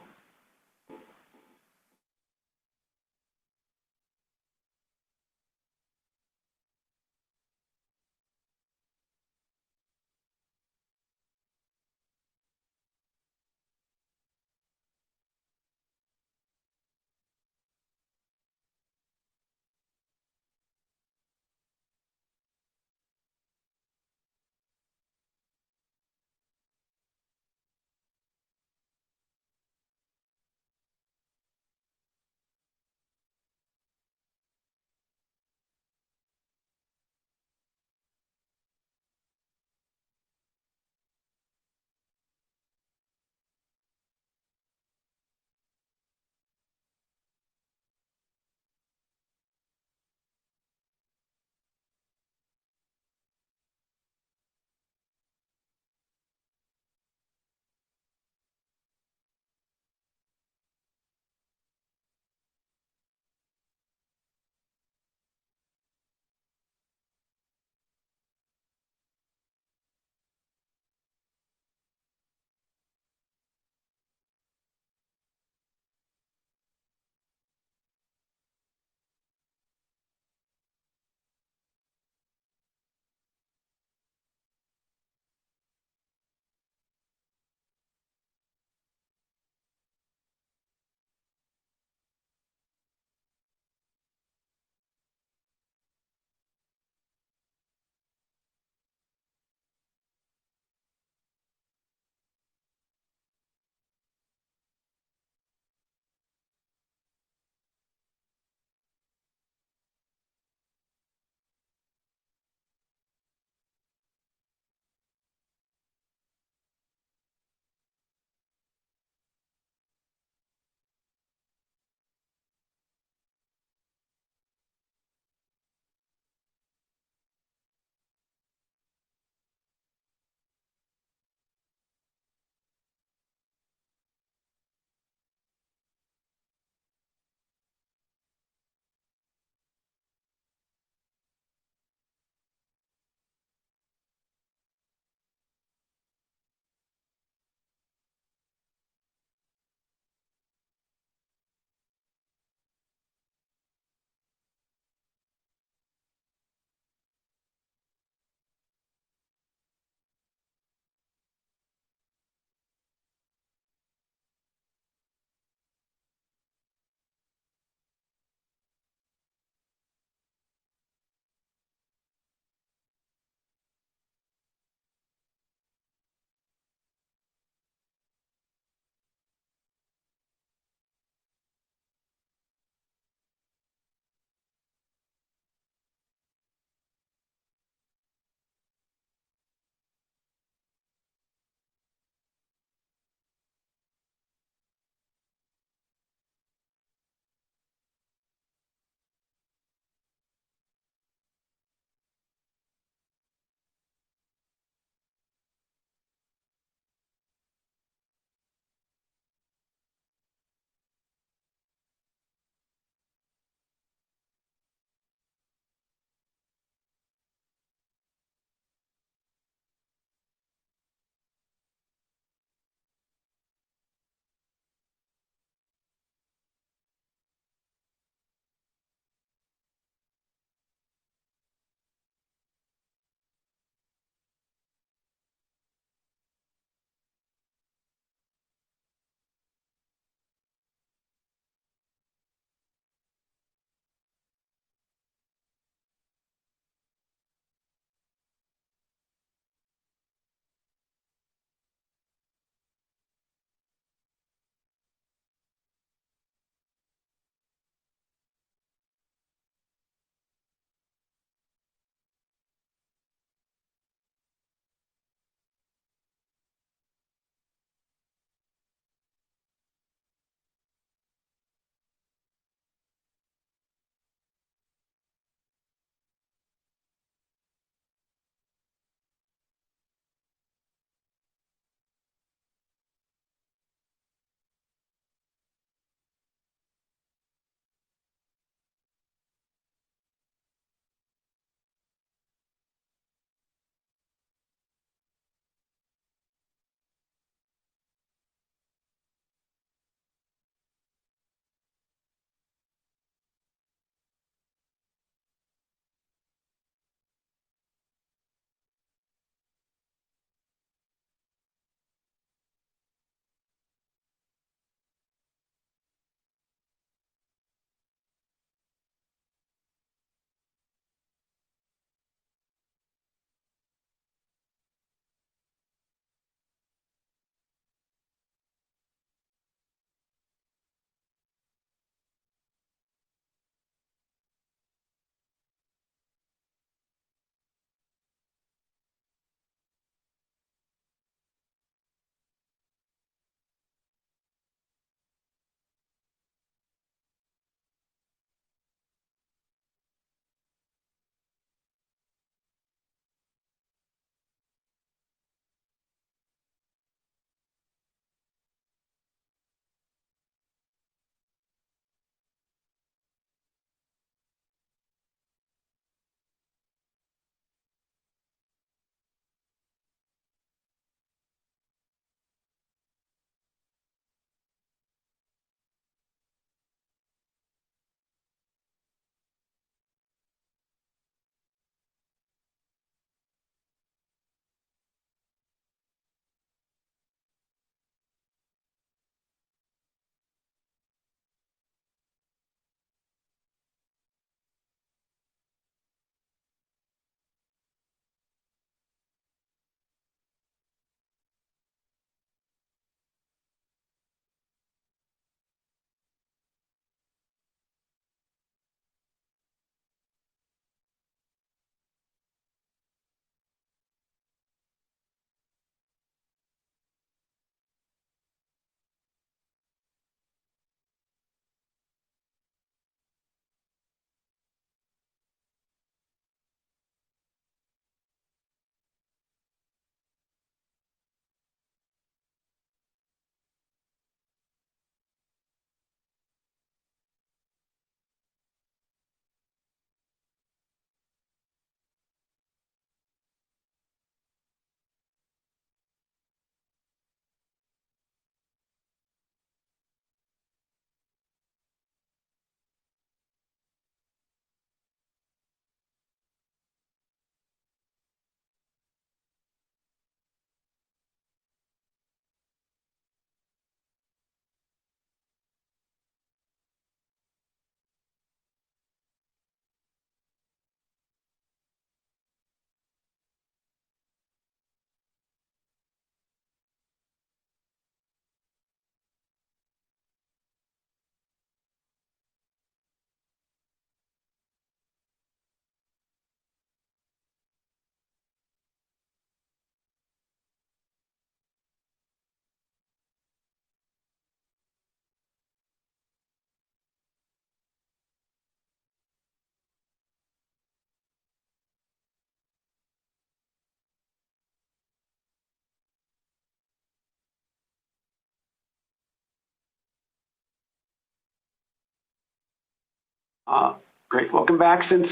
Speaker 12: Great. Welcome back. Since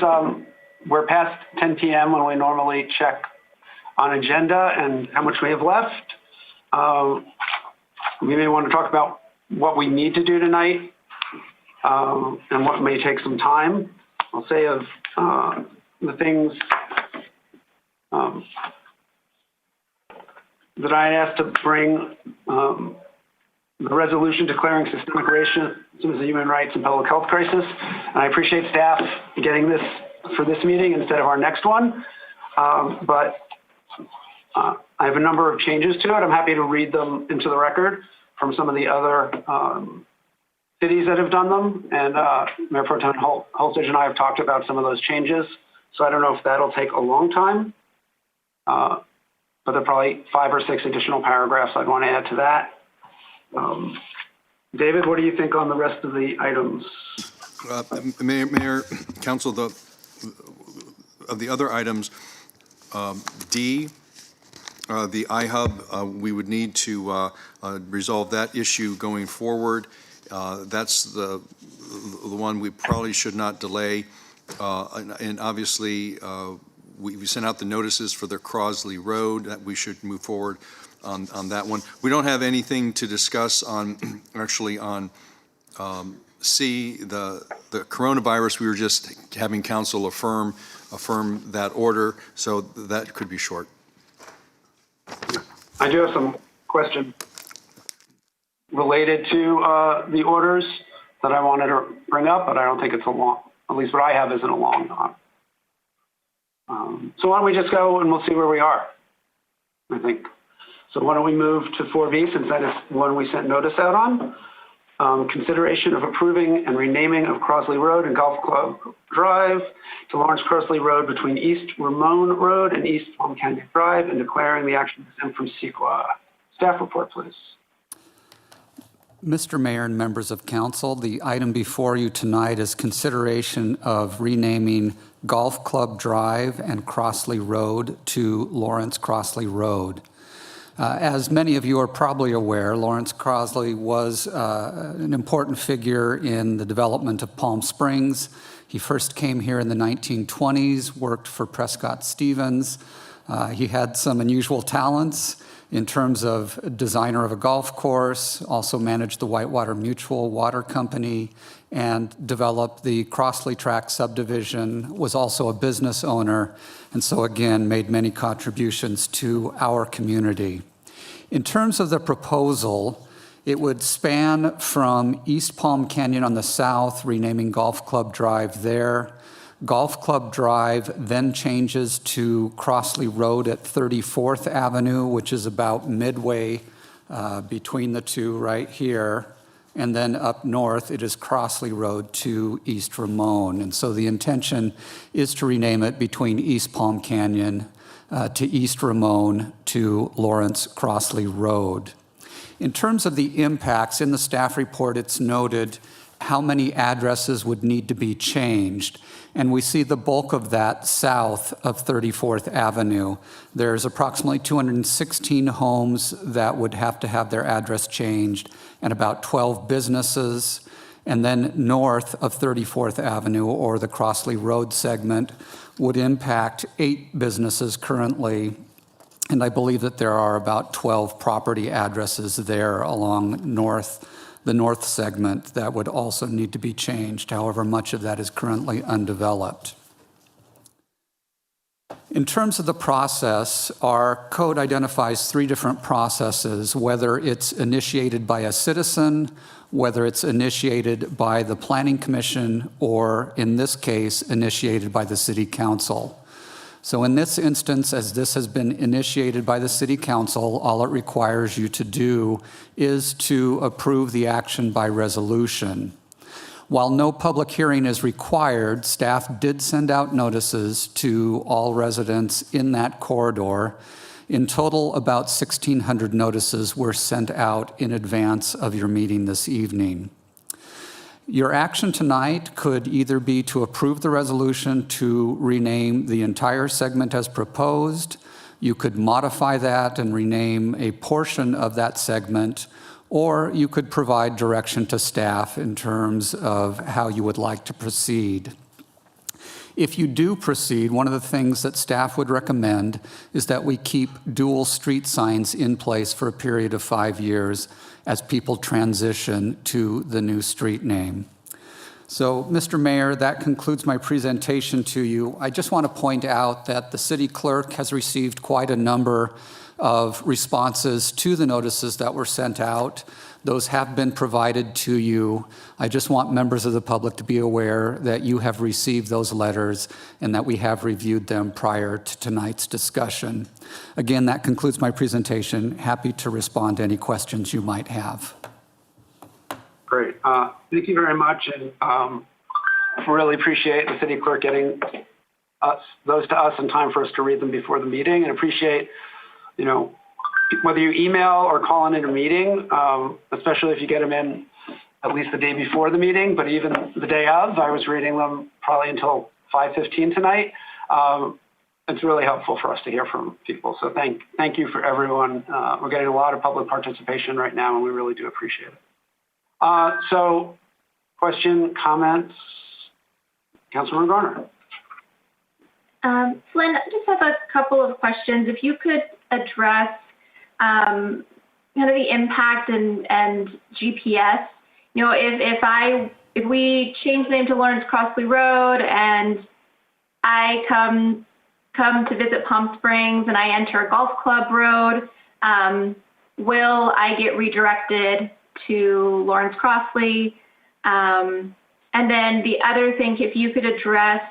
Speaker 12: we're past 10 p.m. when we normally check on agenda and how much we have left, we may want to talk about what we need to do tonight and what may take some time. I'll say of the things that I asked to bring, the resolution declaring systemic racism as a human rights and public health crisis. And I appreciate staff getting this for this meeting instead of our next one. But I have a number of changes to it. I'm happy to read them into the record from some of the other cities that have done them. And Mayor Pro Tem Holstage and I have talked about some of those changes. So I don't know if that'll take a long time. But there are probably 5 or 6 additional paragraphs I'd want to add to that. David, what do you think on the rest of the items?
Speaker 16: Mayor, Council, of the other items, D, the iHub, we would need to resolve that issue going forward. That's the one we probably should not delay. And obviously, we sent out the notices for the Crosley Road that we should move forward on that one. We don't have anything to discuss on, actually on C, the coronavirus. We were just having council affirm that order, so that could be short.
Speaker 12: I do have some questions related to the orders that I wanted to bring up, but I don't think it's a long, at least what I have isn't a long one. So why don't we just go and we'll see where we are, I think. So why don't we move to 4B, since that is one we sent notice out on. Consideration of approving and renaming of Crosley Road and Golf Club Drive to Lawrence Crosley Road between East Ramon Road and East Palm Canyon Drive, and declaring the action exempt from CEQA. Staff report, please.
Speaker 4: Mr. Mayor and members of council, the item before you tonight is consideration of renaming Golf Club Drive and Crosley Road to Lawrence Crosley Road. As many of you are probably aware, Lawrence Crosley was an important figure in the development of Palm Springs. He first came here in the 1920s, worked for Prescott Stevens. He had some unusual talents in terms of designer of a golf course, also managed the Whitewater Mutual Water Company, and developed the Crosley Tract subdivision, was also a business owner, and so again made many contributions to our community. In terms of the proposal, it would span from East Palm Canyon on the south, renaming Golf Club Drive there. Golf Club Drive then changes to Crosley Road at 34th Avenue, which is about midway between the two right here. And then up north, it is Crosley Road to East Ramon. And so the intention is to rename it between East Palm Canyon to East Ramon to Lawrence Crosley Road. In terms of the impacts, in the staff report, it's noted how many addresses would need to be changed. And we see the bulk of that south of 34th Avenue. There's approximately 216 homes that would have to have their address changed, and about 12 businesses. And then north of 34th Avenue, or the Crosley Road segment, would impact 8 businesses currently. And I believe that there are about 12 property addresses there along the north segment that would also need to be changed. However, much of that is currently undeveloped. In terms of the process, our code identifies 3 different processes, whether it's initiated by a citizen, whether it's initiated by the Planning Commission, or in this case, initiated by the City Council. So in this instance, as this has been initiated by the City Council, all it requires you to do is to approve the action by resolution. While no public hearing is required, staff did send out notices to all residents in that corridor. In total, about 1,600 notices were sent out in advance of your meeting this evening. Your action tonight could either be to approve the resolution to rename the entire segment as proposed. You could modify that and rename a portion of that segment, or you could provide direction to staff in terms of how you would like to proceed. If you do proceed, one of the things that staff would recommend is that we keep dual street signs in place for a period of 5 years as people transition to the new street name. So, Mr. Mayor, that concludes my presentation to you. I just want to point out that the city clerk has received quite a number of responses to the notices that were sent out. Those have been provided to you. I just want members of the public to be aware that you have received those letters and that we have reviewed them prior to tonight's discussion. Again, that concludes my presentation. Happy to respond to any questions you might have.
Speaker 12: Great. Thank you very much. And really appreciate the city clerk getting those to us in time for us to read them before the meeting, and appreciate, whether you email or call in a meeting, especially if you get them in at least the day before the meeting, but even the day of. I was reading them probably until 5:15 tonight. It's really helpful for us to hear from people. So thank you for everyone. We're getting a lot of public participation right now, and we really do appreciate it. So question, comments? Councilman Garner.
Speaker 19: Flynn, I just have a couple of questions. If you could address kind of the impact and GPS. If we change the name to Lawrence Crosley Road and I come to visit Palm Springs and I enter Golf Club Road, will I get redirected to Lawrence Crosley? And then the other thing, if you could address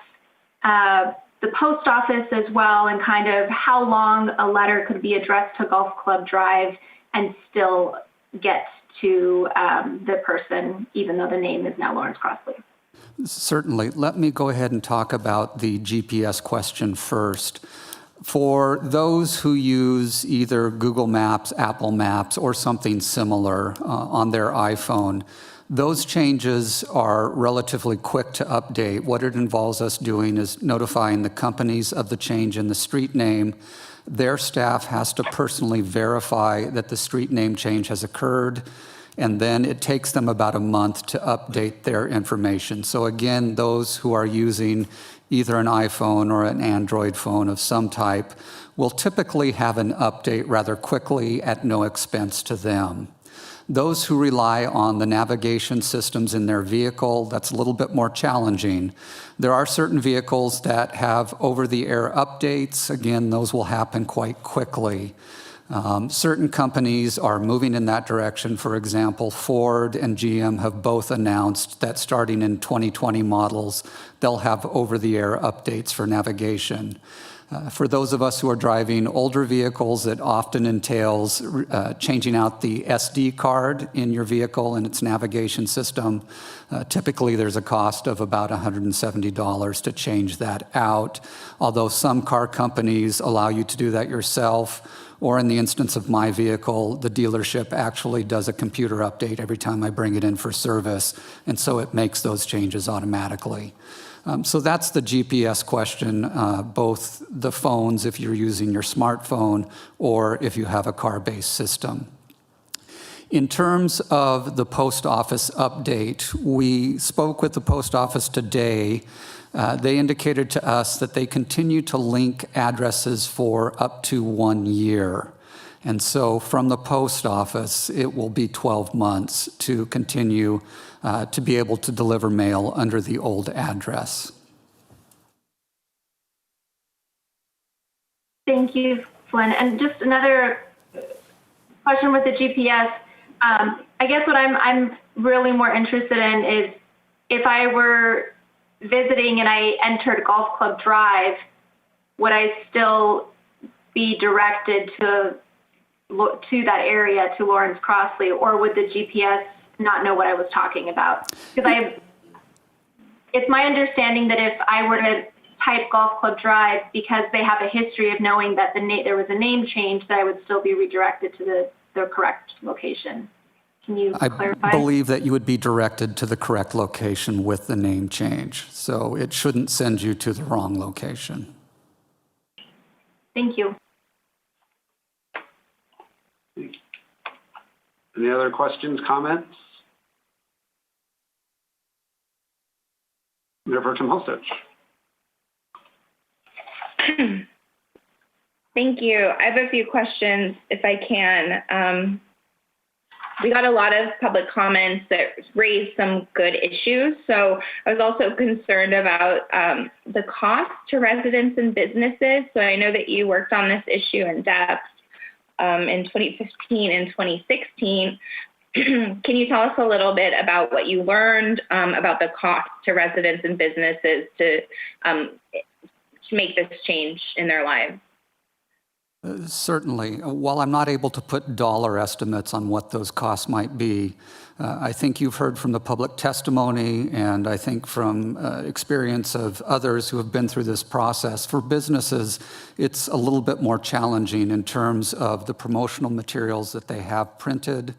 Speaker 19: the post office as well, and kind of how long a letter could be addressed to Golf Club Drive and still get to the person, even though the name is now Lawrence Crosley.
Speaker 4: Certainly. Let me go ahead and talk about the GPS question first. For those who use either Google Maps, Apple Maps, or something similar on their iPhone, those changes are relatively quick to update. What it involves us doing is notifying the companies of the change in the street name. Their staff has to personally verify that the street name change has occurred, and then it takes them about a month to update their information. So again, those who are using either an iPhone or an Android phone of some type will typically have an update rather quickly at no expense to them. Those who rely on the navigation systems in their vehicle, that's a little bit more challenging. There are certain vehicles that have over-the-air updates. Again, those will happen quite quickly. Certain companies are moving in that direction. For example, Ford and GM have both announced that starting in 2020 models, they'll have over-the-air updates for navigation. For those of us who are driving older vehicles, it often entails changing out the SD card in your vehicle and its navigation system. Typically, there's a cost of about $170 to change that out, although some car companies allow you to do that yourself, or in the instance of my vehicle, the dealership actually does a computer update every time I bring it in for service, and so it makes those changes automatically. So that's the GPS question, both the phones if you're using your smartphone or if you have a car-based system. In terms of the post office update, we spoke with the post office today. They indicated to us that they continue to link addresses for up to 1 year. And so from the post office, it will be 12 months to continue to be able to deliver mail under the old address.
Speaker 19: Thank you, Flynn. And just another question with the GPS. I guess what I'm really more interested in is if I were visiting and I entered Golf Club Drive, would I still be directed to that area, to Lawrence Crosley, or would the GPS not know what I was talking about? Because it's my understanding that if I were to type Golf Club Drive, because they have a history of knowing that there was a name change, that I would still be redirected to the correct location. Can you clarify?
Speaker 4: I believe that you would be directed to the correct location with the name change. So it shouldn't send you to the wrong location.
Speaker 19: Thank you.
Speaker 12: Any other questions, comments? Mayor Pro Tem Holstich.
Speaker 18: Thank you. I have a few questions, if I can. We got a lot of public comments that raised some good issues. So I was also concerned about the cost to residents and businesses. So I know that you worked on this issue in depth in 2015 and 2016. Can you tell us a little bit about what you learned about the cost to residents and businesses to make this change in their lives?
Speaker 4: Certainly. While I'm not able to put dollar estimates on what those costs might be, I think you've heard from the public testimony, and I think from experience of others who have been through this process. For businesses, it's a little bit more challenging in terms of the promotional materials that they have printed,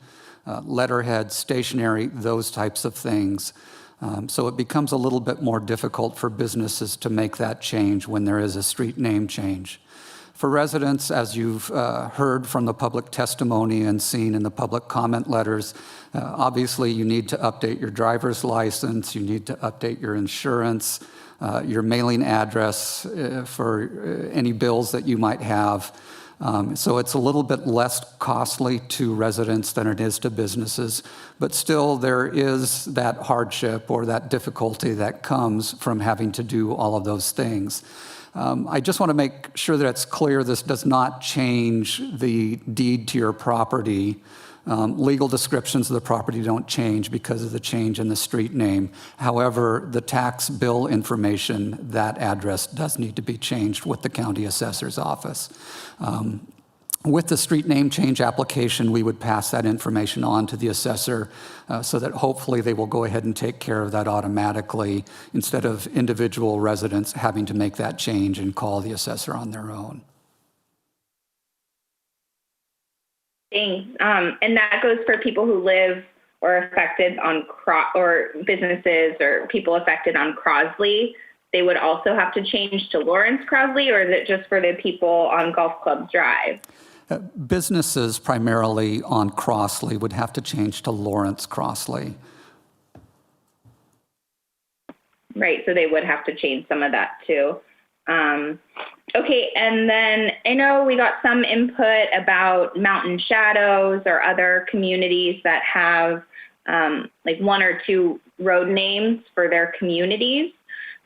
Speaker 4: letterhead, stationery, those types of things. So it becomes a little bit more difficult for businesses to make that change when there is a street name change. For residents, as you've heard from the public testimony and seen in the public comment letters, obviously you need to update your driver's license, you need to update your insurance, your mailing address for any bills that you might have. So it's a little bit less costly to residents than it is to businesses, but still there is that hardship or that difficulty that comes from having to do all of those things. I just want to make sure that it's clear this does not change the deed to your property. Legal descriptions of the property don't change because of the change in the street name. However, the tax bill information, that address does need to be changed with the county assessor's office. With the street name change application, we would pass that information on to the assessor so that hopefully they will go ahead and take care of that automatically instead of individual residents having to make that change and call the assessor on their own.
Speaker 18: Thanks. And that goes for people who live or affected on or businesses or people affected on Crosley. They would also have to change to Lawrence Crosley, or is it just for the people on Golf Club Drive?
Speaker 4: Businesses primarily on Crosley would have to change to Lawrence Crosley.
Speaker 18: Right, so they would have to change some of that too. Okay, and then I know we got some input about Mountain Shadows or other communities that have like one or two road names for their communities.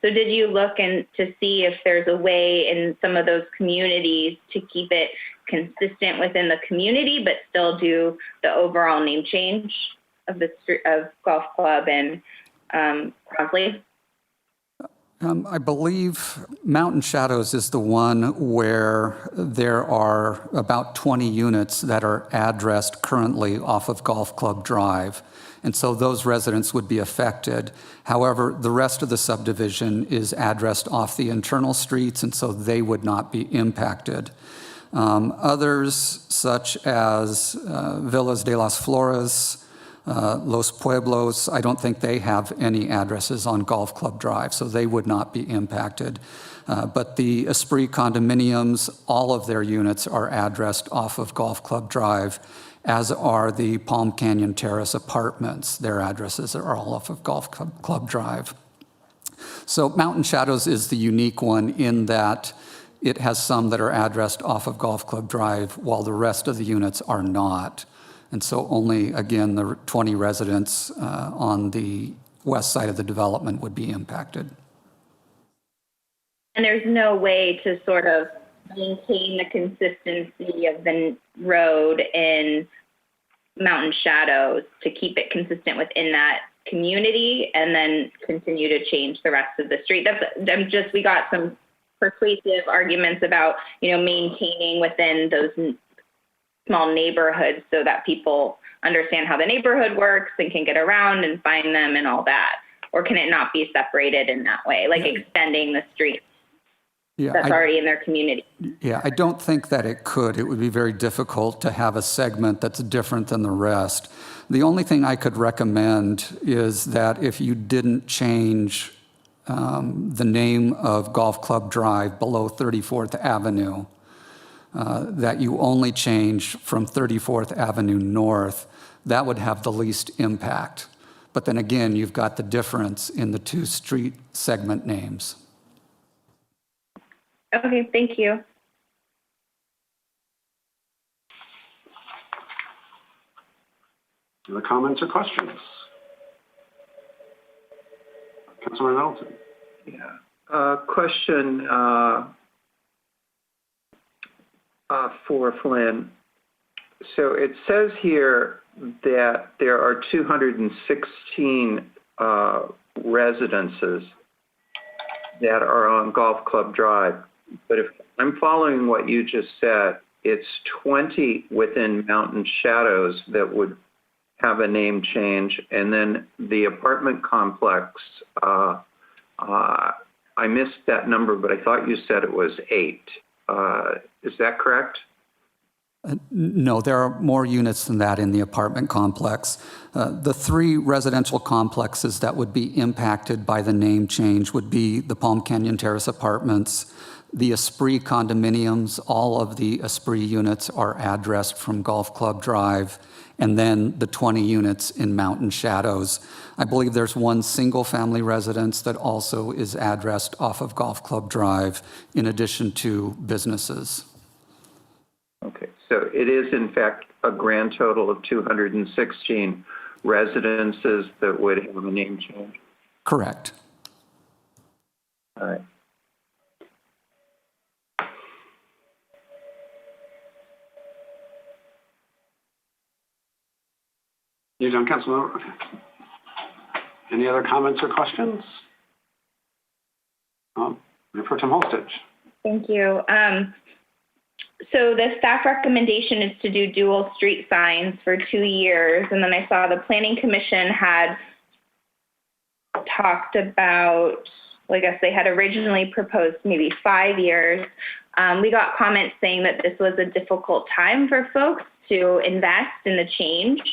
Speaker 18: So did you look in to see if there's a way in some of those communities to keep it consistent within the community, but still do the overall name change of the Golf Club and Crosley?
Speaker 4: I believe Mountain Shadows is the one where there are about 20 units that are addressed currently off of Golf Club Drive. And so those residents would be affected. However, the rest of the subdivision is addressed off the internal streets, and so they would not be impacted. Others, such as Villas de las Flores, Los Pueblos, I don't think they have any addresses on Golf Club Drive, so they would not be impacted. But the Esprit condominiums, all of their units are addressed off of Golf Club Drive, as are the Palm Canyon Terrace apartments. Their addresses are all off of Golf Club Drive. So Mountain Shadows is the unique one in that it has some that are addressed off of Golf Club Drive while the rest of the units are not. And so only, again, the 20 residents on the west side of the development would be impacted.
Speaker 18: And there's no way to sort of maintain the consistency of the road in Mountain Shadows to keep it consistent within that community and then continue to change the rest of the street. We got some persuasive arguments about, maintaining within those small neighborhoods so that people understand how the neighborhood works and can get around and find them and all that. Or can it not be separated in that way, like extending the street that's already in their community?
Speaker 4: Yeah, I don't think that it could. It would be very difficult to have a segment that's different than the rest. The only thing I could recommend is that if you didn't change the name of Golf Club Drive below 34th Avenue, that you only change from 34th Avenue North that would have the least impact. But then again, you've got the difference in the two street segment names.
Speaker 18: Okay, thank you.
Speaker 12: Other comments or questions? Councilman Middleton.
Speaker 2: Yeah. Question for Flynn. So it says here that there are 216 residences that are on Golf Club Drive. But if I'm following what you just said, it's 20 within Mountain Shadows that would have a name change. And then the apartment complex, I missed that number, but I thought you said it was 8. Is that correct?
Speaker 4: No, there are more units than that in the apartment complex. The 3 residential complexes that would be impacted by the name change would be the Palm Canyon Terrace Apartments, the Esprit condominiums. All of the Esprit units are addressed from Golf Club Drive, and then the 20 units in Mountain Shadows. I believe there's one single-family residence that also is addressed off of Golf Club Drive, in addition to businesses.
Speaker 2: Okay, so it is in fact a grand total of 216 residences that would have a name change?
Speaker 4: Correct.
Speaker 2: All right.
Speaker 12: You done, Councilman? Okay. Any other comments or questions? Mayor Pro Tem Holstage.
Speaker 18: Thank you. So the staff recommendation is to do dual street signs for 2 years. And then I saw the Planning Commission had talked about, well, I guess they had originally proposed maybe 5 years. We got comments saying that this was a difficult time for folks to invest in the change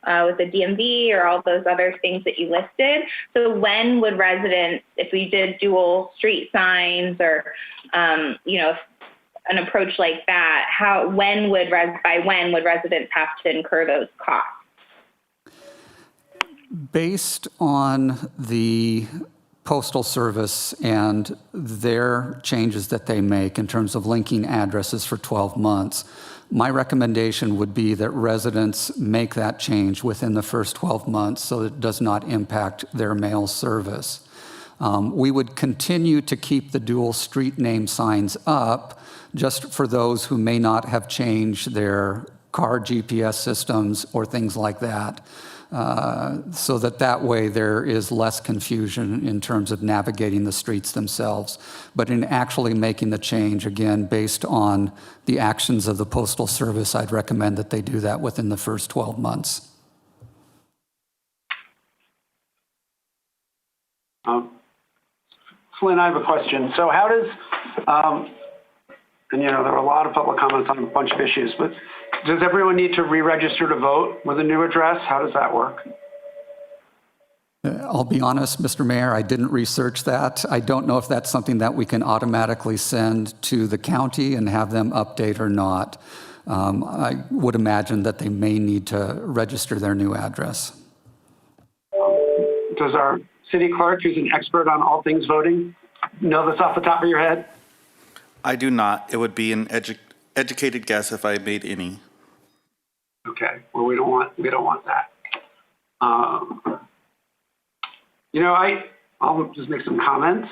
Speaker 18: with the DMV or all those other things that you listed. So when would residents, if we did dual street signs or, an approach like that, by when would residents have to incur those costs?
Speaker 4: Based on the Postal Service and their changes that they make in terms of linking addresses for 12 months, my recommendation would be that residents make that change within the first 12 months so that it does not impact their mail service. We would continue to keep the dual street name signs up just for those who may not have changed their car GPS systems or things like that, so that way there is less confusion in terms of navigating the streets themselves. But in actually making the change, again, based on the actions of the Postal Service, I'd recommend that they do that within the first 12 months.
Speaker 12: Flynn, I have a question. So how does, and there were a lot of public comments on a bunch of issues, but does everyone need to re-register to vote with a new address? How does that work?
Speaker 4: I'll be honest, Mr. Mayor, I didn't research that. I don't know if that's something that we can automatically send to the county and have them update or not. I would imagine that they may need to register their new address.
Speaker 12: Does our city clerk, who's an expert on all things voting, know this off the top of your head?
Speaker 3: I do not. It would be an educated guess if I made any.
Speaker 12: Okay. Well, we don't want that. I'll just make some comments,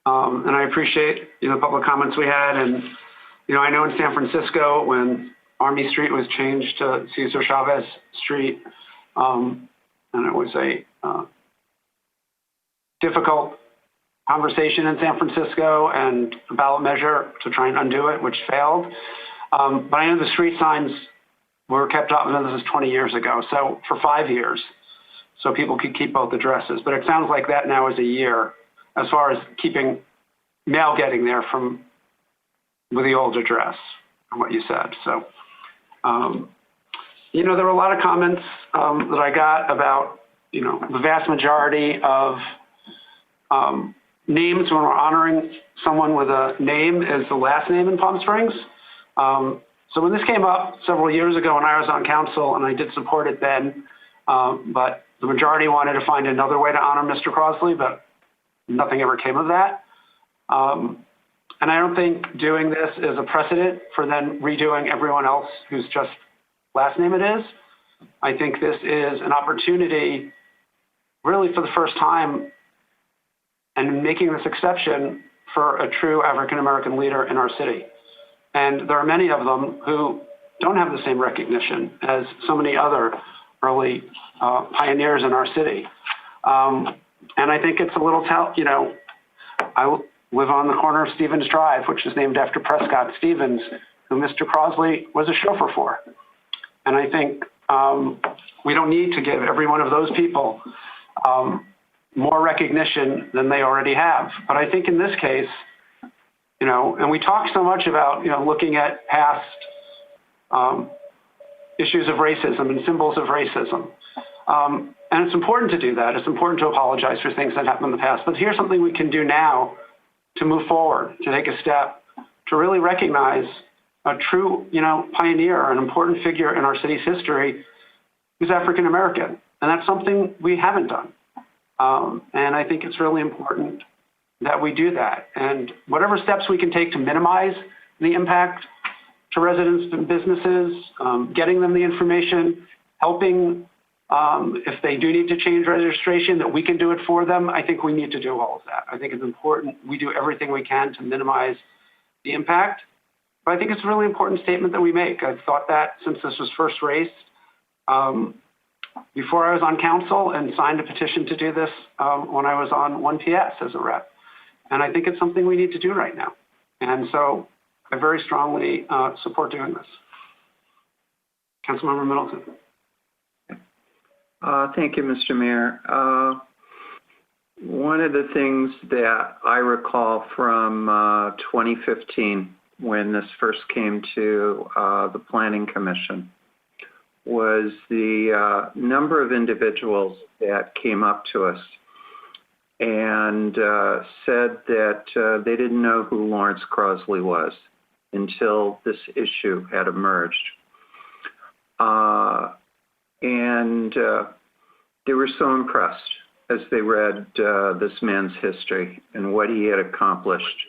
Speaker 12: and I appreciate the public comments we had. And I know in San Francisco when Army Street was changed to Cesar Chavez Street, and it was a difficult conversation in San Francisco and a ballot measure to try and undo it, which failed. But I know the street signs were kept up, and this is 20 years ago, so for 5 years, so people could keep both addresses. But it sounds like that now is a year as far as keeping mail getting there with the old address, from what you said. So, there were a lot of comments that I got about, the vast majority of names when we're honoring someone with a name is the last name in Palm Springs. So when this came up several years ago when I was on council, and I did support it then, but the majority wanted to find another way to honor Mr. Crosley, but nothing ever came of that. And I don't think doing this is a precedent for then redoing everyone else whose just last name it is. I think this is an opportunity really for the first time and making this exception for a true African-American leader in our city. And there are many of them who don't have the same recognition as so many other early pioneers in our city. And I think it's a little, I live on the corner of Stevens Drive, which is named after Prescott Stevens, who Mr. Crosley was a chauffeur for. And I think we don't need to give every one of those people more recognition than they already have. But I think in this case, and we talk so much about, looking at past issues of racism and symbols of racism. And it's important to do that. It's important to apologize for things that happened in the past. But here's something we can do now to move forward, to take a step, to really recognize a true, pioneer, an important figure in our city's history who's African American. And that's something we haven't done. And I think it's really important that we do that. And whatever steps we can take to minimize the impact to residents and businesses, getting them the information, helping if they do need to change registration, that we can do it for them. I think we need to do all of that. I think it's important we do everything we can to minimize the impact. But I think it's a really important statement that we make. I've thought that since this was first raised. Before I was on council and signed a petition to do this when I was on 1PS as a rep. And I think it's something we need to do right now. And so I very strongly support doing this. Councilmember Middleton.
Speaker 2: Thank you, Mr. Mayor. One of the things that I recall from 2015 when this first came to the Planning Commission was the number of individuals that came up to us and said that they didn't know who Lawrence Crosley was until this issue had emerged. And they were so impressed as they read this man's history and what he had accomplished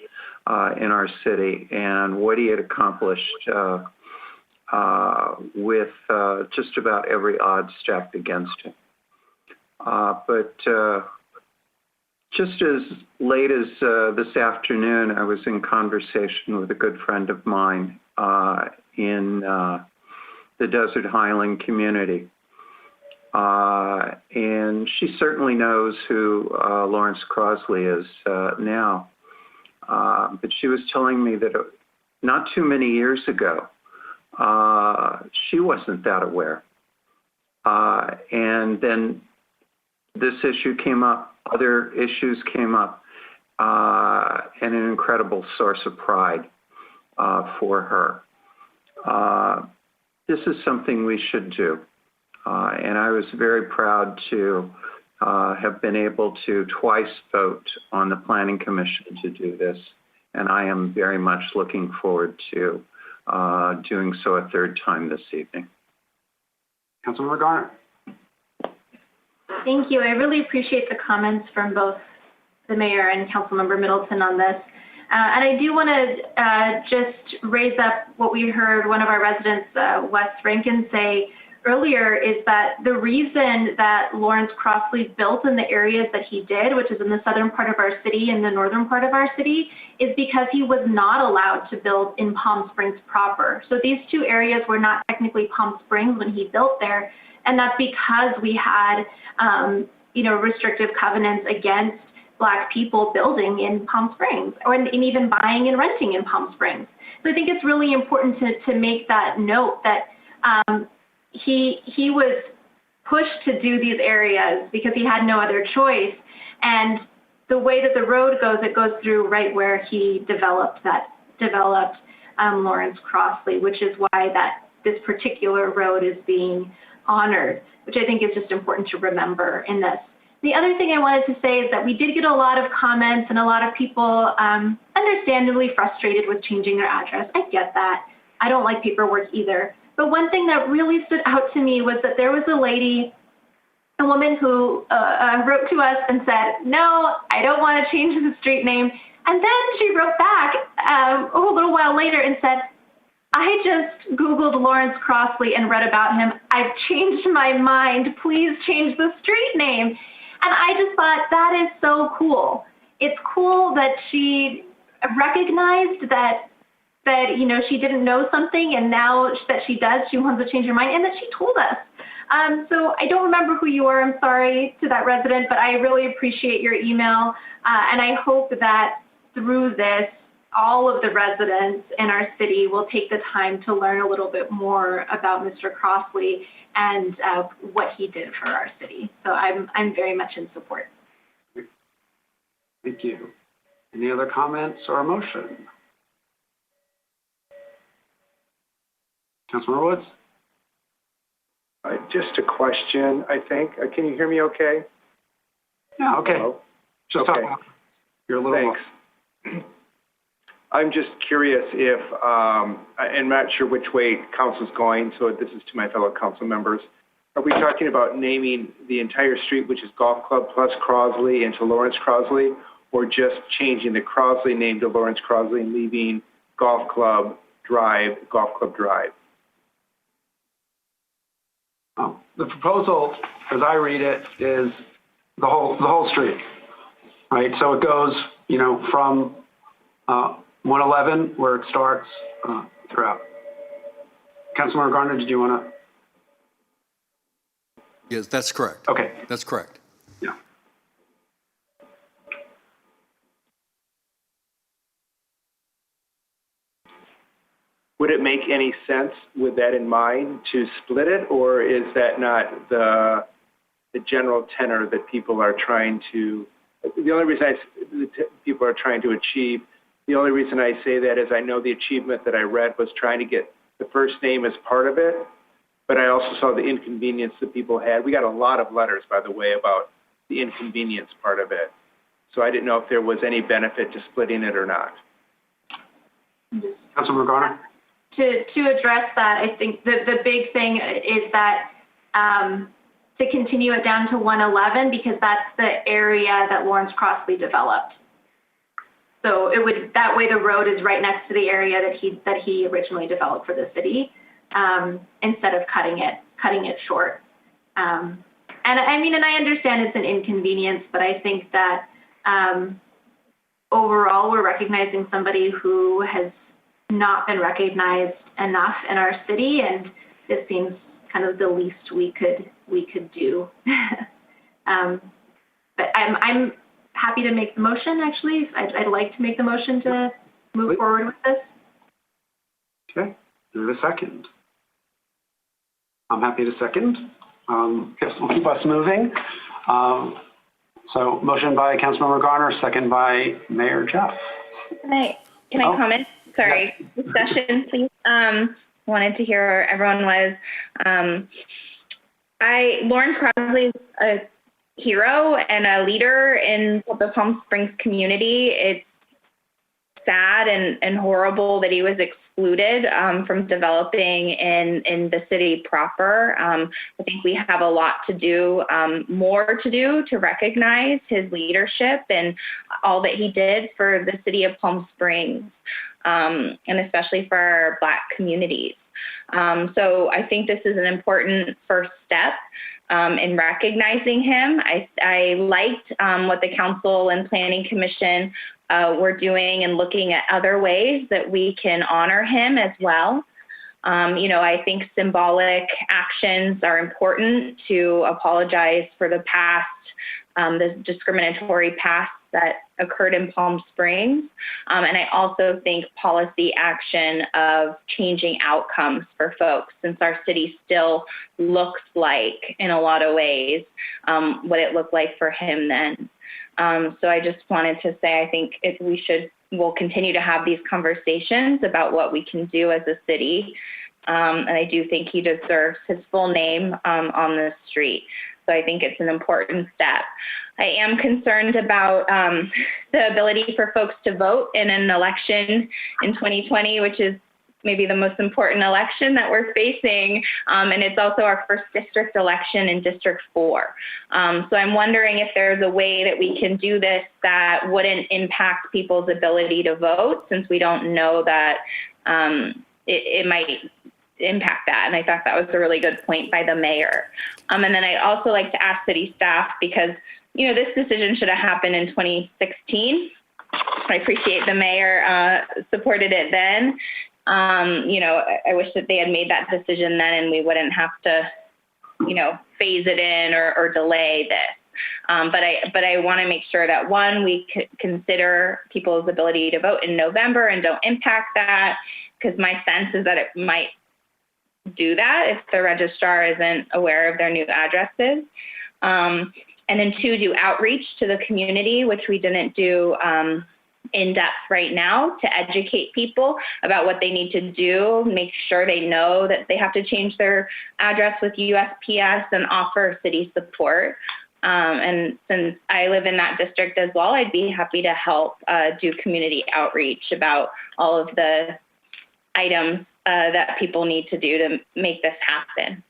Speaker 2: in our city and what he had accomplished with just about every odd stacked against him. But just as late as this afternoon, I was in conversation with a good friend of mine in the Desert Highland community. And she certainly knows who Lawrence Crosley is now. But she was telling me that not too many years ago, she wasn't that aware. And then this issue came up, other issues came up, and an incredible source of pride for her. This is something we should do. And I was very proud to have been able to twice vote on the Planning Commission to do this. And I am very much looking forward to doing so a third time this evening.
Speaker 12: Councilmember Garner.
Speaker 19: Thank you. I really appreciate the comments from both the mayor and Councilmember Middleton on this. And I do want to just raise up what we heard one of our residents, Wes Rankin, say earlier, is that the reason that Lawrence Crosley built in the areas that he did, which is in the southern part of our city and the northern part of our city, is because he was not allowed to build in Palm Springs proper. So these two areas were not technically Palm Springs when he built there. And that's because we had, restrictive covenants against Black people building in Palm Springs, or in even buying and renting in Palm Springs. So I think it's really important to make that note that he was pushed to do these areas because he had no other choice. And the way that the road goes, it goes through right where he developed Lawrence Crosley, which is why this particular road is being honored, which I think is just important to remember in this. The other thing I wanted to say is that we did get a lot of comments and a lot of people understandably frustrated with changing their address. I get that. I don't like paperwork either. But one thing that really stood out to me was that there was a woman who wrote to us and said, no, I don't want to change the street name. And then she wrote back a little while later and said, I just Googled Lawrence Crosley and read about him. I've changed my mind. Please change the street name. And I just thought that is so cool. It's cool that she recognized that she didn't know something, and now that she does, she wants to change her mind, and that she told us. So I don't remember who you are. I'm sorry to that resident, but I really appreciate your email, and I hope that through this, all of the residents in our city will take the time to learn a little bit more about Mr. Crosley and what he did for our city. So I'm very much in support.
Speaker 12: Thank you. Any other comments or a motion? Councilmember Woods?
Speaker 20: Just a question, I think. Can you hear me okay?
Speaker 12: Yeah, okay.
Speaker 20: Hello?
Speaker 12: Just
Speaker 20: okay.
Speaker 12: talk. You're a little
Speaker 20: Thanks. I'm just curious if, I'm not sure which way council's going, so this is to my fellow council members. Are we talking about naming the entire street, which is Golf Club plus Crosley, into Lawrence Crosley, or just changing the Crosley name to Lawrence Crosley and leaving Golf Club Drive?
Speaker 12: The proposal, as I read it, is the whole street, right? So it goes, from 111 where it starts throughout. Councilmember Garner, did you want to?
Speaker 16: Yes, that's correct.
Speaker 12: Okay.
Speaker 16: That's correct.
Speaker 12: Yeah.
Speaker 20: Would it make any sense with that in mind to split it, or is that not the general tenor that people are trying to, the only reason people are trying to achieve, the only reason I say that is I know the achievement that I read was trying to get the first name as part of it, but I also saw the inconvenience that people had. We got a lot of letters, by the way, about the inconvenience part of it. So I didn't know if there was any benefit to splitting it or not.
Speaker 12: Councilmember Garner?
Speaker 19: To address that, I think the big thing is that to continue it down to 111, because that's the area that Lawrence Crosley developed. So that way the road is right next to the area that he originally developed for the city, instead of cutting it short. And I understand it's an inconvenience, but I think that overall we're recognizing somebody who has not been recognized enough in our city, and this seems kind of the least we could do. But I'm happy to make the motion. Actually, I'd like to make the motion to move forward with this.
Speaker 12: Okay, there's a second. I'm happy to second. Yes, we'll keep us moving. So motion by Councilmember Garner, second by Mayor Jeff.
Speaker 18: Can I comment? Sorry, discussion, please. Wanted to hear where everyone was. Lawrence Crosley is a hero and a leader in the Palm Springs community. It's sad and horrible that he was excluded from developing in the city proper. I think we have a lot to do, more to do to recognize his leadership and all that he did for the city of Palm Springs, and especially for our Black communities. So I think this is an important first step in recognizing him. I liked what the Council and Planning Commission were doing and looking at other ways that we can honor him as well. I think symbolic actions are important to apologize for the past, the discriminatory past that occurred in Palm Springs. And I also think policy action of changing outcomes for folks, since our city still looks like, in a lot of ways, what it looked like for him then. So I just wanted to say, I think we'll continue to have these conversations about what we can do as a city. And I do think he deserves his full name on this street. So I think it's an important step. I am concerned about the ability for folks to vote in an election in 2020, which is maybe the most important election that we're facing, and it's also our first district election in District 4. So I'm wondering if there's a way that we can do this that wouldn't impact people's ability to vote, since we don't know that it might impact that. And I thought that was a really good point by the mayor. And then I'd also like to ask city staff, because, you know, this decision should have happened in 2016. I appreciate the mayor supported it then. You know, I wish that they had made that decision then and we wouldn't have to, you know, phase it in or delay this. But I want to make sure that, one, we consider people's ability to vote in November and don't impact that, because my sense is that it might do that if the registrar isn't aware of their new addresses. And then 2, do outreach to the community, which we didn't do in depth right now, to educate people about what they need to do, make sure they know that they have to change their address with USPS and offer city support. And since I live in that district as well, I'd be happy to help do community outreach about all of the items that people need to do to make this happen.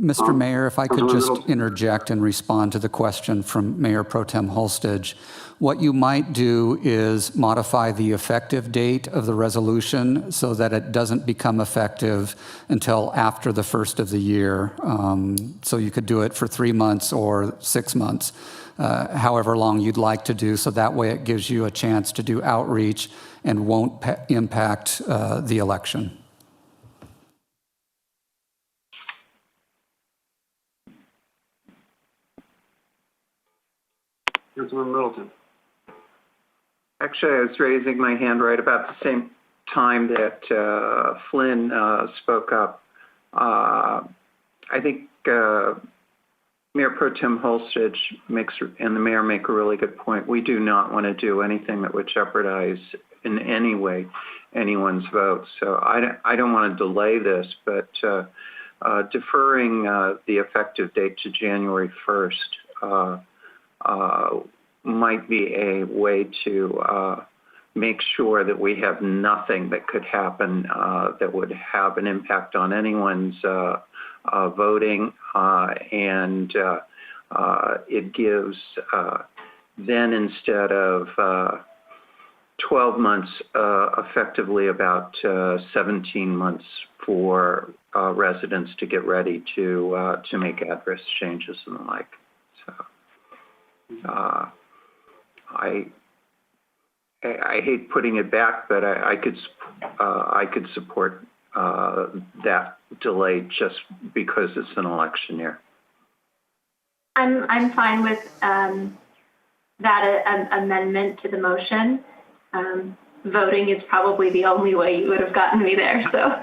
Speaker 4: Mr. Mayor, if I could just interject and respond to the question from Mayor Pro Tem Holstage. What you might do is modify the effective date of the resolution so that it doesn't become effective until after the first of the year. So you could do it for 3 months or 6 months, however long you'd like to do. So that way it gives you a chance to do outreach and won't impact the election.
Speaker 12: Councilman Middleton.
Speaker 2: Actually, I was raising my hand right about the same time that Flynn spoke up. I think Mayor Pro Tem Holstage and the mayor make a really good point. We do not want to do anything that would jeopardize in any way anyone's vote. So I don't want to delay this, but deferring the effective date to January 1st might be a way to make sure that we have nothing that could happen that would have an impact on anyone's voting, and it gives then, instead of 12 months, effectively about 17 months for residents to get ready to make address changes and the like. So I hate putting it back, but I could support that delay just because it's an election year.
Speaker 19: I'm fine with that amendment to the motion. Voting is probably the only way you would have gotten me there. So.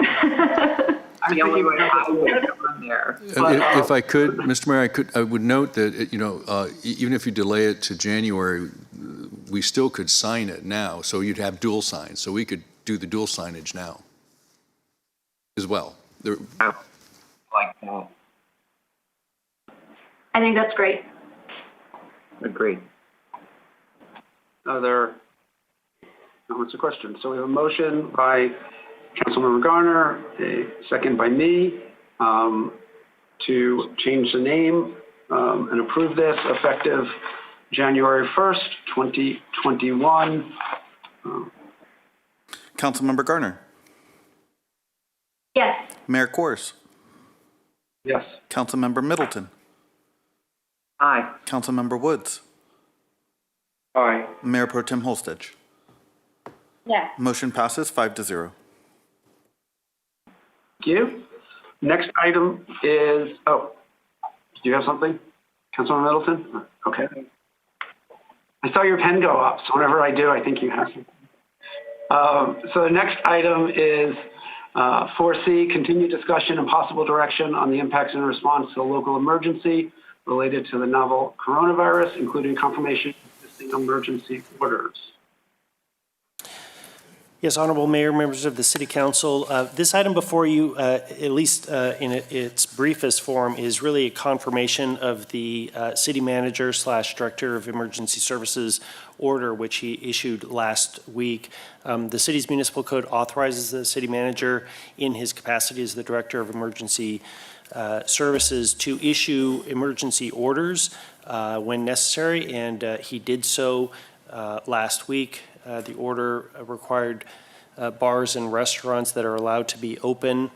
Speaker 2: The only way I would have gone there.
Speaker 16: If I could, Mr. Mayor, I would note that, you know, even if you delay it to January, we still could sign it now. So you'd have dual signs. So we could do the dual signage now as well.
Speaker 2: I like that.
Speaker 19: I think that's great.
Speaker 2: Agreed.
Speaker 12: Other comments or questions? So we have a motion by Councilmember Garner, a second by me, to change the name and approve this effective January 1st, 2021.
Speaker 3: Councilmember Garner.
Speaker 19: Yes.
Speaker 3: Mayor Kors.
Speaker 12: Yes.
Speaker 3: Councilmember Middleton.
Speaker 2: Aye.
Speaker 3: Councilmember Woods.
Speaker 20: Aye.
Speaker 3: Mayor Pro Tem Holstage.
Speaker 18: Yes.
Speaker 3: Motion passes 5-0.
Speaker 12: Thank you. Next item is, do you have something? Councilman Middleton? Okay. I saw your pen go up, so whenever I do, I think you have something. So the next item is 4C, continued discussion and possible direction on the impacts and response to a local emergency related to the novel coronavirus, including confirmation of existing emergency orders.
Speaker 1: Yes, Honorable Mayor, members of the City Council, this item before you, at least in its briefest form, is really a confirmation of the City Manager / Director of Emergency Services order which he issued last week. The city's municipal code authorizes the city manager in his capacity as the Director of Emergency Services to issue emergency orders when necessary, and he did so last week. The order required bars and restaurants that are allowed to be open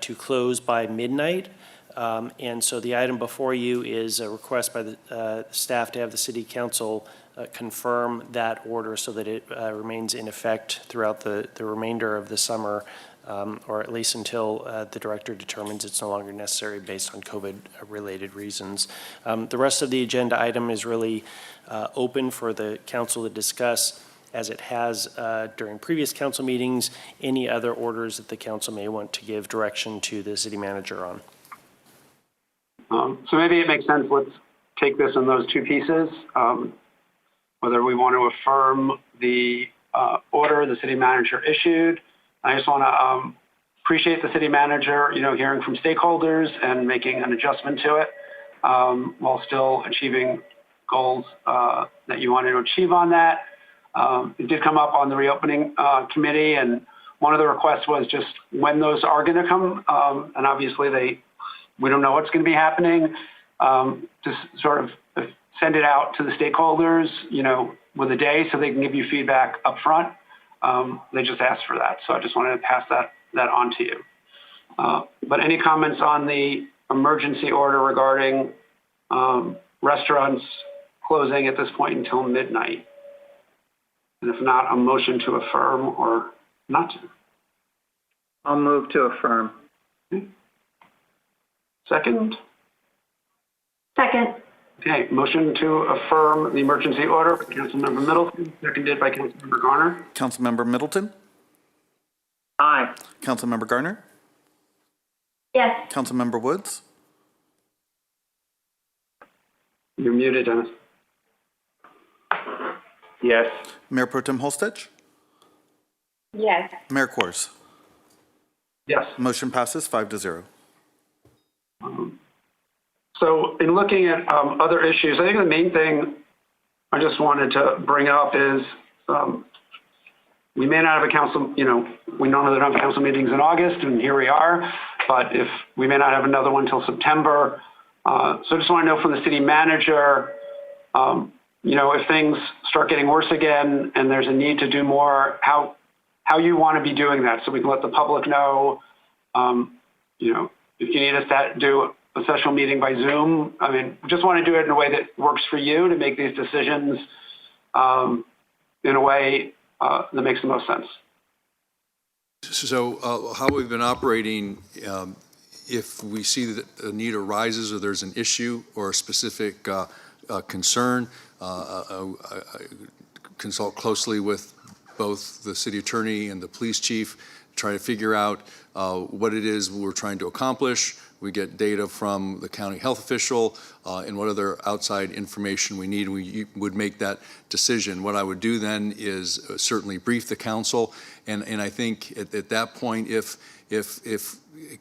Speaker 1: to close by midnight. And so the item before you is a request by the staff to have the City Council confirm that order so that it remains in effect throughout the remainder of the summer, or at least until the director determines it's no longer necessary based on COVID-related reasons. The rest of the agenda item is really open for the council to discuss, as it has during previous council meetings, any other orders that the council may want to give direction to the city manager on.
Speaker 12: So maybe it makes sense, let's take this in those two pieces. Whether we want to affirm the order the city manager issued. I just want to appreciate the city manager, hearing from stakeholders and making an adjustment to it while still achieving goals that you wanted to achieve on that. It did come up on the reopening committee, and one of the requests was just when those are going to come, and obviously we don't know what's going to be happening, just sort of send it out to the stakeholders, with a day so they can give you feedback up front. They just asked for that, so I just wanted to pass that on to you. But any comments on the emergency order regarding restaurants closing at this point until midnight? And if not, a motion to affirm or not to?
Speaker 2: I'll move to affirm.
Speaker 12: Second?
Speaker 19: Second.
Speaker 12: Okay, motion to affirm the emergency order by Councilmember Middleton, seconded by Councilmember Garner.
Speaker 3: Councilmember Middleton?
Speaker 2: Aye.
Speaker 3: Councilmember Garner?
Speaker 19: Yes.
Speaker 3: Councilmember Woods?
Speaker 12: You're muted, Dennis.
Speaker 20: Yes.
Speaker 3: Mayor Pro Tem Holstich?
Speaker 18: Yes.
Speaker 3: Mayor Kors?
Speaker 12: Yes.
Speaker 3: Motion passes 5-0.
Speaker 12: So in looking at other issues, I think the main thing I just wanted to bring up is we may not have a council, we normally don't have council meetings in August, and here we are, but if we may not have another one until September. So I just want to know from the city manager, if things start getting worse again and there's a need to do more, how you want to be doing that so we can let the public know, if you need us to do a special meeting by Zoom. I mean, we just want to do it in a way that works for you to make these decisions in a way that makes the most sense.
Speaker 16: So how we've been operating, if we see that a need arises or there's an issue or a specific concern, consult closely with both the city attorney and the police chief, try to figure out what it is we're trying to accomplish. We get data from the county health official and what other outside information we need. We would make that decision. What I would do then is certainly brief the council, and I think at that point, if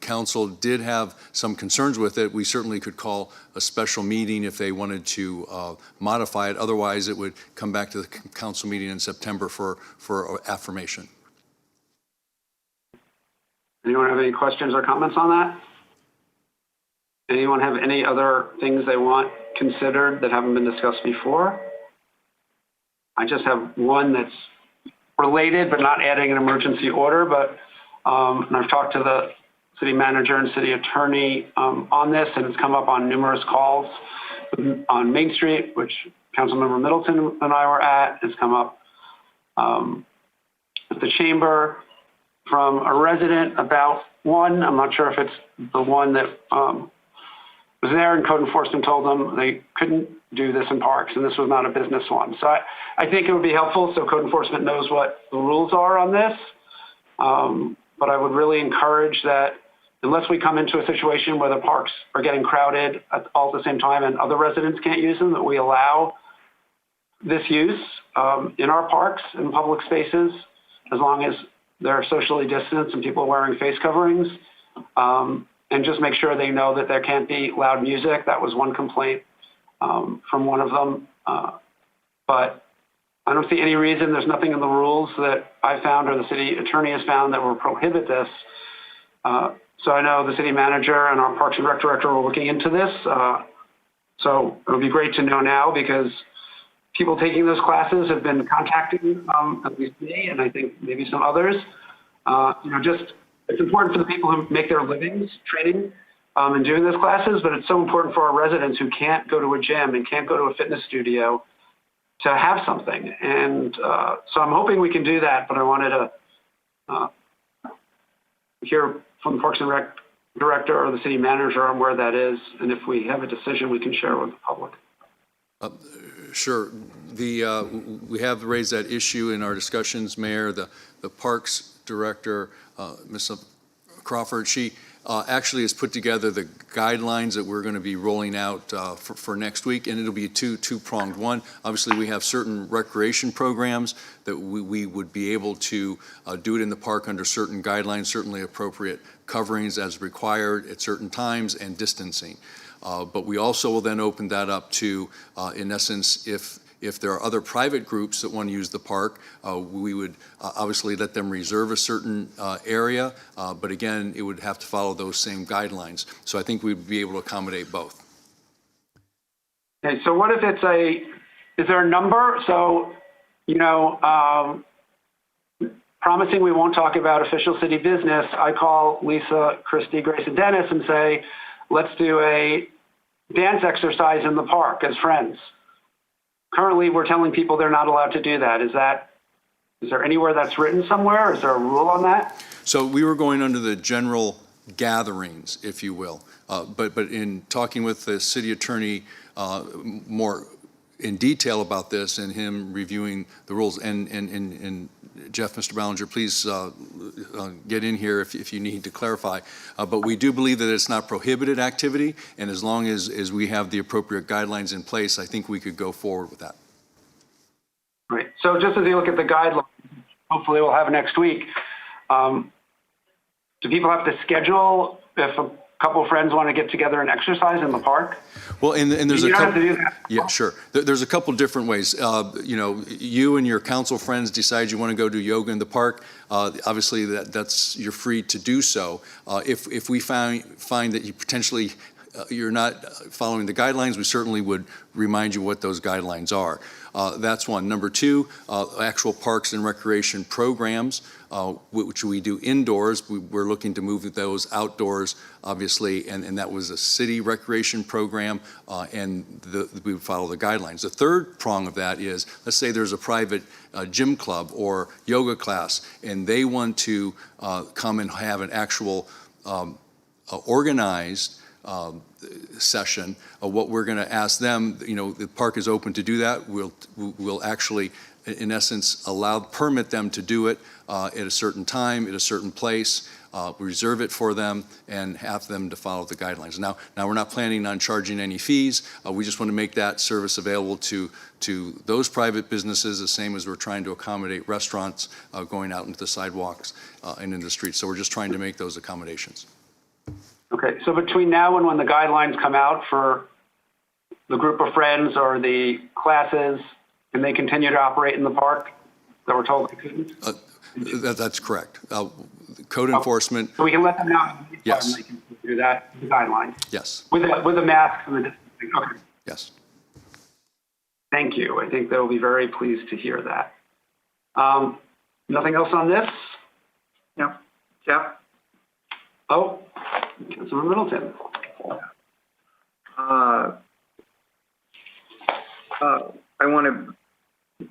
Speaker 16: council did have some concerns with it, we certainly could call a special meeting if they wanted to modify it. Otherwise, it would come back to the council meeting in September for affirmation.
Speaker 12: Anyone have any questions or comments on that? Anyone have any other things they want considered that haven't been discussed before? I just have one that's related but not adding an emergency order, but and I've talked to the city manager and city attorney on this, and it's come up on numerous calls on Main Street, which Councilmember Middleton and I were at. It's come up at the chamber from a resident about one. I'm not sure if it's the one that was there, and code enforcement told them they couldn't do this in parks, and this was not a business one. So I think it would be helpful so code enforcement knows what the rules are on this. But I would really encourage that unless we come into a situation where the parks are getting crowded all at the same time and other residents can't use them, that we allow this use in our parks and public spaces as long as they're socially distanced and people are wearing face coverings. And just make sure they know that there can't be loud music. That was one complaint from one of them. But I don't see any reason. There's nothing in the rules that I found or the city attorney has found that will prohibit this. So I know the city manager and our Parks and Rec director are looking into this. So it would be great to know now, because people taking those classes have been contacting at least me, and I think maybe some others. Just it's important for the people who make their livings training and doing those classes, but it's so important for our residents who can't go to a gym and can't go to a fitness studio to have something. And so I'm hoping we can do that, but I wanted to hear from the Parks and Rec director or the city manager on where that is, and if we have a decision, we can share with the public.
Speaker 16: Sure. We have raised that issue in our discussions, Mayor. The Parks Director, Ms. Crawford, she actually has put together the guidelines that we're going to be rolling out for next week, and it'll be a two-pronged one. Obviously, we have certain recreation programs that we would be able to do it in the park under certain guidelines, certainly appropriate coverings as required at certain times, and distancing. But we also will then open that up to, in essence, if there are other private groups that want to use the park, we would obviously let them reserve a certain area, but again, it would have to follow those same guidelines. So I think we'd be able to accommodate both.
Speaker 12: Okay, so what if is there a number? So, promising we won't talk about official city business, I call Lisa, Christy, Grace, and Dennis and say, let's do a dance exercise in the park as friends. Currently, we're telling people they're not allowed to do that. Is there anywhere that's written somewhere? Is there a rule on that?
Speaker 16: So we were going under the general gatherings, if you will. But in talking with the city attorney more in detail about this and him reviewing the rules, and Jeff, Mr. Ballinger, please get in here if you need to clarify. But we do believe that it's not prohibited activity, and as long as we have the appropriate guidelines in place, I think we could go forward with that.
Speaker 12: Right. So just as you look at the guidelines, hopefully we'll have next week, do people have to schedule if a couple of friends want to get together and exercise in the park?
Speaker 16: Well, and there's
Speaker 12: you
Speaker 16: a
Speaker 12: don't
Speaker 16: couple.
Speaker 12: have to do that.
Speaker 16: Yeah, sure. There's a couple different ways. You and your council friends decide you want to go do yoga in the park. Obviously, you're free to do so. If we find that you potentially you're not following the guidelines, we certainly would remind you what those guidelines are. That's one. Number two, actual parks and recreation programs, which we do indoors. We're looking to move those outdoors, obviously, and that was a city recreation program, and we would follow the guidelines. The third prong of that is, let's say there's a private gym club or yoga class, and they want to come and have an actual organized session. What we're going to ask them, the park is open to do that. We'll actually, in essence, permit them to do it at a certain time, at a certain place, reserve it for them, and have them to follow the guidelines. Now we're not planning on charging any fees. We just want to make that service available to those private businesses, the same as we're trying to accommodate restaurants going out into the sidewalks and in the streets. So we're just trying to make those accommodations.
Speaker 12: Okay, so between now and when the guidelines come out for the group of friends or the classes, can they continue to operate in the park that we're told they couldn't?
Speaker 16: That's correct. Code enforcement.
Speaker 12: So we can let them know.
Speaker 16: Yes.
Speaker 12: They can do that, the guidelines.
Speaker 16: Yes.
Speaker 12: With the mask and the distancing. Okay.
Speaker 16: Yes.
Speaker 12: Thank you. I think they'll be very pleased to hear that. Nothing else on this? No. Jeff? Oh, Councilman Middleton.
Speaker 2: I want to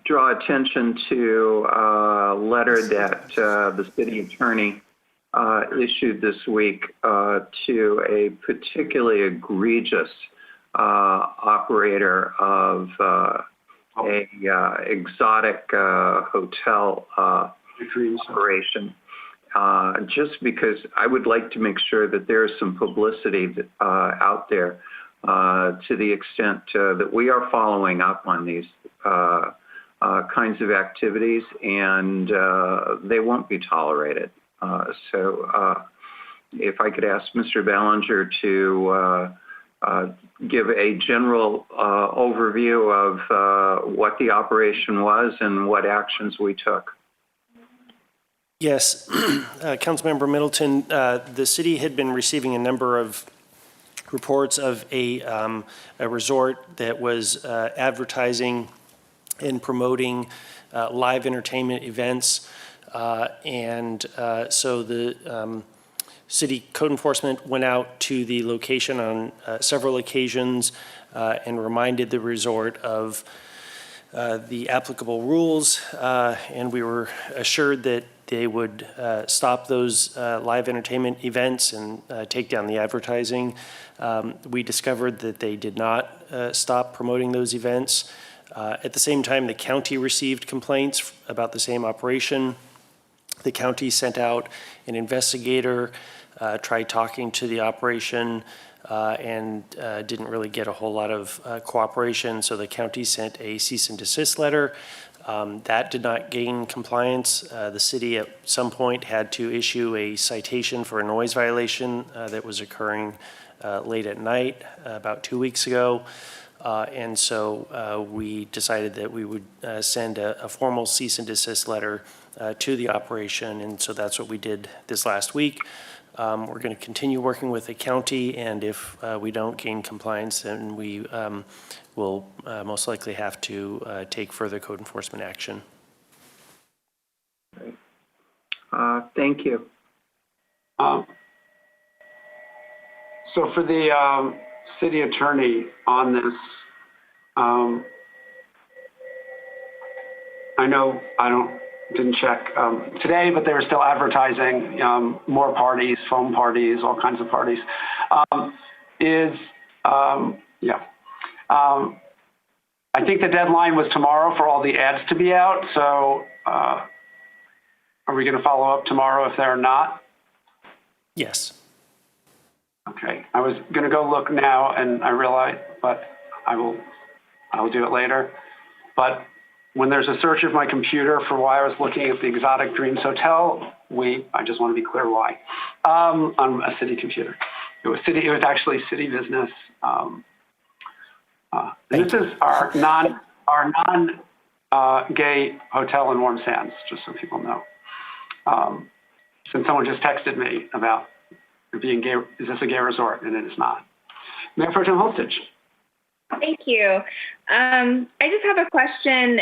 Speaker 2: draw attention to a letter that the city attorney issued this week to a particularly egregious operator of a exotic hotel operation. Just because I would like to make sure that there is some publicity out there to the extent that we are following up on these kinds of activities, and they won't be tolerated. So if I could ask Mr. Ballinger to give a general overview of what the operation was and what actions we took.
Speaker 1: Yes, Councilmember Middleton, the city had been receiving a number of reports of a resort that was advertising and promoting live entertainment events. So the city code enforcement went out to the location on several occasions and reminded the resort of the applicable rules. And we were assured that they would stop those live entertainment events and take down the advertising. We discovered that they did not stop promoting those events. At the same time, the county received complaints about the same operation. The county sent out an investigator, tried talking to the operation, and didn't really get a whole lot of cooperation. So the county sent a cease and desist letter. That did not gain compliance. The city at some point had to issue a citation for a noise violation that was occurring late at night about 2 weeks ago. And so we decided that we would send a formal cease and desist letter to the operation. And so that's what we did this last week. We're going to continue working with the county, and if we don't gain compliance, then we will most likely have to take further code enforcement action.
Speaker 2: Thank you.
Speaker 12: So for the city attorney on this, I know didn't check today, but they were still advertising more parties, foam parties, all kinds of parties. I think the deadline was tomorrow for all the ads to be out. So are we going to follow up tomorrow if they're not?
Speaker 1: Yes.
Speaker 12: Okay. I was going to go look now, and I realized, but I will do it later. But when there's a search of my computer for why I was looking at the Exotic Dreams Hotel, I just want to be clear why, on a city computer. It was actually city business. This is our non-gay hotel in Warm Sands, just so people know. Since someone just texted me about it being gay, is this a gay resort? And it is not. Mayor Pro Tem Holstage.
Speaker 18: Thank you. I just have a question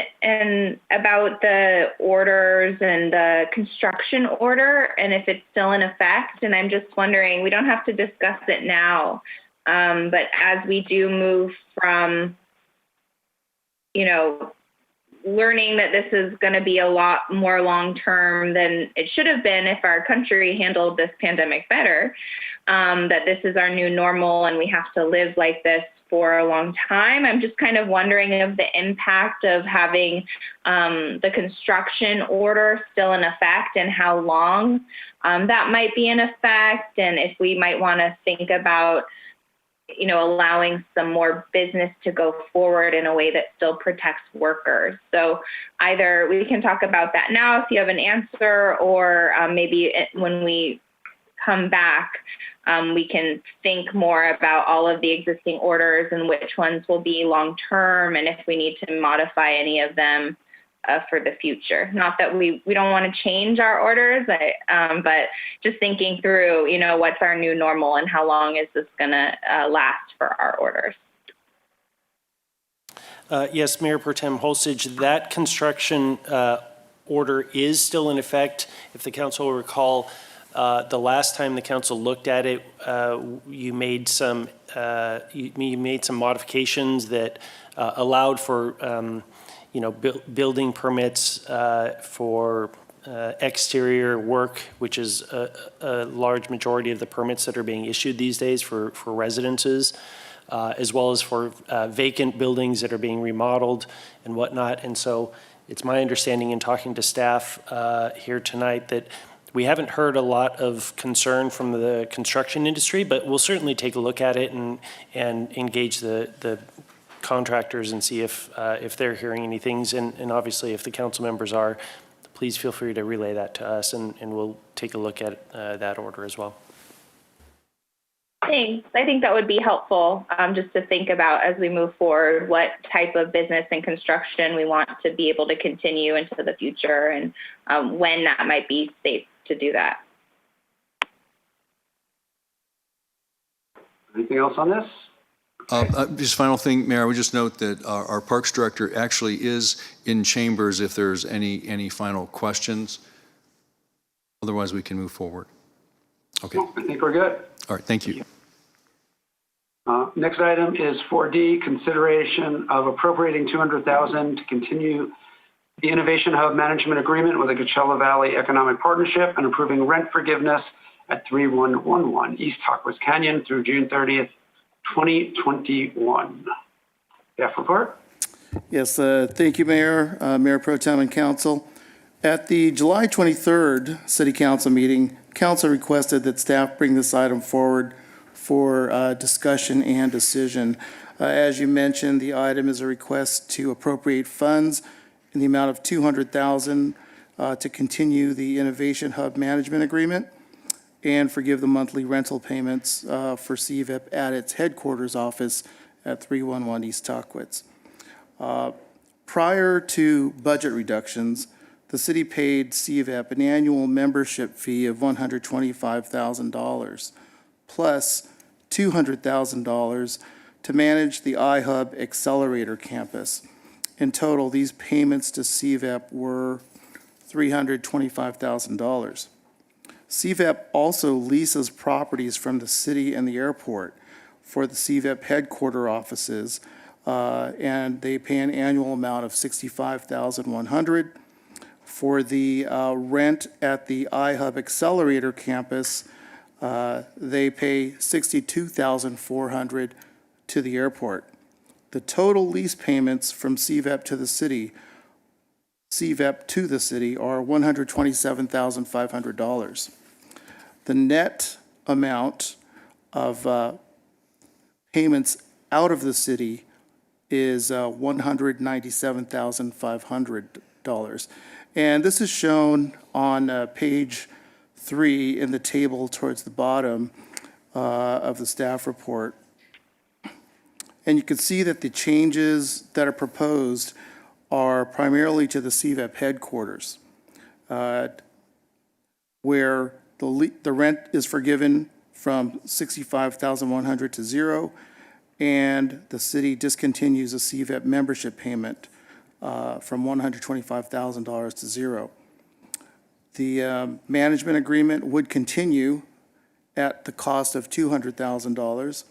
Speaker 18: about the orders and the construction order and if it's still in effect. And I'm just wondering, we don't have to discuss it now, but as we do move from, learning that this is going to be a lot more long-term than it should have been if our country handled this pandemic better, that this is our new normal and we have to live like this for a long time. I'm just kind of wondering of the impact of having the construction order still in effect and how long that might be in effect, and if we might want to think about allowing some more business to go forward in a way that still protects workers. So either we can talk about that now if you have an answer, or maybe when we come back, we can think more about all of the existing orders and which ones will be long-term and if we need to modify any of them for the future. Not that we don't want to change our orders, but just thinking through, what's our new normal and how long is this going to last for our orders.
Speaker 1: Yes, Mayor Pro Tem Holstage, that construction order is still in effect. If the council will recall, the last time the council looked at it, you made some modifications that allowed for building permits for exterior work, which is a large majority of the permits that are being issued these days for residences, as well as for vacant buildings that are being remodeled and whatnot. And so it's my understanding in talking to staff here tonight that we haven't heard a lot of concern from the construction industry, but we'll certainly take a look at it and engage the contractors and see if they're hearing any things. And obviously, if the council members are, please feel free to relay that to us, and we'll take a look at that order as well.
Speaker 18: Thanks. I think that would be helpful just to think about as we move forward what type of business and construction we want to be able to continue into the future and when that might be safe to do that.
Speaker 12: Anything else on this?
Speaker 16: Just final thing, Mayor, I would just note that our Parks Director actually is in chambers if there's any final questions. Otherwise, we can move forward. Okay.
Speaker 12: I think we're good.
Speaker 16: All right, thank you.
Speaker 12: Next item is 4D, consideration of appropriating $200,000 to continue the Innovation Hub Management Agreement with the Coachella Valley Economic Partnership and approving rent forgiveness at 3111 East Hawkins Canyon through June 30th, 2021. Staff report?
Speaker 15: Yes, thank you, Mayor, Mayor Pro Tem and Council. At the July 23rd City Council meeting, Council requested that staff bring this item forward for discussion and decision. As you mentioned, the item is a request to appropriate funds in the amount of $200,000 to continue the Innovation Hub Management Agreement and forgive the monthly rental payments for CVIP at its headquarters office at 311 East Tuckwitz. Prior to budget reductions, the city paid CVIP an annual membership fee of $125,000 plus $200,000 to manage the iHub Accelerator Campus. In total, these payments to CVIP were $325,000. CVIP also leases properties from the city and the airport for the CVIP headquarter offices, and they pay an annual amount of $65,100. For the rent at the iHub Accelerator Campus, they pay $62,400 to the airport. The total lease payments from CVIP to the city are $127,500. The net amount of payments out of the city is $197,500. And this is shown on page 3 in the table towards the bottom of the staff report. And you can see that the changes that are proposed are primarily to the CVIP headquarters, where the rent is forgiven from $65,100 to $0, and the city discontinues a CVIP membership payment from $125,000 to $0. The management agreement would continue at the cost of $200,000,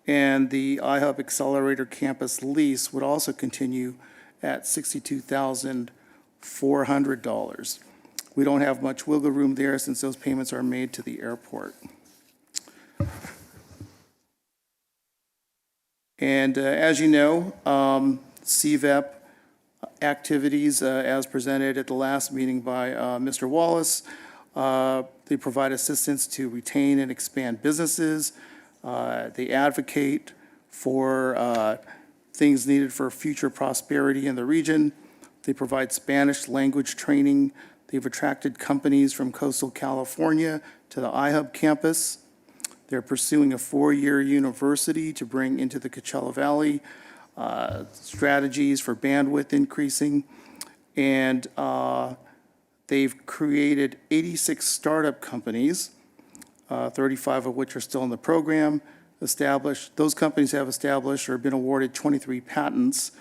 Speaker 15: and the iHub Accelerator Campus lease would also continue at $62,400. We don't have much wiggle room there since those payments are made to the airport. And as you know, CVIP activities, as presented at the last meeting by Mr. Wallace, they provide assistance to retain and expand businesses. They advocate for things needed for future prosperity in the region. They provide Spanish language training. They've attracted companies from coastal California to the iHub campus. They're pursuing a 4-year university to bring into the Coachella Valley, strategies for bandwidth increasing, and they've created 86 startup companies, 35 of which are still in the program. Those companies have established or been awarded 23 patents.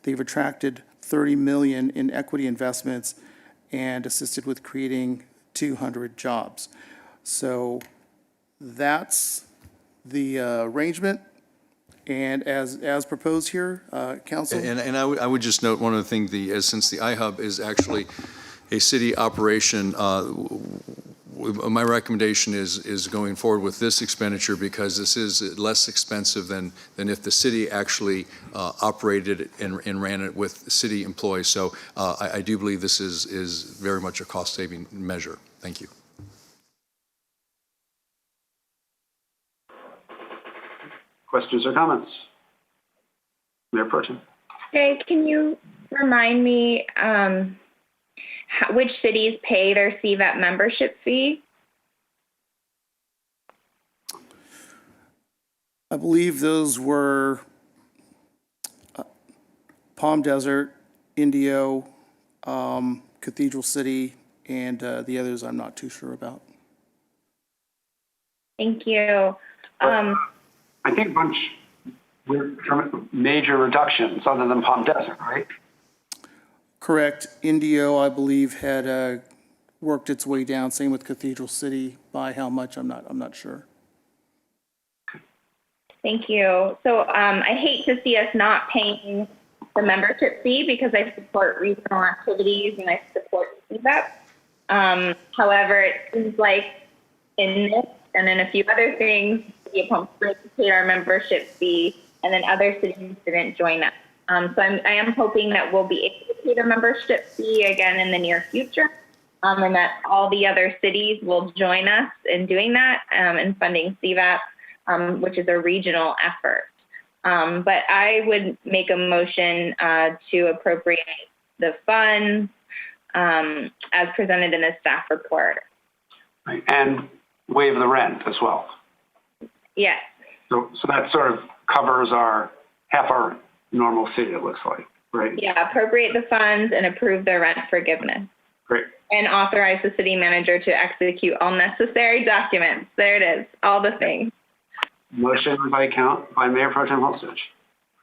Speaker 15: They've attracted $30 million in equity investments and assisted with creating 200 jobs. So that's the arrangement. And as proposed here, Council?
Speaker 16: And I would just note one other thing, since the iHub is actually a city operation, my recommendation is going forward with this expenditure because this is less expensive than if the city actually operated it and ran it with city employees. So I do believe this is very much a cost-saving measure. Thank you.
Speaker 12: Questions or comments? Mayor Pro Tem.
Speaker 18: Jay, can you remind me which cities pay their CVIP membership fee?
Speaker 15: I believe those were Palm Desert, Indio, Cathedral City, and the others I'm not too sure about.
Speaker 18: Thank you.
Speaker 12: I think a bunch were major reductions other than Palm Desert, right?
Speaker 15: Correct. Indio, I believe, had worked its way down. Same with Cathedral City. By how much, I'm not sure.
Speaker 18: Thank you. So I hate to see us not paying the membership fee because I support regional activities and I support CVEP. However, it seems like in this and in a few other things, the City of Palm Springs paid our membership fee and then other cities didn't join us. So I am hoping that we'll be able to pay the membership fee again in the near future, and that all the other cities will join us in doing that and funding CVAP, which is a regional effort. But I would make a motion to appropriate the funds as presented in the staff report.
Speaker 12: Right. And waive the rent as well.
Speaker 18: Yes.
Speaker 12: So that sort of covers half our normal city, it looks like, right?
Speaker 18: Yeah, appropriate the funds and approve the rent forgiveness.
Speaker 12: Great.
Speaker 18: And authorize the city manager to execute all necessary documents. There it is, all the things.
Speaker 12: Motion by Mayor Pro Tem Holstich.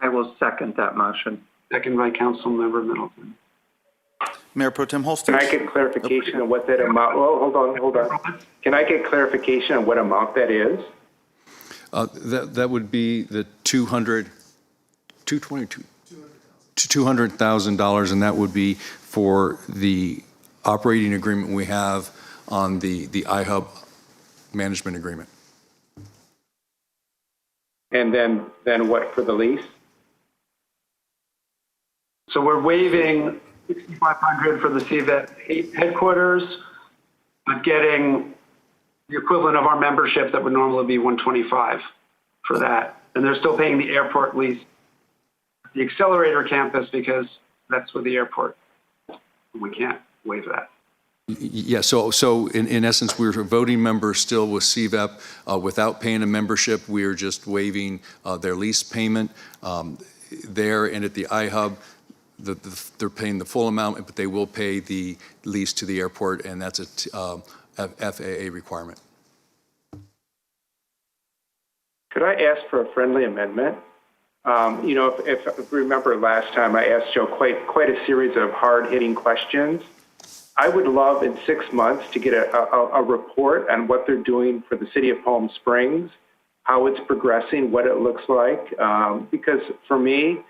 Speaker 2: I will second that motion.
Speaker 12: Second by Councilmember Middleton.
Speaker 3: Mayor Pro Tem Holstich.
Speaker 20: Can I get clarification on what that amount? Oh, hold on. Can I get clarification on what amount that is?
Speaker 16: That would be the $200,000, and that would be for the operating agreement we have on the iHub management agreement.
Speaker 20: And then what for the lease?
Speaker 12: So we're waiving $6,500 for the CVET headquarters, but getting the equivalent of our membership that would normally be $125 for that. And they're still paying the airport lease, the Accelerator campus, because that's with the airport. We can't waive that.
Speaker 16: Yeah, so in essence, we're a voting member still with CVEP without paying a membership. We are just waiving their lease payment there, and at the iHub, they're paying the full amount, but they will pay the lease to the airport, and that's a FAA requirement.
Speaker 20: Could I ask for a friendly amendment? If you remember last time, I asked Joe quite a series of hard-hitting questions. I would love in 6 months to get a report on what they're doing for the city of Palm Springs, how it's progressing, what it looks like. Because for me,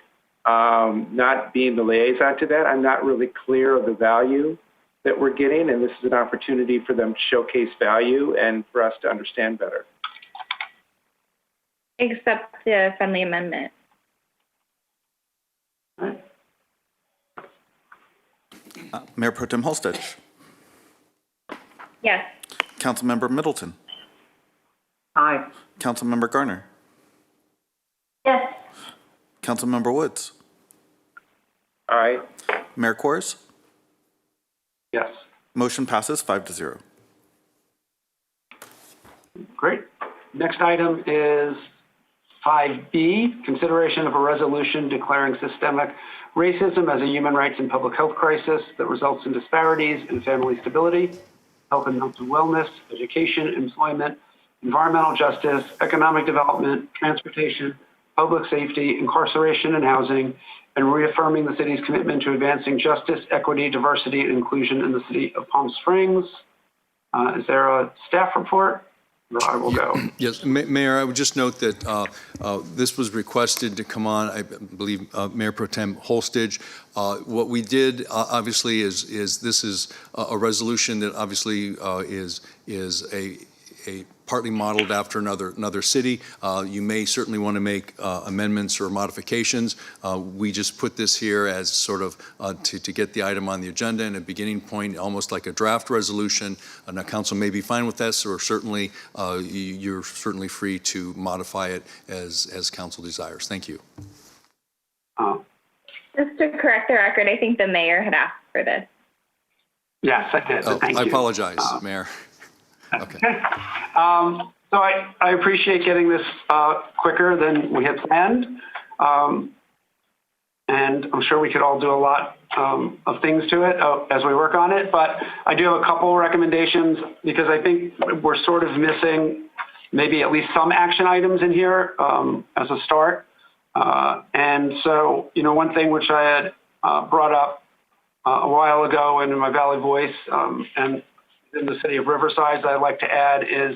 Speaker 20: not being the liaison to that, I'm not really clear of the value that we're getting, and this is an opportunity for them to showcase value and for us to understand better.
Speaker 18: Accept the friendly amendment.
Speaker 3: Mayor Pro Tem Holstich.
Speaker 18: Yes.
Speaker 3: Councilmember Middleton.
Speaker 2: Aye.
Speaker 3: Councilmember Garner.
Speaker 19: Yes.
Speaker 3: Councilmember Woods.
Speaker 20: Aye.
Speaker 3: Mayor Kors.
Speaker 12: Yes.
Speaker 3: Motion passes 5-0.
Speaker 12: Great. Next item is 5B, consideration of a resolution declaring systemic racism as a human rights and public health crisis that results in disparities in family stability, health and mental wellness, education, employment, environmental justice, economic development, transportation, public safety, incarceration and housing, and reaffirming the city's commitment to advancing justice, equity, diversity, and inclusion in the city of Palm Springs. Is there a staff report? I will go.
Speaker 16: Yes, Mayor, I would just note that this was requested to come on, I believe, Mayor Pro Tem Holstich. What we did, obviously, is this is a resolution that obviously is a partly modeled after another city. You may certainly want to make amendments or modifications. We just put this here as sort of to get the item on the agenda and a beginning point, almost like a draft resolution. Now, council may be fine with this, or certainly you're certainly free to modify it as council desires. Thank you.
Speaker 18: Just to correct the record, I think the mayor had asked for this.
Speaker 12: Yes, I did. Thank you.
Speaker 16: I apologize, Mayor. Okay.
Speaker 12: So I appreciate getting this quicker than we had planned. And I'm sure we could all do a lot of things to it as we work on it. But I do have a couple recommendations because I think we're sort of missing maybe at least some action items in here as a start. And so, one thing which I had brought up a while ago and in my Valley Voice and in the city of Riverside that I'd like to add is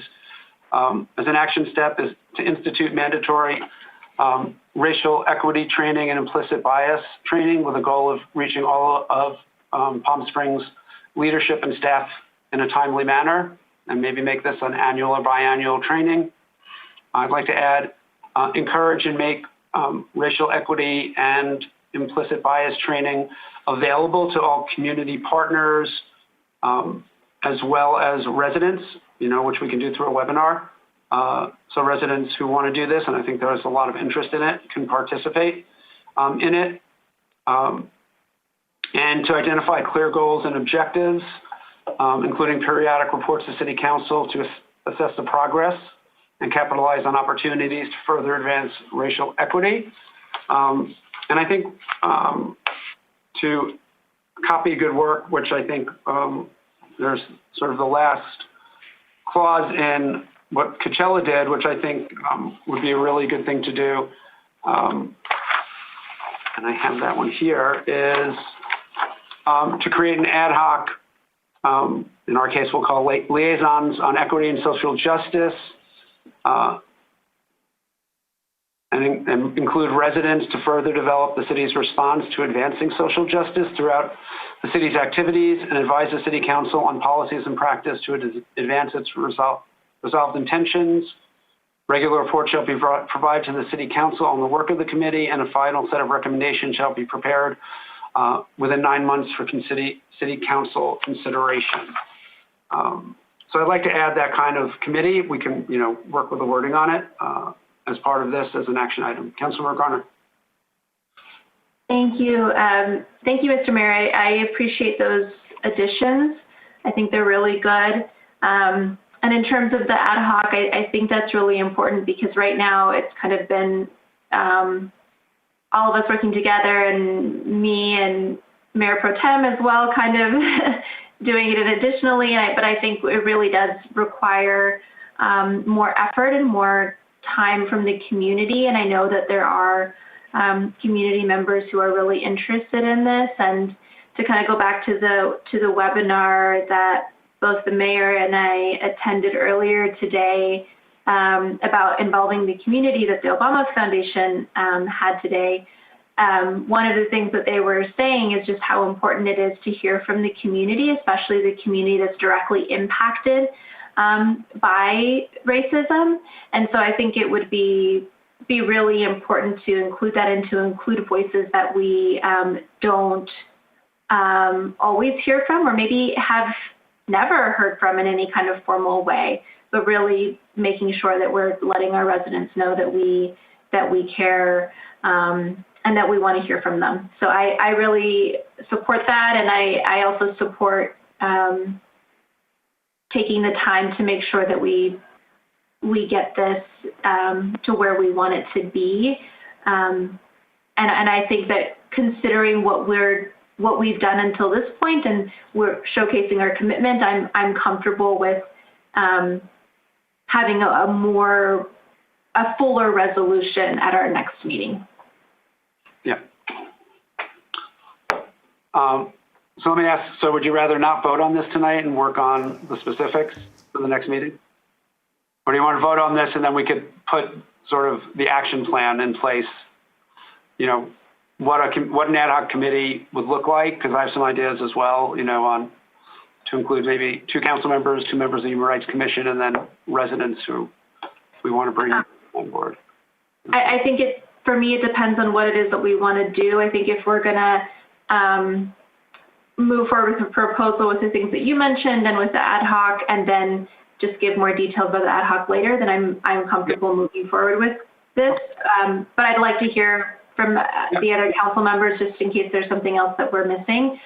Speaker 12: as an action step is to institute mandatory racial equity training and implicit bias training with a goal of reaching all of Palm Springs leadership and staff in a timely manner, and maybe make this an annual or biannual training. I'd like to add, encourage and make racial equity and implicit bias training available to all community partners as well as residents, which we can do through a webinar. So residents who want to do this, and I think there's a lot of interest in it, can participate in it. And to identify clear goals and objectives, including periodic reports to City Council to assess the progress and capitalize on opportunities to further advance racial equity. And I think to copy good work, which I think there's sort of the last clause in what Coachella did, which I think would be a really good thing to do, and I have that one here, is to create an ad hoc, in our case we'll call liaisons on equity and social justice, and include residents to further develop the city's response to advancing social justice throughout the city's activities, and advise the City Council on policies and practice to advance its resolved intentions. Regular reports shall be provided to the City Council on the work of the committee, and a final set of recommendations shall be prepared within 9 months for City Council consideration. So I'd like to add that kind of committee. We can, work with the wording on it as part of this as an action item. Councilmember Garner.
Speaker 19: Thank you. Thank you, Mr. Mayor. I appreciate those additions. I think they're really good. And in terms of the ad hoc, I think that's really important because right now it's kind of been all of us working together, and me and Mayor Pro Tem as well kind of doing it additionally. But I think it really does require more effort and more time from the community. And I know that there are community members who are really interested in this. And to kind of go back to the webinar that both the mayor and I attended earlier today about involving the community that the Obama Foundation had today, one of the things that they were saying is just how important it is to hear from the community, especially the community that's directly impacted by racism. And so I think it would be really important to include that and to include voices that we don't always hear from, or maybe have never heard from in any kind of formal way, but really making sure that we're letting our residents know that we care and that we want to hear from them. So I really support that, and I also support taking the time to make sure that we get this to where we want it to be. And I think that considering what we've done until this point, and we're showcasing our commitment, I'm comfortable with having a fuller resolution at our next meeting.
Speaker 12: Yeah. So let me ask, so would you rather not vote on this tonight and work on the specifics for the next meeting? Or do you want to vote on this and then we could put sort of the action plan in place, what an ad hoc committee would look like? Because I have some ideas as well, on to include maybe 2 council members, 2 members of the Human Rights Commission, and then residents who we want to bring on board.
Speaker 19: I think for me, it depends on what it is that we want to do. I think if we're going to move forward with a proposal with the things that you mentioned and with the ad hoc, and then just give more details about the ad hoc later, then I'm comfortable moving forward with this. But I'd like to hear from the other council members just in case there's something else that we're missing.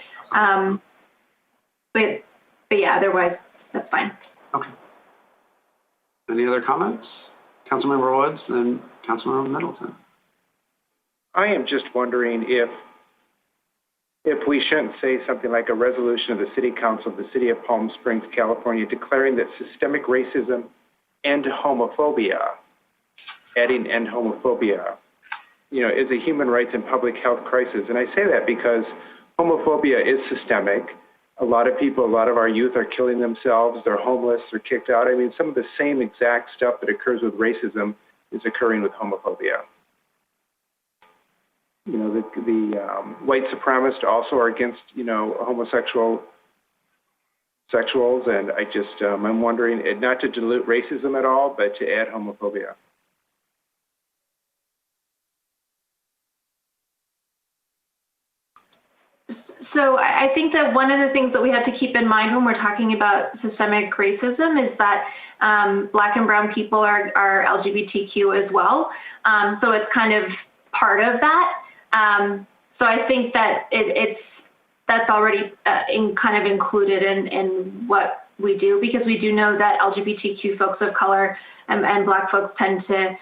Speaker 19: But yeah, otherwise that's fine.
Speaker 12: Okay. And Any other comments? Councilmember Woods, then Councilmember Middleton.
Speaker 20: I am just wondering if we shouldn't say something like a resolution of the City Council of the City of Palm Springs, California, declaring that systemic racism and homophobia, adding and homophobia, is a human rights and public health crisis. And I say that because homophobia is systemic. A lot of people, a lot of our youth are killing themselves. They're homeless. They're kicked out. I mean, some of the same exact stuff that occurs with racism is occurring with homophobia. The white supremacists also are against, homosexuals. And I just, I'm wondering, not to dilute racism at all, but to add homophobia.
Speaker 19: So I think that one of the things that we have to keep in mind when we're talking about systemic racism is that Black and brown people are LGBTQ as well. So it's kind of part of that. So I think that that's already kind of included in what we do, because we do know that LGBTQ folks of color and Black folks tend to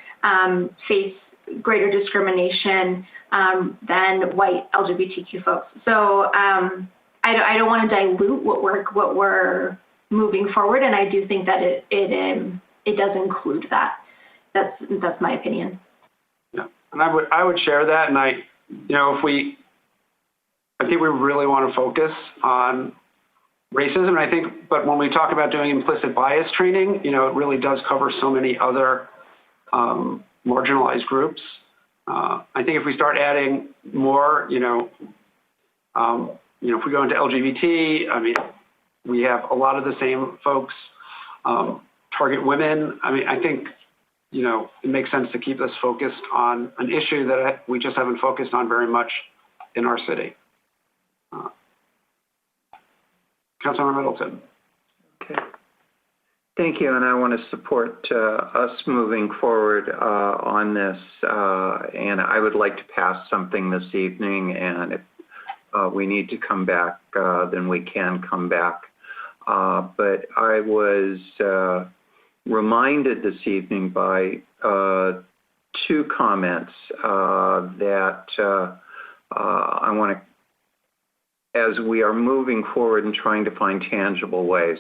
Speaker 19: face greater discrimination than white LGBTQ folks. So I don't want to dilute what we're moving forward, and I do think that it does include that. That's my opinion.
Speaker 12: Yeah, and I would share that, and I think we really want to focus on racism, and but when we talk about doing implicit bias training, it really does cover so many other marginalized groups. I think if we start adding more, if we go into LGBT, I mean, we have a lot of the same folks target women. I mean, I think, it makes sense to keep this focused on an issue that we just haven't focused on very much in our city. Councilmember Middleton.
Speaker 2: Okay. Thank you, and I want to support us moving forward on this, and I would like to pass something this evening, and if we need to come back, then we can come back. But I was reminded this evening by two comments that I want to, as we are moving forward and trying to find tangible ways,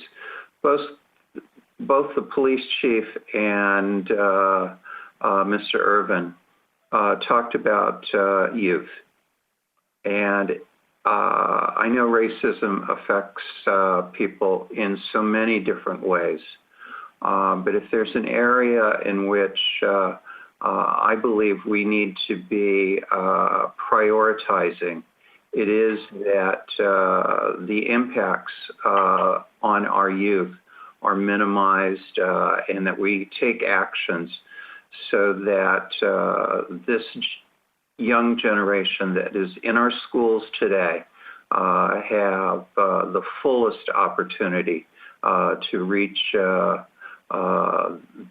Speaker 2: both the police chief and Mr. Irvin talked about youth. And I know racism affects people in so many different ways. But if there's an area in which I believe we need to be prioritizing, it is that the impacts on our youth are minimized and that we take actions so that this young generation that is in our schools today have the fullest opportunity to reach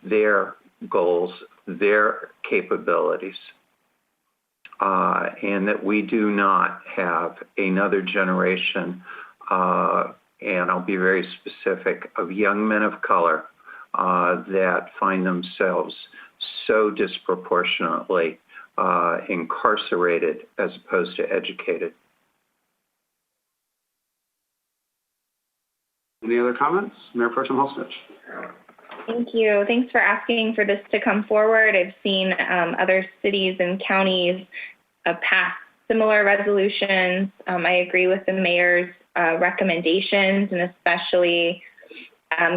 Speaker 2: their goals, their capabilities, and that we do not have another generation, and I'll be very specific, of young men of color that find themselves so disproportionately incarcerated as opposed to educated.
Speaker 12: Any other comments? Mayor Pro Tem Holstich.
Speaker 18: Thank you. Thanks for asking for this to come forward. I've seen other cities and counties pass similar resolutions. I agree with the mayor's recommendations, and especially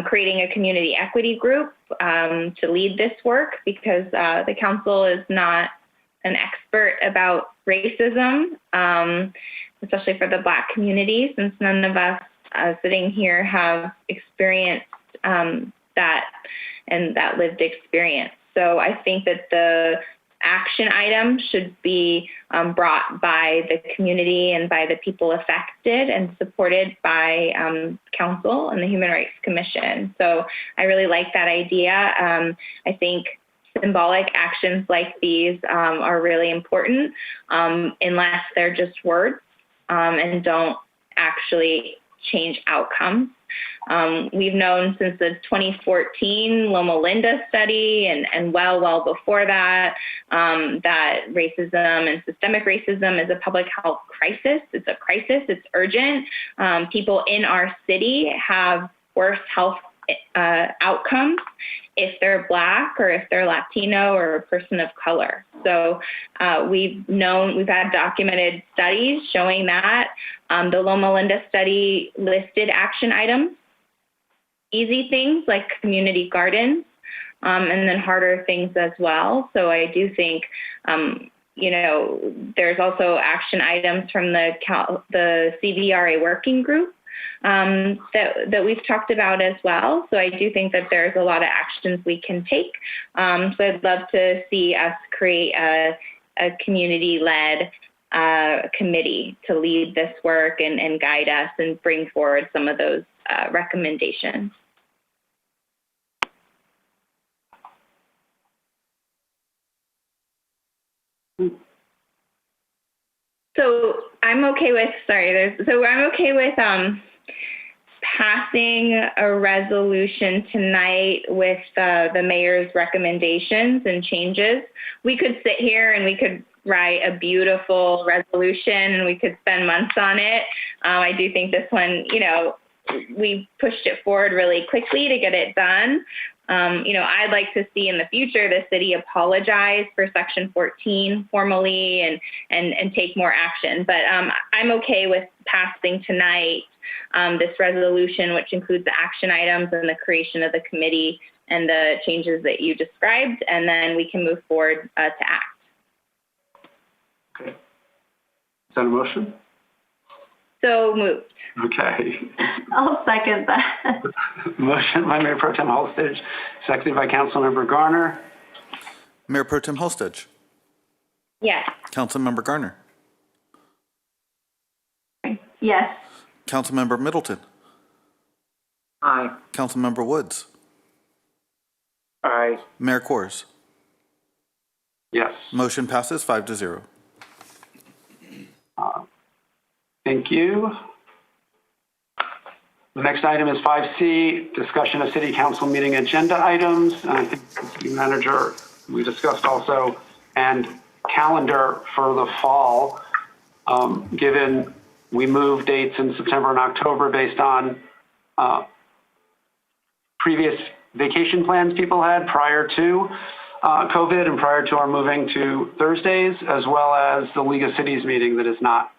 Speaker 18: creating a community equity group to lead this work, because the council is not an expert about racism, especially for the Black community, since none of us sitting here have experienced that and that lived experience. So I think that the action item should be brought by the community and by the people affected and supported by council and the Human Rights Commission. So I really like that idea. I think symbolic actions like these are really important unless they're just words and don't actually change outcomes. We've known since the 2014 Loma Linda study and well before that, that racism and systemic racism is a public health crisis. It's a crisis. It's urgent. People in our city have worse health outcomes if they're Black or if they're Latino or a person of color. So we've had documented studies showing that. The Loma Linda study listed action items, easy things like community gardens, and then harder things as well. So I do think, there's also action items from the CVRA working group that we've talked about as well. So I do think that there's a lot of actions we can take. So I'd love to see us create a community-led committee to lead this work and guide us and bring forward some of those recommendations. So I'm okay with, passing a resolution tonight with the mayor's recommendations and changes. We could sit here and we could write a beautiful resolution and we could spend months on it. I do think this one, we pushed it forward really quickly to get it done. I'd like to see in the future the city apologize for Section 14 formally and take more action. But I'm okay with passing tonight this resolution, which includes the action items and the creation of the committee and the changes that you described, and then we can move forward to act.
Speaker 12: Okay. Is that a motion?
Speaker 18: So moved.
Speaker 12: Okay.
Speaker 19: I'll second that.
Speaker 12: Motion by Mayor Pro Tem Holstage, seconded by Councilmember Garner.
Speaker 3: Mayor Pro Tem Holstage.
Speaker 18: Yes.
Speaker 3: Councilmember Garner.
Speaker 19: Yes.
Speaker 3: Councilmember Middleton.
Speaker 2: Aye.
Speaker 3: Councilmember Woods.
Speaker 20: Aye.
Speaker 3: Mayor Kors.
Speaker 12: Yes.
Speaker 3: Motion passes 5-0.
Speaker 12: Thank you. The next item is 5C, discussion of city council meeting agenda items. And I think the city manager, we discussed also, and calendar for the fall, given we moved dates in September and October based on previous vacation plans people had prior to COVID and prior to our moving to Thursdays, as well as the League of Cities meeting that is not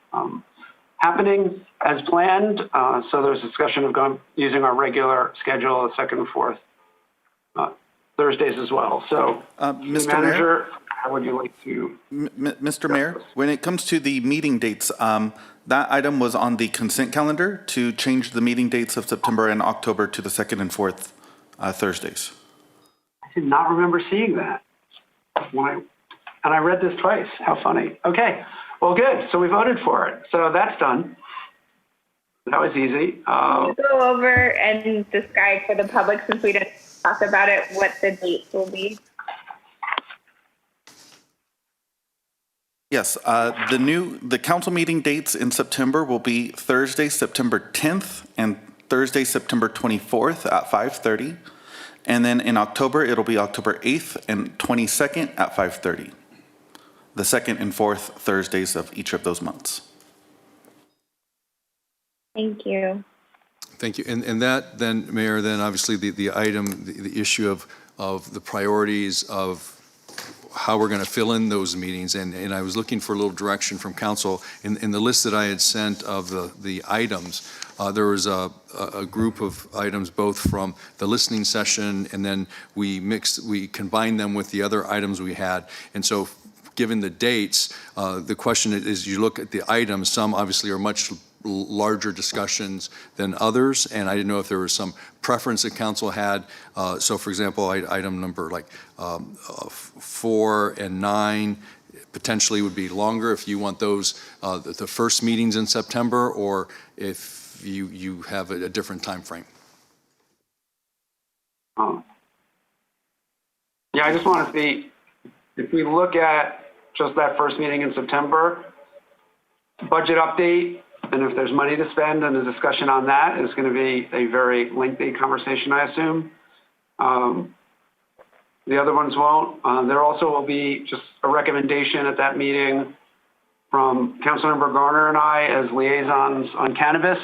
Speaker 12: happening as planned. So there's discussion of using our regular schedule, the second and fourth Thursdays as well. So,
Speaker 3: Mr.
Speaker 12: Manager, how would you like to?
Speaker 3: Mr. Mayor, when it comes to the meeting dates, that item was on the consent calendar to change the meeting dates of September and October to the second and fourth Thursdays.
Speaker 12: I did not remember seeing that. And I read this twice. How funny. Okay. Well, good. So we voted for it. So that's done. That was easy.
Speaker 18: We'll go over and describe for the public, since we didn't talk about it, what the dates will be.
Speaker 3: Yes, the council meeting dates in September will be Thursday, September 10th and Thursday, September 24th at 5:30. And then in October, it'll be October 8th and 22nd at 5:30. The second and fourth Thursdays of each of those months.
Speaker 18: Thank you.
Speaker 16: Thank you. And that then, Mayor, then obviously the item, the issue of the priorities of how we're going to fill in those meetings. And I was looking for a little direction from council. In the list that I had sent of the items, there was a group of items both from the listening session, and then we combined them with the other items we had. And so given the dates, the question is, you look at the items, some obviously are much larger discussions than others, and I didn't know if there was some preference that council had. So for example, item number like 4 and 9 potentially would be longer if you want those the first meetings in September, or if you have a different time frame.
Speaker 12: Yeah, I just want to see, if we look at just that first meeting in September, budget update, And if there's money to spend, then the discussion on that is going to be a very lengthy conversation, I assume. The other ones won't. There also will be just a recommendation at that meeting from Councilmember Garner and I as liaisons on cannabis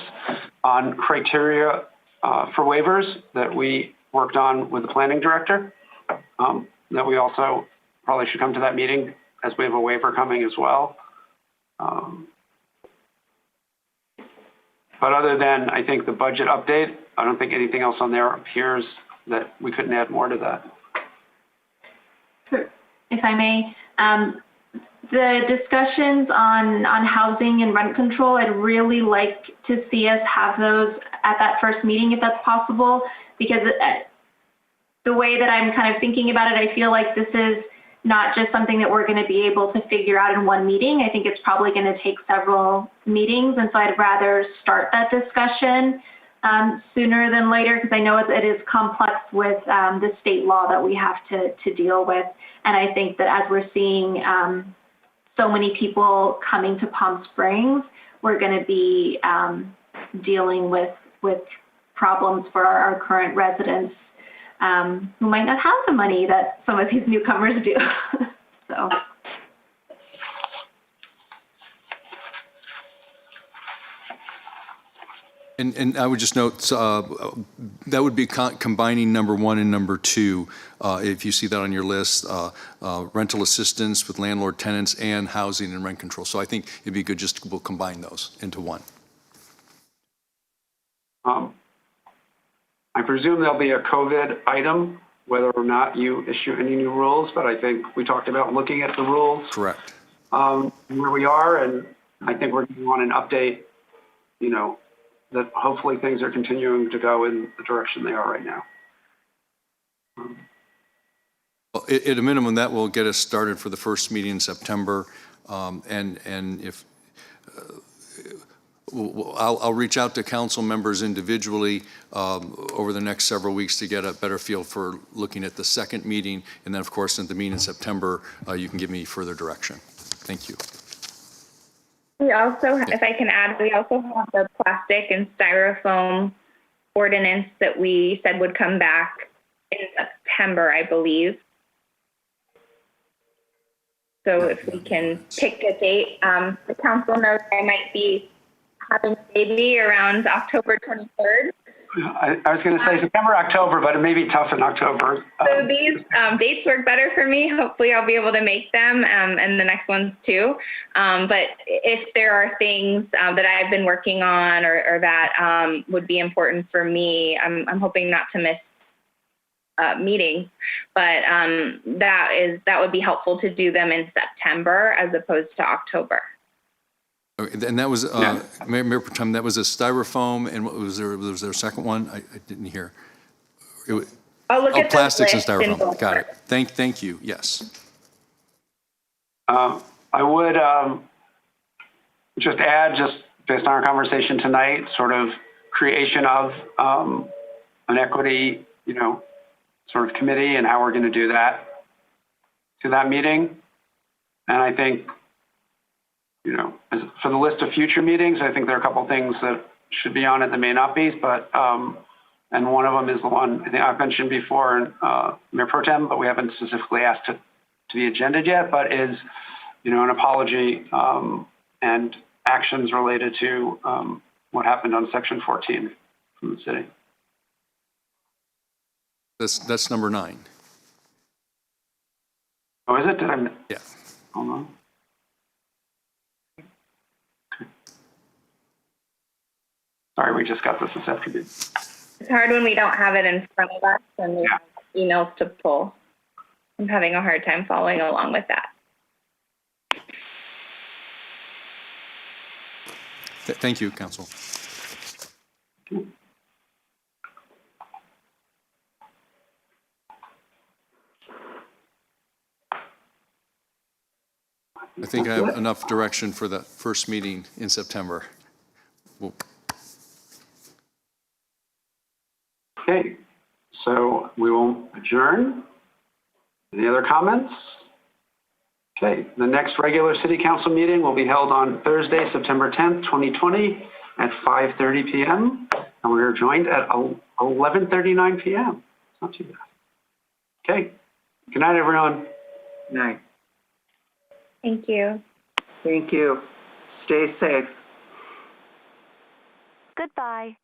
Speaker 12: on criteria for waivers that we worked on with the planning director. That we also probably should come to that meeting as we have a waiver coming as well. But other than, I think, the budget update, I don't think anything else on there appears that we couldn't add more to that.
Speaker 19: If I may, the discussions on housing and rent control, I'd really like to see us have those at that first meeting if that's possible, because the way that I'm kind of thinking about it, I feel like this is not just something that we're going to be able to figure out in one meeting. I think it's probably going to take several meetings, and so I'd rather start that discussion sooner than later, because I know it is complex with the state law that we have to deal with. And I think that as we're seeing so many people coming to Palm Springs, we're going to be dealing with problems for our current residents who might not have the money that some of these newcomers do. So.
Speaker 16: And I would just note, that would be combining number 1 and number 2. If you see that on your list, rental assistance with landlord tenants and housing and rent control. So I think it'd be good just we'll combine those into one.
Speaker 12: I presume there'll be a COVID item, whether or not you issue any new rules, but I think we talked about looking at the rules.
Speaker 16: Correct.
Speaker 12: Where we are, and I think we're going to want an update, that hopefully things are continuing to go in the direction they are right now.
Speaker 16: Well, at a minimum, that will get us started for the first meeting in September. And if I'll reach out to council members individually over the next several weeks to get a better feel for looking at the second meeting. And then, of course, at the meeting in September, you can give me further direction. Thank you.
Speaker 18: We also, if I can add, we also have the plastic and styrofoam ordinance that we said would come back in September, I believe. So if we can pick a date, the council knows I might be having a baby around October 23rd.
Speaker 12: I was going to say September, October, but it may be tough in October.
Speaker 18: So these dates work better for me. Hopefully I'll be able to make them and the next ones too. But if there are things that I've been working on or that would be important for me, I'm hoping not to miss meetings, but that would be helpful to do them in September as opposed to October.
Speaker 16: Okay, and that was, Mayor Pro Tem, that was a styrofoam, and what was there a second one? I didn't hear.
Speaker 18: I'll look at
Speaker 16: plastics and
Speaker 18: list
Speaker 16: styrofoam. Got it. Thank you. Yes.
Speaker 12: I would just add, just based on our conversation tonight, sort of creation of an equity, sort of committee and how we're going to do that to that meeting. And I think, for the list of future meetings, I think there are a couple of things that should be on it that may not be, but, and one of them is the one I think I've mentioned before, Mayor Pro Tem, but we haven't specifically asked it to be agended yet, but is, an apology and actions related to what happened on Section 14 from the city.
Speaker 16: That's number 9.
Speaker 12: Oh, is it? Did I?
Speaker 16: Yeah.
Speaker 12: Hold on. Sorry, we just got this afternoon.
Speaker 18: It's hard when we don't have it in front of us and we have emails to pull. I'm having a hard time following along with that.
Speaker 16: Thank you, Council. I think I have enough direction for the first meeting in September.
Speaker 12: Okay, so we will adjourn. Any other comments? Okay, the next regular city council meeting will be held on Thursday, September 10th, 2020 at 5:30 p.m. And we're joined at 11:39 p.m. It's not too bad. Okay, good night, everyone.
Speaker 2: Good night.
Speaker 18: Thank you.
Speaker 2: Thank you. Stay safe.
Speaker 9: Goodbye.